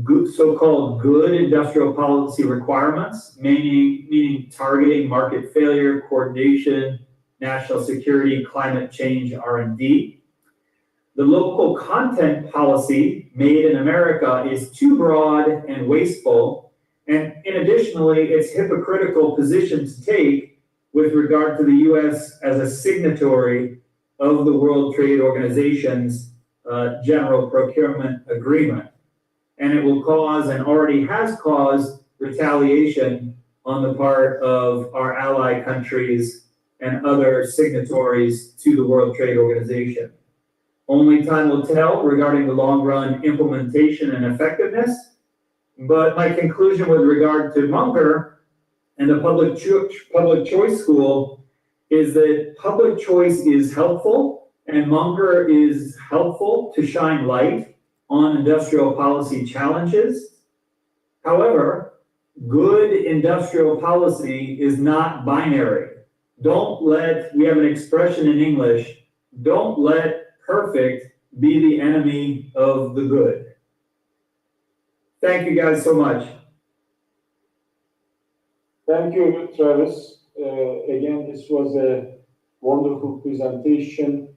good, so-called good industrial policy requirements, meaning targeting market failure, coordination, national security, climate change, R&D. The local content policy made in America is too broad and wasteful, and additionally, it's hypocritical position to take with regard to the U.S. as a signatory of the World Trade Organization's General Procurement Agreement. And it will cause, and already has caused, retaliation on the part of our ally countries and other signatories to the World Trade Organization. Only time will tell regarding the long-run implementation and effectiveness, but my conclusion with regard to Munger and the public choice school is that public choice is helpful, and Munger is helpful to shine light on industrial policy challenges. However, good industrial policy is not binary. We have an expression in English, don't let perfect be the enemy of the good. Thank you guys so much. Thank you, Travis. Again, this was a wonderful presentation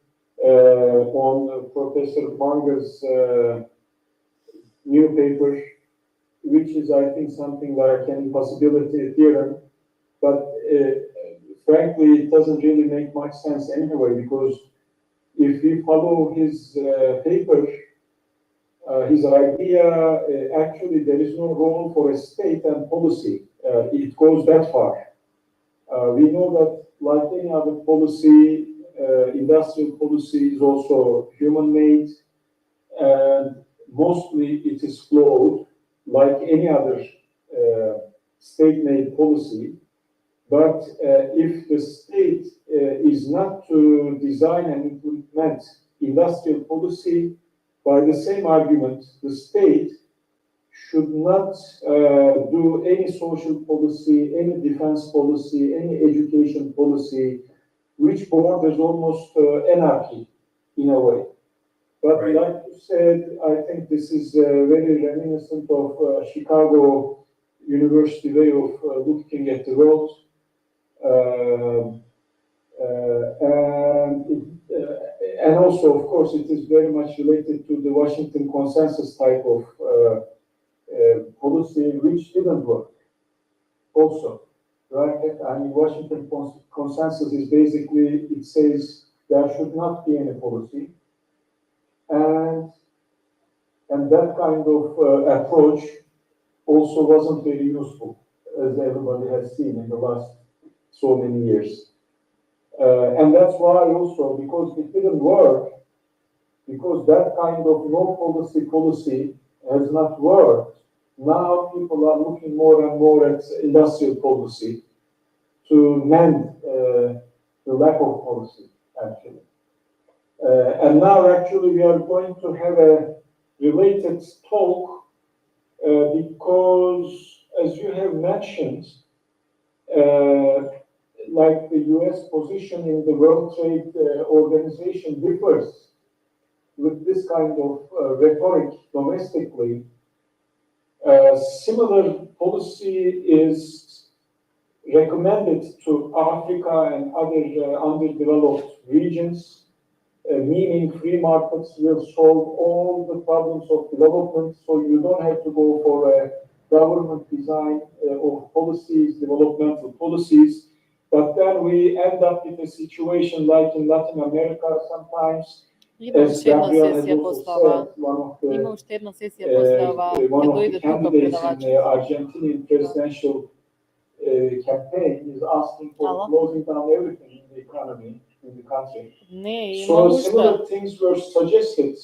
on Professor Munger's new paper, which is, I think, something like an impossibility theorem. But frankly, it doesn't really make much sense anyway, because if we follow his paper, his idea, actually there is no role for a state and policy. It goes that far. We know that like any other policy, industrial policy is also human-made, and mostly it is flawed like any other state-made policy. But if the state is not to design and implement industrial policy, by the same argument, the state should not do any social policy, any defense policy, any education policy, which borders almost anarchy in a way. But like you said, I think this is very reminiscent of Chicago University way of looking at the world. And also, of course, it is very much related to the Washington consensus type of policy, which didn't work also, right? I mean, Washington consensus is basically, it says there should not be any policy. And that kind of approach also wasn't very useful, as everybody has seen in the last so many years. And that's why also, because it didn't work, because that kind of no policy has not worked, now people are looking more and more at industrial policy to mend the lack of policy, actually. And now, actually, we are going to have a related talk because, as you have mentioned, like the US position in the World Trade Organization differs with this kind of rhetoric domestically. Similar policy is recommended to Africa and other underdeveloped regions, meaning free markets will solve all the problems of development, so you don't have to go for a government design of policies, developmental policies. But then we end up with a situation like in Latin America sometimes, as Gabriel has also said, one of the candidates in the Argentinian presidential campaign is asking for closing down everything in the economy, in the country. So similar things were suggested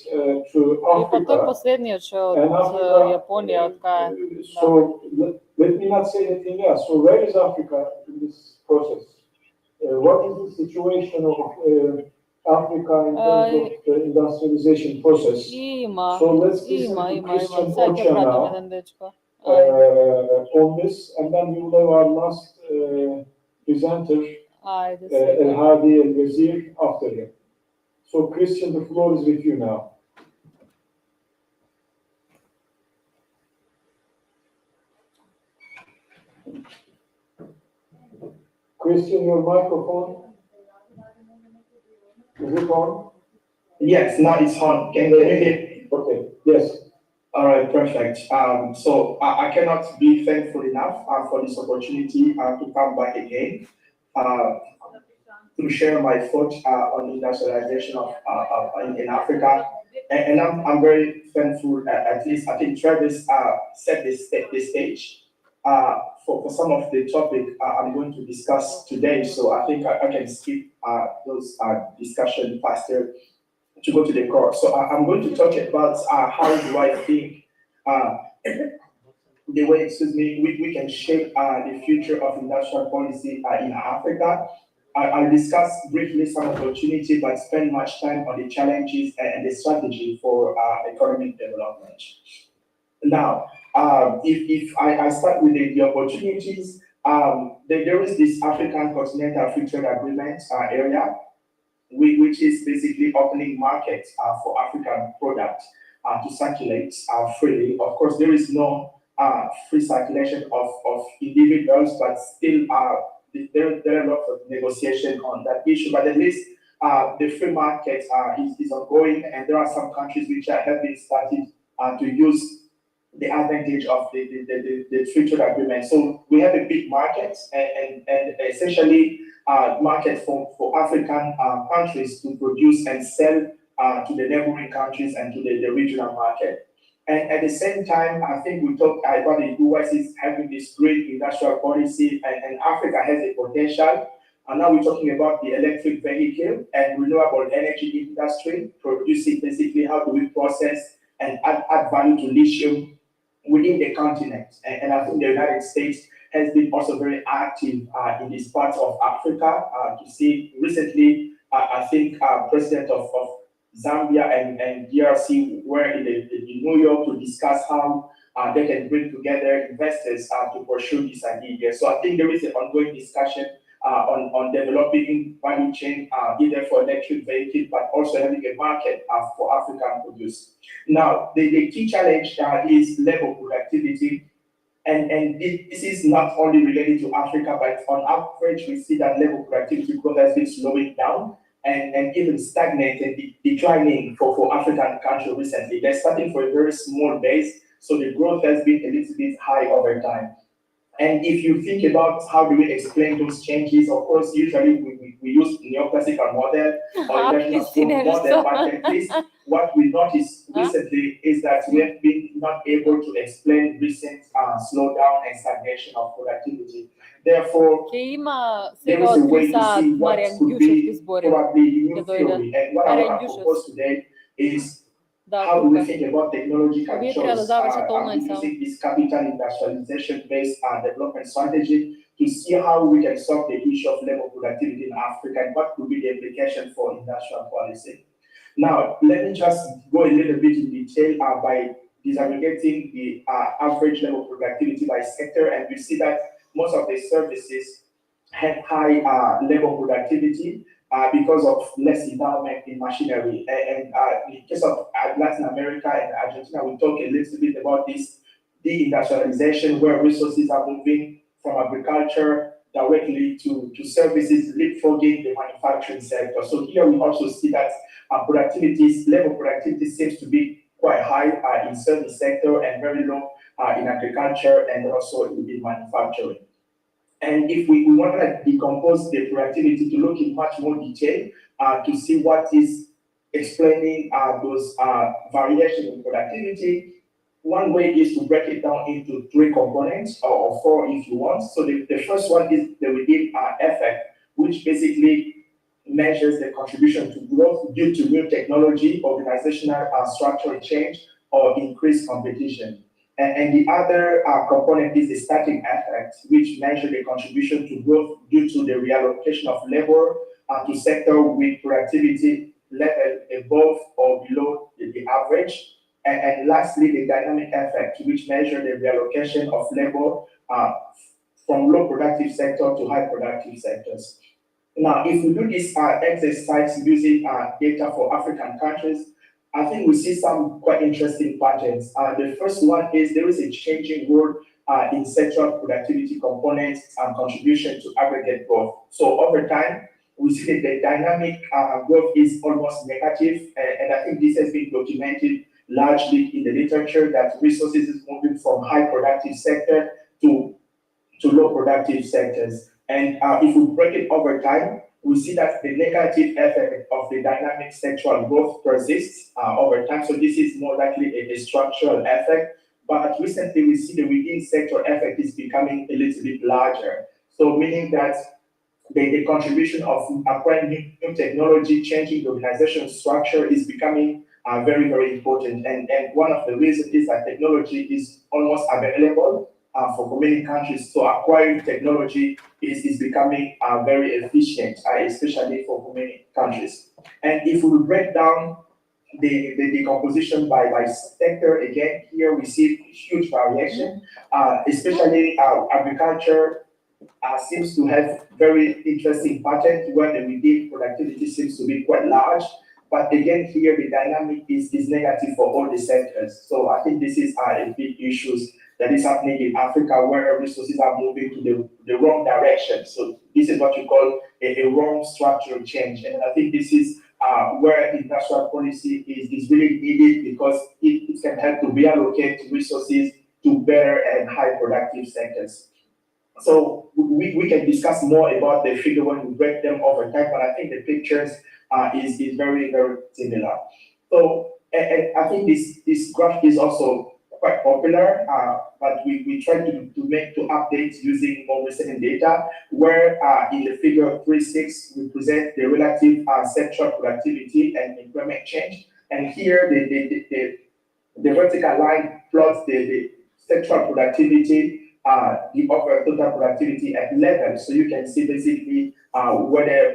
to Africa. And Africa, so let me not say anything else. So where is Africa in this process? What is the situation of Africa in terms of the industrialization process? So let's listen to Christian Ocha now on this, and then we will have our last presenter, El Hadi El Wazir, after him. So Christian, the floor is with you now. Christian, your microphone, is it on? Yes, now it's on. Can you hear me? Okay, yes. All right, perfect. So I cannot be thankful enough for this opportunity to come back again uh, to share my thoughts on industrialization in Africa. And I'm very thankful, at least I think Travis set the stage for some of the topic I'm going to discuss today. So I think I can skip those discussion faster to go to the core. So I'm going to talk about how do I think uh, the way, we can shape the future of industrial policy in Africa. I'll discuss briefly some opportunity, but spend much time on the challenges and the strategy for economic development. Now, if I start with the opportunities, there is this African Continental Free Trade Agreement area which is basically opening markets for African products to circulate freely. Of course, there is no free circulation of individuals, but still there are lots of negotiation on that issue. But at least the free market is ongoing, and there are some countries which have been started to use the advantage of the free trade agreement. So we have a big market and essentially market for African countries to produce and sell to the neighboring countries and to the regional market. And at the same time, I think we talked about the US is having this great industrial policy, and Africa has a potential. And now we're talking about the electric vehicle and renewable energy industry, producing basically how do we process and add value to lithium within the continent. And I think the United States has been also very active in this part of Africa. To see recently, I think President of Zambia and DRC were in New York to discuss how they can bring together investors to pursue this idea. So I think there is an ongoing discussion on developing value chain either for electric vehicles, but also having a market for African produce. Now, the key challenge is labor productivity. And this is not only related to Africa, but on average, we see that labor productivity growth has been slowing down and even stagnated, declining for African countries recently. They're starting for a very small base, so the growth has been a little bit high over time. And if you think about how do we explain those changes, of course, usually we use neoclassical model or international model, but at least what we noticed recently is that we have been not able to explain recent slowdown and stagnation of productivity. Therefore, there is a way to see what could be probably the new theory. And what I want to propose today is how do we think about technological choice using this capital industrialization-based development strategy to see how we can solve the issue of labor productivity in Africa and what could be the implication for industrial policy. Now, let me just go a little bit in detail by disaggregating the average labor productivity by sector, and we see that most of the services have high labor productivity because of less investment in machinery. And in the case of Latin America and Argentina, we talk a little bit about this deindustrialization, where resources are moving from agriculture directly to services, leapfrogging the manufacturing sector. So here we also see that labor productivity seems to be quite high in service sector and very low in agriculture and also in manufacturing. And if we want to decompose the productivity to look in much more detail to see what is explaining those variations in productivity, one way is to break it down into three components, or four if you want. So the first one is the within effect, which basically measures the contribution to growth due to new technology, organizational structural change, or increased competition. And the other component is the static effect, which measures the contribution to growth due to the reallocation of labor to sector with productivity level above or below the average. And lastly, the dynamic effect, which measures the reallocation of labor from low productive sector to high productive sectors. Now, if we do this exercise using data for African countries, I think we see some quite interesting patterns. The first one is there is a changing role in sectoral productivity components and contribution to aggregate growth. So over time, we see that the dynamic growth is almost negative, and I think this has been documented largely in the literature that resources is moving from high productive sector to low productive sectors. And if we break it over time, we see that the negative effect of the dynamic sectoral growth persists over time. So this is more likely a structural effect. But recently, we see the within sector effect is becoming a little bit larger. So meaning that the contribution of acquiring new technology, changing the organization structure is becoming very, very important. And one of the reasons is that technology is almost available for many countries. So acquiring technology is becoming very efficient, especially for many countries. And if we break down the decomposition by sector, again, here we see huge variation, especially agriculture seems to have very interesting patterns where the within productivity seems to be quite large. But again, here the dynamic is negative for all the sectors. So I think this is a big issue that is happening in Africa where resources are moving to the wrong direction. So this is what you call a wrong structural change. And I think this is where industrial policy is really needed because it can help to reallocate resources to better and high productive sectors. So we can discuss more about the figure when we break them over time, but I think the pictures is very, very similar. So and I think this graph is also quite popular, but we try to update using more recent data, where in the figure 3.6 we present the relative sectoral productivity and employment change, and here the vertical line plots the sectoral productivity, the overall total productivity at level. So you can see basically whether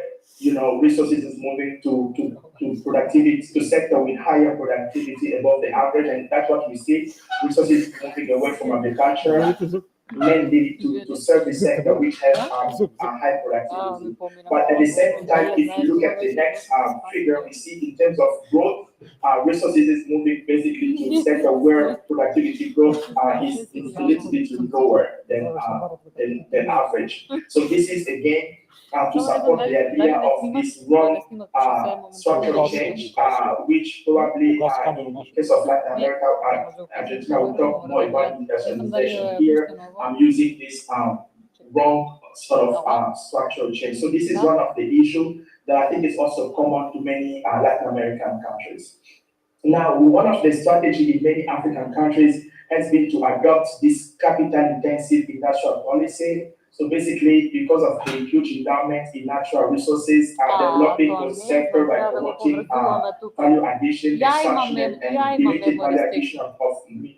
resources is moving to productivity to sector with higher productivity above the average, and that's what we see. Resources moving away from agriculture, mainly to service sector, which has a high productivity. But at the same time, if you look at the next figure, we see in terms of growth, resources is moving basically to sector where productivity growth is a little bit lower than average. So this is again to support the idea of this wrong structural change, which probably in the case of Latin America, Argentina will talk more about industrialization here. I'm using this wrong sort of structural change. So this is one of the issues that I think is also common to many Latin American countries. Now, one of the strategies in many African countries has been to adopt this capital-intensive industrial policy. So basically, because of the huge endowment in natural resources, developing those sectors by promoting value addition, extraction, and limited value addition of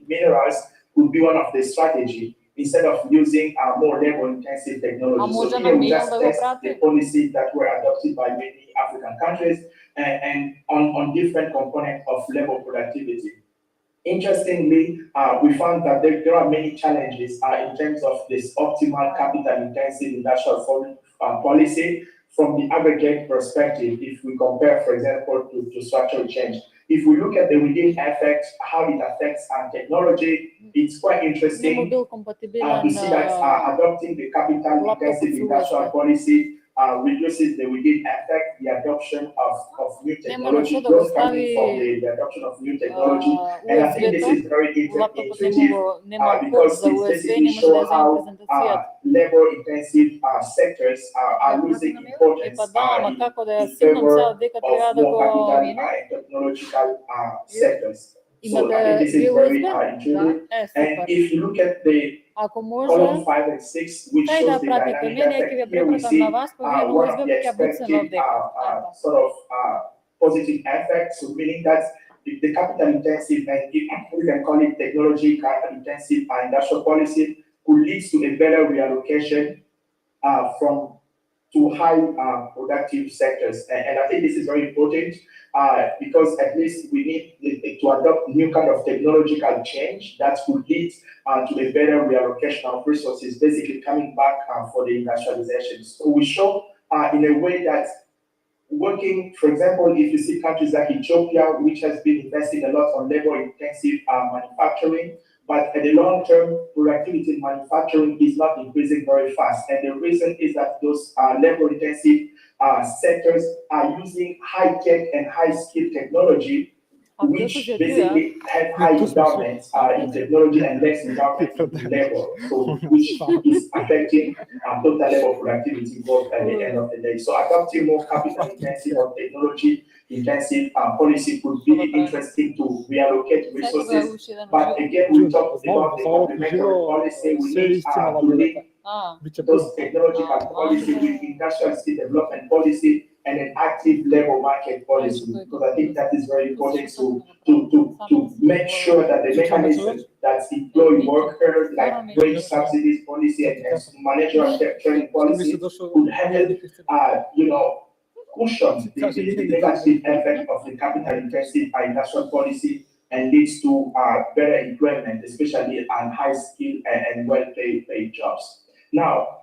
minerals would be one of the strategies, instead of using more labor-intensive technology. So here we just test the policies that were adopted by many African countries and on different components of labor productivity. Interestingly, we found that there are many challenges in terms of this optimal capital-intensive industrial policy from the aggregate perspective. If we compare, for example, to structural change, if we look at the within effect, how it affects technology, it's quite interesting to see that adopting the capital-intensive industrial policy reduces the within effect, the adoption of new technology, growth coming from the adoption of new technology. And I think this is very intuitive because it basically shows how labor-intensive sectors are losing importance in favor of more capital and technological sectors. So I think this is very intuitive. And if you look at the column 5 and 6, which shows the dynamic effect, here we see one of the expected sort of positive effects, so meaning that the capital intensive, and we can call it technology capital intensive industrial policy, could lead to a better reallocation from to high productive sectors. And I think this is very important because at least we need to adopt new kind of technological change that could lead to a better reallocation of resources, basically coming back for the industrialization. So we show in a way that working, for example, if you see countries like Ethiopia, which has been investing a lot on labor-intensive manufacturing, but at the long term, productivity in manufacturing is not increasing very fast. And the reason is that those labor-intensive sectors are using high-tech and high-skill technology, which basically have high endowment in technology and less endowment in labor, so which is affecting total labor productivity both at the end of the day. So adopting more capital-intensive or technology-intensive policy could be interesting to reallocate resources. But again, we talked about the complementary policy. We need to link those technological policy with industrial skill development policy and an active labor market policy, because I think that is very important to make sure that the mechanisms that employ workers, like wage subsidies policy and managerial training policy, could help, cushion the negative effect of the capital-intensive industrial policy and leads to better employment, especially on high skill and well-paid jobs. Now,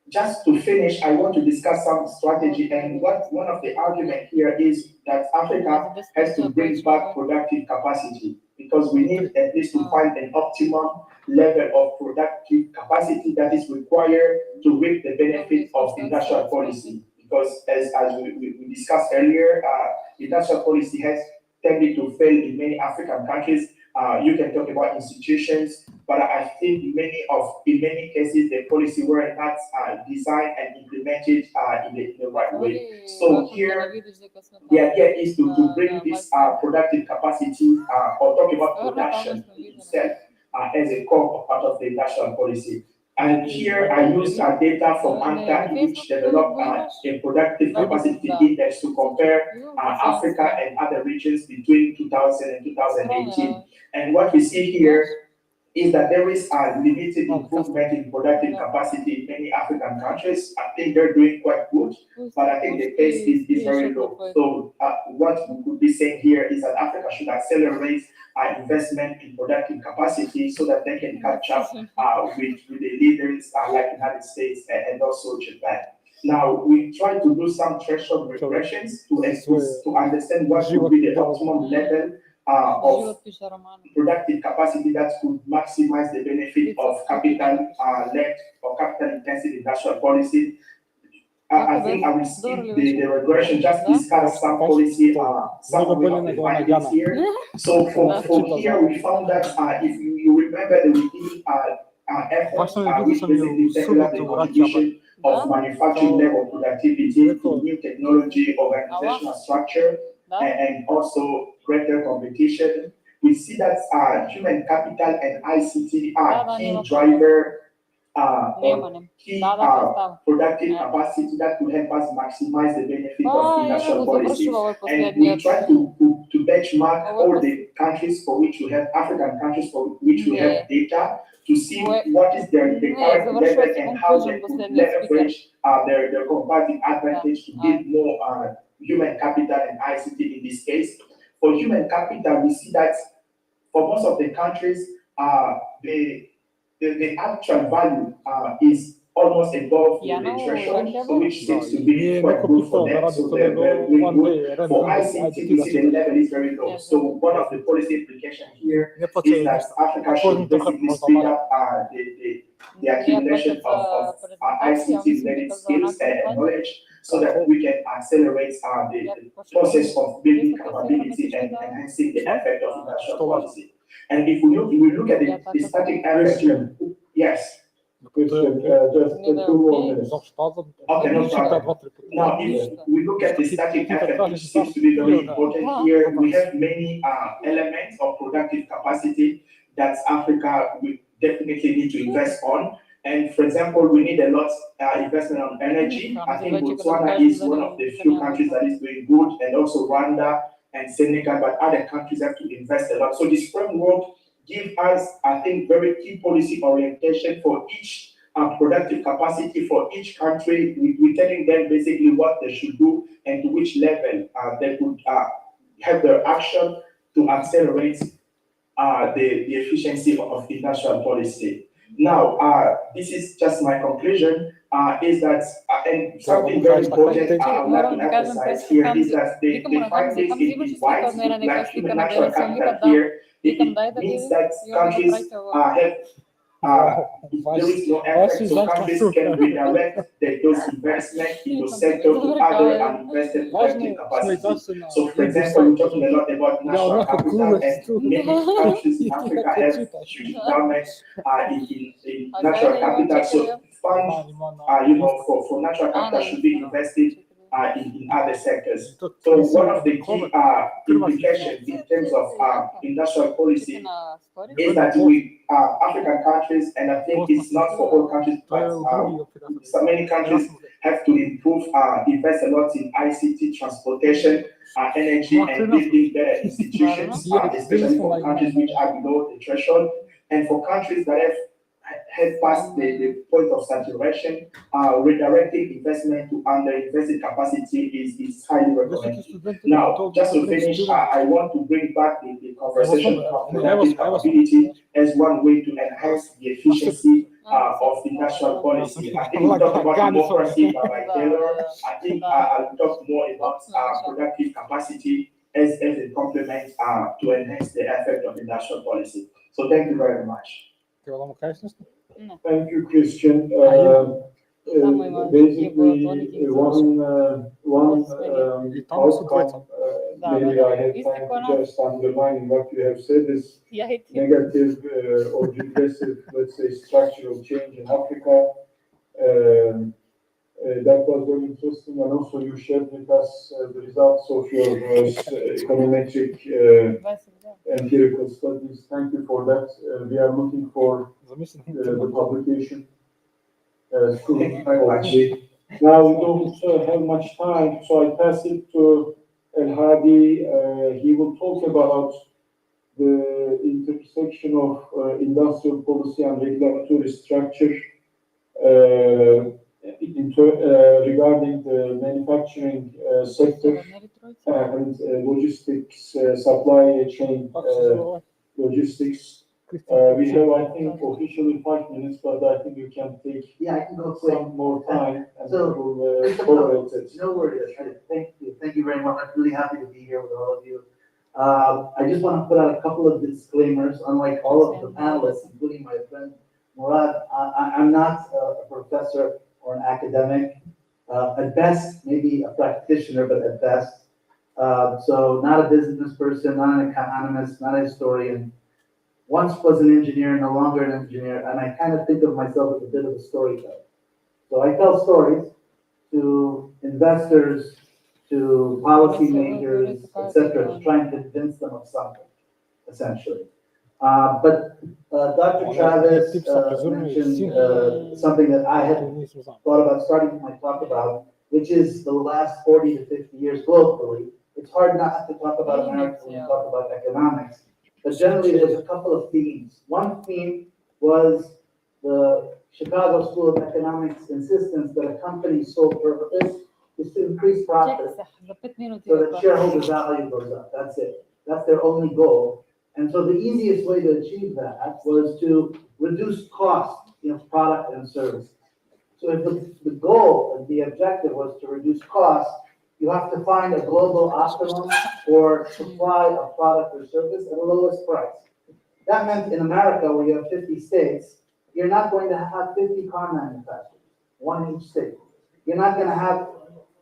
just to finish, I want to discuss some strategy, and one of the arguments here is that Africa has to bring back productive capacity, because we need at least to find an optimum level of productive capacity that is required to reap the benefit of industrial policy. Because as we discussed earlier, industrial policy has tended to fail in many African countries. You can talk about institutions, but I think in many cases the policy were not designed and implemented in the right way. So here, the idea is to bring this productive capacity or talk about production itself as a core part of the industrial policy. And here I use data from ANCTAD, which developed a productive capacity index to compare Africa and other regions between 2000 and 2018. And what we see here is that there is a limited improvement in productive capacity in many African countries. I think they're doing quite good, but I think the pace is very low. So what we could be saying here is that Africa should accelerate investment in productive capacity so that they can catch up with the leaders like the United States and also Japan. Now, we try to do some threshold regressions to understand what would be the optimum level of productive capacity that could maximize the benefit of capital-led or capital-intensive industrial policy. I think I will skip the regression, just discuss some policy, some of the findings here. So for here, we found that if you remember the within effort, which basically developed the contribution of manufacturing level productivity to new technology, organizational structure, and also greater competition. We see that human capital and ICT are key driver or key productive capacity that could help us maximize the benefit of industrial policy. And we try to benchmark all the countries for which we have, African countries for which we have data, to see what is their current level and how they could leverage their comparative advantage to build more human capital and ICT in this case. For human capital, we see that for most of the countries, the actual value is almost above the threshold, so which seems to be quite good for them. So they're doing good. For ICT, we see the level is very low. So one of the policy implications here is that Africa should basically speed up the accumulation of ICT-related skills and knowledge, so that we can accelerate the process of building capability and enhancing the effect of industrial policy. And if we look at the static effect, yes. Just 2 more minutes. Okay, no problem. Now, if we look at the static effect, which seems to be very important here, we have many elements of productive capacity that Africa will definitely need to invest on. And for example, we need a lot investment on energy. I think Botswana is one of the few countries that is doing good, and also Rwanda and Senegal, but other countries have to invest a lot. So this framework gives us, I think, very key policy orientation for each productive capacity for each country. We're telling them basically what they should do and to which level they could have their action to accelerate the efficiency of industrial policy. Now, this is just my conclusion. is that, and something very important I would like to emphasize here is that the find this in white, like human natural capital here, it means that countries have there is no effect, so countries can redirect those investments into sector to other uninvested productive capacity. So, for example, we're talking a lot about natural capital, and many countries in Africa have huge endowments in natural capital. So, funds, for natural capital should be invested in other sectors. So, one of the key implications in terms of industrial policy is that we African countries, and I think it's not for all countries, but so many countries have to improve, invest a lot in ICT, transportation, energy, and building better institutions, especially for countries which are below the threshold, and for countries that have passed the point of saturation, redirecting investment to underinvested capacity is highly recommended. Now, just to finish, I want to bring back the conversation of productive capability as one way to enhance the efficiency of industrial policy. I think we talked about democracy by Taylor. I think I'll talk more about productive capacity as a complement to enhance the effect of industrial policy. So thank you very much. Thank you, Christian. Basically, one outcome, maybe I have time to just underline what you have said is negative or regressive, let's say, structural change in Africa. That was very interesting, and also you shared with us the results of your econometric empirical studies. Thank you for that. We are looking for the publication soon, hopefully. Now we don't have much time, so I pass it to El Hadi. He will talk about the intersection of industrial policy and regulatory structure regarding the manufacturing sector and logistics, supply chain logistics. We have, I think, officially 5 minutes, but I think you can take I can go quick. some more time and So, we'll tolerate it. No worries. Thank you. Thank you very much. I'm really happy to be here with all of you. I just want to put out a couple of disclaimers. Unlike all of the panelists, including my friend Murad, I'm not a professor or an academic. At best, maybe a practitioner, but at best. So not a business person, not an economist, not a historian. Once was an engineer, no longer an engineer, and I kind of think of myself as a bit of a storyteller. So I tell stories to investors, to policymakers, etc., to try and convince them of something, essentially. But Dr. Travis mentioned something that I had thought about starting my talk about, which is the last 40 to 50 years globally. It's hard not to talk about America when you talk about economics, but generally there's a couple of themes. One theme was the Chicago School of Economics' insistence that a company's sole purpose is to increase profit so that shareholder value goes up. That's it. That's their only goal. And so the easiest way to achieve that was to reduce cost of product and service. So if the goal, the objective was to reduce cost, you have to find a global optimum for supply of product or service at the lowest price. That meant in America, where you have 50 states, you're not going to have 50 car manufacturers, one in each state. You're not going to have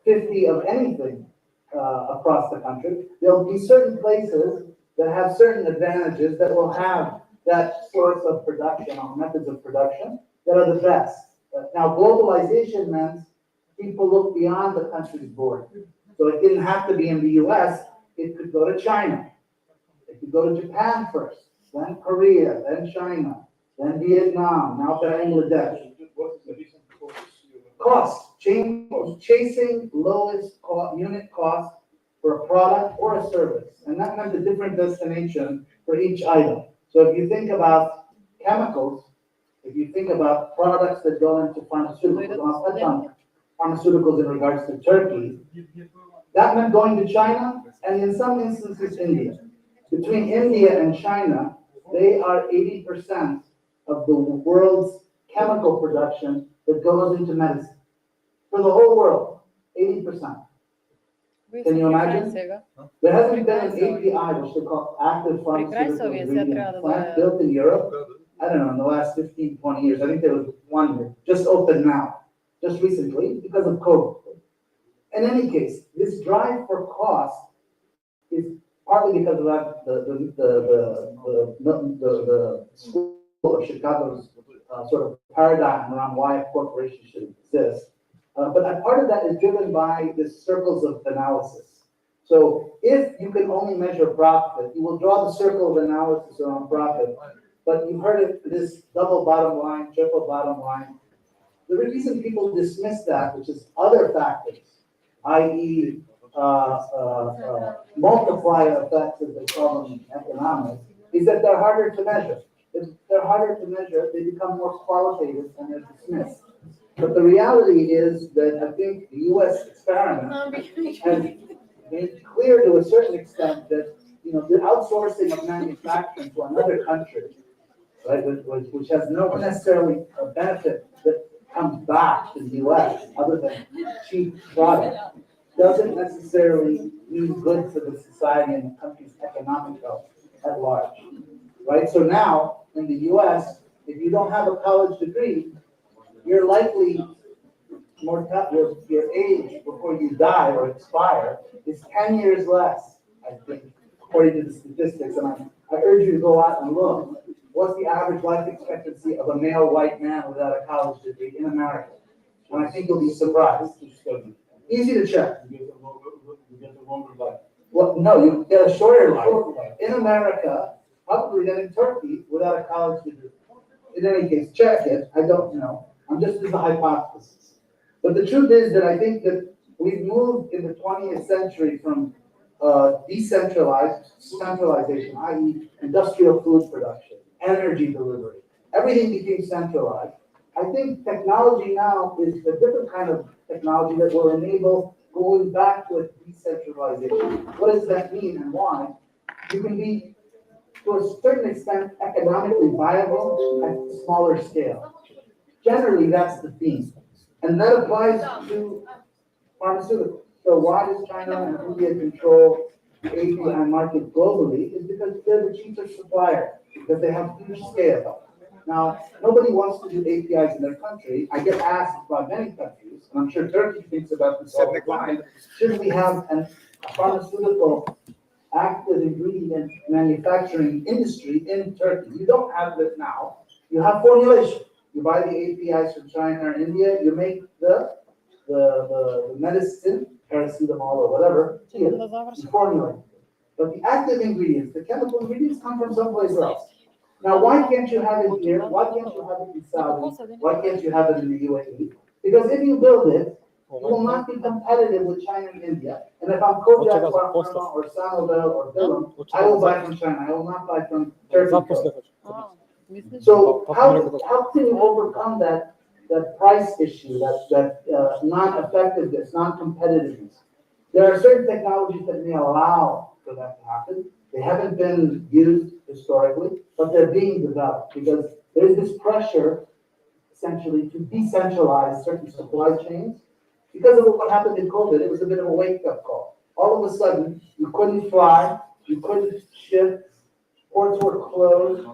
50 of anything across the country. There'll be certain places that have certain advantages that will have that source of production or methods of production that are the best. Now, globalization meant people look beyond the country's border. So it didn't have to be in the US, it could go to China. It could go to Japan first, then Korea, then China, then Vietnam, now Bangladesh. Cost, chasing lowest unit cost for a product or a service. And that meant a different destination for each item. So if you think about chemicals, if you think about products that go into pharmaceuticals, I'll touch on pharmaceuticals in regards to Turkey, that meant going to China and in some instances India. Between India and China, they are 80% of the world's chemical production that goes into medicine. For the whole world, 80%. Can you imagine? There hasn't been an API, which they call active pharmaceutical ingredient plant, built in Europe, I don't know, in the last 15, 20 years. I think there was one that just opened now, just recently, because of COVID. In any case, this drive for cost is partly because of that, the school of Chicago's sort of paradigm around why a corporation should exist. But a part of that is driven by the circles of analysis. So if you can only measure profit, you will draw the circle of analysis around profit. But you've heard it, this double bottom line, triple bottom line. The reason people dismiss that, which is other factors, i.e. Multiplier effects, as they call them in economics, is that they're harder to measure. If they're harder to measure, they become more qualitative and they're dismissed. But the reality is that I think the U.S. experiment has made clear to a certain extent that the outsourcing of manufacturing to another country, right, which has no necessarily a benefit that comes back to the U.S. other than cheap product, doesn't necessarily mean good for the society and the country's economic health at large, right? So now in the U.S., if you don't have a college degree, you're likely your age before you die or expire is 10 years less, I think, according to the statistics. And I urge you to go out and look. What's the average life expectancy of a male white man without a college degree in America? And I think you'll be surprised. Easy to check. You get a longer life. Well, no, you get a shorter life in America, probably than in Turkey, without a college degree. In any case, check it. I don't know. I'm just as a hypothesis. But the truth is that I think that we've moved in the 20th century from decentralized centralization, i.e. industrial food production, energy delivery. Everything became centralized. I think technology now is a different kind of technology that will enable going back to a decentralization. What does that mean and why? You can be, to a certain extent, economically viable at smaller scale. Generally, that's the theme. And that applies to pharmaceuticals. So why does China and India control the API market globally? Is because they're the cheapest supplier, because they have huge scale. Now, nobody wants to do APIs in their country. I get asked by many countries, and I'm sure Turkey thinks about this all the time, should we have a pharmaceutical active ingredient manufacturing industry in Turkey? You don't have it now. You have formulation. You buy the APIs from China or India, you make the medicine, paracetamol or whatever, you formulate. But the active ingredients, the chemical ingredients come from someplace else. Now, why can't you have it here? Why can't you have it in Saudi? Why can't you have it in the UAE? Because if you build it, you will not be competitive with China and India. And if I'm Kojak or Sanovel or Billam, I will buy from China. I will not buy from Turkey. So how can you overcome that price issue, that non-effectiveness, non-competitiveness? There are certain technologies that may allow for that to happen. They haven't been used historically, but they're being developed because there's this pressure, essentially, to decentralize certain supply chains. Because of what happened in COVID, it was a bit of a wake-up call. All of a sudden, you couldn't fly, you couldn't ship, ports were closed.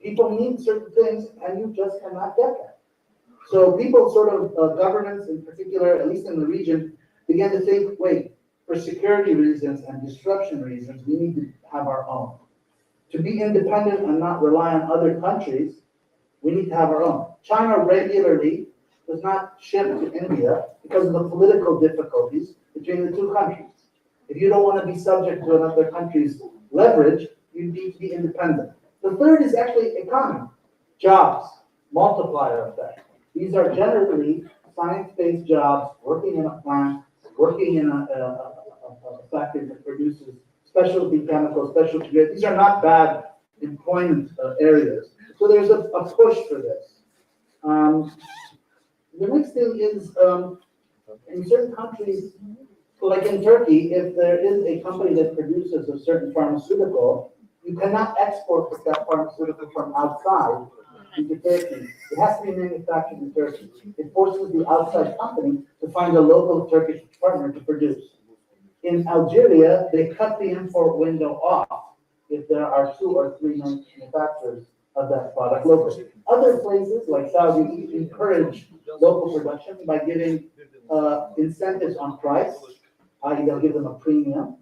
People need certain things, and you just cannot get that. So people sort of, governments in particular, at least in the region, began to think, wait, for security reasons and disruption reasons, we need to have our own. To be independent and not rely on other countries, we need to have our own. China regularly does not ship to India because of the political difficulties between the two countries. If you don't want to be subject to another country's leverage, you need to be independent. The third is actually economy, jobs, multiplier effect. These are generally science-based jobs, working in a plant, working in a factory that produces specialty chemicals, specialty goods. These are not bad employment areas. So there's a push for this. The next thing is, in certain countries, like in Turkey, if there is a company that produces a certain pharmaceutical, you cannot export that pharmaceutical from outside into Turkey. It has to be manufactured in Turkey. It forces the outside company to find a local Turkish partner to produce. In Algeria, they cut the import window off if there are 2 or 3 manufacturers of that product locally. Other places, like Saudi, encourage local production by giving incentives on price, i.e. they'll give them a premium,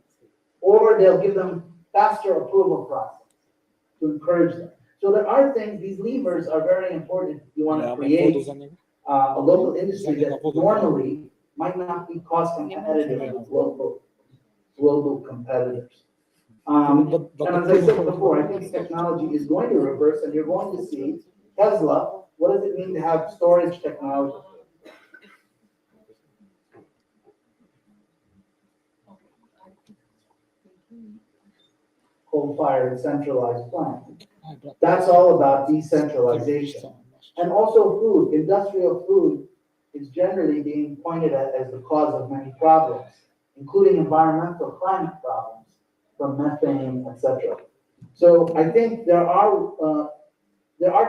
or they'll give them faster approval process to encourage them. So there are things, these levers are very important if you want to create a local industry that normally might not be cost competitive with global competitors. And as I said before, I think technology is going to reverse, and you're going to see Tesla. What does it mean to have storage technology? Coal-fired centralized plant. That's all about decentralization. And also food, industrial food is generally being pointed at as the cause of many problems, including environmental climate problems from methane, etc. So I think there are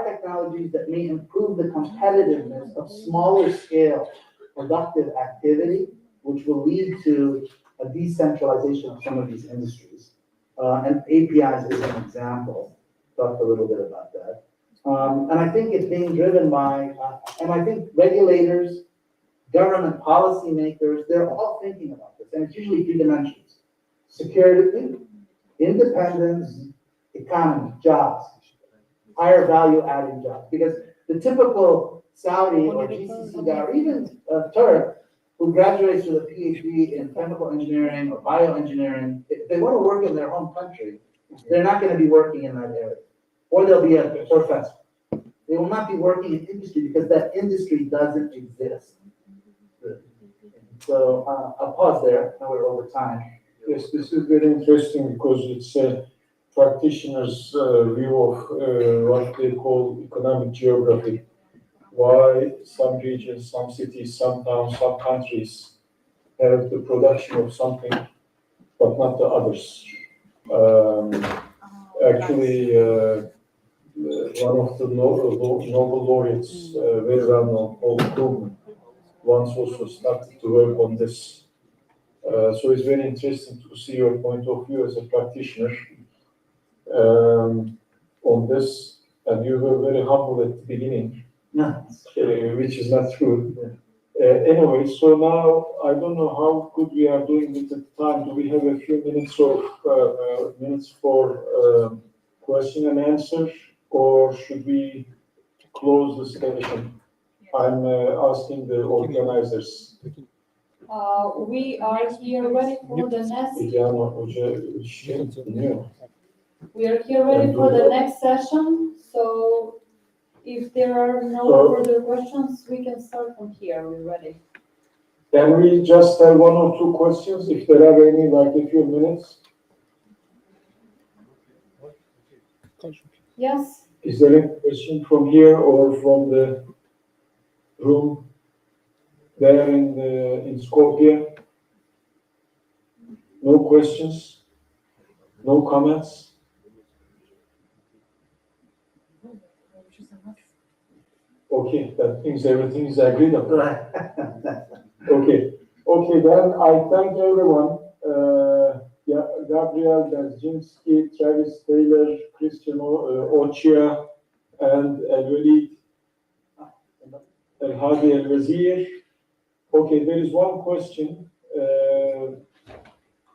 technologies that may improve the competitiveness of smaller scale productive activity, which will lead to a decentralization of some of these industries. And APIs is an example. Talked a little bit about that. And I think it's being driven by, and I think regulators, government policymakers, they're all thinking about this. And it's usually 3 dimensions: security, independence, economy, jobs, higher value adding jobs. Because the typical Saudi or GCC guy, or even a Turk who graduates with a PhD in chemical engineering or bioengineering, if they want to work in their home country, they're not going to be working in that area. Or they'll be a professor. They will not be working in industry because that industry doesn't exist. So I'll pause there. Now we're over time. Yes, this is very interesting because it's a practitioner's view of what they call economic geography. Why some regions, some cities, some towns, some countries have the production of something, but not the others. Actually, one of the Nobel laureates, very well known, Paul Krugman, once also started to work on this. So it's very interesting to see your point of view as a practitioner on this. And you were very humble at the beginning, which is not true. Anyway, so now I don't know how good we are doing with the time. Do we have a few minutes for question and answer, or should we close the session? I'm asking the organizers. We are here ready for the next. We are here ready for the next session. So if there are no further questions, we can start from here. We're ready. Can we just have 1 or 2 questions, if there are any, like a few minutes? Yes. Is there a question from here or from the room there in Skopje? No questions? No comments? Okay, that means everything is agreed upon. Okay, then I thank everyone. Gabriel Berzynski, Travis Taylor, Christian Ochia, and El-Walid El-Hadi El-Wazir. Okay, there is one question.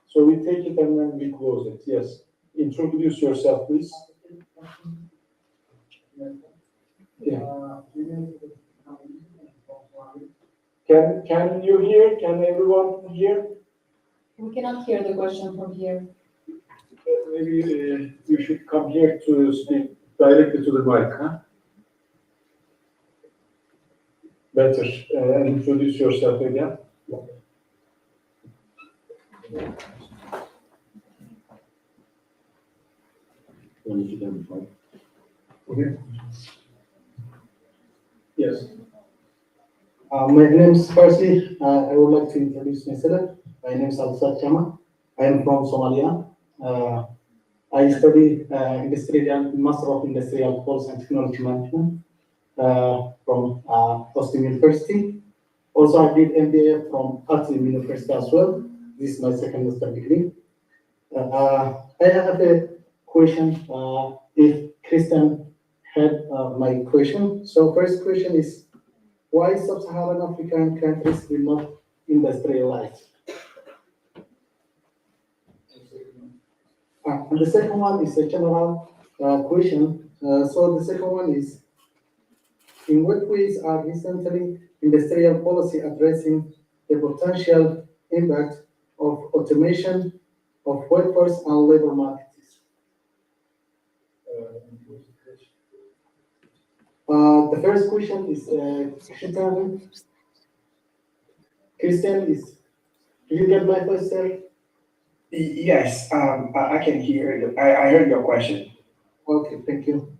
So we take it and then we close it. Yes. Introduce yourself, please. Yeah. Can you hear? Can everyone hear? We cannot hear the question from here. Maybe you should come here to speak directly to the mic, huh? Better. Introduce yourself again. Okay. Yes. My name is Farsi. I would like to introduce myself. My name is Al-Sad Chama. I am from Somalia. I studied Master of Industrial Policy and Technology Management from OSTIM University. Also, I did MBA from OSTIM University as well. This is my second master degree. I have a question. If Christian had my question. So first question is, why sub-Saharan African countries will not industrialize? And the second one is a general question. So the second one is, in what ways are recently industrial policy addressing the potential impact of automation of workforce and labor markets? The first question is Christian, do you get my question? Yes, I can hear you. I heard your question. Okay, thank you.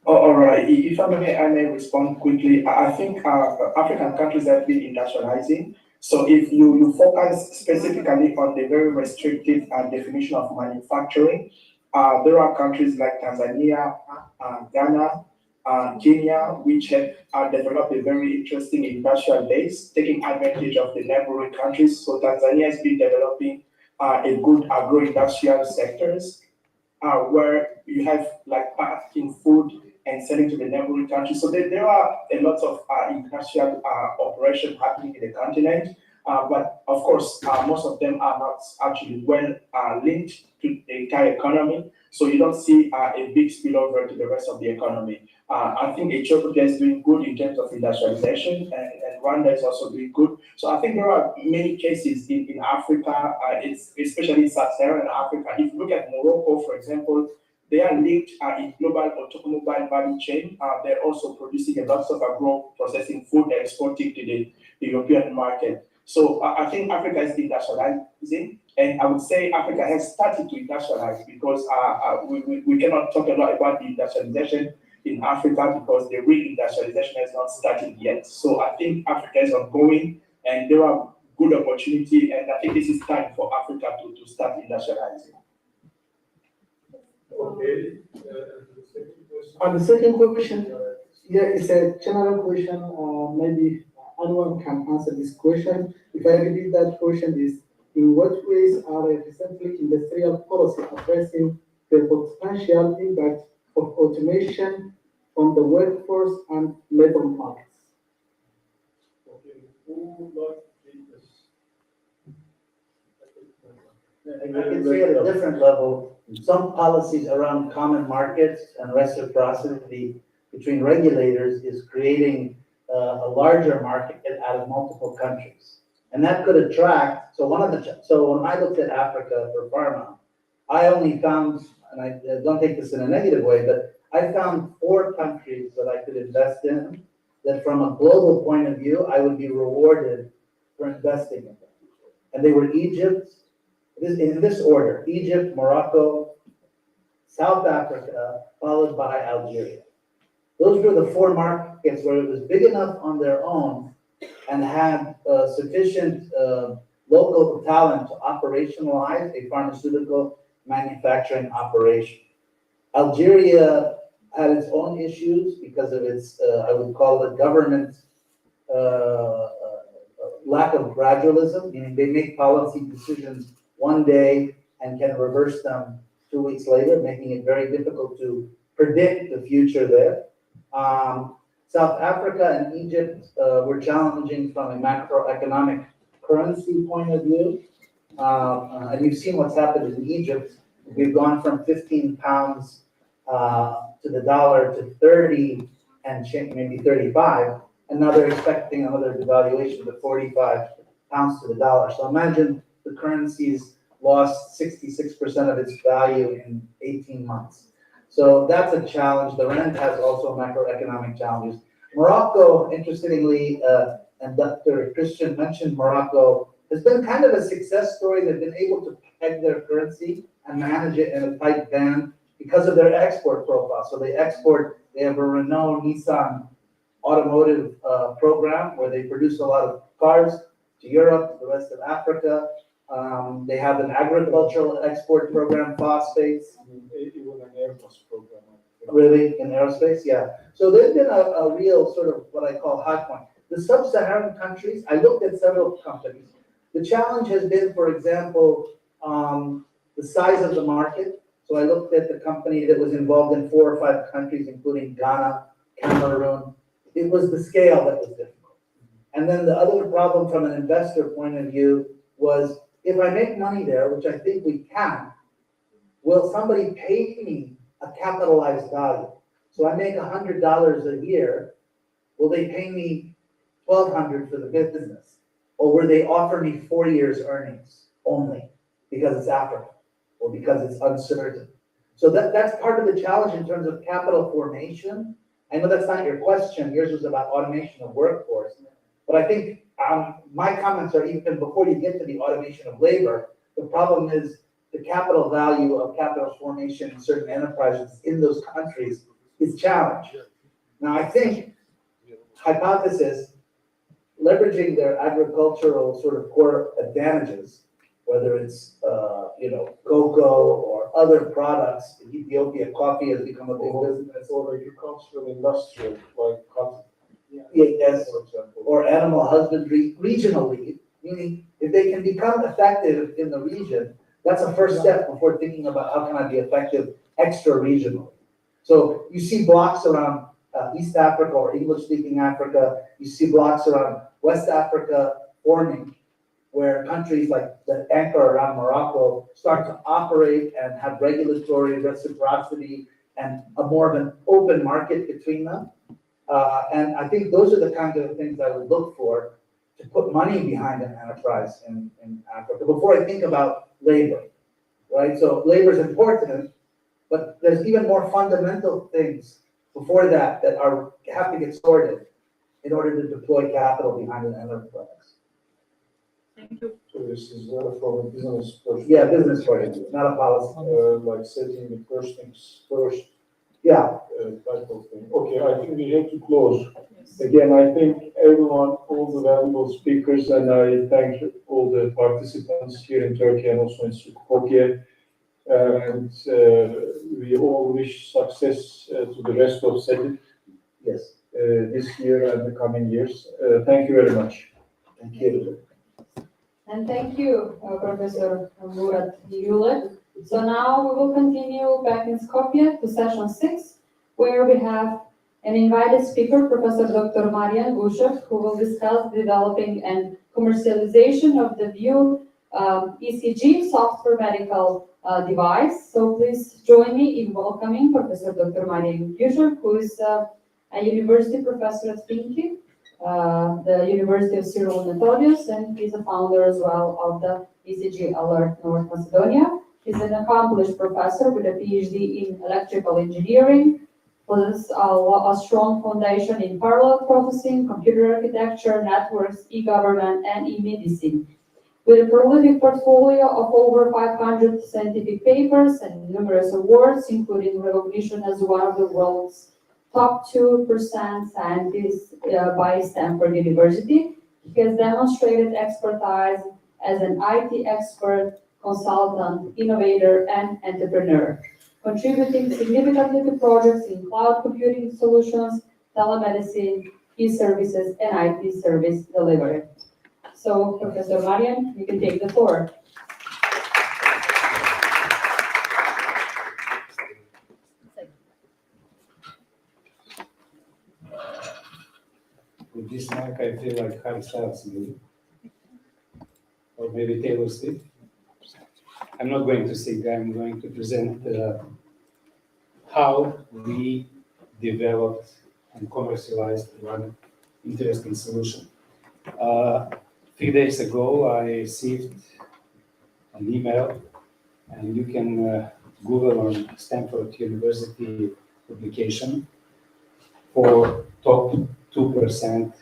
Oh, all right. If I may respond quickly, I think African countries have been industrializing. So if you focus specifically on the very restrictive definition of manufacturing, there are countries like Tanzania, Ghana, Kenya, which have developed a very interesting industrial base, taking advantage of the neighboring countries. So Tanzania has been developing a good agro-industrial sectors where you have like packaging food and selling to the neighboring countries. So there are a lot of industrial operations happening in the continent. But of course, most of them are not actually well linked to the entire economy. So you don't see a big spillover to the rest of the economy. I think Ethiopia is doing good in terms of industrialization, and Rwanda is also doing good. So I think there are many cases in Africa, especially in sub-Saharan Africa. If you look at Morocco, for example, they are linked in global automobile value chain. They're also producing a lot of agro-processing food and exporting to the European market. So I think Africa is industrializing, and I would say Africa has started to industrialize because we cannot talk a lot about the industrialization in Africa because the real industrialization has not started yet. So I think Africa is ongoing, and there are good opportunity, and I think this is time for Africa to start industrializing. Okay. And the second question, yeah, it's a general question. Maybe anyone can answer this question. If I repeat that question is, in what ways are recently industrial policy addressing the potential impact of automation on the workforce and labor markets? Okay. Who would like to take this? I can say at a different level, some policies around common markets and reciprocity between regulators is creating a larger market out of multiple countries. And that could attract, so when I looked at Africa for pharma, I only found, and I don't take this in a negative way, but I found 4 countries that I could invest in that from a global point of view, I would be rewarded for investing in them. And they were Egypt, in this order, Egypt, Morocco, South Africa, followed by Algeria. Those were the 4 markets where it was big enough on their own and had sufficient local talent to operationalize a pharmaceutical manufacturing operation. Algeria had its own issues because of its, I would call it government lack of gradualism, meaning they make policy decisions one day and can reverse them 2 weeks later, making it very difficult to predict the future there. South Africa and Egypt were challenging from a macroeconomic currency point of view. And you've seen what's happened in Egypt. We've gone from 15 pounds to the dollar to 30 and maybe 35. And now they're expecting another devaluation to 45 pounds to the dollar. So imagine the currency's lost 66% of its value in 18 months. So that's a challenge. The rand has also macroeconomic challenges. Morocco, interestingly, and Dr. Christian mentioned Morocco, has been kind of a success story. They've been able to peg their currency and manage it in a tight band because of their export profile. So they have a Renault Nissan automotive program where they produce a lot of cars to Europe, the rest of Africa. They have an agricultural export program, phosphates. Even an Airbus program. Really, in aerospace, yeah. So they've been a real sort of what I call hot point. The sub-Saharan countries, I looked at several companies. The challenge has been, for example, the size of the market. So I looked at the company that was involved in 4 or 5 countries, including Ghana, Cameroon. It was the scale that was difficult. And then the other problem from an investor point of view was, if I make money there, which I think we can, will somebody pay me a capitalized value? So I make $100 a year. Will they pay me $1,200 for the business? Or will they offer me 4 years earnings only because it's Africa or because it's uncertain? So that's part of the challenge in terms of capital formation. I know that's not your question. Yours was about automation of workforce. But I think my comments are even before you get to the automation of labor, the problem is the capital value of capital formation in certain enterprises in those countries is challenged. Now, I think, hypothesis, leveraging their agricultural sort of core advantages, whether it's, cocoa or other products. In Ethiopia, coffee has become a big business. Or agricultural industrial, like cotton. Yes, or animal husbandry regionally, meaning if they can become effective in the region, that's a first step before thinking about how can I be effective extra-regionally. So you see blocks around East Africa or English-speaking Africa. You see blocks around West Africa forming, where countries like that anchor around Morocco start to operate and have regulatory reciprocity and a more of an open market between them. And I think those are the kinds of things I would look for to put money behind an enterprise in Africa before I think about labor, right? So labor is important, but there's even more fundamental things before that have to get sorted in order to deploy capital behind an enterprise. Thank you. So this is from a business perspective. Yeah, business perspective, not a policy. Like setting the first things first. Yeah. Type of thing. Okay, I think we have to close. Again, I thank everyone, all the valuable speakers, and I thank all the participants here in Turkey and also in Skopje. And we all wish success to the rest of SEPIP. Yes. This year and the coming years. Thank you very much. Thank you. And thank you, Professor Murat Yulek. So now we will continue back in Skopje to session 6, where we have an invited speaker, Professor Dr. Marian Gushev, who will discuss developing and commercialization of the VIEW ECG software medical device. So please join me in welcoming Professor Dr. Marian Gushev, who is a university professor at Finki, the University of Cyril and Methodius, and he's a founder as well of the ECG Alert North Macedonia. He's an accomplished professor with a PhD in electrical engineering, with a strong foundation in parallel processing, computer architecture, networks, e-government, and e-medicine. With a prolific portfolio of over 500 scientific papers and numerous awards, including recognition as one of the world's top 2% scientists by Stanford University, he has demonstrated expertise as an IT expert, consultant, innovator, and entrepreneur, contributing significantly to projects in cloud computing solutions, telemedicine, e-services, and IT service delivery. So, Professor Marian, you can take the floor. With this mic, I feel like Harry Styles, maybe. Or maybe Taylor Swift. I'm not going to sing, I'm going to present how we developed and commercialized one interesting solution. 3 days ago, I received an email, and you can Google on Stanford University publication for top 2%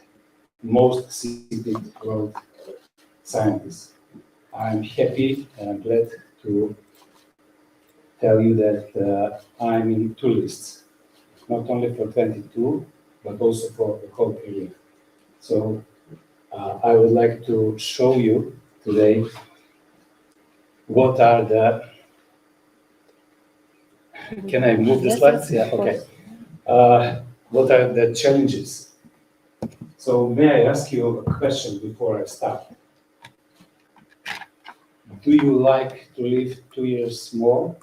most cited world scientists. I'm happy and I'm glad to tell you that I'm in 2 lists, not only for 22, but also for the whole area. So I would like to show you today what are the, can I move the Yes, slides? yes, Yeah, of okay. course. What are the challenges? So may I ask you a question before I start? Do you like to live 2 years more?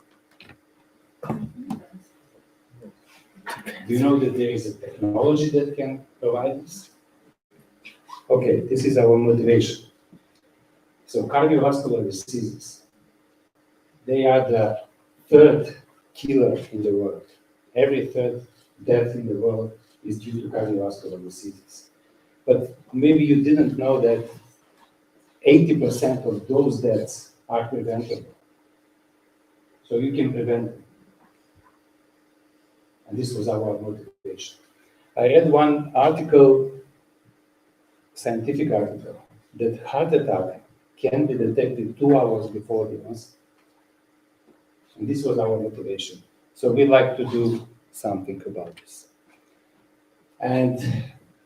Do you know that there is a technology that can provide this? Okay, this is our motivation. So cardiovascular diseases, they are the third killer in the world. Every third death in the world is due to cardiovascular diseases. But maybe you didn't know that 80% of those deaths are preventable. So you can prevent them. And this was our motivation. I read one article, scientific article, that heart attack can be detected 2 hours before the onset. And this was our motivation. So we like to do something about this. And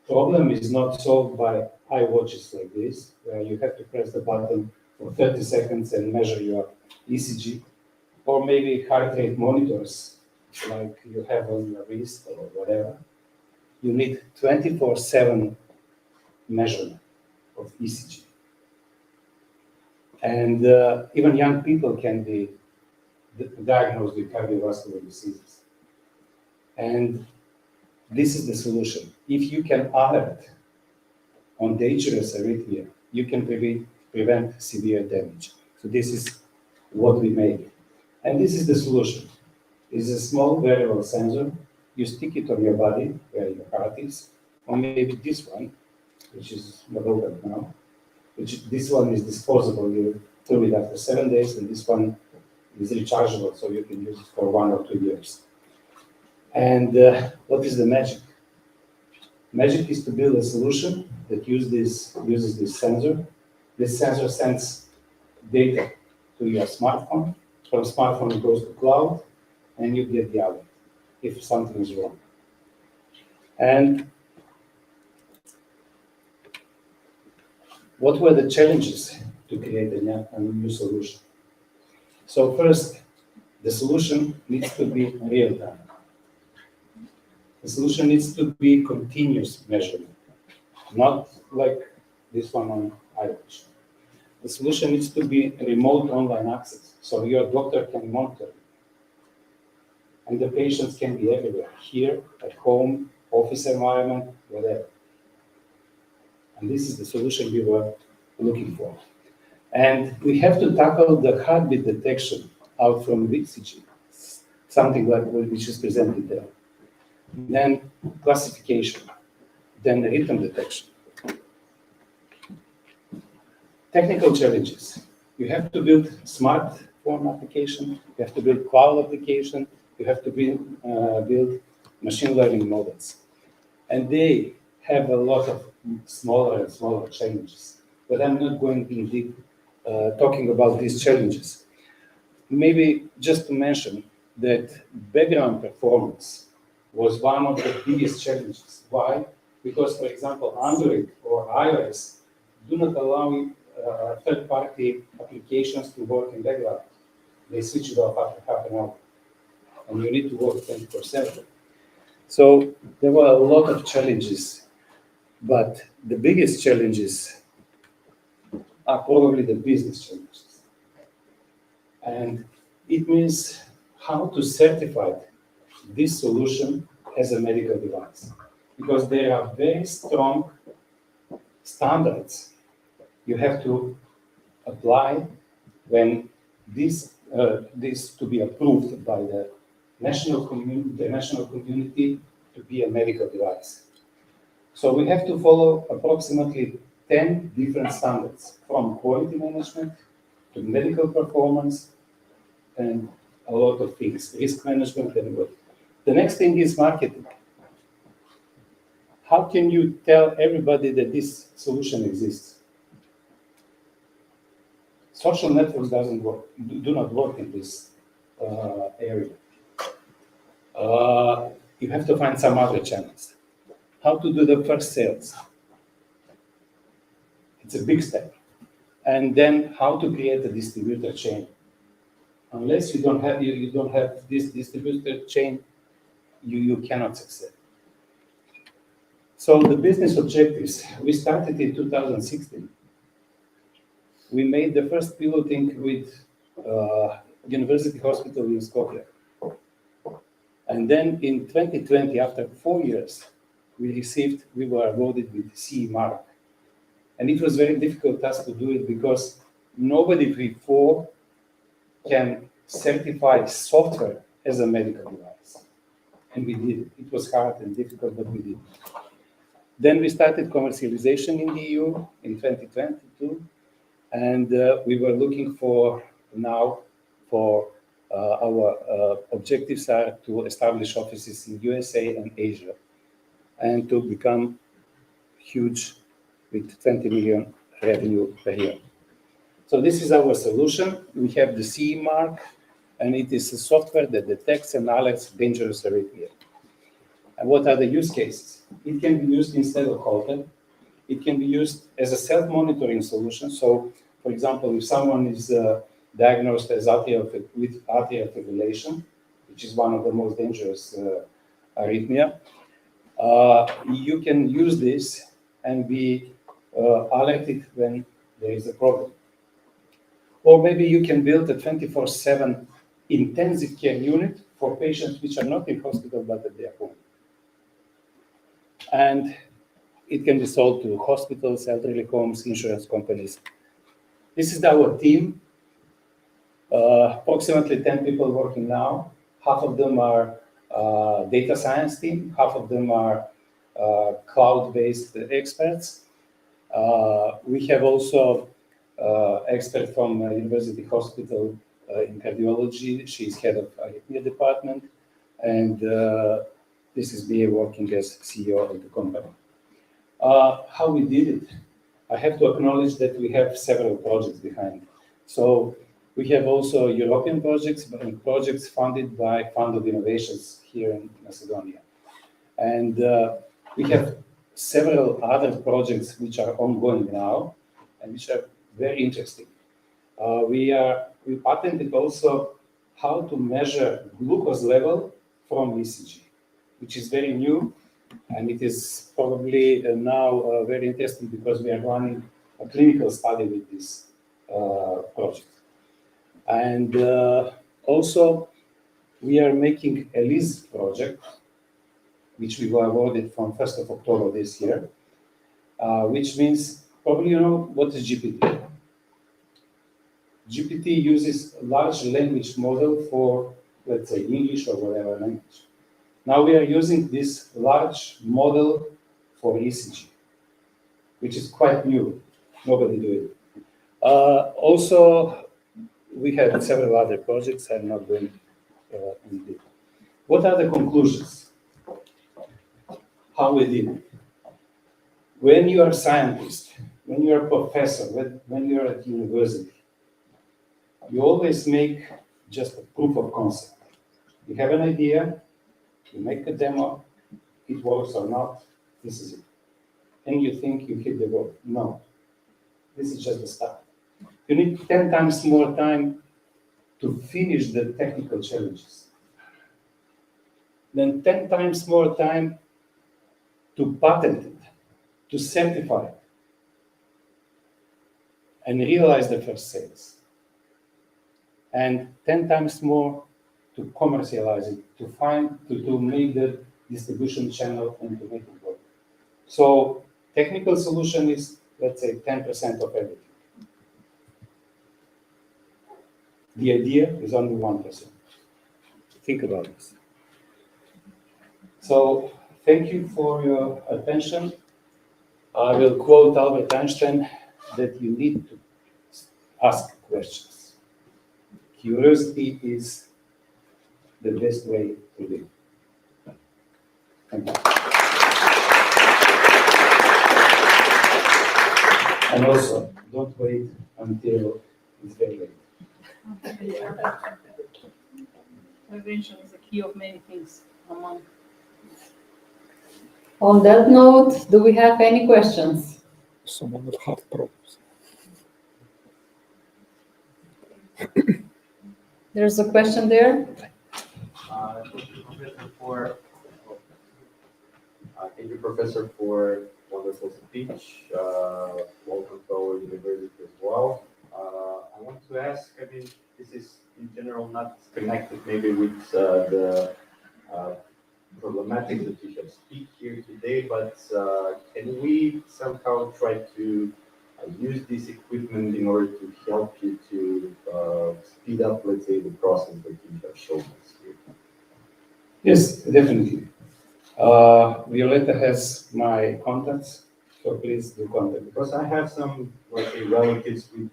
problem is not solved by iWatches like this, where you have to press the button for 30 seconds and measure your ECG, or maybe heart rate monitors like you have on your wrist or whatever. You need 24/7 measurement of ECG. And even young people can be diagnosed with cardiovascular diseases. And this is the solution. If you can alert on dangerous arrhythmia, you can prevent severe damage. So this is what we made. And this is the solution. It's a small wearable sensor. You stick it on your body where your heart is, or maybe this one, which is not open now, this one is disposable. You throw it after 7 days, and this one is rechargeable, so you can use it for 1 or 2 years. And what is the magic? Magic is to build a solution that uses this sensor. This sensor sends data to your smartphone. From smartphone, it goes to cloud, and you get the alert if something is wrong. And what were the challenges to create a new solution? So first, the solution needs to be real time. The solution needs to be continuous measurement, not like this one on iWatch. The solution needs to be remote online access, so your doctor can monitor it. And the patients can be everywhere, here, at home, office environment, whatever. And this is the solution we were looking for. And we have to tackle the heartbeat detection out from the ECG, something like which is presented there. Then classification, then rhythm detection. Technical challenges. You have to build smartphone application, you have to build cloud application, you have to build machine learning models. And they have a lot of smaller and smaller challenges. But I'm not going in deep talking about these challenges. Maybe just to mention that background performance was one of the biggest challenges. Why? Because, for example, Android or iOS do not allow third-party applications to work in background. They switch it off after half an hour, and you need to work 24/7. So there were a lot of challenges, but the biggest challenges are probably the business challenges. And it means how to certify this solution as a medical device, because there are very strong standards you have to apply when this to be approved by the national community to be a medical device. So we have to follow approximately 10 different standards, from quality management to medical performance and a lot of things, risk management and what. The next thing is marketing. How can you tell everybody that this solution exists? Social networks do not work in this area. You have to find some other channels. How to do the first sales? It's a big step. and then how to create a distributor chain. Unless you don't have this distributor chain, you cannot succeed. So the business objectives, we started in 2016. We made the first piloting with University Hospital in Skopje. And then in 2020, after 4 years, we were awarded with CE mark. And it was very difficult task to do it because nobody before can certify software as a medical device. And we did it. It was hard and difficult, but we did. Then we started commercialization in the EU in 2022. And we were looking for our objectives are to establish offices in USA and Asia and to become huge with 20 million revenue per year. So this is our solution. We have the CE mark, and it is a software that detects and alerts dangerous arrhythmia. And what are the use cases? It can be used instead of Holter. It can be used as a self-monitoring solution. So, for example, if someone is diagnosed with atrial fibrillation, which is one of the most dangerous arrhythmia, you can use this and be alerted when there is a problem. Or maybe you can build a 24/7 intensive care unit for patients which are not in hospital but at their home. And it can be sold to hospitals, elderly homes, insurance companies. This is our team. Approximately 10 people working now. Half of them are data science team. Half of them are cloud-based experts. We have also expert from University Hospital in cardiology. She's head of arrhythmia department. And this is BA working as CEO of the company. How we did it? I have to acknowledge that we have several projects behind. So we have also European projects and projects funded by Fund of Innovations here in Macedonia. And we have several other projects which are ongoing now and which are very interesting. We patented also how to measure glucose level from ECG, which is very new. And it is probably now very interesting because we are running a clinical study with this project. And also, we are making a LIS project, which we were awarded from 1st of October this year, which means probably you know what is GPT. GPT uses a large language model for, let's say, English or whatever language. Now we are using this large model for ECG, which is quite new. Nobody do it. Also, we have several other projects. I'm not going into it. What are the conclusions? How we did it? When you are a scientist, when you are a professor, when you are at university, you always make just a proof of concept. You have an idea, you make a demo, it works or not, this is it. And you think you hit the goal. No, this is just the start. You need 10 times more time to finish the technical challenges. Then 10 times more time to patent it, to certify it, and realize the first sales. And 10 times more to commercialize it, to make the distribution channel and to make it work. So technical solution is, let's say, 10% of everything. The idea is only 1%. Think about this. So thank you for your attention. I will quote Albert Einstein that you need to ask questions. Curiosity is the best way to live. Thank you. And also, don't wait until it's very late. Prevention is the key of many things. On that note, do we have any questions? Someone with heart problems. There's a question there. Thank you, Professor, for wonderful speech. Welcome to our university as well. I want to ask, I mean, this is in general not connected maybe with the problematic that you have speak here today, but can we somehow try to use this equipment in order to help you to speed up, let's say, the process that you have shown us here? Yes, definitely. Violeta has my contacts, so please do contact me. Because I have some, let's say, relatives with,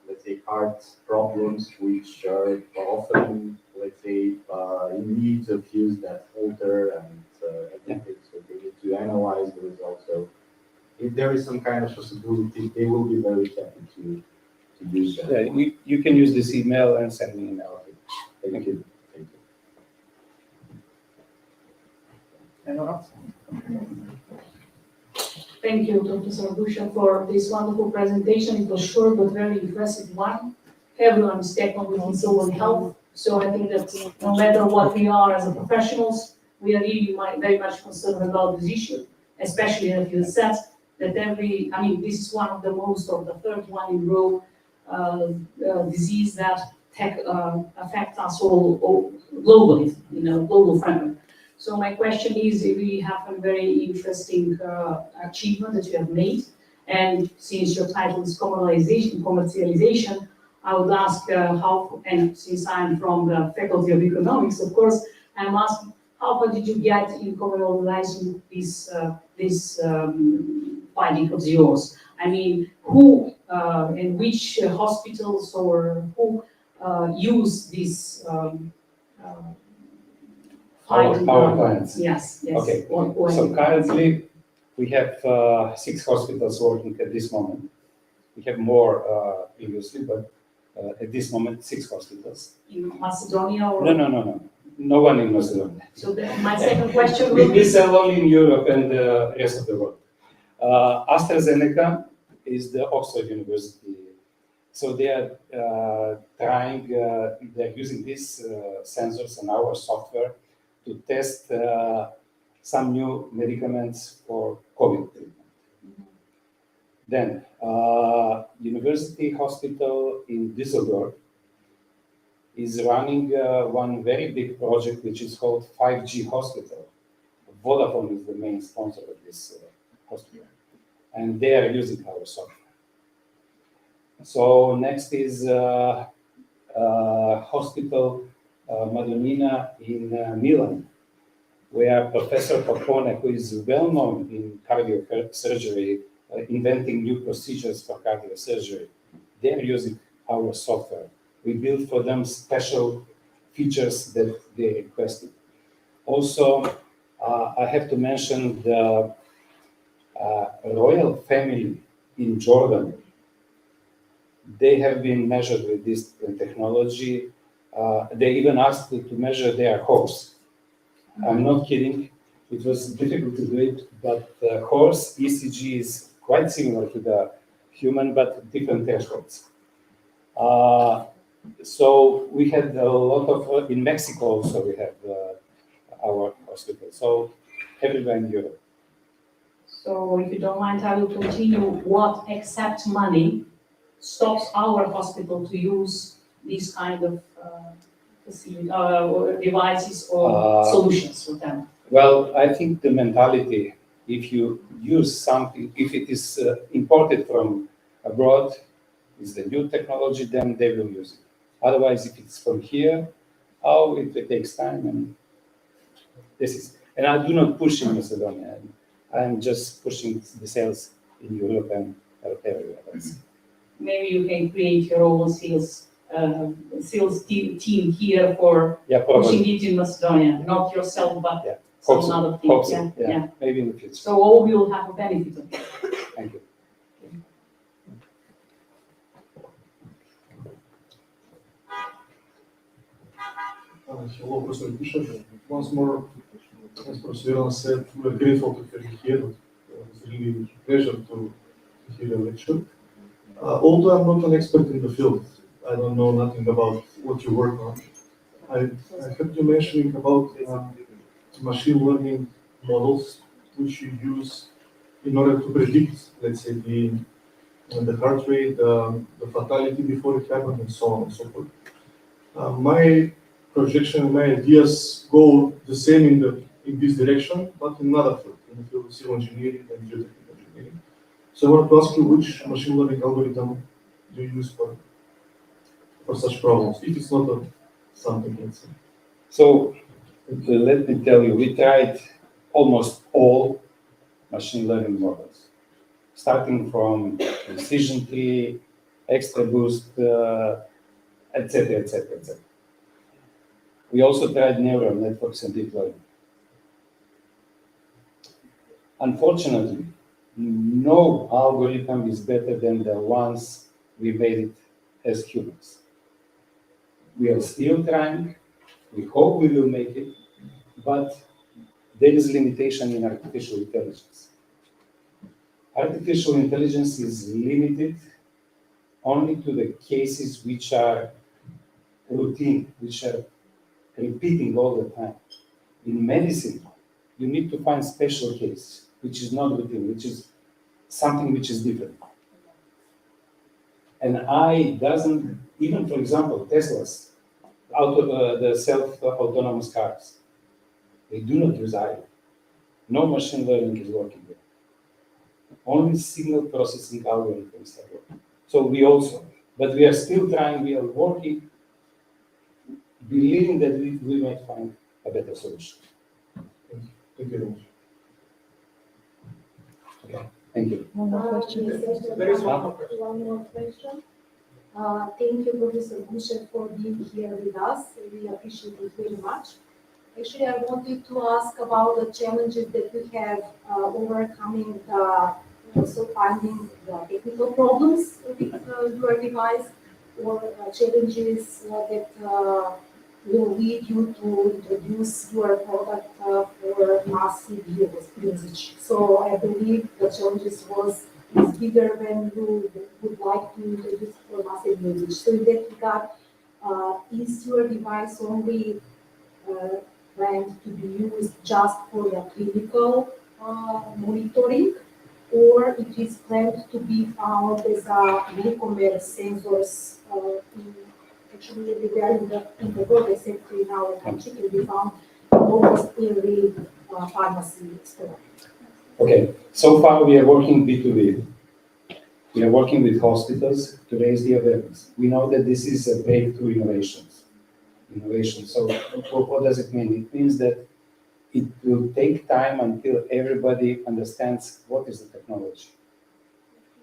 let's say, heart problems, which are often, let's say, in need of use that Holter and everything. So they need to analyze the results. So if there is some kind of possibility, they will be very happy to use that. Yeah, you can use this email and send me an email. Thank you. Thank you. Anyone else? Thank you, Professor Dushan, for this wonderful presentation. It was short but very impressive one. Everyone's technology is all health. So I think that no matter what we are as a professionals, we are really very much concerned about this issue, especially as you said that this is one of the most, or the third one in row, disease that affects us all globally, in a global framework. So my question is, we have a very interesting achievement that you have made, and since your title is commercialization, I would ask how, and since I'm from the Faculty of Economics, of course, I'm asking how far did you get in commercializing this finding of yours? I mean, who and which hospitals or who use this finding? Our clients. Yes. Okay. So currently, we have 6 hospitals working at this moment. We have more previously, but at this moment, 6 hospitals. In Macedonia or? No. No one in Macedonia. So my second question will be... We sell only in Europe and the rest of the world. AstraZeneca is the Oxford University. So they are they're using these sensors and our software to test some new medicaments for COVID treatment. Then, University Hospital in Düsseldorf is running one very big project which is called 5G Hospital. Vodafone is the main sponsor of this hospital, and they are using our software. So next is Hospital Madonnina in Milan, where Professor Papone, who is well known in cardiac surgery, inventing new procedures for cardiac surgery, they are using our software. We built for them special features that they requested. Also, I have to mention the royal family in Jordan. They have been measured with this technology. They even asked to measure their horse. I'm not kidding. It was difficult to do it, but the horse ECG is quite similar to the human, but different thresholds. So we had a lot of, in Mexico also we have our hospital. So everywhere in Europe. So if you don't mind, I will continue. What except money stops our hospital to use these kind of devices or solutions for them? Well, I think the mentality, if you use something, if it is imported from abroad, is the new technology, then they will use it. Otherwise, if it's from here, it takes time, and this is. And I do not push in Macedonia. I'm just pushing the sales in Europe and everywhere else. Maybe you can create your own sales team here for pushing it in Macedonia, not yourself, but some other team. So. Yeah. Maybe in the future. So all will have a benefit of it. Thank you. Hello, Professor Bishop. Once more, as Professor said, we're grateful to have you here. It's really a pleasure to hear your lecture. Although I'm not an expert in the field, I don't know nothing about what you work on. I heard you mentioning about machine learning models which you use in order to predict, let's say, the heart rate, the fatality before it happened, and so on and so forth. My projection, my ideas go the same in this direction, but in another field, in the field of civil engineering and geotechnical engineering. So I want to ask you, which machine learning algorithm do you use for such problems, if it's not something, let's say? So let me tell you, we tried almost all machine learning models, starting from decision tree, XGBoost, etc., etc., etc. We also tried neural networks and deep learning. Unfortunately, no algorithm is better than the ones we made it as humans. We are still trying. We hope we will make it, but there is limitation in artificial intelligence. Artificial intelligence is limited only to the cases which are routine, which are repeating all the time. In medicine, you need to find special cases, which is not routine, which is something which is different. And I doesn't, even for example, Tesla's, the self-autonomous cars, they do not use AI. No machine learning is working there. Only signal processing algorithms are working. So we also, but we are still trying, we are working, believing that we might find a better solution. Thank you very much. Okay, thank you. One more question. There is one more One more question. Thank you, Professor Gushek, for being here with us. We appreciate it very much. Actually, I wanted to ask about the challenges that we have overcoming also finding the technical problems with your device, or challenges that will lead you to introduce your product for massive usage. So I believe the challenges is bigger when you would like to introduce for massive usage. So in that regard, is your device only planned to be used just for the clinical monitoring, or it is planned to be found as a e-commerce sensors actually everywhere in the world, except in our country, can be found almost every pharmacy store. Okay, so far we are working B2B. We are working with hospitals to raise the awareness. We know that this is a breakthrough innovation. So what does it mean? It means that it will take time until everybody understands what is the technology.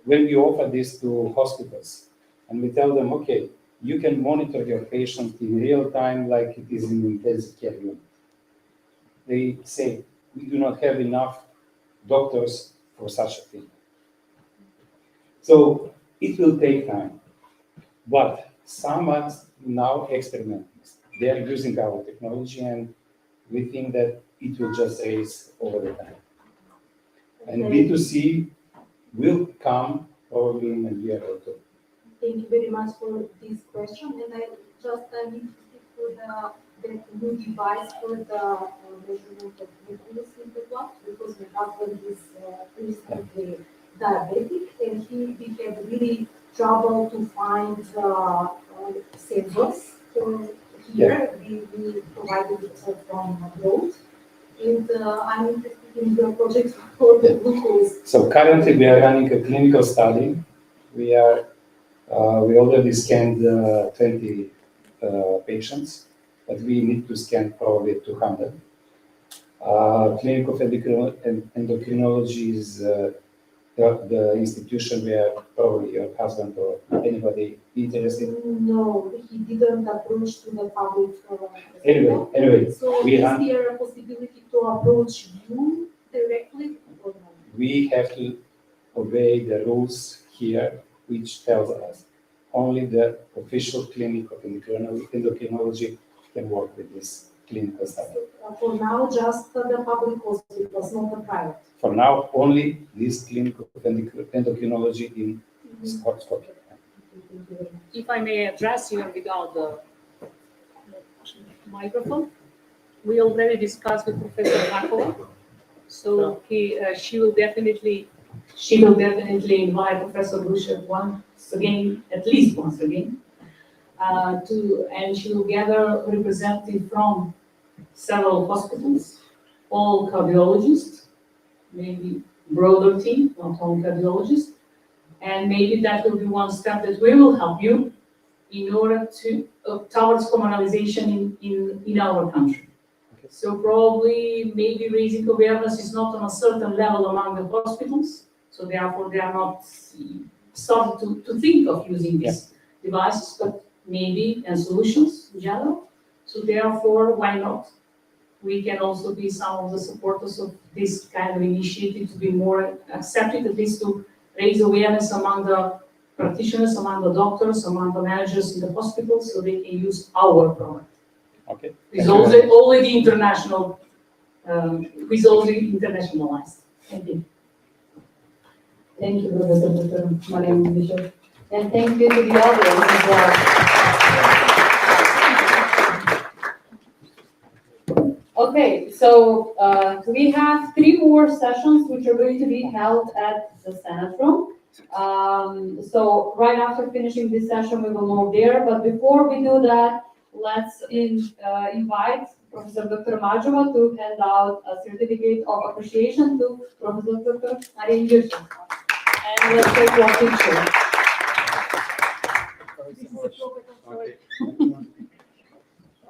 When we offer this to hospitals and we tell them, okay, you can monitor your patient in real time like it is in intensive care unit. They say, we do not have enough doctors for such a thing. So it will take time, but some are now experimenting. They are using our technology, and we think that it will just raise over the time. And B2C will come probably in a year or two. Thank you very much for this question. And I just need to speak for the new device for the measurement of glucose in the blood, because my husband is recently diabetic, and we had really trouble to find sensors for here. We provided it from abroad, and I'm interested in your project for the glucose. So currently we are running a clinical study. We already scanned 20 patients, but we need to scan probably 200. Clinic of endocrinology is the institution where probably your husband or anybody interested. No, he didn't approach to the public. Anyway, so we is run. there a possibility to approach you directly or no? We have to obey the rules here, which tells us only the official clinic of endocrinology can work with this clinical study. For now, just the public hospitals, not the private. For now, only this clinic of endocrinology in Scotland. If I may address you without the microphone, we already discussed with Professor Markova. So she will definitely invite Professor Bushev once again, at least once again, and she will gather representatives from several hospitals, all cardiologists, maybe broader team, not only cardiologists, and maybe that will be one step that we will help you in order to towards commonalization in our country. So probably maybe raising awareness is not on a certain level among the hospitals, so therefore they are not started to think of using these devices, but maybe and solutions in general. So therefore, why not? We can also be some of the supporters of this kind of initiative to be more accepted, at least to raise awareness among the practitioners, among the doctors, among the managers in the hospitals, so they can use our product. Okay. It's already international, it's already internationalized. Thank you. Thank you, Professor Dr. Mariam Bishop. And thank you to the audience as well. Okay, so we have 3 more sessions which are going to be held at the Senate room. So right after finishing this session, we will move there. But before we do that, let's invite Professor Dr. Majova to hand out a certificate of appreciation to Professor Dr. Mariam Bishop. And let's take one picture.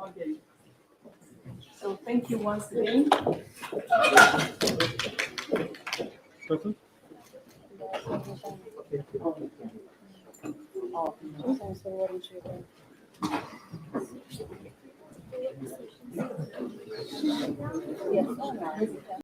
Okay. So thank you once again. Yes.